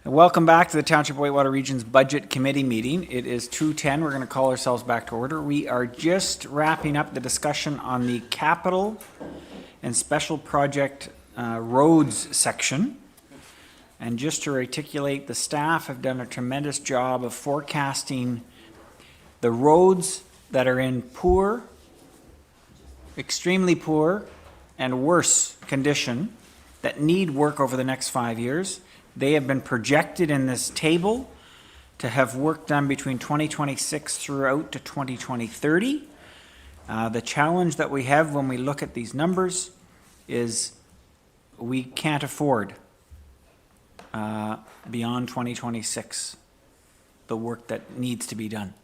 Welcome back to the Township of Whitewater Region's Budget Committee meeting. It is 2:10. We're going to call ourselves back to order. We are just wrapping up the discussion on the capital and special project roads section. And just to articulate, the staff have done a tremendous job of forecasting the roads that are in poor, extremely poor, and worse condition that need work over the next 5 years. They have been projected in this table to have work done between 2026 throughout to 2030. The challenge that we have when we look at these numbers is we can't afford beyond 2026 the work that needs to be done.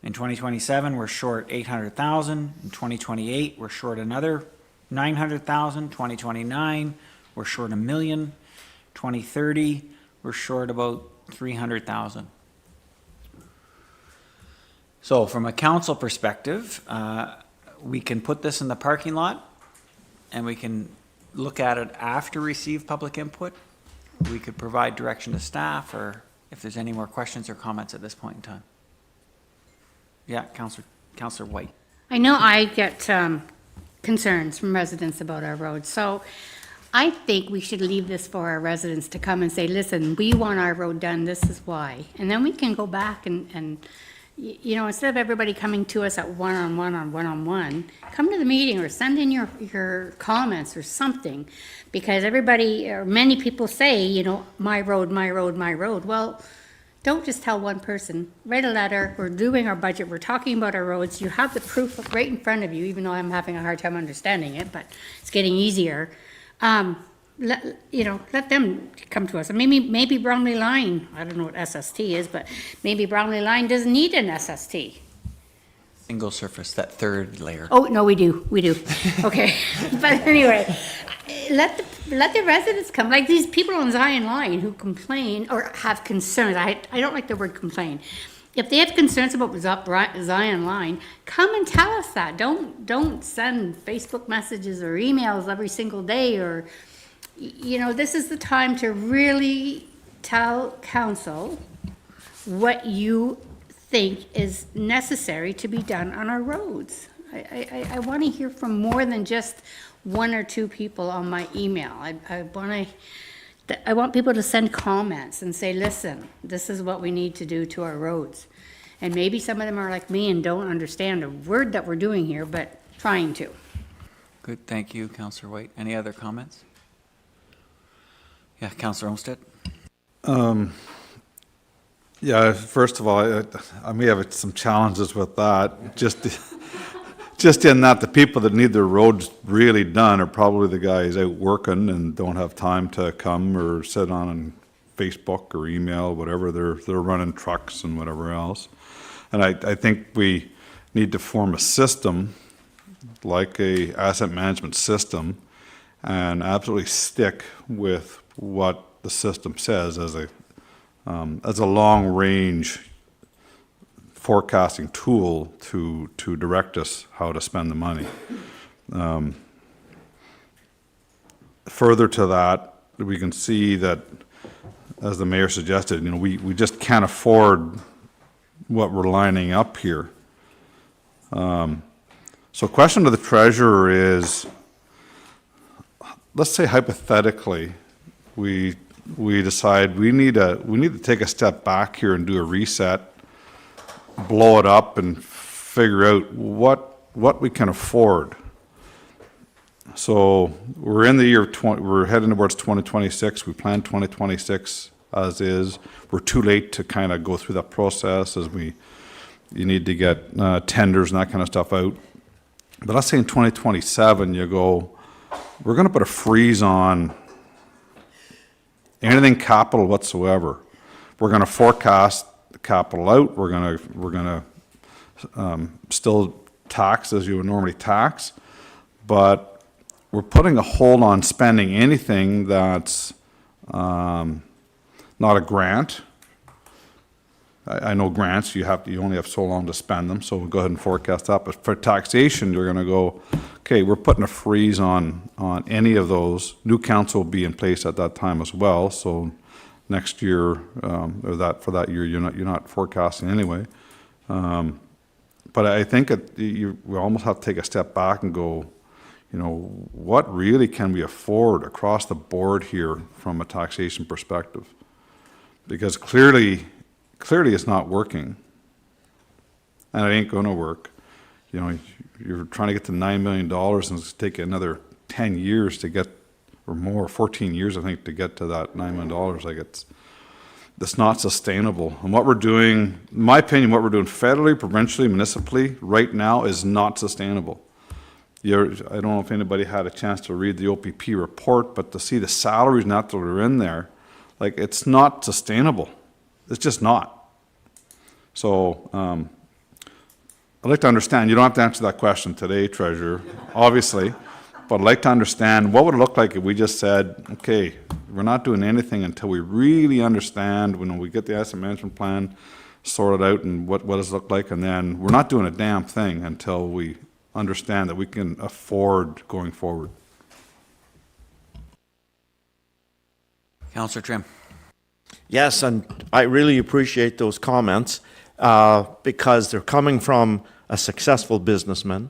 In 2027, we're short 800,000. In 2028, we're short another 900,000. 2029, we're short 1 million. 2030, we're short about 300,000. So from a council perspective, we can put this in the parking lot and we can look at it after receive public input. We could provide direction to staff, or if there's any more questions or comments at this point in time. Yeah, Councillor White. I know I get concerns from residents about our roads, so I think we should leave this for our residents to come and say, listen, we want our road done, this is why. And then we can go back and you know, instead of everybody coming to us at one-on-one, come to the meeting or send in your comments or something. Because everybody, or many people say, you know, my road, my road, my road. Well, don't just tell one person. Write a letter, we're doing our budget, we're talking about our roads. You have the proof right in front of you, even though I'm having a hard time understanding it, but it's getting easier. Let them come to us. And maybe Brownlee Line, I don't know what SST is, but maybe Brownlee Line doesn't need an SST. Single surface, that third layer. Oh, no, we do. Okay. But anyway, let the residents come, like these people on Zion Line who complain or have concerns. I don't like the word complain. If they have concerns about Zion Line, come and tell us that. Don't send Facebook messages or emails every single day, or, you know, this is the time to really tell council what you think is necessary to be done on our roads. I want to hear from more than just one or two people on my email. I want people to send comments and say, listen, this is what we need to do to our roads. And maybe some of them are like me and don't understand a word that we're doing here, but trying to. Good, thank you, Councillor White. Any other comments? Yeah, Councillor Olmsted. Yeah, first of all, I may have some challenges with that. Just in that the people that need their roads really done are probably the guys out working and don't have time to come or sit on Facebook or email, whatever. They're running trucks and whatever else. And I think we need to form a system, like a asset management system, and absolutely stick with what the system says as a long-range forecasting tool to direct us how to spend the money. Further to that, we can see that, as the mayor suggested, you know, we just can't afford what we're lining up here. So question to the treasurer is, let's say hypothetically, we decide we need to take a step back here and do a reset, blow it up and figure out what we can afford. So we're in the year we're heading towards 2026. We plan 2026 as is. We're too late to kind of go through that process, as you need to get tenders and that kind of stuff out. But let's say in 2027 you go, we're going to put a freeze on anything capital whatsoever. We're going to forecast the capital out. We're going to still tax as you would normally tax, but we're putting a hold on spending anything that's not a grant. I know grants, you only have so long to spend them, so we'll go ahead and forecast that. But for taxation, you're going to go, okay, we're putting a freeze on any of those. New council will be in place at that time as well, so next year, or that, for that year, you're not forecasting anyway. But I think we almost have to take a step back and go, what really can we afford across the board here from a taxation perspective? Because clearly it's not working, and it ain't gonna work. You're trying to get to $9 million, and it's taking another 10 years to get, or more, 14 years, I think, to get to that $9 million. Like, it's not sustainable. And what we're doing, in my opinion, what we're doing federally, provincially, municipally, right now is not sustainable. I don't know if anybody had a chance to read the OPP report, but to see the salaries now that are in there, like, it's not sustainable. It's just not. So, I'd like to understand, you don't have to answer that question today, Treasurer, obviously, but I'd like to understand what would it look like if we just said, okay, we're not doing anything until we really understand, when we get the asset management plan sorted out and what does it look like, and then we're not doing a damn thing until we understand that we can afford going forward. Councillor Trim. Yes, and I really appreciate those comments because they're coming from a successful businessman,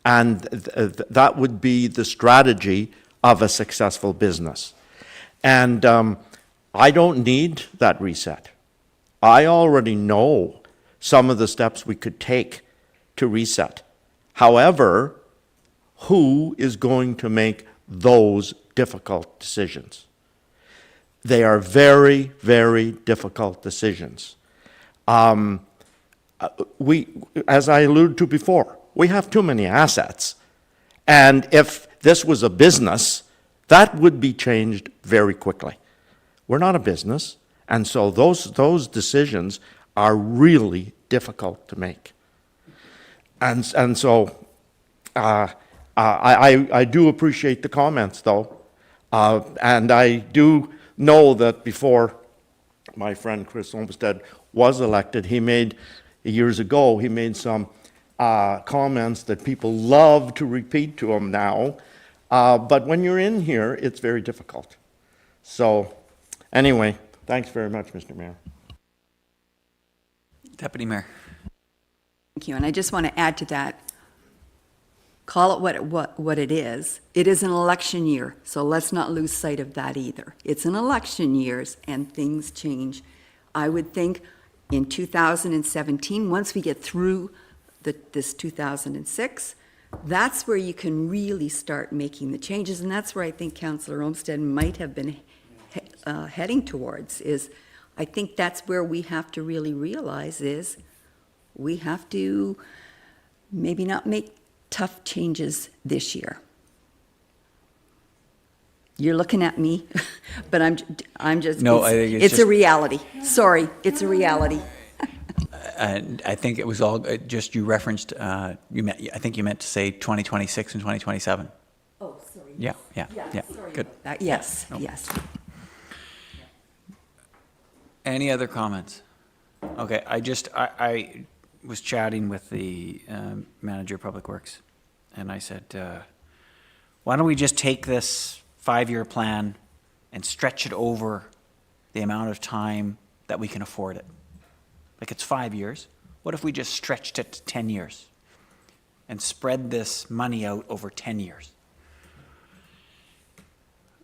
and that would be the strategy of a successful business. And I don't need that reset. I already know some of the steps we could take to reset. However, who is going to make those difficult decisions? They are very, very difficult decisions. As I alluded to before, we have too many assets. And if this was a business, that would be changed very quickly. We're not a business, and so those decisions are really difficult to make. And so I do appreciate the comments, though, and I do know that before my friend Chris Olmsted was elected, years ago, he made some comments that people love to repeat to him now, but when you're in here, it's very difficult. So, anyway, thanks very much, Mr. Mayor. Deputy Mayor. Thank you, and I just want to add to that, call it what it is. It is an election year, so let's not lose sight of that either. It's an election years, and things change. I would think in 2017, once we get through this 2006, that's where you can really start making the changes, and that's where I think Councillor Olmsted might have been heading towards, is I think that's where we have to really realize is we have to maybe not make tough changes this year. You're looking at me, but I'm just. No, I think it's a reality. Sorry, it's a reality. I think it was all just you referenced. I think you meant to say 2026 and 2027. Oh, sorry. Yeah. Sorry Good. about that. Yes, No. yes. Any other comments? Okay, I was chatting with the manager of Public Works, and I said, why don't we just take this 5-year plan and stretch it over the amount of time that we can afford it? Like, it's 5 years. What if we just stretched it to 10 years and spread this money out over 10 years?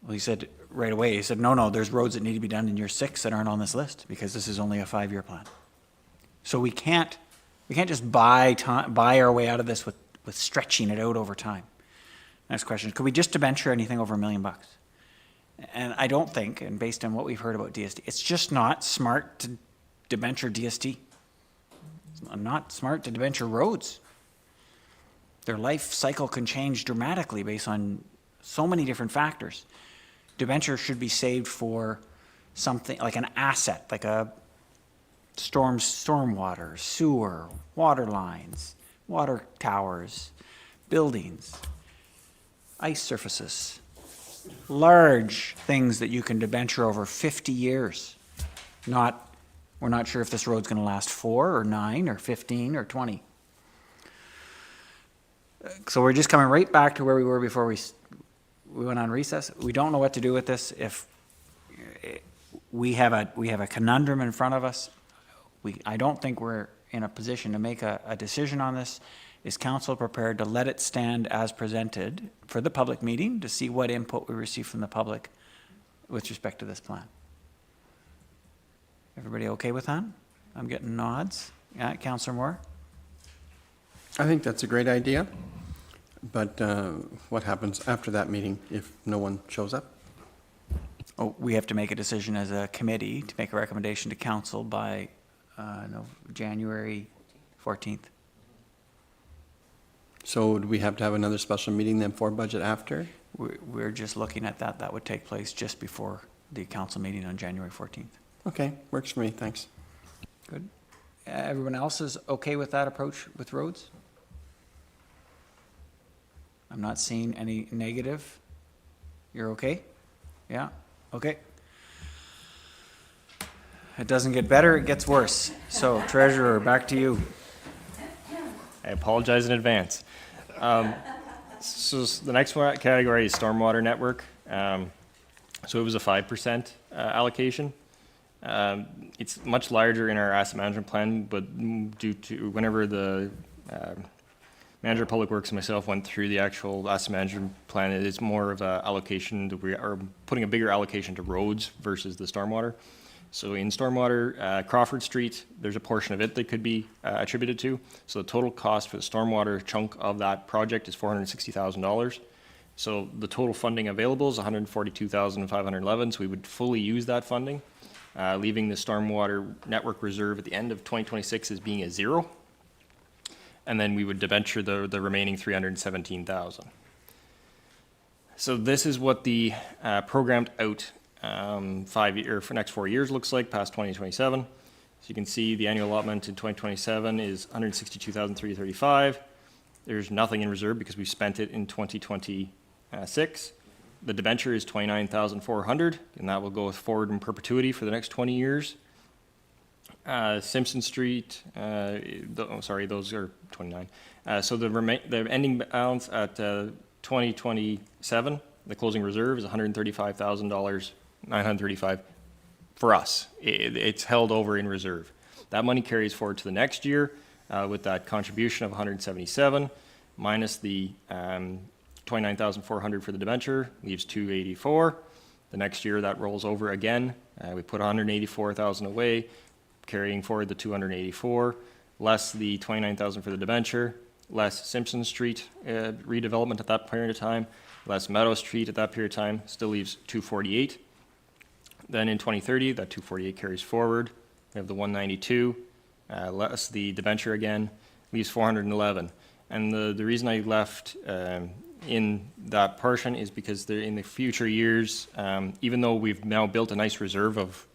Well, he said right away, he said, no, there's roads that need to be done in year 6 that aren't on this list because this is only a 5-year plan. So we can't just buy our way out of this with stretching it out over time. Next question, could we just debenture anything over $1 million? And I don't think, and based on what we've heard about DST, it's just not smart to debenture DST. It's not smart to debenture roads. Their life cycle can change dramatically based on so many different factors. Debenture should be saved for something like an asset, like a stormwater, sewer, water lines, water towers, buildings, ice surfaces, large things that you can debenture over 50 years. We're not sure if this road's going to last 4 or 9 or 15 or 20. So we're just coming right back to where we were before we went on recess. We don't know what to do with this. we have a conundrum in front of us. I don't think we're in a position to make a decision on this. Is council prepared to let it stand as presented for the public meeting to see what input we receive from the public with respect to this plan? Everybody okay with that? I'm getting nods. Yeah, Councillor Moore? I think that's a great idea, but what happens after that meeting if no one shows up? Oh, we have to make a decision as a committee to make a recommendation to council by January 14th. So would we have to have another special meeting then for budget after? We're just looking at that. That would take place just before the council meeting on January 14th. Okay, works for me, thanks. Good. Everyone else is okay with that approach with roads? I'm not seeing any negative. You're okay? Yeah? Okay. It doesn't get better, it gets worse. So, Treasurer, back to you. I apologize in advance. So the next one category is stormwater network. So it was a 5% allocation. It's much larger in our asset management plan, but due to whenever the manager of public works and myself went through the actual asset management plan, it is more of a allocation that we are putting a bigger allocation to roads versus the stormwater. So in stormwater, Crawford Street, there's a portion of it that could be attributed to. So the total cost for the stormwater chunk of that project is $460,000. So the total funding available is $142,511. So we would fully use that funding, leaving the stormwater network reserve at the end of 2026 as being a zero. And then we would debenture the remaining $317,000. So this is what the programmed out 5 year for next 4 years looks like past 2027. So you can see the annual allotment in 2027 is 162,335. There's nothing in reserve because we spent it in 2026. The debenture is 29,400, and that will go forward in perpetuity for the next 20 years. Simpson Street, sorry, those are 29. So the ending balance at 2027, the closing reserve is $135,000. 935 for us. It's held over in reserve. That money carries forward to the next year with that contribution of 177 minus the 29,400 for the debenture leaves 284. The next year that rolls over again. We put 184,000 away, carrying forward the 284, less the 29,000 for the debenture, less Simpson Street redevelopment at that period of time, less Meadow Street at that period of time, still leaves 248. Then in 2030, that 248 carries forward. We have the 192, less the debenture again, leaves 411. And the reason I left in that portion is because in the future years, even though we've now built a nice reserve of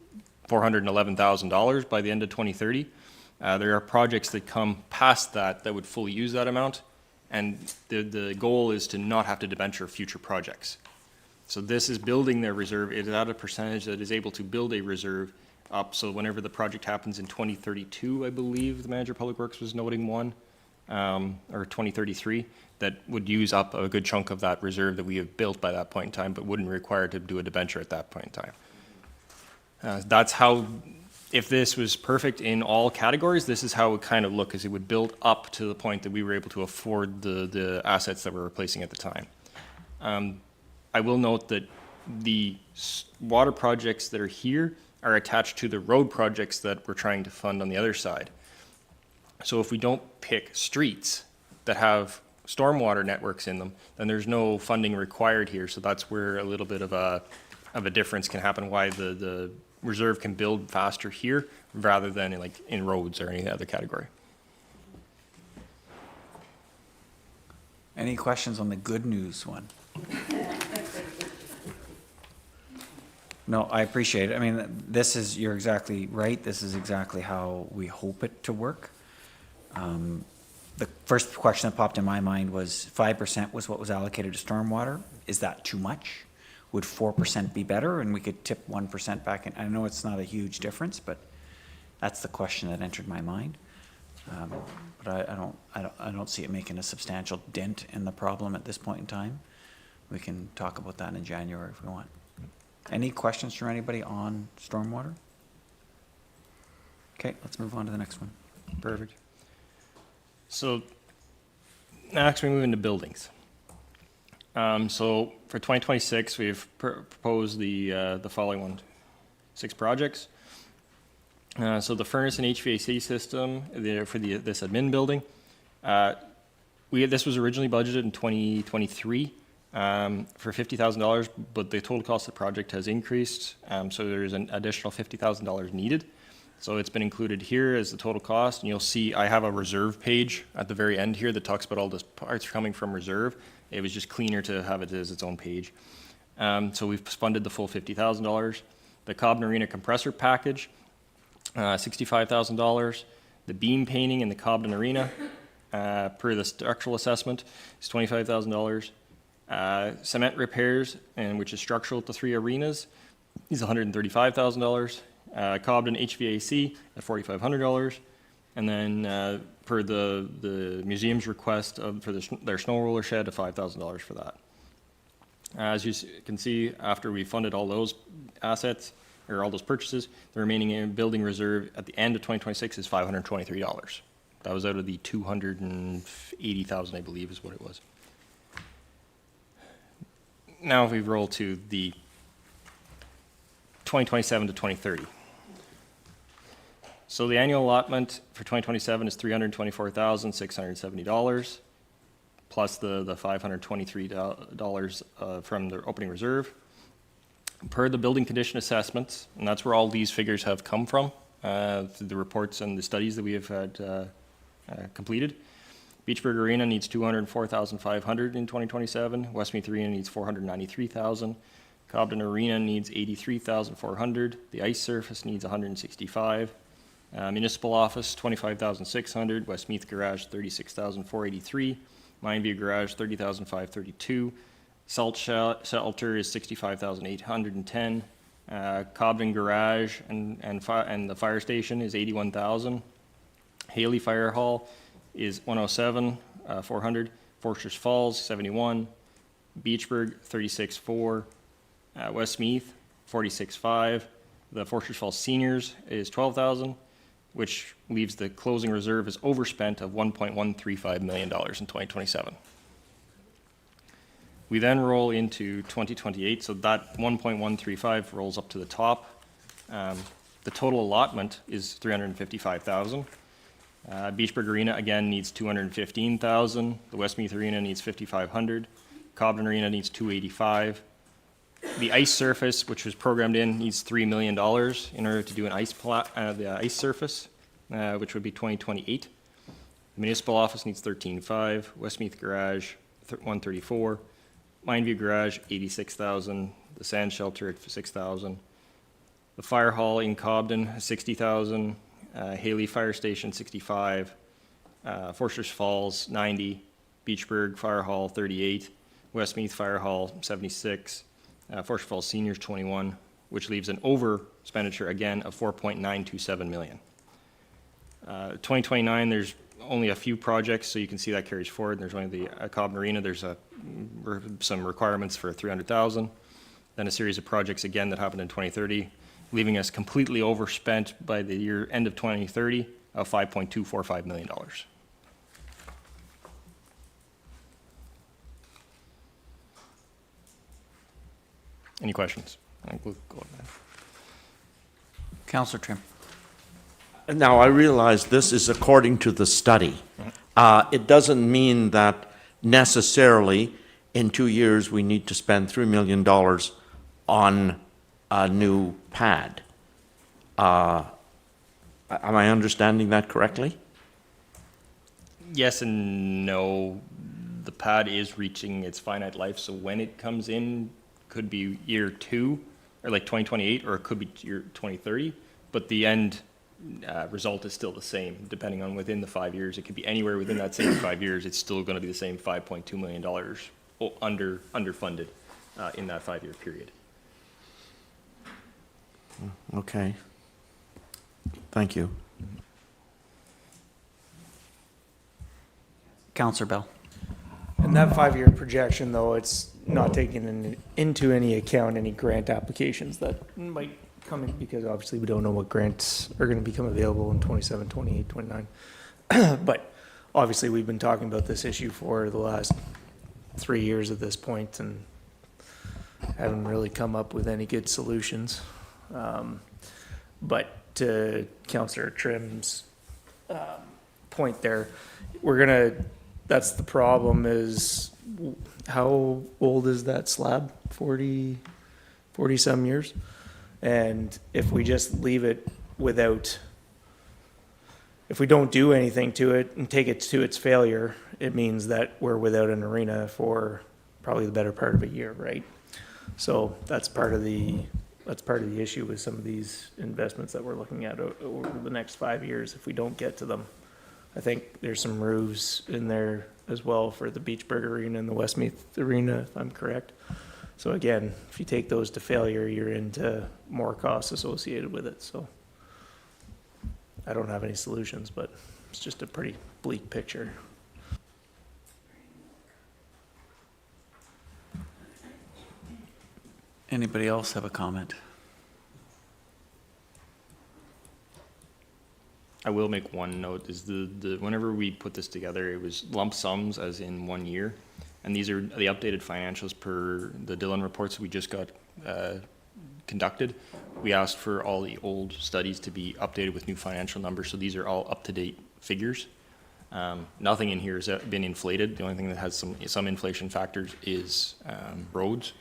$411,000 by the end of 2030, there are projects that come past that would fully use that amount. And the goal is to not have to debenture future projects. So this is building their reserve. It is at a percentage that is able to build a reserve up. So whenever the project happens in 2032, I believe the manager of public works was noting one, or 2033, that would use up a good chunk of that reserve that we have built by that point in time, but wouldn't require to do a debenture at that point in time. That's how, if this was perfect in all categories, this is how it would kind of look, as it would build up to the point that we were able to afford the assets that we're replacing at the time. I will note that the water projects that are here are attached to the road projects that we're trying to fund on the other side. So if we don't pick streets that have stormwater networks in them, then there's no funding required here. So that's where a little bit of a difference can happen, why the reserve can build faster here rather than in roads or any other category. Any questions on the good news one? No, I appreciate it. I mean, you're exactly right. This is exactly how we hope it to work. The first question that popped in my mind was 5% was what was allocated to stormwater. Is that too much? Would 4% be better and we could tip 1% back in? I know it's not a huge difference, but that's the question that entered my mind. But I don't see it making a substantial dent in the problem at this point in time. We can talk about that in January if we want. Any questions from anybody on stormwater? Okay, let's move on to the next one. Perfect. So next we move into buildings. So for 2026, we've proposed the following 6 projects. So the furnace and HVAC system for this admin building, this was originally budgeted in 2023 for $50,000, but the total cost of the project has increased, so there's an additional $50,000 needed. So it's been included here as the total cost, and you'll see I have a reserve page at the very end here that talks about all the parts coming from reserve. It was just cleaner to have it as its own page. So we've funded the full $50,000. The Cobden Arena compressor package, $65,000. The beam painting in the Cobden Arena, per the structural assessment, is $25,000. Cement repairs, which is structural at the 3 arenas, is $135,000. Cobden HVAC at $4,500. And then per the museum's request for their snow roller shed, $5,000 for that. As you can see, after we funded all those assets, or all those purchases, the remaining building reserve at the end of 2026 is $523. That was out of the $280,000, I believe, is what it was. Now if we roll to the 2027 to 2030. So the annual allotment for 2027 is $324,670, plus the $523 from the opening reserve. Per the building condition assessments, and that's where all these figures have come from, through the reports and the studies that we have had completed. Beachburg Arena needs $204,500 in 2027. Westmeath Arena needs $493,000. Cobden Arena needs $83,400. The ice surface needs $165,000. Municipal office, $25,600. Westmeath Garage, $36,483. Mindview Garage, $30,532. Salt shelter is $65,810. Cobden Garage and the fire station is $81,000. Haley Fire Hall is $107,400. Fortress Falls, $71,000. Beachburg, $36,400. Westmeath, $46,500. The Fortress Falls Seniors is $12,000, which leaves the closing reserve as overspent of $1.135 million in 2027. We then roll into 2028, so that 1.135 rolls up to the top. The total allotment is $355,000. Beachburg Arena again needs $215,000. The Westmeath Arena needs $5,500. Cobden Arena needs $285,000. The ice surface, which was programmed in, needs $3 million in order to do an the ice surface, which would be 2028. The municipal office needs $13,500. Westmeath Garage, $134,000. Mindview Garage, $86,000. The sand shelter at $6,000. The fire hall in Cobden, $60,000. Haley Fire Station, $65,000. Fortress Falls, $90,000. Beachburg Fire Hall, $38,000. Westmeath Fire Hall, $76,000. Fortress Falls Seniors, $21,000, which leaves an over expenditure again of $4.927 million. 2029, there's only a few projects, so you can see that carries forward. There's only the Cobden Arena. There's some requirements for $300,000. Then a series of projects again that happened in 2030, leaving us completely overspent by the end of 2030 of $5.245 million. Any questions? I think we'll go on that. Councillor Trim. Now, I realize this is according to the study. It doesn't mean that necessarily in 2 years we need to spend $3 million on a new pad. Am I understanding that correctly? Yes and no. The pad is reaching its finite life, so when it comes in, could be year 2, or like 2028, or it could be year 2030, but the end result is still the same, depending on within the 5 years. It could be anywhere within that same 5 years. It's still going to be the same $5.2 million underfunded in that 5-year period. Okay. Thank you. Councillor Bell. And that 5-year projection, though, it's not taking into any account any grant applications that might come in, because obviously we don't know what grants are gonna become available in 27, 28, 29. But obviously, we've been talking about this issue for the last 3 years at this point and haven't really come up with any good solutions. But to Councillor Trim's point there, that's the problem is, how old is that slab? 40 some years? And if we just leave it without, if we don't do anything to it and take it to its failure, it means that we're without an arena for probably the better part of a year, right? So that's part of the issue with some of these investments that we're looking at over the next 5 years, if we don't get to them. I think there's some roofs in there as well for the Beachburg Arena and the Westmeath Arena, if I'm correct. So again, if you take those to failure, you're into more costs associated with it, so. I don't have any solutions, but it's just a pretty bleak picture. Anybody else have a comment? I will make one note, is whenever we put this together, it was lump sums as in 1 year. And these are the updated financials per the Dillon reports we just got conducted. We asked for all the old studies to be updated with new financial numbers, so these are all up-to-date figures. Nothing in here has been inflated. The only thing that has some inflation factors is roads.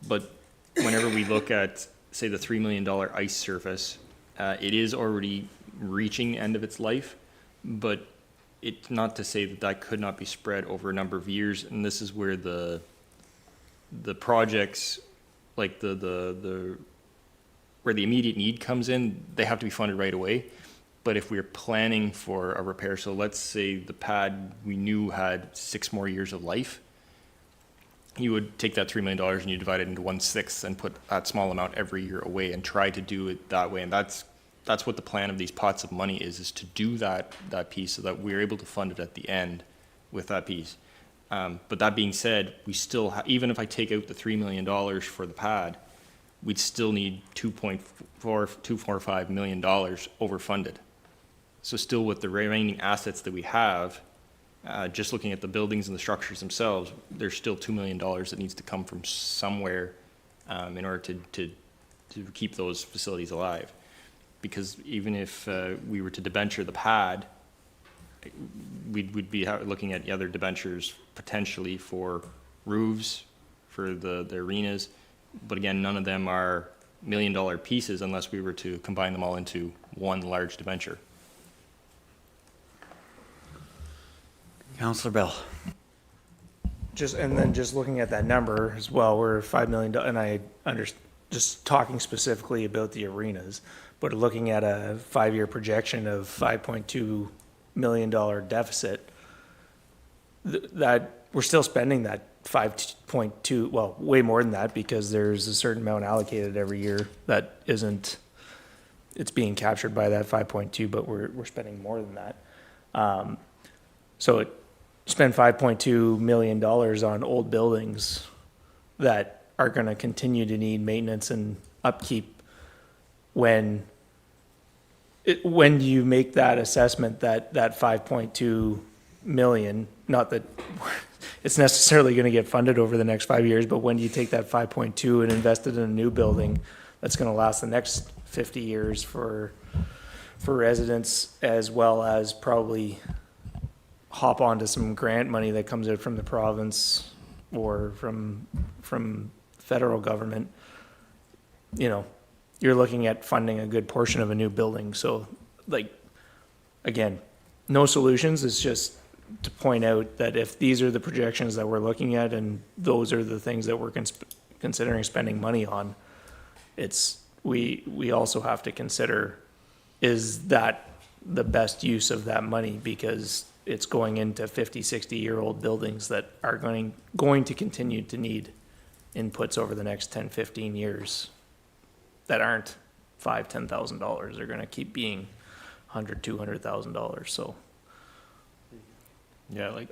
But whenever we look at, say, the $3 million ice surface, it is already reaching the end of its life, but it's not to say that that could not be spread over a number of years. And this is where the projects, like where the immediate need comes in, they have to be funded right away. But if we're planning for a repair, so let's say the pad we knew had 6 more years of life, you would take that $3 million and you divide it into 1/6 and put that small amount every year away and try to do it that way. And that's what the plan of these pots of money is to do that piece so that we're able to fund it at the end with that piece. But that being said, we still, even if I take out the $3 million for the pad, we'd still need $2.45 million overfunded. So still with the remaining assets that we have, just looking at the buildings and the structures themselves, there's still $2 million that needs to come from somewhere in order to keep those facilities alive. Because even if we were to debenture the pad, we'd be looking at the other debentures potentially for roofs, for the arenas. But again, none of them are $1 million pieces unless we were to combine them all into one large debenture. Councillor Bell. Just looking at that number as well, we're $5 million, and just talking specifically about the arenas, but looking at a 5-year projection of $5.2 million deficit, that we're still spending that 5.2, well, way more than that, because there's a certain amount allocated every year that isn't, it's being captured by that 5.2, but we're spending more than that. So spend $5.2 million on old buildings that are going to continue to need maintenance and upkeep. When you make that assessment, that 5.2 million, not that it's necessarily going to get funded over the next 5 years, but when you take that 5.2 and invest it in a new building that's going to last the next 50 years for residents, as well as probably hop onto some grant money that comes out from the province or from federal government, you're looking at funding a good portion of a new building. So, again, no solutions. It's just to point out that if these are the projections that we're looking at and those are the things that we're considering spending money on, we also have to consider, is that the best use of that money? Because it's going into 50, 60-year-old buildings that are going to continue to need inputs over the next 10, 15 years that aren't $5,000, $10,000. They're going to keep being $100,000, $200,000. So, Yeah,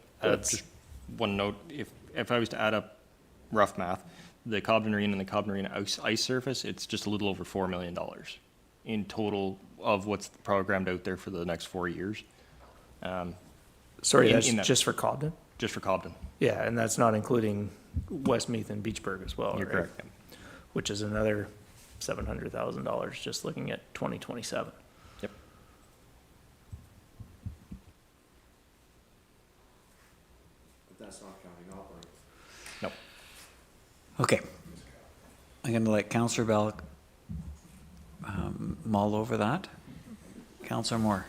one note, if I was to add up rough math, the Cobden Arena and the Cobden Arena ice surface, it's just a little over $4 million in total of what's programmed out there for the next 4 years. Sorry, In- that's in that- just for Cobden? Just for Cobden. Yeah, and that's not including Westmeath and Beachburg as well, You're right? correct. Which is another $700,000 just looking at 2027. Yep. That's not counting operating. Nope. Okay. I'm going to let Councillor Bell mull over that. Councillor Moore.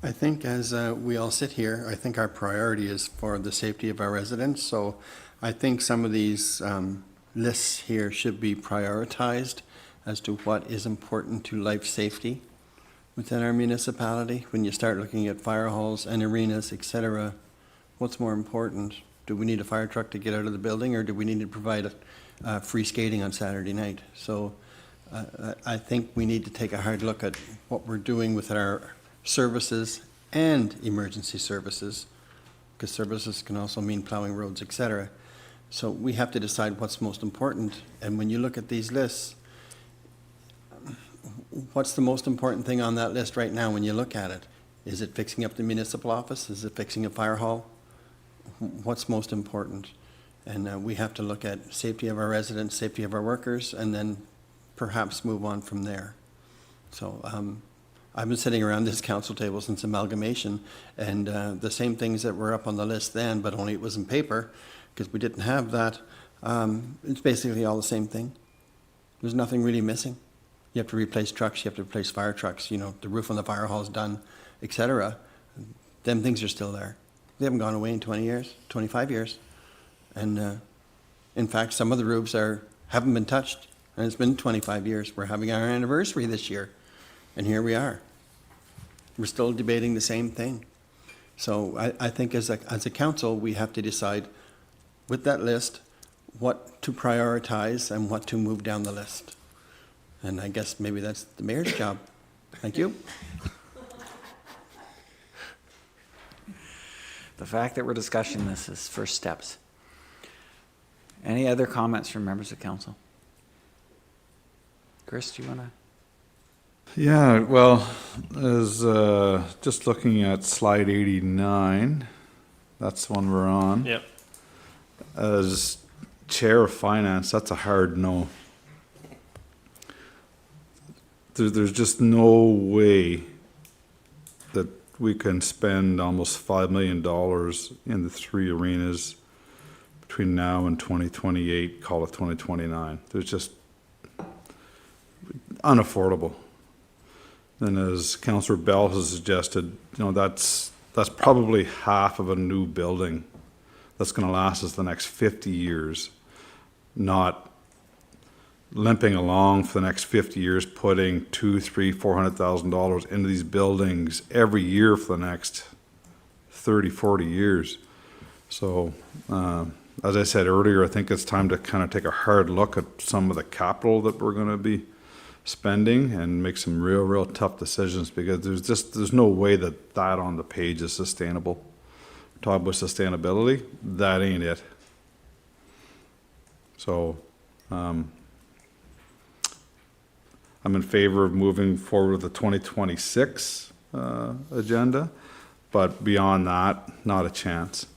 I think as we all sit here, I think our priority is for the safety of our residents. So I think some of these lists here should be prioritized as to what is important to life safety within our municipality. When you start looking at fire halls and arenas, et cetera, what's more important? Do we need a fire truck to get out of the building, or do we need to provide free skating on Saturday night? So I think we need to take a hard look at what we're doing with our services and emergency services, because services can also mean plowing roads, et cetera. So we have to decide what's most important. And when you look at these lists, what's the most important thing on that list right now when you look at it? Is it fixing up the municipal office? Is it fixing a fire hall? What's most important? And we have to look at safety of our residents, safety of our workers, and then perhaps move on from there. So I've been sitting around this council table since amalgamation, and the same things that were up on the list then, but only it was in paper, because we didn't have that. It's basically all the same thing. There's nothing really missing. You have to replace trucks, you have to replace fire trucks, you know, the roof on the fire hall is done, et cetera. Them things are still there. They haven't gone away in 20 years, 25 years. And in fact, some of the roofs haven't been touched, and it's been 25 years. We're having our anniversary this year, and here we are. We're still debating the same thing. So I think as a council, we have to decide with that list what to prioritize and what to move down the list. And I guess maybe that's the mayor's job. Thank you. The fact that we're discussing this is first steps. Any other comments from members of council? Chris, do you want to? Yeah, well, as, just looking at slide 89, that's the one we're on. Yep. As chair of finance, that's a hard no. There's just no way that we can spend almost $5 million in the three arenas between now and 2028, call it 2029. There's just unaffordable. And as Councillor Bell has suggested, you know, that's probably half of a new building that's going to last us the next 50 years, not limping along for the next 50 years, putting $200,000, $300,000, $400,000 into these buildings every year for the next 30, 40 years. So, as I said earlier, I think it's time to kind of take a hard look at some of the capital that we're going to be spending and make some real tough decisions, because there's no way that on the page is sustainable. Talk about sustainability, that ain't it. So, I'm in favor of moving forward with the 2026 agenda, but beyond that, not a chance.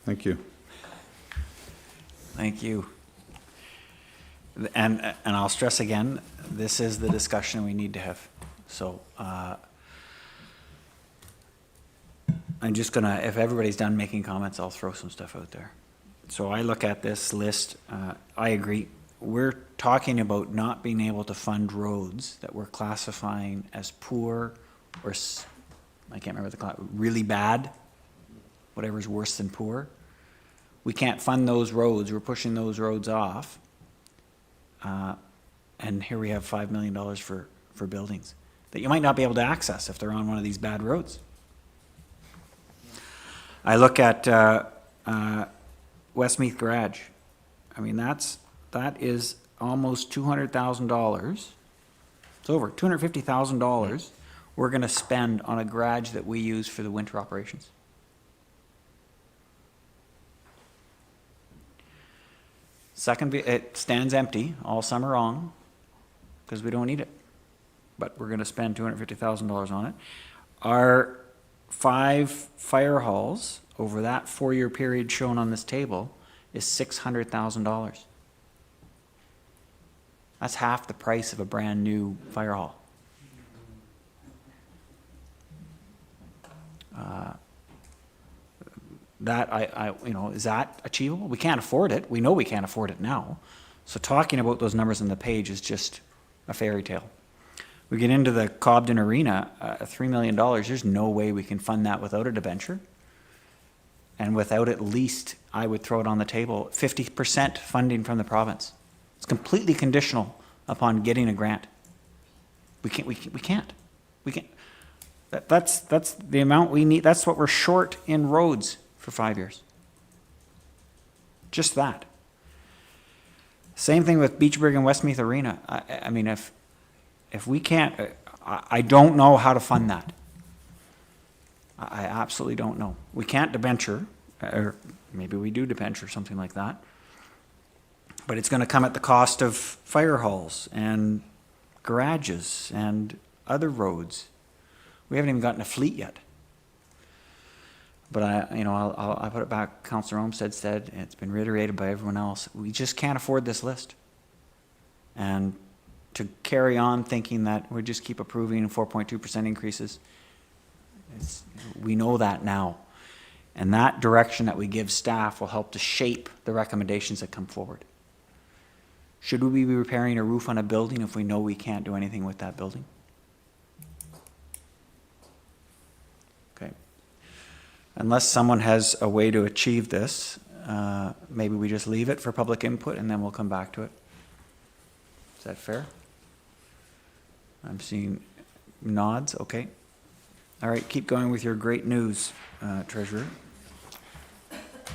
Thank you. Thank you. And I'll stress again, this is the discussion we need to have. So I'm just gonna, if everybody's done making comments, I'll throw some stuff out there. So I look at this list, I agree. We're talking about not being able to fund roads that we're classifying as poor or, I can't remember the class, really bad, whatever's worse than poor. We can't fund those roads, we're pushing those roads off. And here we have $5 million for buildings that you might not be able to access if they're on one of these bad roads. I look at Westmeath Garage. I mean, that is almost $200,000. It's over $250,000 we're gonna spend on a garage that we use for the winter operations. It stands empty all summer long, because we don't need it. But we're gonna spend $250,000 on it. Our 5 fire halls over that 4-year period shown on this table is $600,000. That's half the price of a brand-new fire hall. Is that achievable? We can't afford it. We know we can't afford it now. So talking about those numbers on the page is just a fairy tale. We get into the Cobden Arena, $3 million, there's no way we can fund that without a debenture. And without at least, I would throw it on the table, 50% funding from the province. It's completely conditional upon getting a grant. We can't. That's the amount we need, that's what we're short in roads for 5 years. Just that. Same thing with Beachburg and Westmeath Arena. I mean, if we can't, I don't know how to fund that. I absolutely don't know. We can't debenture, or maybe we do debenture, something like that. But it's gonna come at the cost of fire halls and garages and other roads. We haven't even gotten a fleet yet. But I'll put it back, Councillor Olmsted said, it's been reiterated by everyone else, we just can't afford this list. And to carry on thinking that we just keep approving 4.2% increases, we know that now. And that direction that we give staff will help to shape the recommendations that come forward. Should we be repairing a roof on a building if we know we can't do anything with that building? Okay. Unless someone has a way to achieve this, maybe we just leave it for public input and then we'll come back to it. Is that fair? I'm seeing nods, okay. All right, keep going with your great news, Treasurer.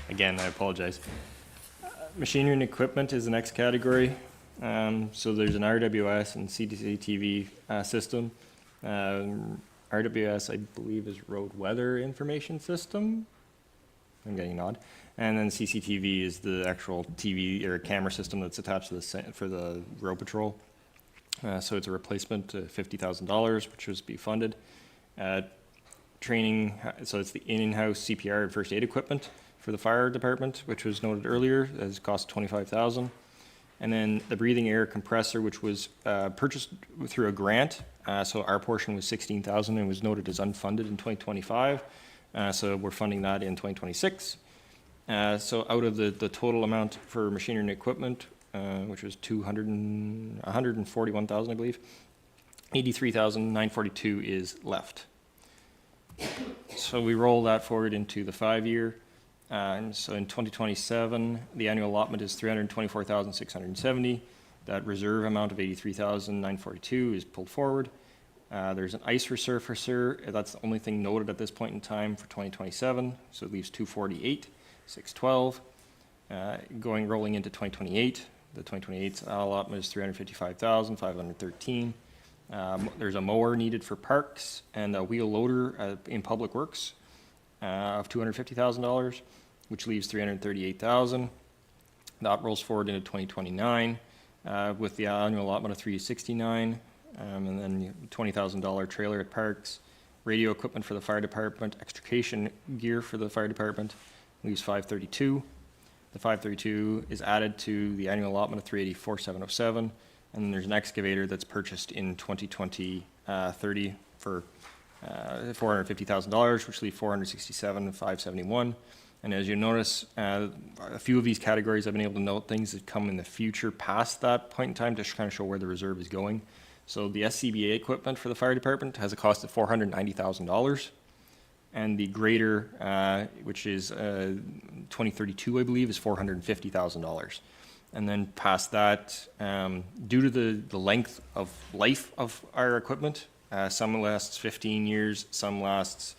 Again, I apologize. Machinery and equipment is the next category. So there's an RWS and CCTV system. RWS, I believe, is Road Weather Information System. I'm getting a nod. And then CCTV is the actual TV or camera system that's attached to for the road patrol. So it's a replacement to $50,000, which was be funded. Training, so it's the in-house CPR and first aid equipment for the fire department, which was noted earlier, as cost $25,000. And then the breathing air compressor, which was purchased through a grant. So our portion was $16,000 and was noted as unfunded in 2025. So we're funding that in 2026. So out of the total amount for machinery and equipment, which was $141,000, I believe, $83,942 is left. So we roll that forward into the 5-year. And so in 2027, the annual allotment is $324,670. That reserve amount of $83,942 is pulled forward. There's an ice resurfacer. That's the only thing noted at this point in time for 2027. So it leaves $248,612. Rolling into 2028, the 2028 allotment is $355,513. There's a mower needed for parks and a wheel loader in public works of $250,000, which leaves $338,000. That rolls forward into 2029 with the annual allotment of $369,000, and then $20,000 trailer at parks, radio equipment for the fire department, extrication gear for the fire department leaves $532,000. The $532,000 is added to the annual allotment of $384,707. And then there's an excavator that's purchased in 2030 for $450,000, which leaves $467,571. And as you notice, a few of these categories I've been able to note things that come in the future past that point in time to kind of show where the reserve is going. So the SCBA equipment for the fire department has a cost of $490,000. And the grader, which is 2032, I believe, is $450,000. And then past that, due to the length of life of our equipment, some lasts 15 years, some lasts,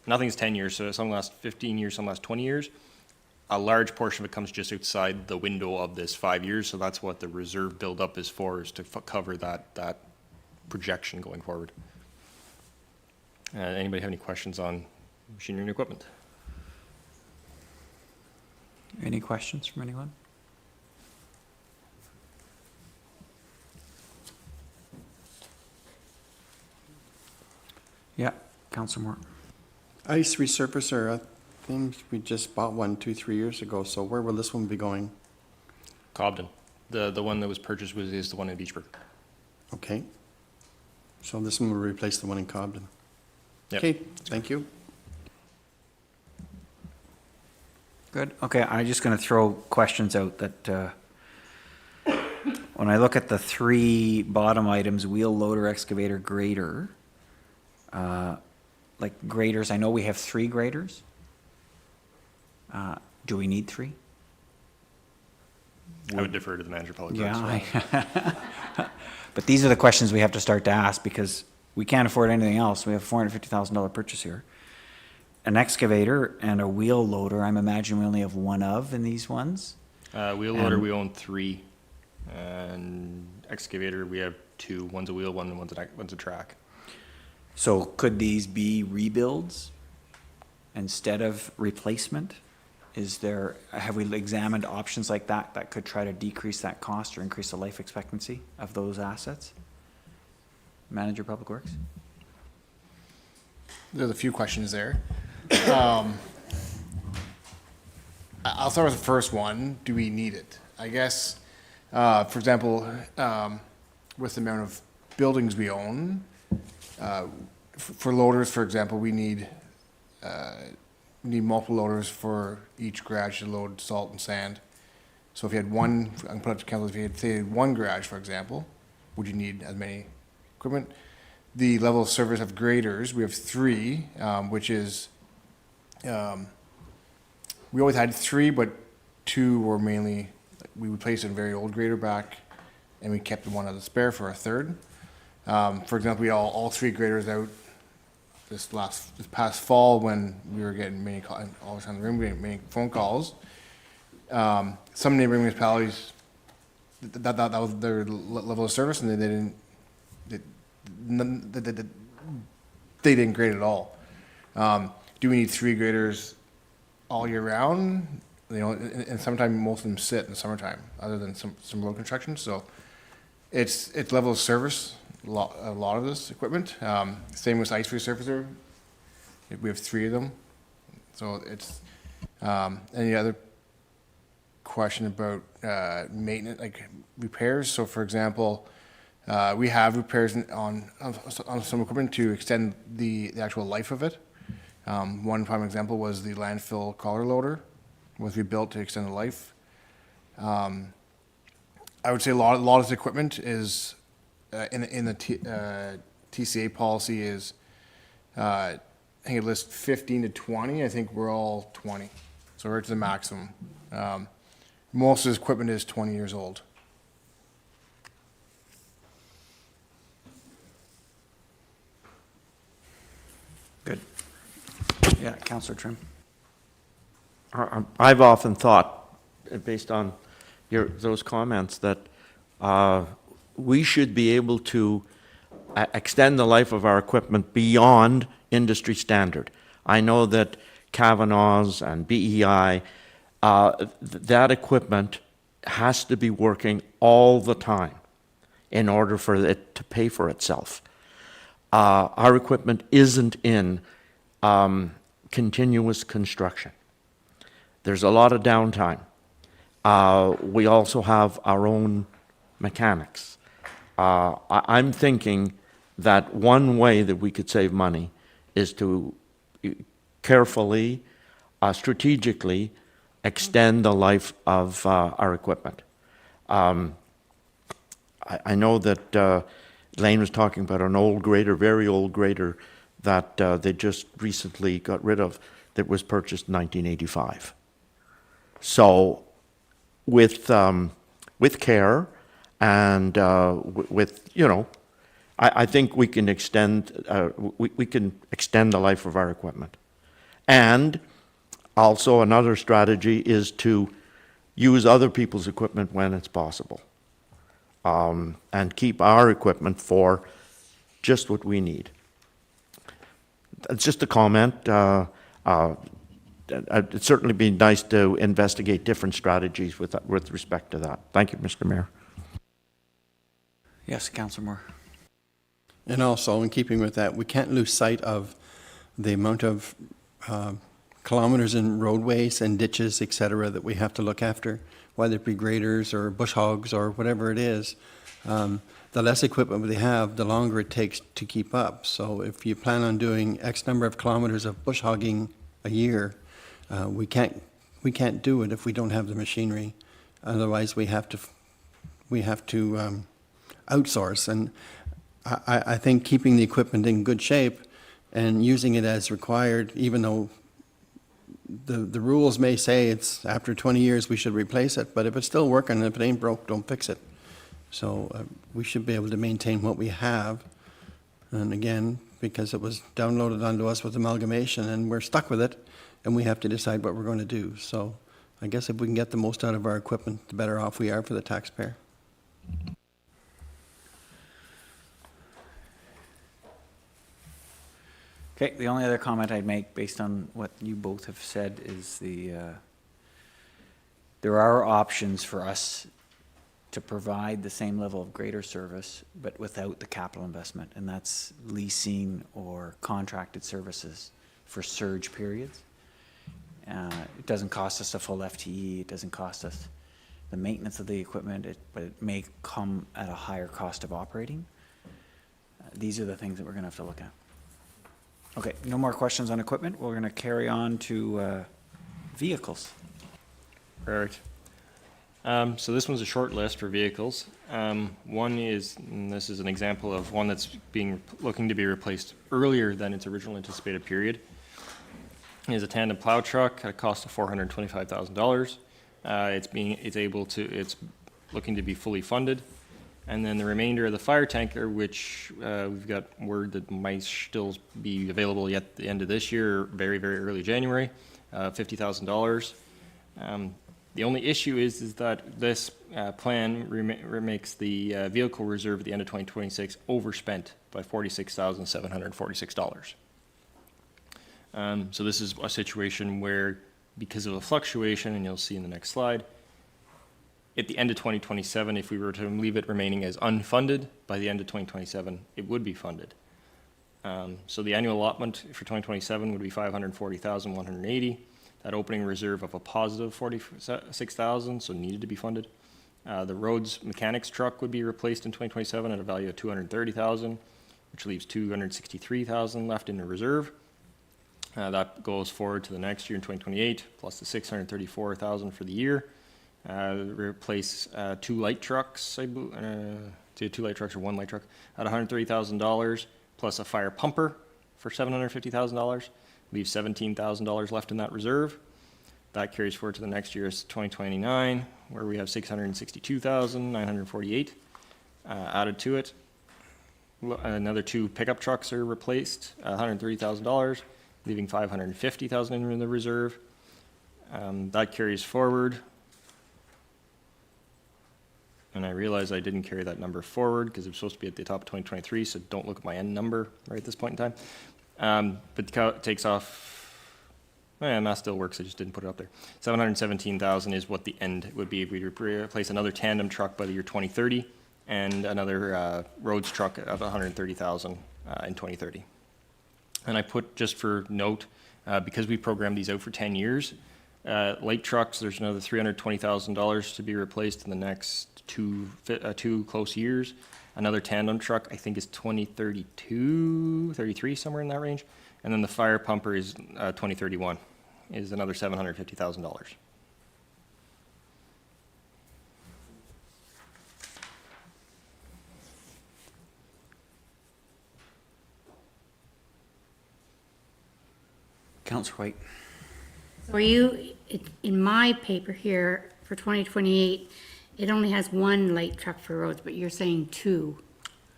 nothing's 10 years, so some last 15 years, some last 20 years. A large portion of it comes just outside the window of this 5 years, so that's what the reserve buildup is for, is to cover that projection going forward. Anybody have any questions on machinery and equipment? Any questions from anyone? Yeah, Councilor Moore. Ice resurfacer, I think we just bought one 2-3 years ago, so where will this one be going? Cobden. The one that was purchased is the one in Beachburg. Okay. So this one will replace the one in Cobden. Yep. Okay, thank you. Good. Okay, I'm just going to throw questions out that, when I look at the three bottom items, wheel loader, excavator, grader, like graders, I know we have 3 graders. Do we need 3? I would defer to the manager of public works. Yeah. But these are the questions we have to start to ask because we can't afford anything else. We have a $450,000 purchase here. An excavator and a wheel loader, I'm imagining we only have one of in these ones. Wheel loader, we own 3. And excavator, we have 2. One's a wheel, one's a track. So could these be rebuilds instead of replacement? Have we examined options like that that could try to decrease that cost or increase the life expectancy of those assets? Manager Public Works? There's a few questions there. I'll start with the first one. Do we need it? I guess, for example, with the amount of buildings we own, for loaders, for example, we need multiple loaders for each garage to load salt and sand. So if you had one, I can put it to council, if you had, say, one garage, for example, would you need as many equipment? The level of service of graders, we have 3, which is, we always had 3, but 2 were mainly, we replaced a very old grader back, and we kept one as a spare for a third. For example, we had all 3 graders out this past fall when we were getting many calls, all the time in the room, we getting many phone calls. Some neighboring municipalities, that was their level of service, and they didn't grade at all. Do we need 3 graders all year round? You know, and sometimes most of them sit in the summertime, other than some road construction. So it's level of service. A lot of this equipment. Same with ice resurfacer. We have 3 of them. So it's any other question about maintenance, like repairs. So for example, we have repairs on some equipment to extend the actual life of it. One prime example was the landfill collar loader, was rebuilt to extend the life. I would say a lot of this equipment is in the TCA policy is, I think it lists 15 to 20. I think we're all 20. So we're to the maximum. Most of this equipment is 20 years old. Good. Yeah, Councillor Trim. I've often thought, based on those comments, that we should be able to extend the life of our equipment beyond industry standard. I know that Kavanaugh's and BEI, that equipment has to be working all the time in order for it to pay for itself. Our equipment isn't in continuous construction. There's a lot of downtime. We also have our own mechanics. I'm thinking that one way that we could save money is to carefully, strategically extend the life of our equipment. I know that Lane was talking about an old grader, very old grader, that they just recently got rid of, that was purchased in 1985. So with care and with, you know, I think we can extend we can extend the life of our equipment. And also another strategy is to use other people's equipment when it's possible, and keep our equipment for just what we need. It's just a comment. It'd certainly be nice to investigate different strategies with respect to that. Thank you, Mr. Mayor. Yes, Councillor Moore. And also, in keeping with that, we can't lose sight of the amount of kilometers in roadways and ditches, et cetera, that we have to look after, whether it be graders or bush hogs or whatever it is. The less equipment we have, the longer it takes to keep up. So if you plan on doing X number of kilometers of bush hogging a year, we can't do it if we don't have the machinery. Otherwise, we have to outsource. And I think keeping the equipment in good shape and using it as required, even though the rules may say it's after 20 years we should replace it, but if it's still working and if it ain't broke, don't fix it. So we should be able to maintain what we have. And again, because it was downloaded onto us with amalgamation and we're stuck with it, and we have to decide what we're going to do. So I guess if we can get the most out of our equipment, the better off we are for the taxpayer. Okay, the only other comment I'd make based on what you both have said is there are options for us to provide the same level of grader service, but without the capital investment, and that's leasing or contracted services for surge periods. It doesn't cost us a full FTE, it doesn't cost us the maintenance of the equipment, but it may come at a higher cost of operating. These are the things that we're gonna have to look at. Okay, no more questions on equipment. We're gonna carry on to vehicles. Perfect. So this one's a short list for vehicles. One is, and this is an example of one that's looking to be replaced earlier than its original anticipated period. Is a tandem plow truck at a cost of $425,000. It's looking to be fully funded. And then the remainder of the fire tanker, which we've got word that might still be available yet at the end of this year, very, very early January, $50,000. The only issue is that this plan makes the vehicle reserve at the end of 2026 overspent by $46,746. So this is a situation where, because of a fluctuation, and you'll see in the next slide, at the end of 2027, if we were to leave it remaining as unfunded, by the end of 2027, it would be funded. So the annual allotment for 2027 would be $540,180. That opening reserve of a positive $46,000, so needed to be funded. The roads mechanics truck would be replaced in 2027 at a value of $230,000, which leaves $263,000 left in the reserve. That goes forward to the next year in 2028, plus the $634,000 for the year. Replace two light trucks, two light trucks or one light truck at $130,000, plus a fire pumper for $750,000. Leaves $17,000 left in that reserve. That carries forward to the next year's 2029, where we have $662,948 added to it. Another two pickup trucks are replaced, $130,000, leaving $550,000 in the reserve. That carries forward. And I realize I didn't carry that number forward because it was supposed to be at the top of 2023, so don't look at my end number right at this point in time. But it takes off, math still works, I just didn't put it up there. $717,000 is what the end would be if we replace another tandem truck by the year 2030 and another roads truck of $130,000 in 2030. And I put, just for note, because we programmed these out for 10 years, light trucks, there's another $320,000 to be replaced in the next two close years. Another tandem truck, I think, is 2032, 33, somewhere in that range. And then the fire pumper is 2031, is another $750,000. Councillor White. For in my paper here for 2028, it only has one light truck for roads, but you're saying two.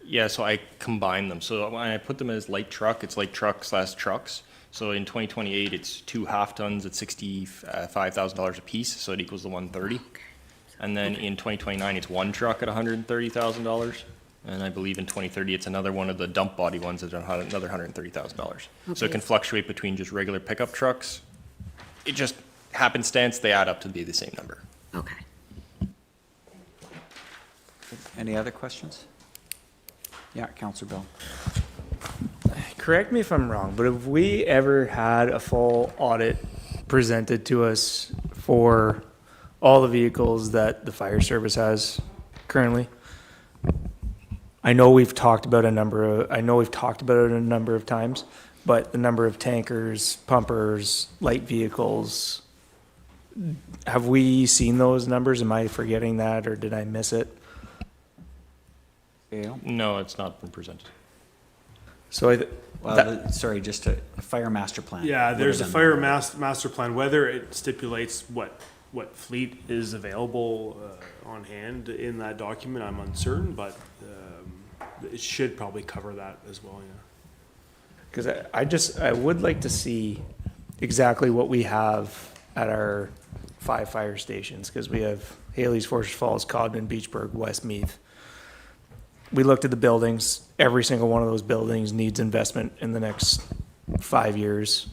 Yeah, so I combine them. So when I put them as light truck, it's light truck / trucks. So in 2028, it's two half tons at $65,000 a piece, so it equals the 130. And then in 2029, it's one truck at $130,000. And I believe in 2030, it's another one of the dump body ones that are another $130,000. So it can fluctuate between just regular pickup trucks. It just happenstance, they add up to be the same number. Okay. Any other questions? Yeah, Counselor Bill. Correct me if I'm wrong, but have we ever had a full audit presented to us for all the vehicles that the fire service has currently? I know we've talked about it a number of times, but the number of tankers, pumpers, light vehicles, have we seen those numbers? Am I forgetting that, or did I miss it? Gail? No, it's not been presented. So Sorry, just a fire master plan. Yeah, Would there's a have fire been- master plan, whether it stipulates what fleet is available on hand in that document, I'm uncertain, but it should probably cover that as well, yeah. Because I would like to see exactly what we have at our 5 fire stations, because we have Haley's, Forest Falls, Codman, Beachburg, Westmeath. We looked at the buildings. Every single one of those buildings needs investment in the next 5 years.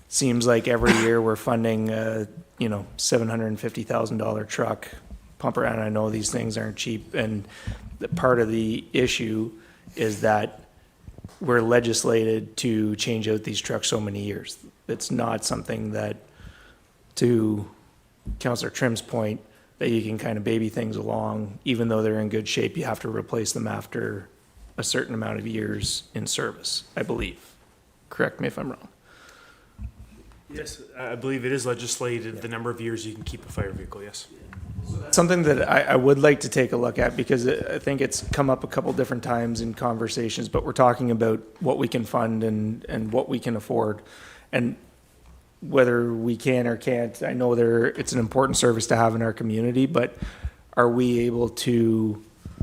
Seems like every year we're funding, $750,000 truck pumper, and I know these things aren't cheap. And part of the issue is that we're legislated to change out these trucks so many years. It's not something that, to Councillor Trim's point, that you can kind of baby things along. Even though they're in good shape, you have to replace them after a certain amount of years in service, I believe. Correct me if I'm wrong. Yes, I believe it is legislated, the number of years you can keep a fire vehicle, yes. Something that I would like to take a look at, because I think it's come up a couple different times in conversations, but we're talking about what we can fund and what we can afford. And whether we can or can't, I know it's an important service to have in our community, but are we able to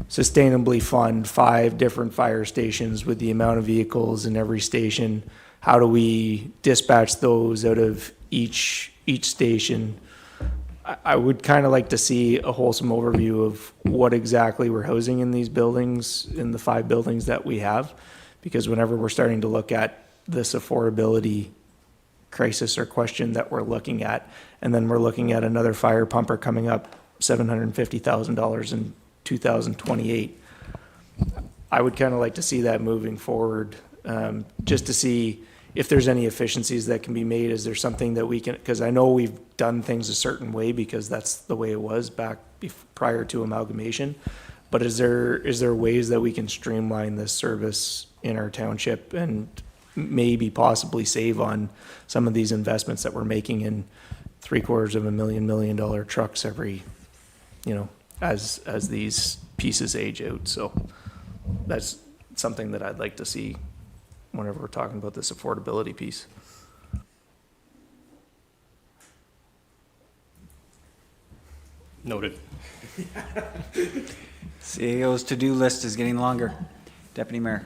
sustainably fund 5 different fire stations with the amount of vehicles in every station? How do we dispatch those out of each station? I would kind of like to see a wholesome overview of what exactly we're housing in these buildings, in the 5 buildings that we have, because whenever we're starting to look at this affordability crisis or question that we're looking at, and then we're looking at another fire pumper coming up $750,000 in 2028. I would kind of like to see that moving forward, just to see if there's any efficiencies that can be made. Is there something that we can, because I know we've done things a certain way because that's the way it was back prior to amalgamation, but is there ways that we can streamline this service in our township and maybe possibly save on some of these investments that we're making in $750,000 million trucks every, as these pieces age out. So that's something that I'd like to see whenever we're talking about this affordability piece. Noted. CAO's to-do list is getting longer. Deputy Mayor.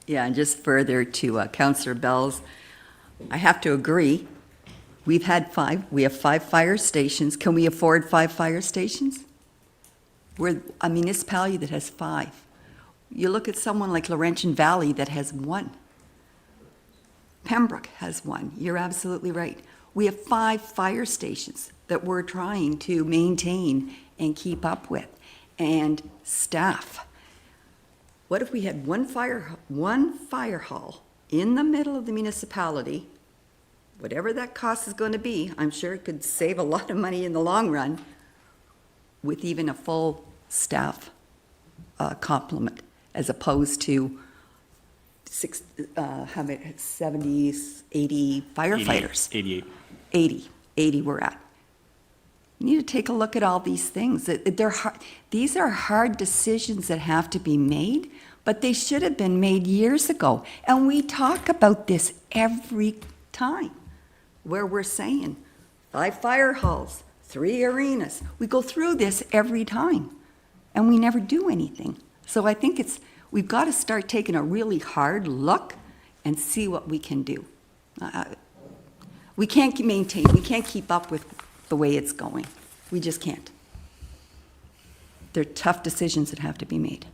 Yeah, and just further to Councillor Bell's, I have to agree. We have 5 fire stations. Can we afford 5 fire stations? We're a municipality that has 5. You look at someone like Laurentian Valley that has 1. Pembroke has 1. You're absolutely right. We have 5 fire stations that we're trying to maintain and keep up with, and staff. What if we had one fire hall in the middle of the municipality? Whatever that cost is going to be, I'm sure it could save a lot of money in the long run, with even a full staff complement, as opposed to 70, 80 firefighters. 88. 80 we're at. You need to take a look at all these things. They're hard, these are hard decisions that have to be made, but they should have been made years ago. And we talk about this every time, where we're saying 5 fire halls, 3 arenas. We go through this every time, and we never do anything. So I think we've got to start taking a really hard look and see what we can do. We can't keep up with the way it's going. We just can't. They're tough decisions that have to be made.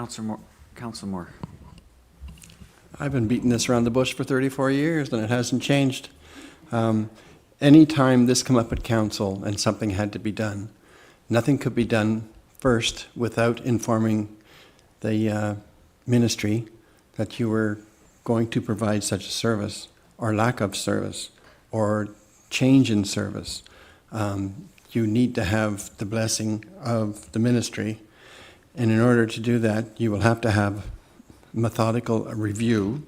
Councillor Moore. I've been beating this around the bush for 34 years, and it hasn't changed. Anytime this come up at council and something had to be done, nothing could be done first without informing the ministry that you were going to provide such a service, or lack of service, or change in service. You need to have the blessing of the ministry, and in order to do that, you will have to have methodical review,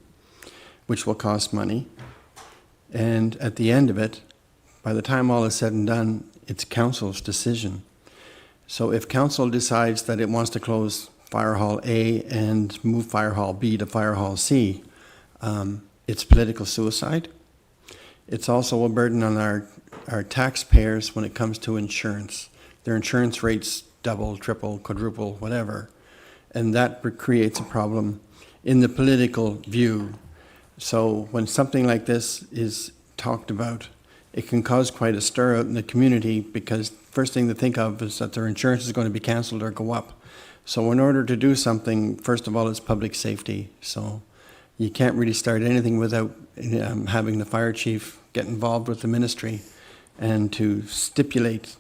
which will cost money. And at the end of it, by the time all is said and done, it's council's decision. So if council decides that it wants to close Fire Hall A and move Fire Hall B to Fire Hall C, it's political suicide. It's also a burden on our taxpayers when it comes to insurance. Their insurance rates double, triple, quadruple, whatever. And that creates a problem in the political view. So when something like this is talked about, it can cause quite a stir out in the community, because first thing to think of is that their insurance is going to be canceled or go up. So in order to do something, first of all, it's public safety. So you can't really start anything without having the fire chief get involved with the ministry and to stipulate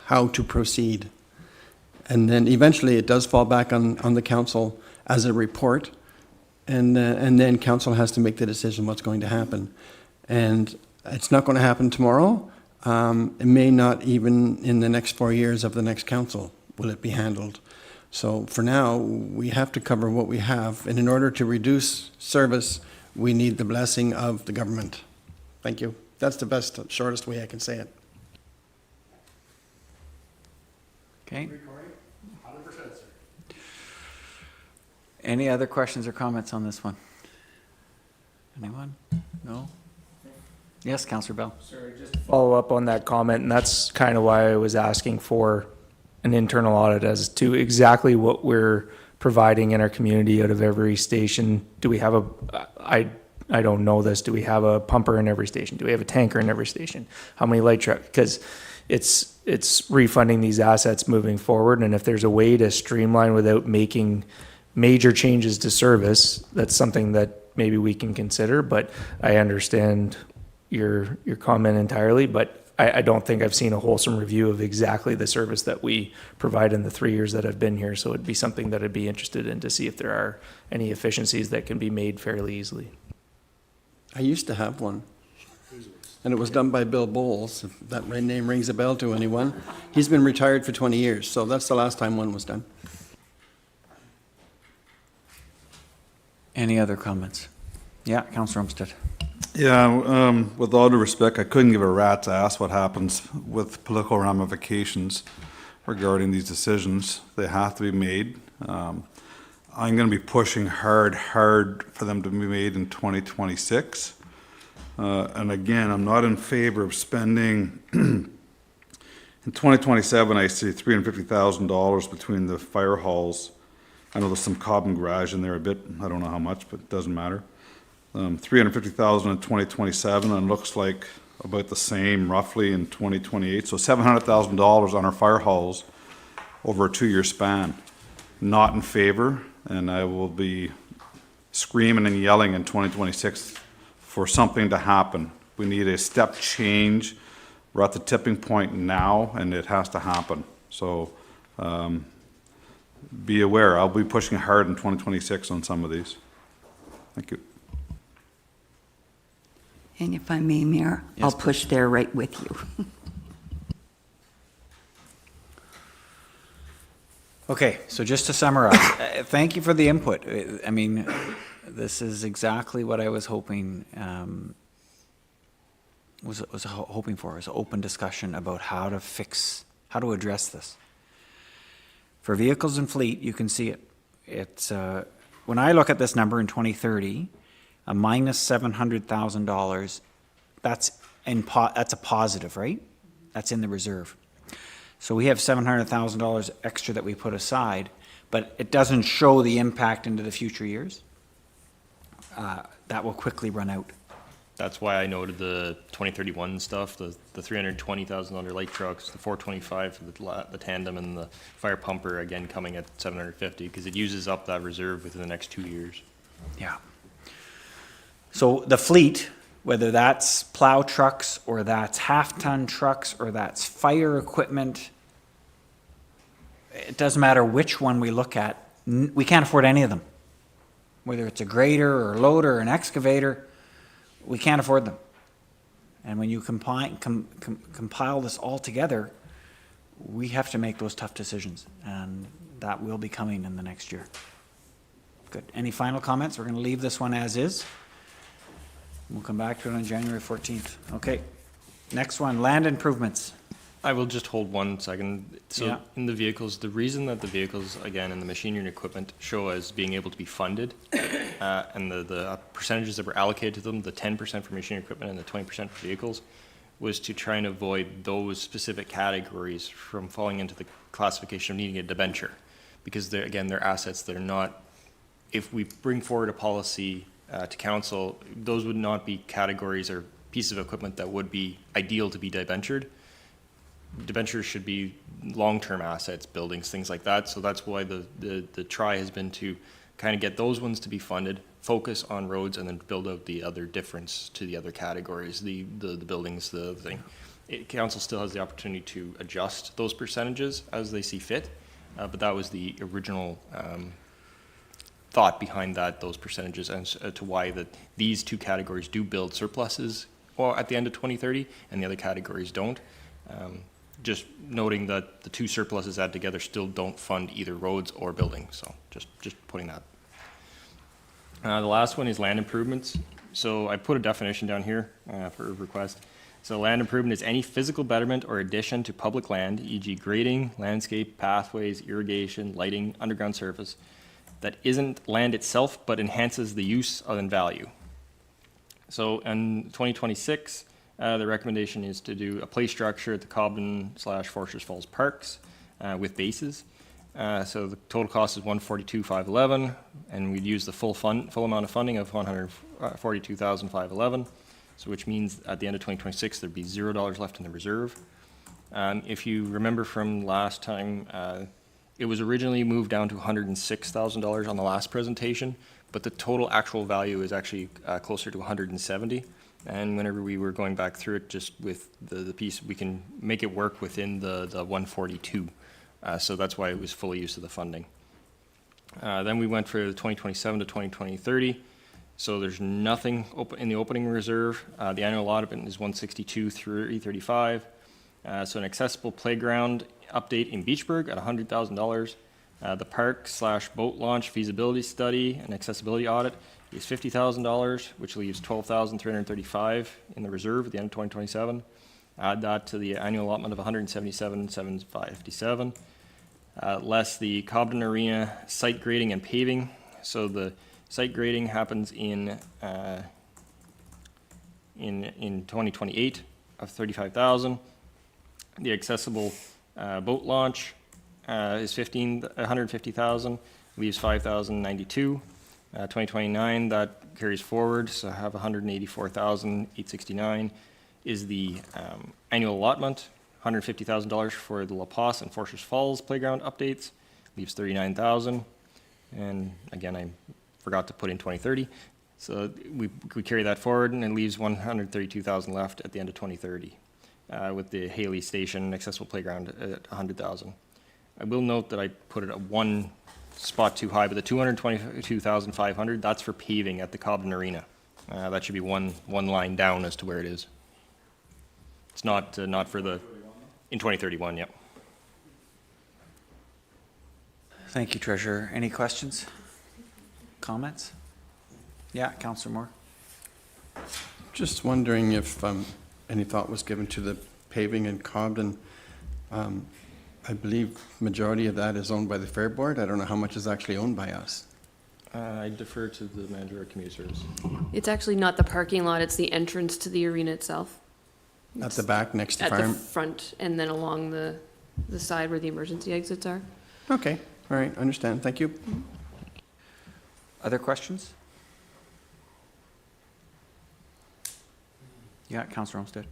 how to proceed. And then eventually it does fall back on the council as a report, and then council has to make the decision what's going to happen. And it's not going to happen tomorrow. It may not even in the next 4 years of the next council will it be handled. So for now, we have to cover what we have, and in order to reduce service, we need the blessing of the government. Thank you. That's the best, shortest way I can say it. Okay. Any other questions or comments on this one? Anyone? No? Yes, Councillor Bell. Sorry, just to follow up on that comment, and that's kind of why I was asking for an internal audit as to exactly what we're providing in our community out of every station. Do we have I don't know this, do we have a pumper in every station? Do we have a tanker in every station? How many light trucks? Because it's refunding these assets moving forward, and if there's a way to streamline without making major changes to service, that's something that maybe we can consider. But I understand your comment entirely, but I don't think I've seen a wholesome review of exactly the service that we provide in the 3 years that I've been here. So it'd be something that I'd be interested in to see if there are any efficiencies that can be made fairly easily. I used to have one, and it was done by Bill Bowles, if that name rings a bell to anyone. He's been retired for 20 years, so that's the last time one was done. Any other comments? Yeah, Councillor Umstead. Yeah, with all due respect, I couldn't give a rat's ass what happens with political ramifications regarding these decisions. They have to be made. I'm going to be pushing hard for them to be made in 2026. And again, I'm not in favor of spending, in 2027, I see $350,000 between the fire halls. I know there's some common garage in there a bit, I don't know how much, but it doesn't matter. $350,000 in 2027, and looks like about the same roughly in 2028. So $700,000 on our fire halls over a 2-year span. Not in favor, and I will be screaming and yelling in 2026 for something to happen. We need a step change. We're at the tipping point now, and it has to happen. So be aware, I'll be pushing hard in 2026 on some of these. Thank you. And if I may, Mayor, Yes, I'll push there right with you. Okay, so just to summarize, thank you for the input. I mean, this is exactly what I was hoping, hoping for, is open discussion about how to address this. For vehicles and fleet, you can see it. It's, when I look at this number in 2030, a minus $700,000, that's a positive, right? That's in the reserve. So we have $700,000 extra that we put aside, but it doesn't show the impact into the future years. That will quickly run out. That's why I noted the 2031 stuff, the $320,000 light trucks, the 425 for the tandem, and the fire pumper, again, coming at 750, because it uses up that reserve within the next 2 years. Yeah. So the fleet, whether that's plow trucks, or that's half-ton trucks, or that's fire equipment, it doesn't matter which one we look at, we can't afford any of them. Whether it's a grader, or loader, or an excavator, we can't afford them. And when you compile this all together, we have to make those tough decisions, and that will be coming in the next year. Good. Any final comments? We're going to leave this one as is. We'll come back to it on January 14th. Okay. Next one, land improvements. I will just hold 1 second. So Yeah. in the vehicles, the reason that the vehicles, again, and the machinery and equipment show as being able to be funded, and the percentages that were allocated to them, the 10% for machinery and equipment and the 20% for vehicles, was to try and avoid those specific categories from falling into the classification of needing a debenture. Because they're, again, they're assets that are not, if we bring forward a policy to council, those would not be categories or pieces of equipment that would be ideal to be debentured. Debentures should be long-term assets, buildings, things like that. So that's why the try has been to kind of get those ones to be funded, focus on roads, and then build out the other difference to the other categories, the buildings, the thing. Council still has the opportunity to adjust those percentages as they see fit, but that was the original thought behind those percentages, and to why that these two categories do build surpluses at the end of 2030, and the other categories don't. Just noting that the two surpluses added together still don't fund either roads or buildings, so just putting that. The last one is land improvements. So I put a definition down here for a request. So land improvement is any physical betterment or addition to public land, e.g. grading, landscape, pathways, irrigation, lighting, underground surface, that isn't land itself but enhances the use and value. So in 2026, the recommendation is to do a play structure at the Cobden/Forsters Falls Parks with bases. So the total cost is $142,511, and we'd use the full amount of funding of $142,511. So which means at the end of 2026 there'd be $0 left in the reserve. If you remember from last time, it was originally moved down to $106,000 on the last presentation, but the total actual value is actually closer to $170,000. And whenever we were going back through it, just with the piece, we can make it work within the 142. So that's why it was fully used to the funding. Then we went for the 2027 to 2030. So there's nothing in the opening reserve. The annual allotment is $162,335. So an accessible playground update in Beachburg at $100,000. The park/boat launch feasibility study and accessibility audit is $50,000, which leaves $12,335 in the reserve at the end of 2027. Add that to the annual allotment of $177,757, less the Cobden Arena site grading and paving. So the site grading happens in 2028 of $35,000. The accessible boat launch is $150,000, leaves $5,092. 2029, that carries forward, so I have $184,869 is the annual allotment, $150,000 for the La Passe and Forsters Falls playground updates, leaves $39,000. And again, I forgot to put in 2030, so we carry that forward, and it leaves $132,000 left at the end of 2030, with the Haley Station accessible playground at $100,000. I will note that I put it at one spot too high, but the $222,500, that's for paving at the Cobden Arena. That should be one line down as to where it is. It's not for the, in 2031, yep. Thank you, Treasurer. Any questions? Comments? Yeah, Councillor Moore. Just wondering if any thought was given to the paving in Cobden. I believe majority of that is owned by the Fair Board. I don't know how much is actually owned by us. I defer to the manager of community service. It's actually not the parking lot, it's the entrance to the arena itself. At the back, next to At fire. the front, and then along the side where the emergency exits are. Okay, all right, understand. Thank you. Other questions? Yeah, Councillor Olmsted.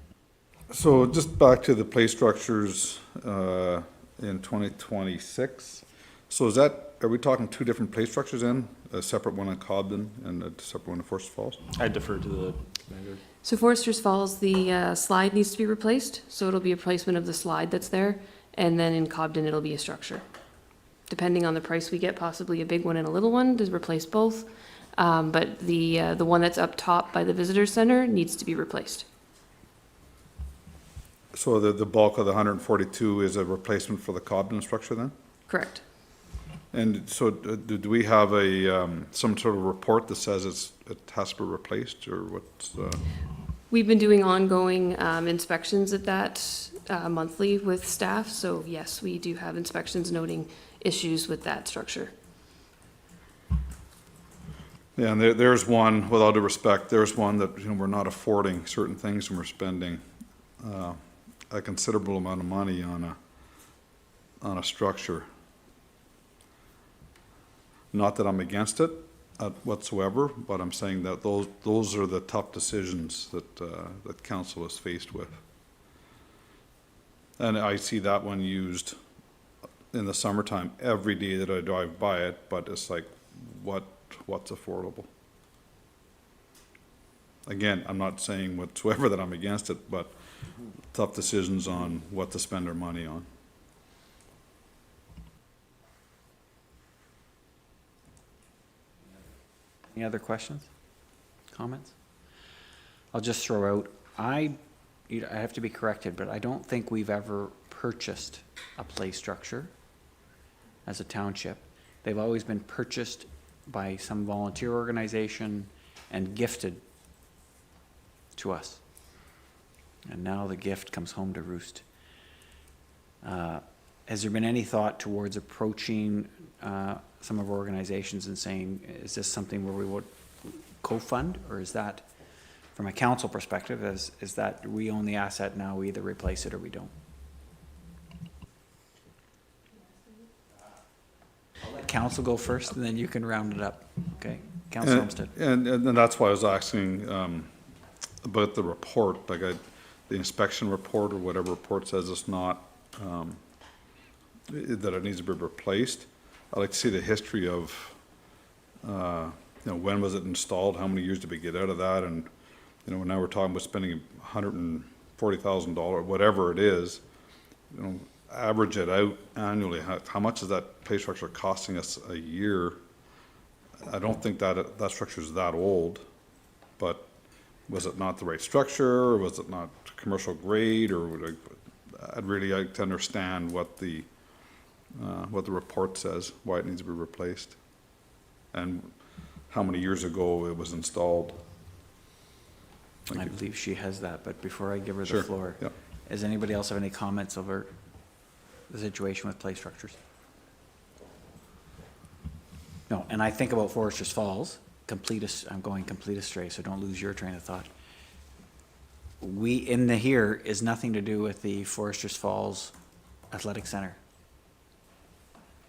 So just back to the play structures in 2026. So is that, are we talking two different play structures in? A separate one in Cobden and a separate one in Forest Falls? I defer to the commander. So Foresters Falls, the slide needs to be replaced, so it'll be a replacement of the slide that's there, and then in Cobden, it'll be a structure. Depending on the price we get, possibly a big one and a little one to replace both, but the one that's up top by the visitor center needs to be replaced. So the bulk of the 142 is a replacement for the Cobden structure then? Correct. And so do we have a, some sort of report that says it has to be replaced, or what's, We've been doing ongoing inspections at that monthly with staff, so yes, we do have inspections noting issues with that structure. yeah, and there's one, with all due respect, there's one that, you know, we're not affording certain things and we're spending a considerable amount of money on a structure. Not that I'm against it whatsoever, but I'm saying that those are the tough decisions that council is faced with. And I see that one used in the summertime every day that I drive by it, but it's like, what's affordable? Again, I'm not saying whatsoever that I'm against it, but tough decisions on what to spend our money on. Any other questions, comments? I'll just throw out, I have to be corrected, but I don't think we've ever purchased a play structure as a township. They've always been purchased by some volunteer organization and gifted to us. And now the gift comes home to roost. Has there been any thought towards approaching some of our organizations and saying, is this something where we would co-fund, or is that, from a council perspective, is that we own the asset now, we either replace it or we don't? I'll let council go first, and then you can round it up, okay? Councilor Olmsted. And that's why I was asking about the report, like the inspection report or whatever report says it's not, that it needs to be replaced. I'd like to see the history of, you know, when was it installed, how many years did we get out of that, and, you know, now we're talking about spending $140,000, whatever it is, you know, average it out annually, how much is that play structure costing us a year? I don't think that structure is that old, but was it not the right structure, or was it not commercial grade, or I'd really like to understand what the report says, why it needs to be replaced, and how many years ago it was installed. I believe she has that, but before I give her the Sure, floor, yep. does anybody else have any comments over the situation with play structures? No, and I think about Foresters Falls, I'm going complete astray, so don't lose your train of thought. In the here is nothing to do with the Foresters Falls Athletic Center.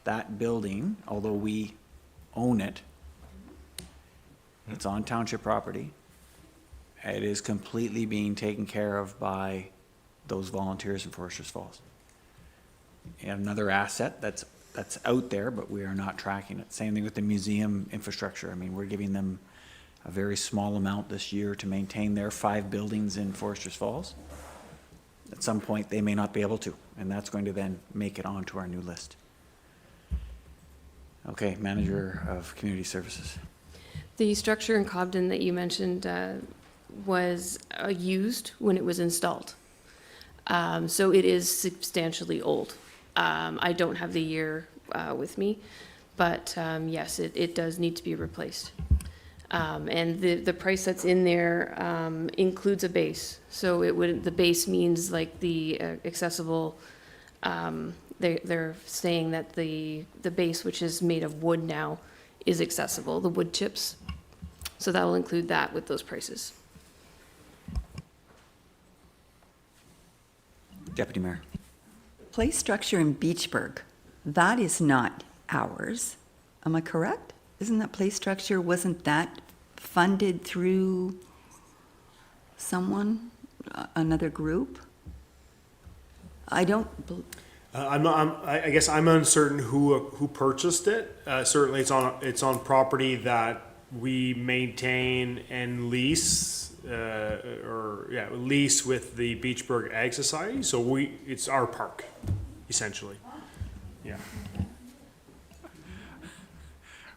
That building, although we own it, it's on township property. It is completely being taken care of by those volunteers in Foresters Falls. And another asset that's out there, but we are not tracking it. Same thing with the museum infrastructure. I mean, we're giving them a very small amount this year to maintain their 5 buildings in Foresters Falls. At some point, they may not be able to, and that's going to then make it onto our new list. Okay, Manager of Community Services. The structure in Cobden that you mentioned was used when it was installed. So it is substantially old. I don't have the year with me, but yes, it does need to be replaced. And the price that's in there includes a base. So the base means like the accessible, they're saying that the base, which is made of wood now, is accessible, the wood chips. So that will include that with those prices. Deputy Mayor. Play structure in Beachburg, that is not ours. Am I correct? Isn't that play structure, wasn't that funded through someone? another group? I don't, I guess I'm uncertain who purchased it. Certainly, it's on property that we maintain and lease, lease with the Beachburg Ag Society. So it's our park, essentially. Yeah.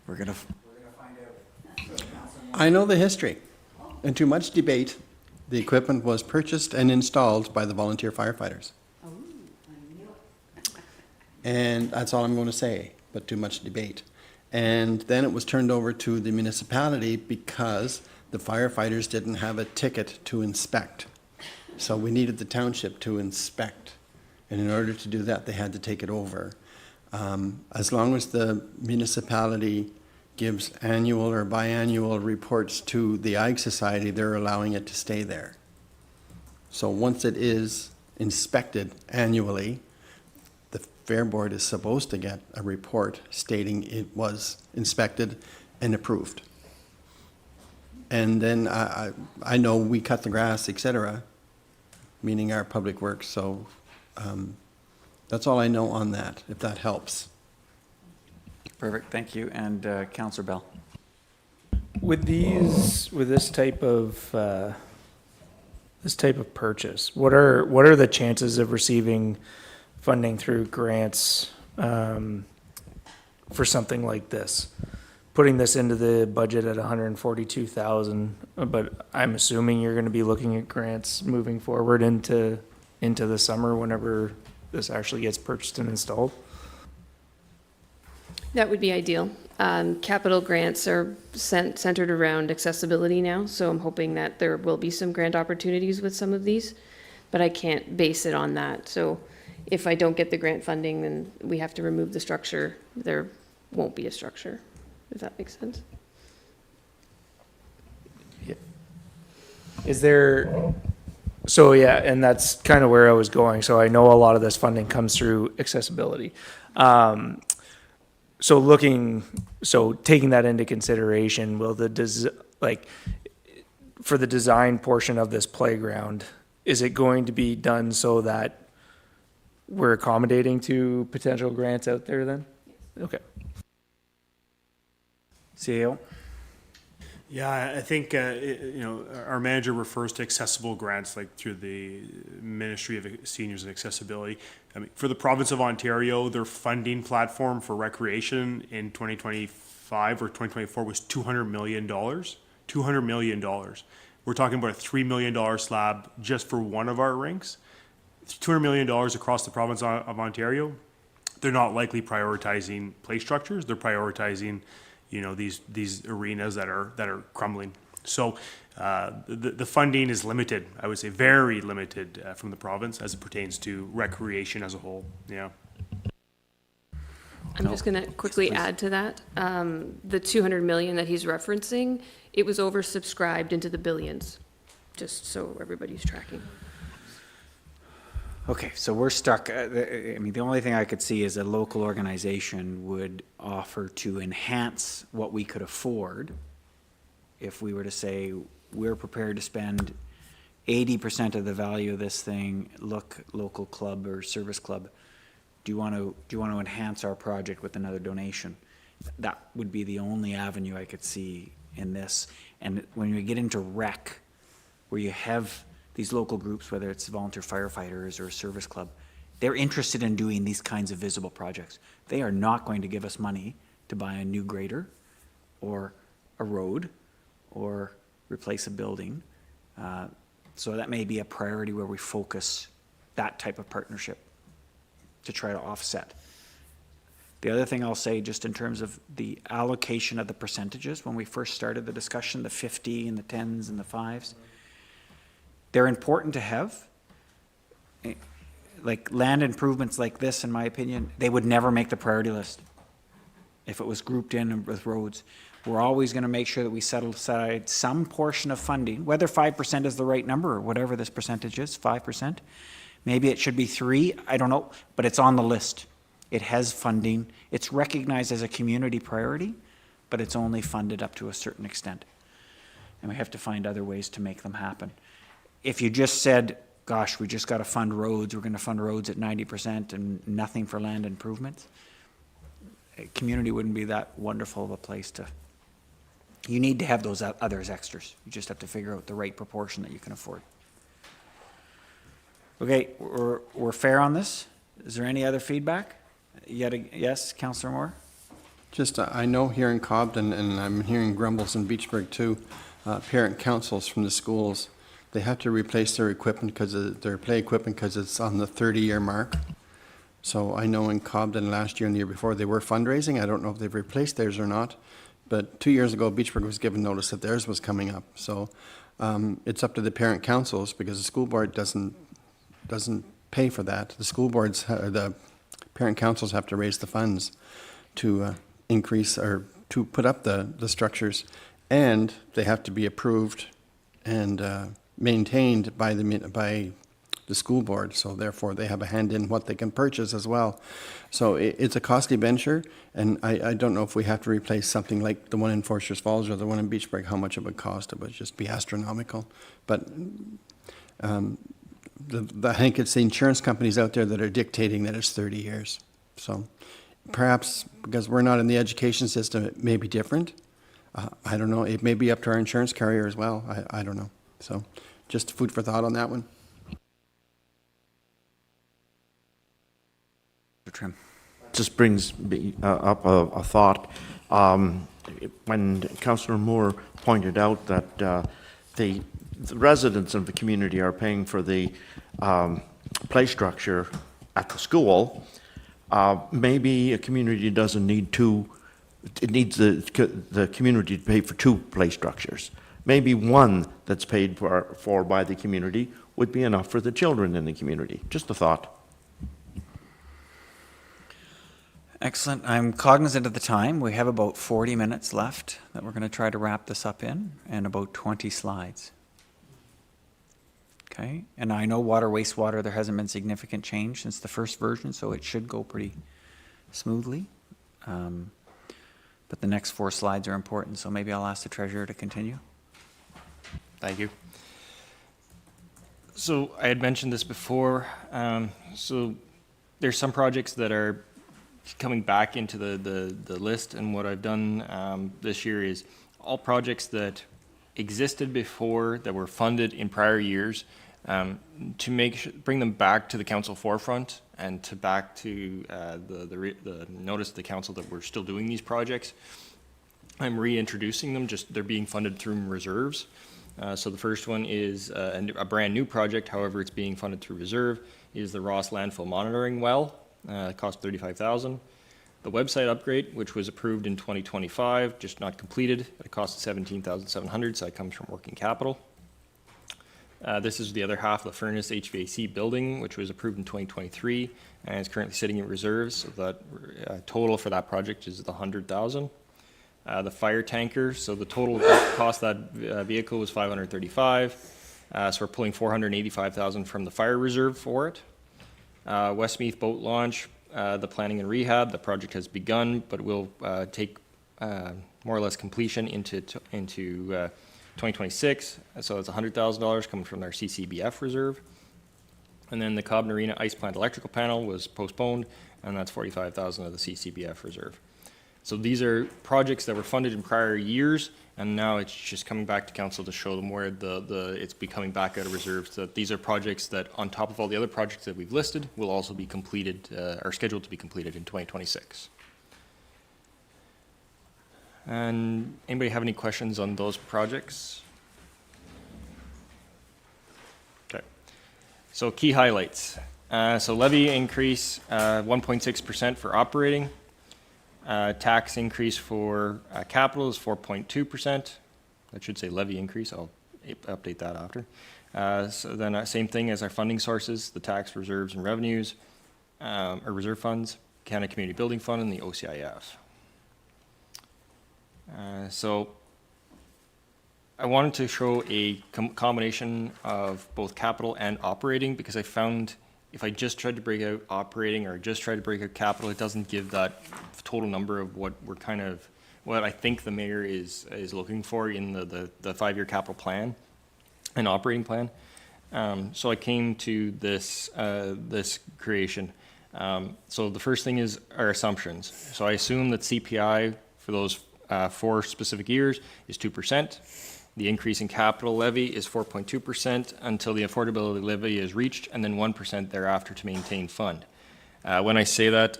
We're gonna, I know the history. And to much debate, the equipment was purchased and installed by the volunteer firefighters. And that's all I'm going to say, but too much debate. And then it was turned over to the municipality because the firefighters didn't have a ticket to inspect. So we needed the township to inspect. And in order to do that, they had to take it over. As long as the municipality gives annual or biannual reports to the Ag Society, they're allowing it to stay there. So once it is inspected annually, the Fair Board is supposed to get a report stating it was inspected and approved. And then I know we cut the grass, et cetera, meaning our public works, so that's all I know on that, if that helps. perfect, thank you. And Councillor Bell. With this type of purchase, what are the chances of receiving funding through grants for something like this? Putting this into the budget at 142,000, but I'm assuming you're going to be looking at grants moving forward into the summer whenever this actually gets purchased and installed. That would be ideal. Capital grants are centered around accessibility now, so I'm hoping that there will be some grant opportunities with some of these, but I can't base it on that. So if I don't get the grant funding, then we have to remove the structure. There won't be a structure, if that makes sense. Is there, so yeah, and that's kind of where I was going. So I know a lot of this funding comes through accessibility. So taking that into consideration, will for the design portion of this playground, is it going to be done so that we're accommodating to potential grants out there then? Okay. CEO? Yeah, I think, our manager refers to accessible grants like through the Ministry of Seniors and Accessibility. I mean, for the province of Ontario, their funding platform for recreation in 2025 or 2024 was $200 million. $200 million. We're talking about a $3 million slab just for one of our rinks. $200 million across the province of Ontario. They're not likely prioritizing play structures. They're prioritizing these arenas that are crumbling. So the funding is limited, I would say very limited from the province as it pertains to recreation as a whole, yeah. I'm just going to quickly add to that. The 200 million that he's referencing, it was oversubscribed into the billions, just so everybody's tracking. Okay, so we're stuck. I mean, the only thing I could see is a local organization would offer to enhance what we could afford if we were to say, we're prepared to spend 80% of the value of this thing, look, local club or service club, do you want to enhance our project with another donation? That would be the only avenue I could see in this. And when we get into rec, where you have these local groups, whether it's volunteer firefighters or a service club, they're interested in doing these kinds of visible projects. They are not going to give us money to buy a new grader or a road or replace a building. So that may be a priority where we focus that type of partnership to try to offset. The other thing I'll say, just in terms of the allocation of the percentages, when we first started the discussion, the 50 and the 10s and the 5s, they're important to have. Like land improvements like this, in my opinion, they would never make the priority list if it was grouped in with roads. We're always going to make sure that we set aside some portion of funding, whether 5% is the right number or whatever this percentage is, 5%. Maybe it should be 3, I don't know, but it's on the list. It has funding. It's recognized as a community priority, but it's only funded up to a certain extent. And we have to find other ways to make them happen. if you just said, gosh, we just gotta fund roads, we're gonna fund roads at 90% and nothing for land improvements, a community wouldn't be that wonderful of a place to, you need to have those others extras. You just have to figure out the right proportion that you can afford. Okay, we're fair on this? Is there any other feedback? Yes, Councillor Moore? Just, I know here in Cobden, and I'm hearing grumbles in Beachburg too, parent councils from the schools, they have to replace their equipment their play equipment because it's on the 30-year mark. So I know in Cobden last year and the year before, they were fundraising. I don't know if they've replaced theirs or not. But 2 years ago, Beachburg was given notice that theirs was coming up. So it's up to the parent councils because the school board doesn't pay for that. The school boards, the parent councils have to raise the funds to increase or to put up the structures, and they have to be approved and maintained by the school board. So therefore, they have a hand in what they can purchase as well. So it's a costly venture, and I don't know if we have to replace something like the one in Forsters Falls or the one in Beachburg, how much it would cost. It would just be astronomical. But I think it's the insurance companies out there that are dictating that it's 30 years. So perhaps because we're not in the education system, it may be different. I don't know. It may be up to our insurance carrier as well. I don't know. So just food for thought on that one. Trim. Just brings me up a thought. When Councillor Moore pointed out that the residents of the community are paying for the play structure at the school, maybe a community doesn't need two. It needs the community to pay for two play structures. Maybe one that's paid for by the community would be enough for the children in the community. Just a thought. Excellent. I'm cognizant of the time. We have about 40 minutes left that we're going to try to wrap this up in, and about 20 slides. Okay, and I know water, wastewater, there hasn't been significant change since the first version, so it should go pretty smoothly. But the next 4 slides are important, so maybe I'll ask the treasurer to continue. Thank you. So I had mentioned this before. So there's some projects that are coming back into the list, and what I've done this year is all projects that existed before that were funded in prior years to bring them back to the council forefront and to back to the notice of the council that we're still doing these projects. I'm reintroducing them, just they're being funded through reserves. So the first one is a brand new project, however it's being funded through reserve, is the Ross landfill monitoring well. It cost $35,000. The website upgrade, which was approved in 2025, just not completed, at a cost of $17,700, so that comes from working capital. This is the other half of the furnace HVAC building, which was approved in 2023, and is currently sitting in reserves, so that total for that project is the $100,000. The fire tanker, so the total cost of that vehicle was $535,000, so we're pulling $485,000 from the fire reserve for it. Westmeath boat launch, the planning and rehab, the project has begun, but will take more or less completion into 2026. So it's $100,000 coming from our CCBF reserve. And then the Cobden Arena ice plant electrical panel was postponed, and that's $45,000 of the CCBF reserve. So these are projects that were funded in prior years, and now it's just coming back to council to show them where it's be coming back out of reserves. So these are projects that, on top of all the other projects that we've listed, will also be completed, are scheduled to be completed in 2026. And anybody have any questions on those projects? Okay. So key highlights. So levy increase, 1.6% for operating. Tax increase for capital is 4.2%. That should say levy increase. I'll update that after. So then same thing as our funding sources, the tax reserves and revenues, or reserve funds, Canada Community Building Fund, and the OCIF. So I wanted to show a combination of both capital and operating, because I found if I just tried to break out operating or just tried to break out capital, it doesn't give that total number of what I think the mayor is looking for in the 5-year capital plan and operating plan. So I came to this, this creation. So the first thing is our assumptions. So I assume that CPI for those 4 specific years is 2%. The increase in capital levy is 4.2% until the affordability levy is reached, and then 1% thereafter to maintain fund. When I say that,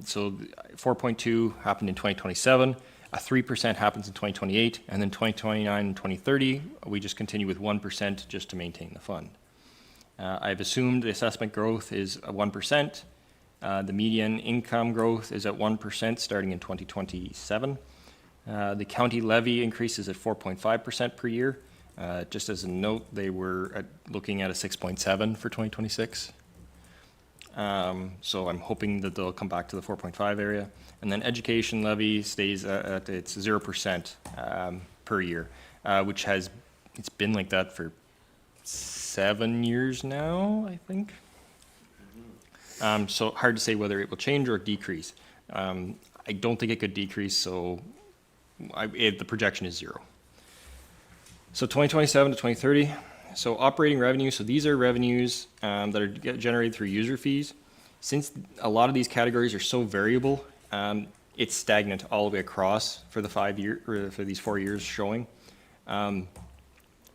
so 4.2 happened in 2027, a 3% happens in 2028, and then 2029 and 2030, we just continue with 1% just to maintain the fund. I've assumed the assessment growth is 1%. The median income growth is at 1% starting in 2027. The county levy increases at 4.5% per year. Just as a note, they were looking at a 6.7 for 2026. So I'm hoping that they'll come back to the 4.5 area. And then education levy stays at its 0% per year, which it's been like that for 7 years now, I think. So hard to say whether it will change or decrease. I don't think it could decrease, so the projection is 0. So 2027 to 2030, so operating revenue, so these are revenues that are generated through user fees. Since a lot of these categories are so variable, it's stagnant all the way across for the 5 year, or for these 4 years showing.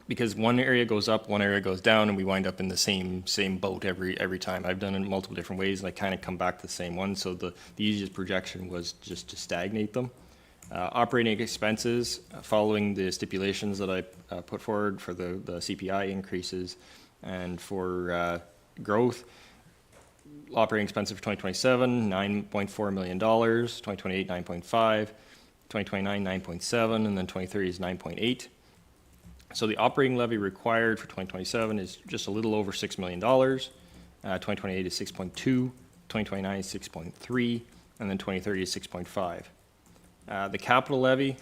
Because one area goes up, one area goes down, and we wind up in the same boat every time. I've done it in multiple different ways, and I kind of come back to the same one. So the easiest projection was just to stagnate them. Operating expenses, following the stipulations that I put forward for the CPI increases and for growth, operating expenses for 2027, $9.4 million, 2028, 9.5, 2029, 9.7, and then 2030 is 9.8. So the operating levy required for 2027 is just a little over $6 million. 2028 is 6.2, 2029 is 6.3, and then 2030 is 6.5. The capital levy,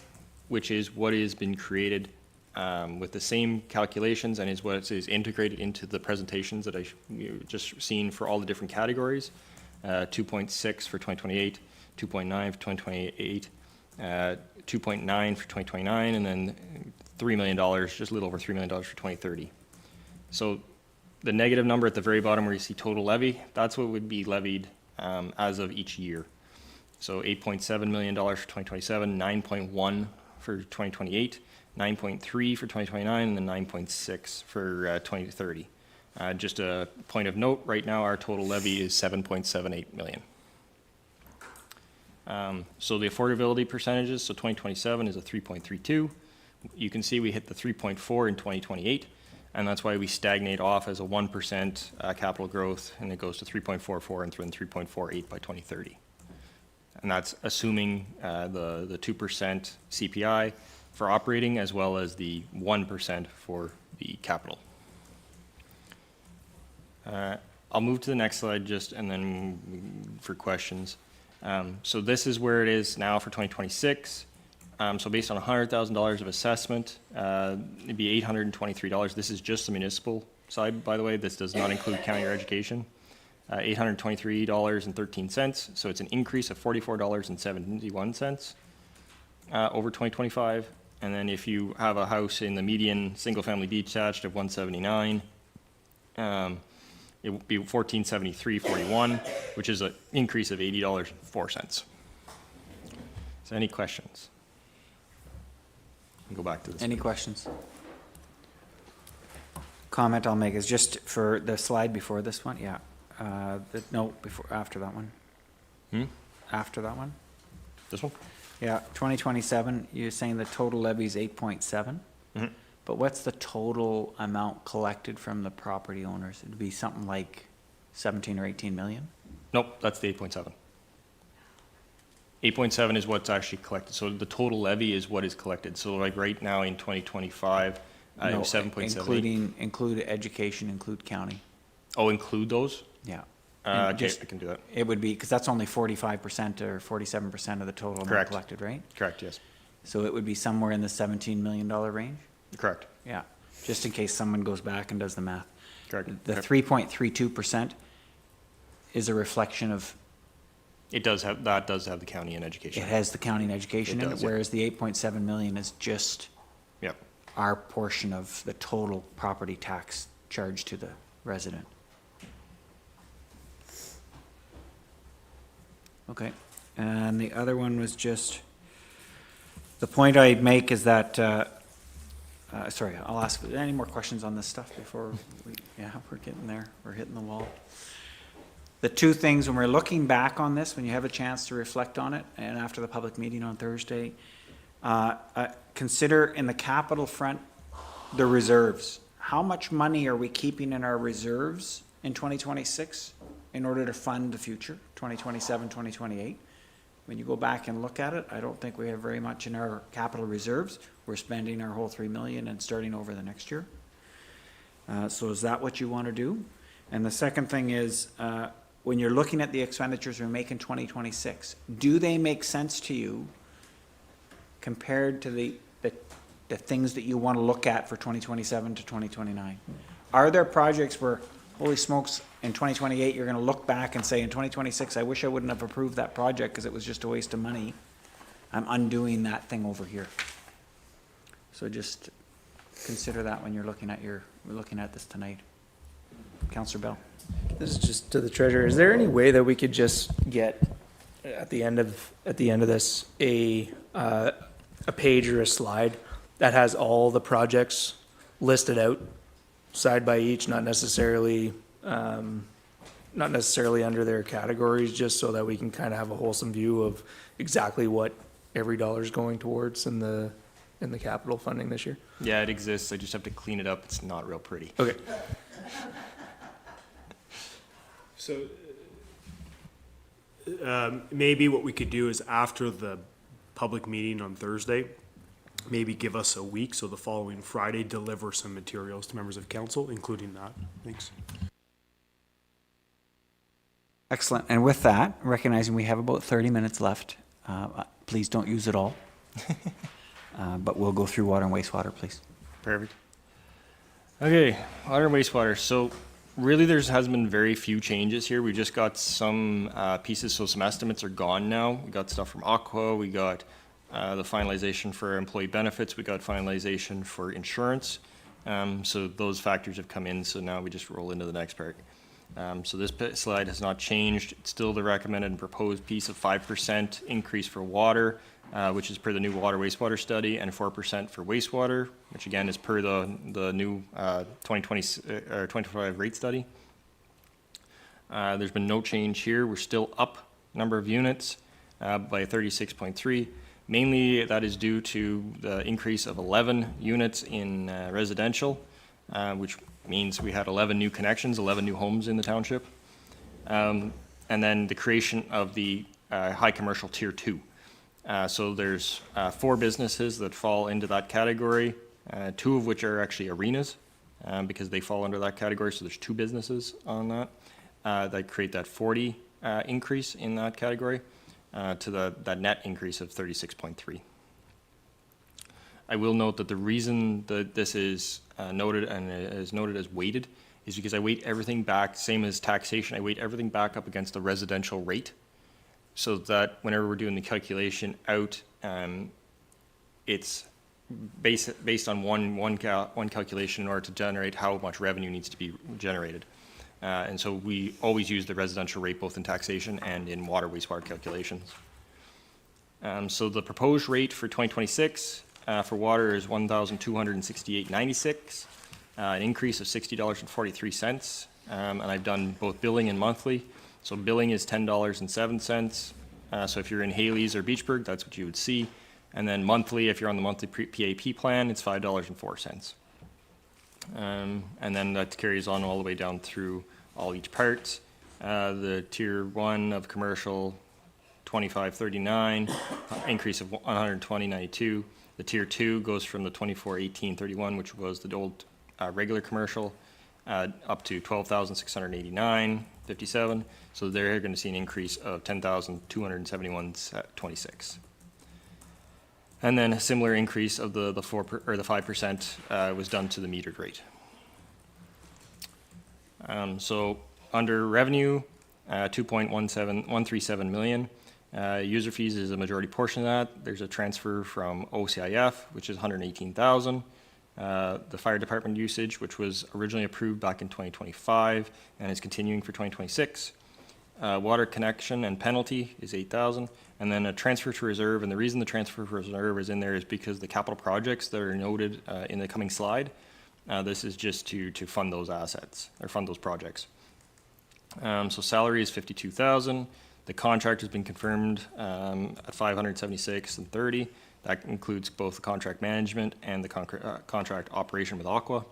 which is what has been created with the same calculations and is what is integrated into the presentations that just seen for all the different categories, 2.6 for 2028, 2.9 for 2028, 2.9 for 2029, and then $3 million, just a little over $3 million for 2030. So the negative number at the very bottom where you see total levy, that's what would be levied as of each year. So $8.7 million for 2027, 9.1 for 2028, 9.3 for 2029, and then 9.6 for 2030. Just a point of note, right now our total levy is 7.78 million. So the affordability percentages, so 2027 is a 3.32. You can see we hit the 3.4 in 2028, and that's why we stagnate off as a 1% capital growth, and it goes to 3.44 and then 3.48 by 2030. And that's assuming the 2% CPI for operating as well as the 1% for the capital. I'll move to the next slide just and then for questions. So this is where it is now for 2026. So based on $100,000 of assessment, it'd be $823. This is just the municipal side, by the way. This does not include county or education. $823.13. So it's an increase of $44.71 over 2025. And then if you have a house in the median single-family detached of 179, it would be $1,473.41, which is an increase of $80.04. So any questions? Go back to this. Any questions? Comment I'll make is just for the slide before this one, yeah. No, after that one. After that one? This one? Yeah, 2027, you're saying the total levy is 8.7? But what's the total amount collected from the property owners? It'd be something like 17 or 18 million? Nope, that's the 8.7. 8.7 is what's actually collected. So the total levy is what is collected. So like right now in 2025, it No, was 7.7. include education, include county. Oh, include those? Yeah. Okay, Just- I can do that. It would be, because that's only 45% or 47% of the total amount Correct. collected, right? Correct, yes. So it would be somewhere in the $17 million range? Correct. Yeah, just in case someone goes back and does the math. Correct. The Yep. 3.32% is a reflection of, It does have, that does have the county and education. it has the county and education It in it, does, yeah. whereas the 8.7 million is just Yep. our portion of the total property tax charged to the resident. Okay, and the other one was just, the point I'd make is that, sorry, I'll ask, any more questions on this stuff before we, yeah, we're getting there, we're hitting the wall. The two things, when we're looking back on this, when you have a chance to reflect on it, and after the public meeting on Thursday, consider in the capital front, the reserves. How much money are we keeping in our reserves in 2026 in order to fund the future, 2027, 2028? When you go back and look at it, I don't think we have very much in our capital reserves. We're spending our whole 3 million and starting over the next year. So is that what you want to do? And the second thing is, when you're looking at the expenditures we make in 2026, do they make sense to you compared to the things that you want to look at for 2027 to 2029? Are there projects where, holy smokes, in 2028, you're going to look back and say, in 2026, I wish I wouldn't have approved that project because it was just a waste of money. I'm undoing that thing over here. So just consider that when you're looking at this tonight. Councillor Bell. This is just to the treasurer. Is there any way that we could just get at the end of this a page or a slide that has all the projects listed out side by each, not necessarily under their categories, just so that we can kind of have a wholesome view of exactly what every dollar is going towards in the capital funding this year? Yeah, it exists. I just have to clean it up. It's not real pretty. Okay. So maybe what we could do is after the public meeting on Thursday, maybe give us a week, so the following Friday, deliver some materials to members of council, including that. Thanks. Excellent. And with that, recognizing we have about 30 minutes left, please don't use it all. But we'll go through water and wastewater, please. Perfect. Okay, water and wastewater. So really has been very few changes here. We just got some pieces, so some estimates are gone now. We got stuff from Aqua, we got the finalization for employee benefits, we got finalization for insurance. So those factors have come in, so now we just roll into the next part. So this slide has not changed. It's still the recommended and proposed piece of 5% increase for water, which is per the new water wastewater study, and 4% for wastewater, which again is per the new 2025 rate study. There's been no change here. We're still up number of units by 36.3. Mainly that is due to the increase of 11 units in residential, which means we had 11 new connections, 11 new homes in the township. And then the creation of the high commercial tier 2. So there's 4 businesses that fall into that category, 2 of which are actually arenas, because they fall under that category. So there's 2 businesses on that that create that 40 increase in that category to that net increase of 36.3. I will note that the reason that this is noted and is noted as weighted is because I weight everything back, same as taxation, I weight everything back up against the residential rate, so that whenever we're doing the calculation out, it's based on one calculation in order to generate how much revenue needs to be generated. And so we always use the residential rate both in taxation and in water wastewater calculations. So the proposed rate for 2026 for water is $1,268.96, an increase of $60.43. And I've done both billing and monthly. So billing is $10.07. So if you're in Haley's or Beachburg, that's what you would see. And then monthly, if you're on the monthly PAP plan, it's $5.04. And then that carries on all the way down through each part. The tier 1 of commercial, $25.39, increase of $120.92. The tier 2 goes from the $24.18.31, which was the old regular commercial, up to $12,689.57. So they're going to see an increase of $10,271.26. And then a similar increase of the 5% was done to the metered rate. So under revenue, 2.137 million. User fees is a majority portion of that. There's a transfer from OCIF, which is 118,000. the fire department usage, which was originally approved back in 2025 and is continuing for 2026. Water connection and penalty is 8,000, and then a transfer to reserve. And the reason the transfer to reserve is in there is because the capital projects that are noted in the coming slide, this is just to fund those assets or fund those projects. So salary is 52,000. The contract has been confirmed at 576 and 30. That includes both the contract management and the contract operation with Aqua.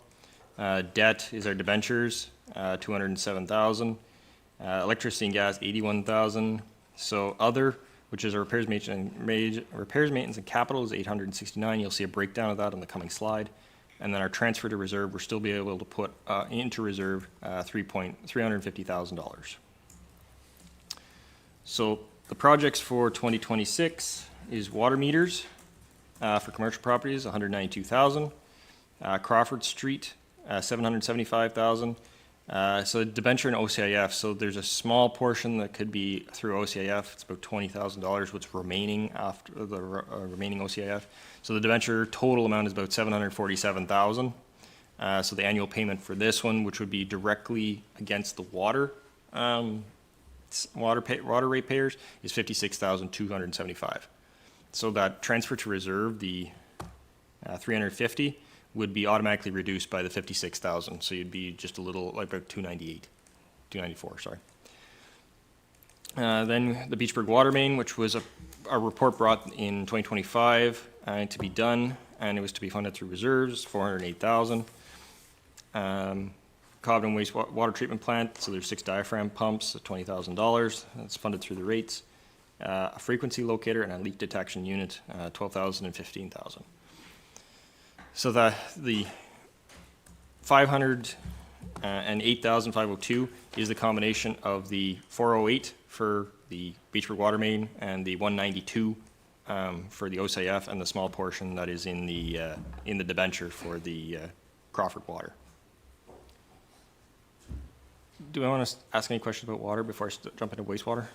Debt is our debentures, 207,000. Electricity and gas, 81,000. So other, which is our repairs, maintenance and capital, is 869. You'll see a breakdown of that on the coming slide. And then our transfer to reserve, we're still be able to put into reserve $350,000. So the projects for 2026 is water meters for commercial properties, 192,000. Crawford Street, 775,000. So debenture and OCIF, so there's a small portion that could be through OCIF. It's about $20,000 what's remaining after the remaining OCIF. So the debenture total amount is about $747,000. So the annual payment for this one, which would be directly against the water ratepayers, is $56,275. So that transfer to reserve, the 350, would be automatically reduced by the 56,000. So you'd be just a little, like about 294, sorry. Then the Beachburg water main, which was a report brought in 2025 to be done, and it was to be funded through reserves, 408,000. Cobden wastewater treatment plant, so there's 6 diaphragm pumps at $20,000. That's funded through the rates. A frequency locator and a leak detection unit, 12,000 and 15,000. So the 500 and 8,502 is the combination of the 408 for the Beachburg water main and the 192 for the OCIF, and the small portion that is in the debenture for the Crawford water. Do I want to ask any questions about water before I jump into wastewater?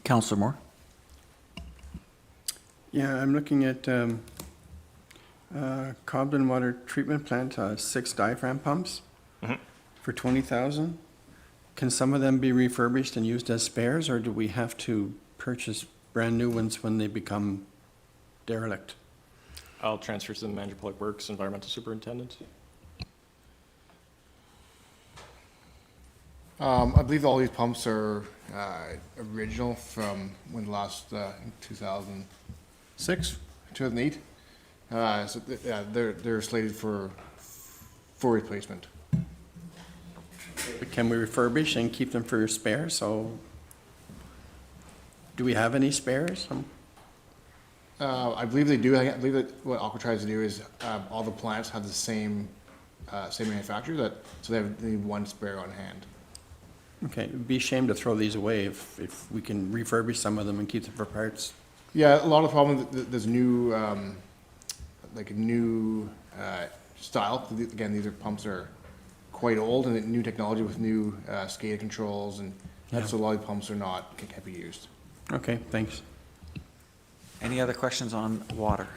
Councillor Moore? Yeah, I'm looking at Cobden Water Treatment Plant, 6 diaphragm pumps for 20,000. Can some of them be refurbished and used as spares, or do we have to purchase brand new ones when they become derelict? I'll transfer to the Manager of Public Works, Environmental Superintendent. I believe all these pumps are original from when last, in 2006, 2008. So they're slated for replacement. Can we refurbish and keep them for spares? So, do we have any spares? I believe they do. I believe that what Aqua tries to do is all the plants have the same manufacturer, so they need one spare on hand. Okay, it'd be a shame to throw these away if we can refurbish some of them and keep them for parts. Yeah, a lot of the problem, there's new, like a new style. Again, these pumps are quite old, and new technology with new SCADA controls, and so a lot of the pumps can't be used. Okay, thanks. Any other questions on water?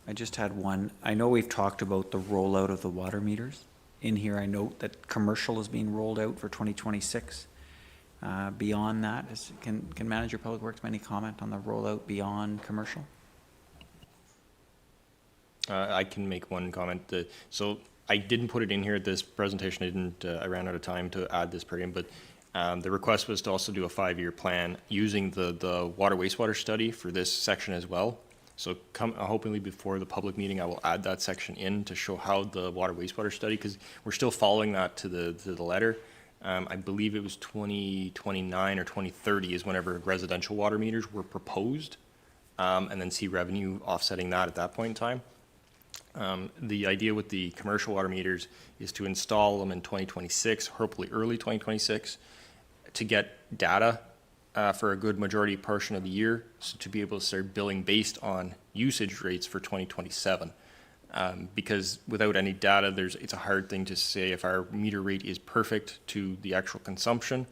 I just had one. I know we've talked about the rollout of the water meters. In here, I note that commercial is being rolled out for 2026. Beyond that, can Manager of Public Works make any comment on the rollout beyond commercial? I can make one comment. So I didn't put it in here at this presentation. I ran out of time to add this per diem, but the request was to also do a 5-year plan using the water wastewater study for this section as well. So hopefully before the public meeting, I will add that section in to show how the water wastewater study, because we're still following that to the letter. I believe it was 2029 or 2030 is whenever residential water meters were proposed, and then see revenue offsetting that at that point in time. The idea with the commercial water meters is to install them in 2026, hopefully early 2026, to get data for a good majority portion of the year, so to be able to start billing based on usage rates for 2027. Because without any data, it's a hard thing to say if our meter rate is perfect to the actual consumption,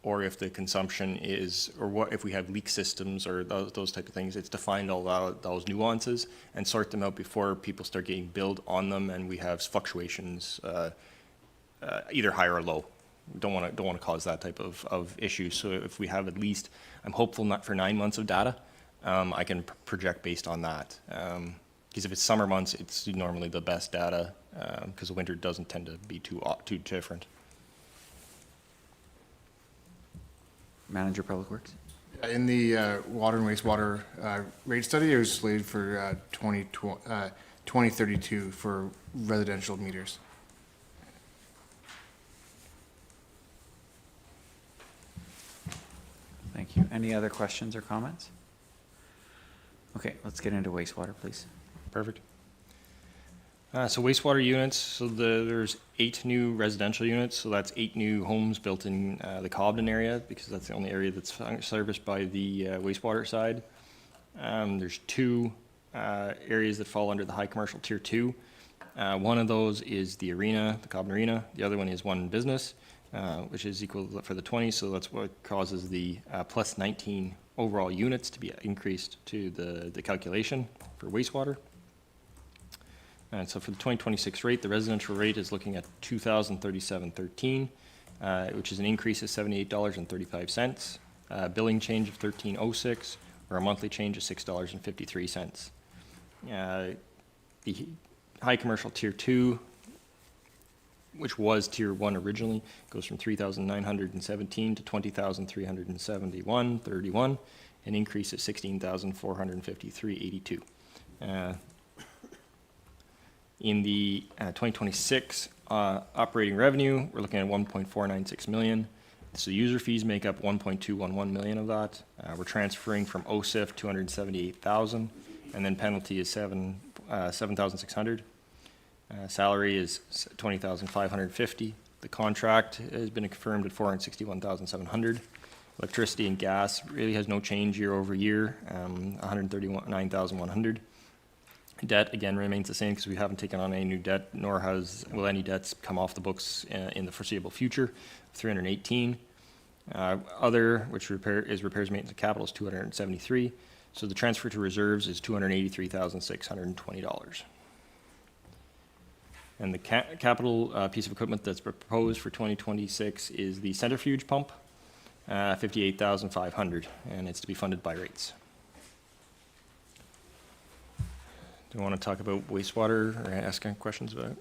or if the consumption is, or what, if we have leak systems or those type of things. It's to find all those nuances and sort them out before people start getting billed on them and we have fluctuations, either high or low. Don't want to cause that type of issue. So if we have at least, I'm hopeful not for 9 months of data, I can project based on that. Because if it's summer months, it's normally the best data, because the winter doesn't tend to be too different. Manager Public Works? In the water and wastewater rate study, it was slated for 2032 for residential meters. Thank you. Any other questions or comments? Okay, let's get into wastewater, please. Perfect. So wastewater units, so there's 8 new residential units, so that's 8 new homes built in the Cobden area, because that's the only area that's serviced by the wastewater side. There's 2 areas that fall under the high commercial tier 2. One of those is the arena, the Cobden Arena. The other one is one business, which is equal for the 20, so that's what causes the plus 19 overall units to be increased to the calculation for wastewater. And so for the 2026 rate, the residential rate is looking at $2,037.13, which is an increase of $78.35, billing change of $13.06, or a monthly change of $6.53. The high commercial tier 2, which was tier 1 originally, goes from $3,917 to $20,371.31, an increase of $16,453.82. In the 2026 operating revenue, we're looking at 1.496 million. So user fees make up 1.211 million of that. We're transferring from OSIF 278,000, and then penalty is 7,600. Salary is 20,550. The contract has been confirmed at 461,700. Electricity and gas really has no change year over year, 139,100. Debt, again, remains the same because we haven't taken on any new debt, nor will any debts come off the books in the foreseeable future, 318. Other, which is repairs, maintenance, and capital, is 273. So the transfer to reserves is $283,620. And the capital piece of equipment that's proposed for 2026 is the centrifuge pump, 58,500, and it's to be funded by rates. Do you want to talk about wastewater or ask any questions about it?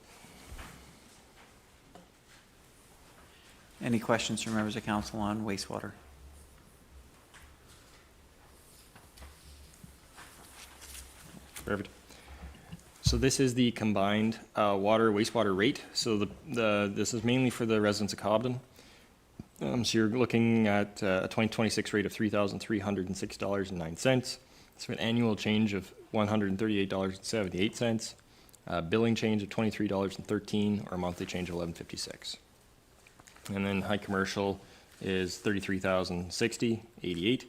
Any questions from members of council on wastewater? Perfect. So this is the combined wastewater rate. So this is mainly for the residents of Cobden. So you're looking at a 2026 rate of $3,306.09. So an annual change of $138.78, billing change of $23.13, or a monthly change of $11.56. And then high commercial is $33,060.88,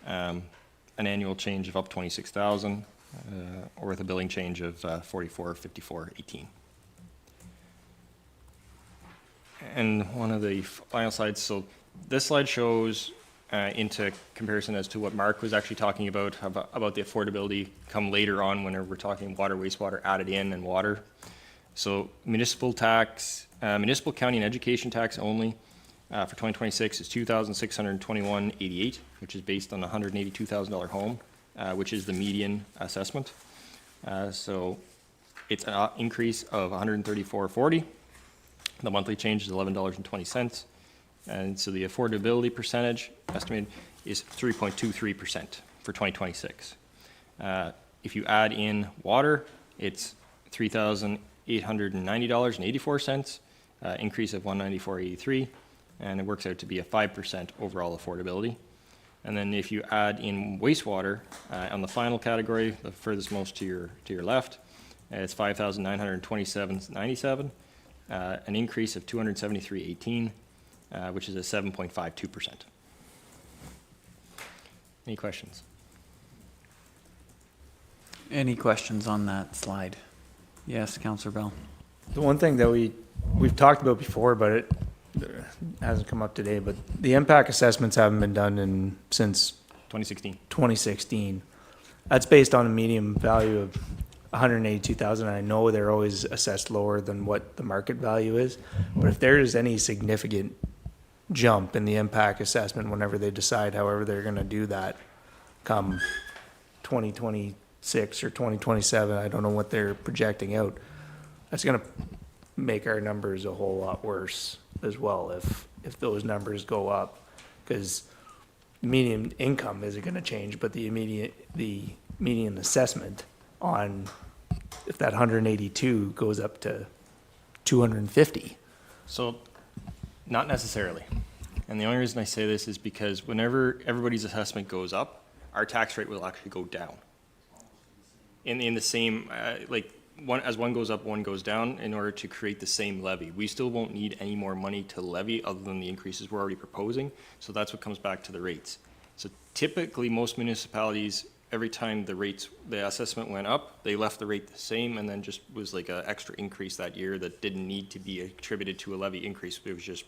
an annual change of up 26,000, or with a billing change of $44.54.18. And one of the final slides, so this slide shows into comparison as to what Mark was actually talking about the affordability come later on when we're talking water, wastewater added in, and water. So municipal tax, municipal, county, and education tax only for 2026 is $2,621.88, which is based on a $182,000 home, which is the median assessment. So it's an increase of $134.40. The monthly change is $11.20. And so the affordability percentage estimated is 3.23% for 2026. If you add in water, it's $3,890.84, increase of $194.83, and it works out to be a 5% overall affordability. And then if you add in wastewater, on the final category, the furthest most to your left, it's $5,927.97, an increase of $273.18. Which is a 7.52%. Any questions? Any questions on that slide? Yes, Councillor Bell. The one thing that we've talked about before, but hasn't come up today, but the impact assessments haven't been done since 2016. 2016. That's based on a median value of 182,000. I know they're always assessed lower than what the market value is, but if there is any significant jump in the impact assessment whenever they decide however they're going to do that come 2026 or 2027, I don't know what they're projecting out, that's going to make our numbers a whole lot worse as well if those numbers go up, because median income isn't going to change, but the median assessment on if that 182 goes up to 250. So, not necessarily. And the only reason I say this is because whenever everybody's assessment goes up, our tax rate will actually go down. In the same, as one goes up, one goes down in order to create the same levy. We still won't need any more money to levy other than the increases we're already proposing. So that's what comes back to the rates. So typically, most municipalities, every time the assessment went up, they left the rate the same and then just was like an extra increase that year that didn't need to be attributed to a levy increase. It was just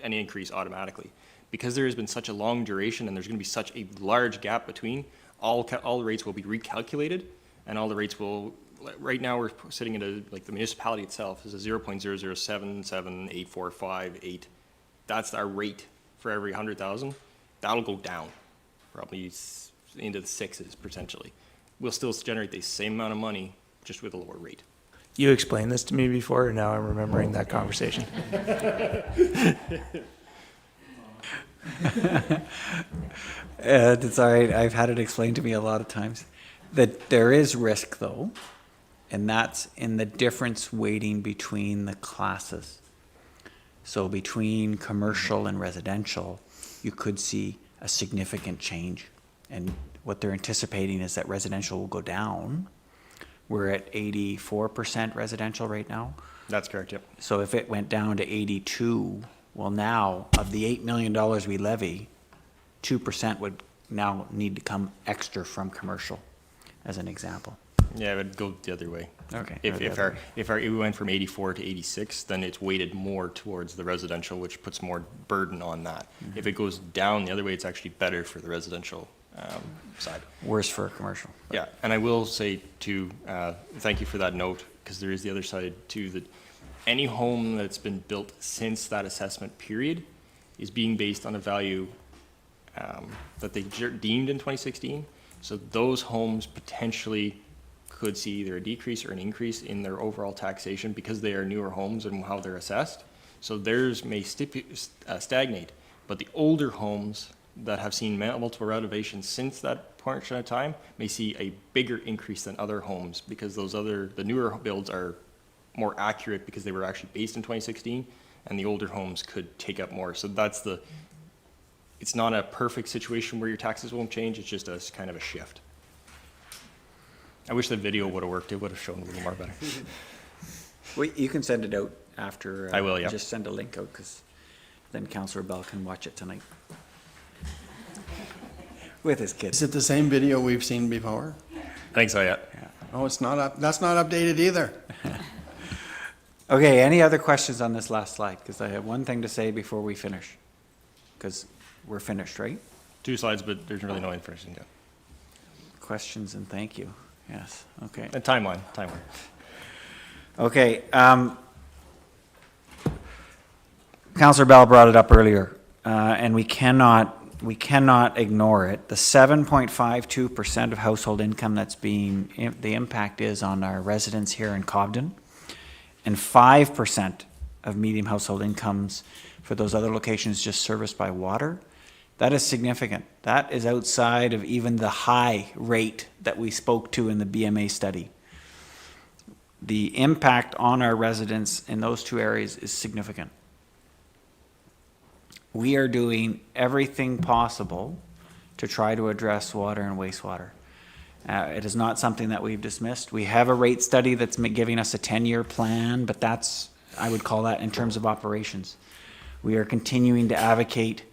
an increase automatically. Because there has been such a long duration and there's going to be such a large gap between, all the rates will be recalculated, and all the rates will, right now we're sitting at the municipality itself is a 0.0077845.8. That's our rate for every 100,000. That'll go down, probably into the sixes potentially. We'll still generate the same amount of money, just with a lower rate. You explained this to me before, and now I'm remembering that conversation. It's all right. I've had it explained to me a lot of times that there is risk though, and that's in the difference weighting between the classes. So between commercial and residential, you could see a significant change. And what they're anticipating is that residential will go down. We're at 84% residential right now. That's correct, yep. So if it went down to 82, well now, of the $8 million we levy, 2% would now need to come extra from commercial, as an example. Yeah, it would go the other way. Okay. If we went from 84 to 86, then it's weighted more towards the residential, which puts more burden on that. Mm-hmm. If it goes down the other way, it's actually better for the residential side. Worse for commercial. Yeah, and I will say too, thank you for that note, because there is the other side too, that any home that's been built since that assessment period is being based on a value that they deemed in 2016. So those homes potentially could see either a decrease or an increase in their overall taxation because they are newer homes and how they're assessed. So theirs may stagnate, but the older homes that have seen multiple renovations since that portion of time may see a bigger increase than other homes, because the newer builds are more accurate because they were actually based in 2016, and the older homes could take up more. So it's not a perfect situation where your taxes won't change, it's just a kind of a shift. I wish the video would have worked, it would have shown a little more better. Well, you can send it out after. I will, yeah. Just send a link out, because then Councillor Bell can watch it tonight. With his kids. Is it the same video we've seen before? I think so, yeah. Oh, it's not up, that's not updated either. Okay, any other questions on this last slide? Because I have one thing to say before we finish. Because we're finished, right? 2 slides, but there's really no information yet. Questions and thank you. Yes, okay. And timeline. Okay, Councillor Bell brought it up earlier, and we cannot ignore it. The 7.52% of household income the impact is on our residents here in Cobden, and 5% of medium household incomes for those other locations just serviced by water. That is significant. That is outside of even the high rate that we spoke to in the BMA study. The impact on our residents in those two areas is significant. We are doing everything possible to try to address water and wastewater. It is not something that we've dismissed. We have a rate study that's giving us a 10-year plan, but I would call that in terms of operations. We are continuing to advocate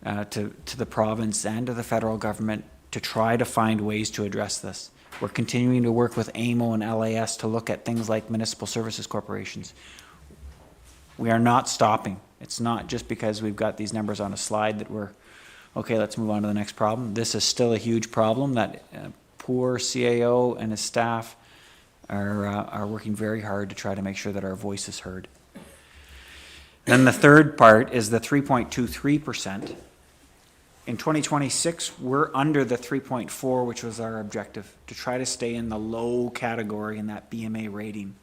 to the province and to the federal government to try to find ways to address this. We're continuing to work with AMO and LAS to look at things like municipal services corporations. We are not stopping. It's not just because we've got these numbers on a slide that we're, okay, let's move on to the next problem. This is still a huge problem that poor CAO and his staff are working very hard to try to make sure that our voice is heard. Then the third part is the 3.23%. In 2026, we're under the 3.4, which was our objective, to try to stay in the low category in that BMA rating.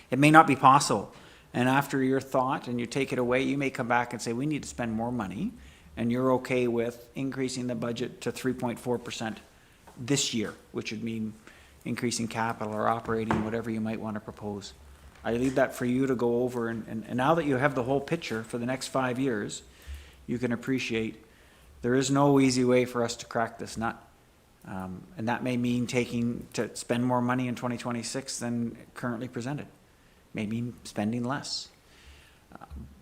It may not be possible, and after your thought and you take it away, you may come back and say, we need to spend more money, and you're okay with increasing the budget to 3.4% this year, which would mean increasing capital or operating, whatever you might want to propose. I leave that for you to go over, and now that you have the whole picture for the next 5 years, you can appreciate there is no easy way for us to crack this nut. And that may mean to spend more money in 2026 than currently presented. May mean spending less.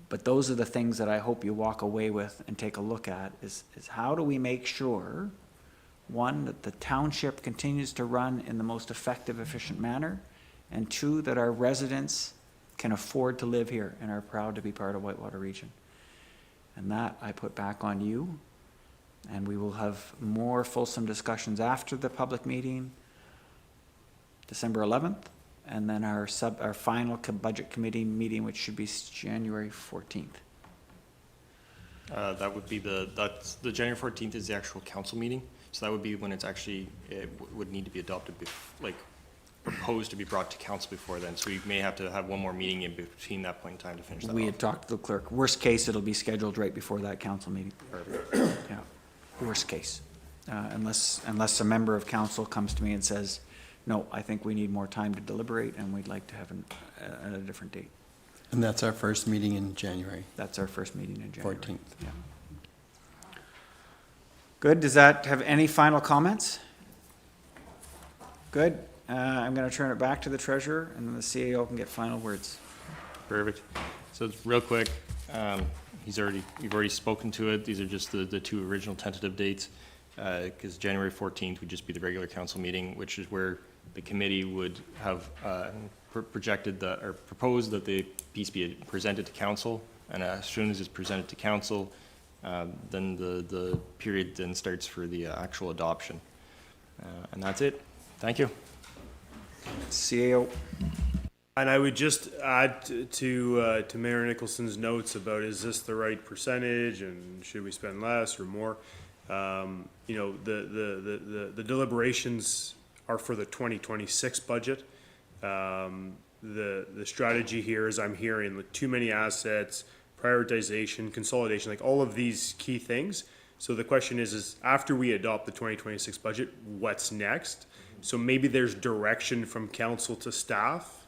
But those are the things that I hope you walk away with and take a look at is how do we make sure, one, that the township continues to run in the most effective, efficient manner, and two, that our residents can afford to live here and are proud to be part of Whitewater Region. And that I put back on you, and we will have more fulsome discussions after the public meeting, December 11th, and then our final budget committee meeting, which should be January 14th. That would be the January 14th is the actual council meeting. So that would be when it's actually, it would need to be adopted, proposed to be brought to council before then. So we may have to have one more meeting in between that point in time to finish that We off. had talked to the clerk. Worst case, it'll be scheduled right before that council meeting. Yeah, worst case. Unless a member of council comes to me and says, no, I think we need more time to deliberate and we'd like to have a different date. And that's our first meeting in January. That's our first meeting in January. 14th. Yeah. Good. Does that have any final comments? Good. I'm going to turn it back to the treasurer, and then the CAO can get final words. Perfect. So it's real quick, you've already spoken to it. These are just the two original tentative dates. Because January 14th would just be the regular council meeting, which is where the committee would have proposed that the piece be presented to council. And as soon as it's presented to council, then the period then starts for the actual adoption. And that's it. Thank you. CAO. And I would just add to Mayor Nicholson's notes about, is this the right percentage and should we spend less or more? You know, the deliberations are for the 2026 budget. The strategy here is I'm hearing like too many assets, prioritization, consolidation, like all of these key things. So the question is after we adopt the 2026 budget, what's next? So maybe there's direction from council to staff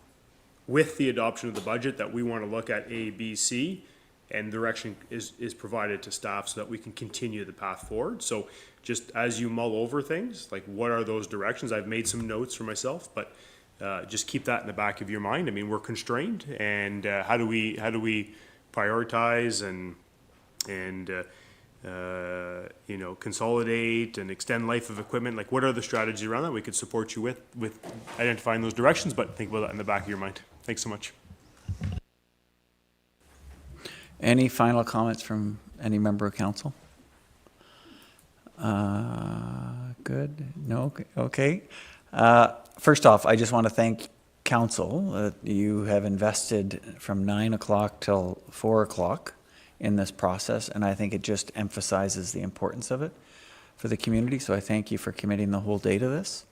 with the adoption of the budget that we want to look at A, B, C, and direction is provided to staff so that we can continue the path forward. So just as you mull over things, like what are those directions? I've made some notes for myself, but just keep that in the back of your mind. I mean, we're constrained, and how do we prioritize and you know, consolidate and extend life of equipment? Like, what are the strategies around that we could support you with identifying those directions? But think about that in the back of your mind. Thanks so much. Any final comments from any member of council? Good. No. Okay. First off, I just want to thank council. You have invested from 9 o'clock till 4 o'clock in this process, and I think it just emphasizes the importance of it for the community. So I thank you for committing the whole day to this.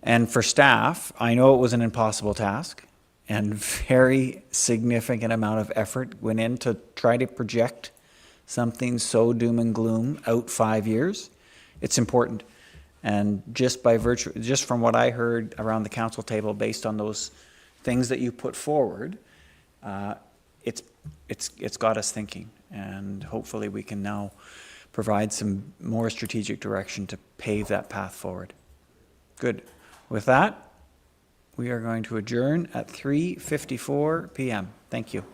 And for staff, I know it was an impossible task, and very significant amount of effort went in to try to project something so doom and gloom out 5 years. It's important. And just from what I heard around the council table, based on those things that you put forward, it's got us thinking. And hopefully we can now provide some more strategic direction to pave that path forward. Good. With that, we are going to adjourn at 3:54 p.m. Thank you.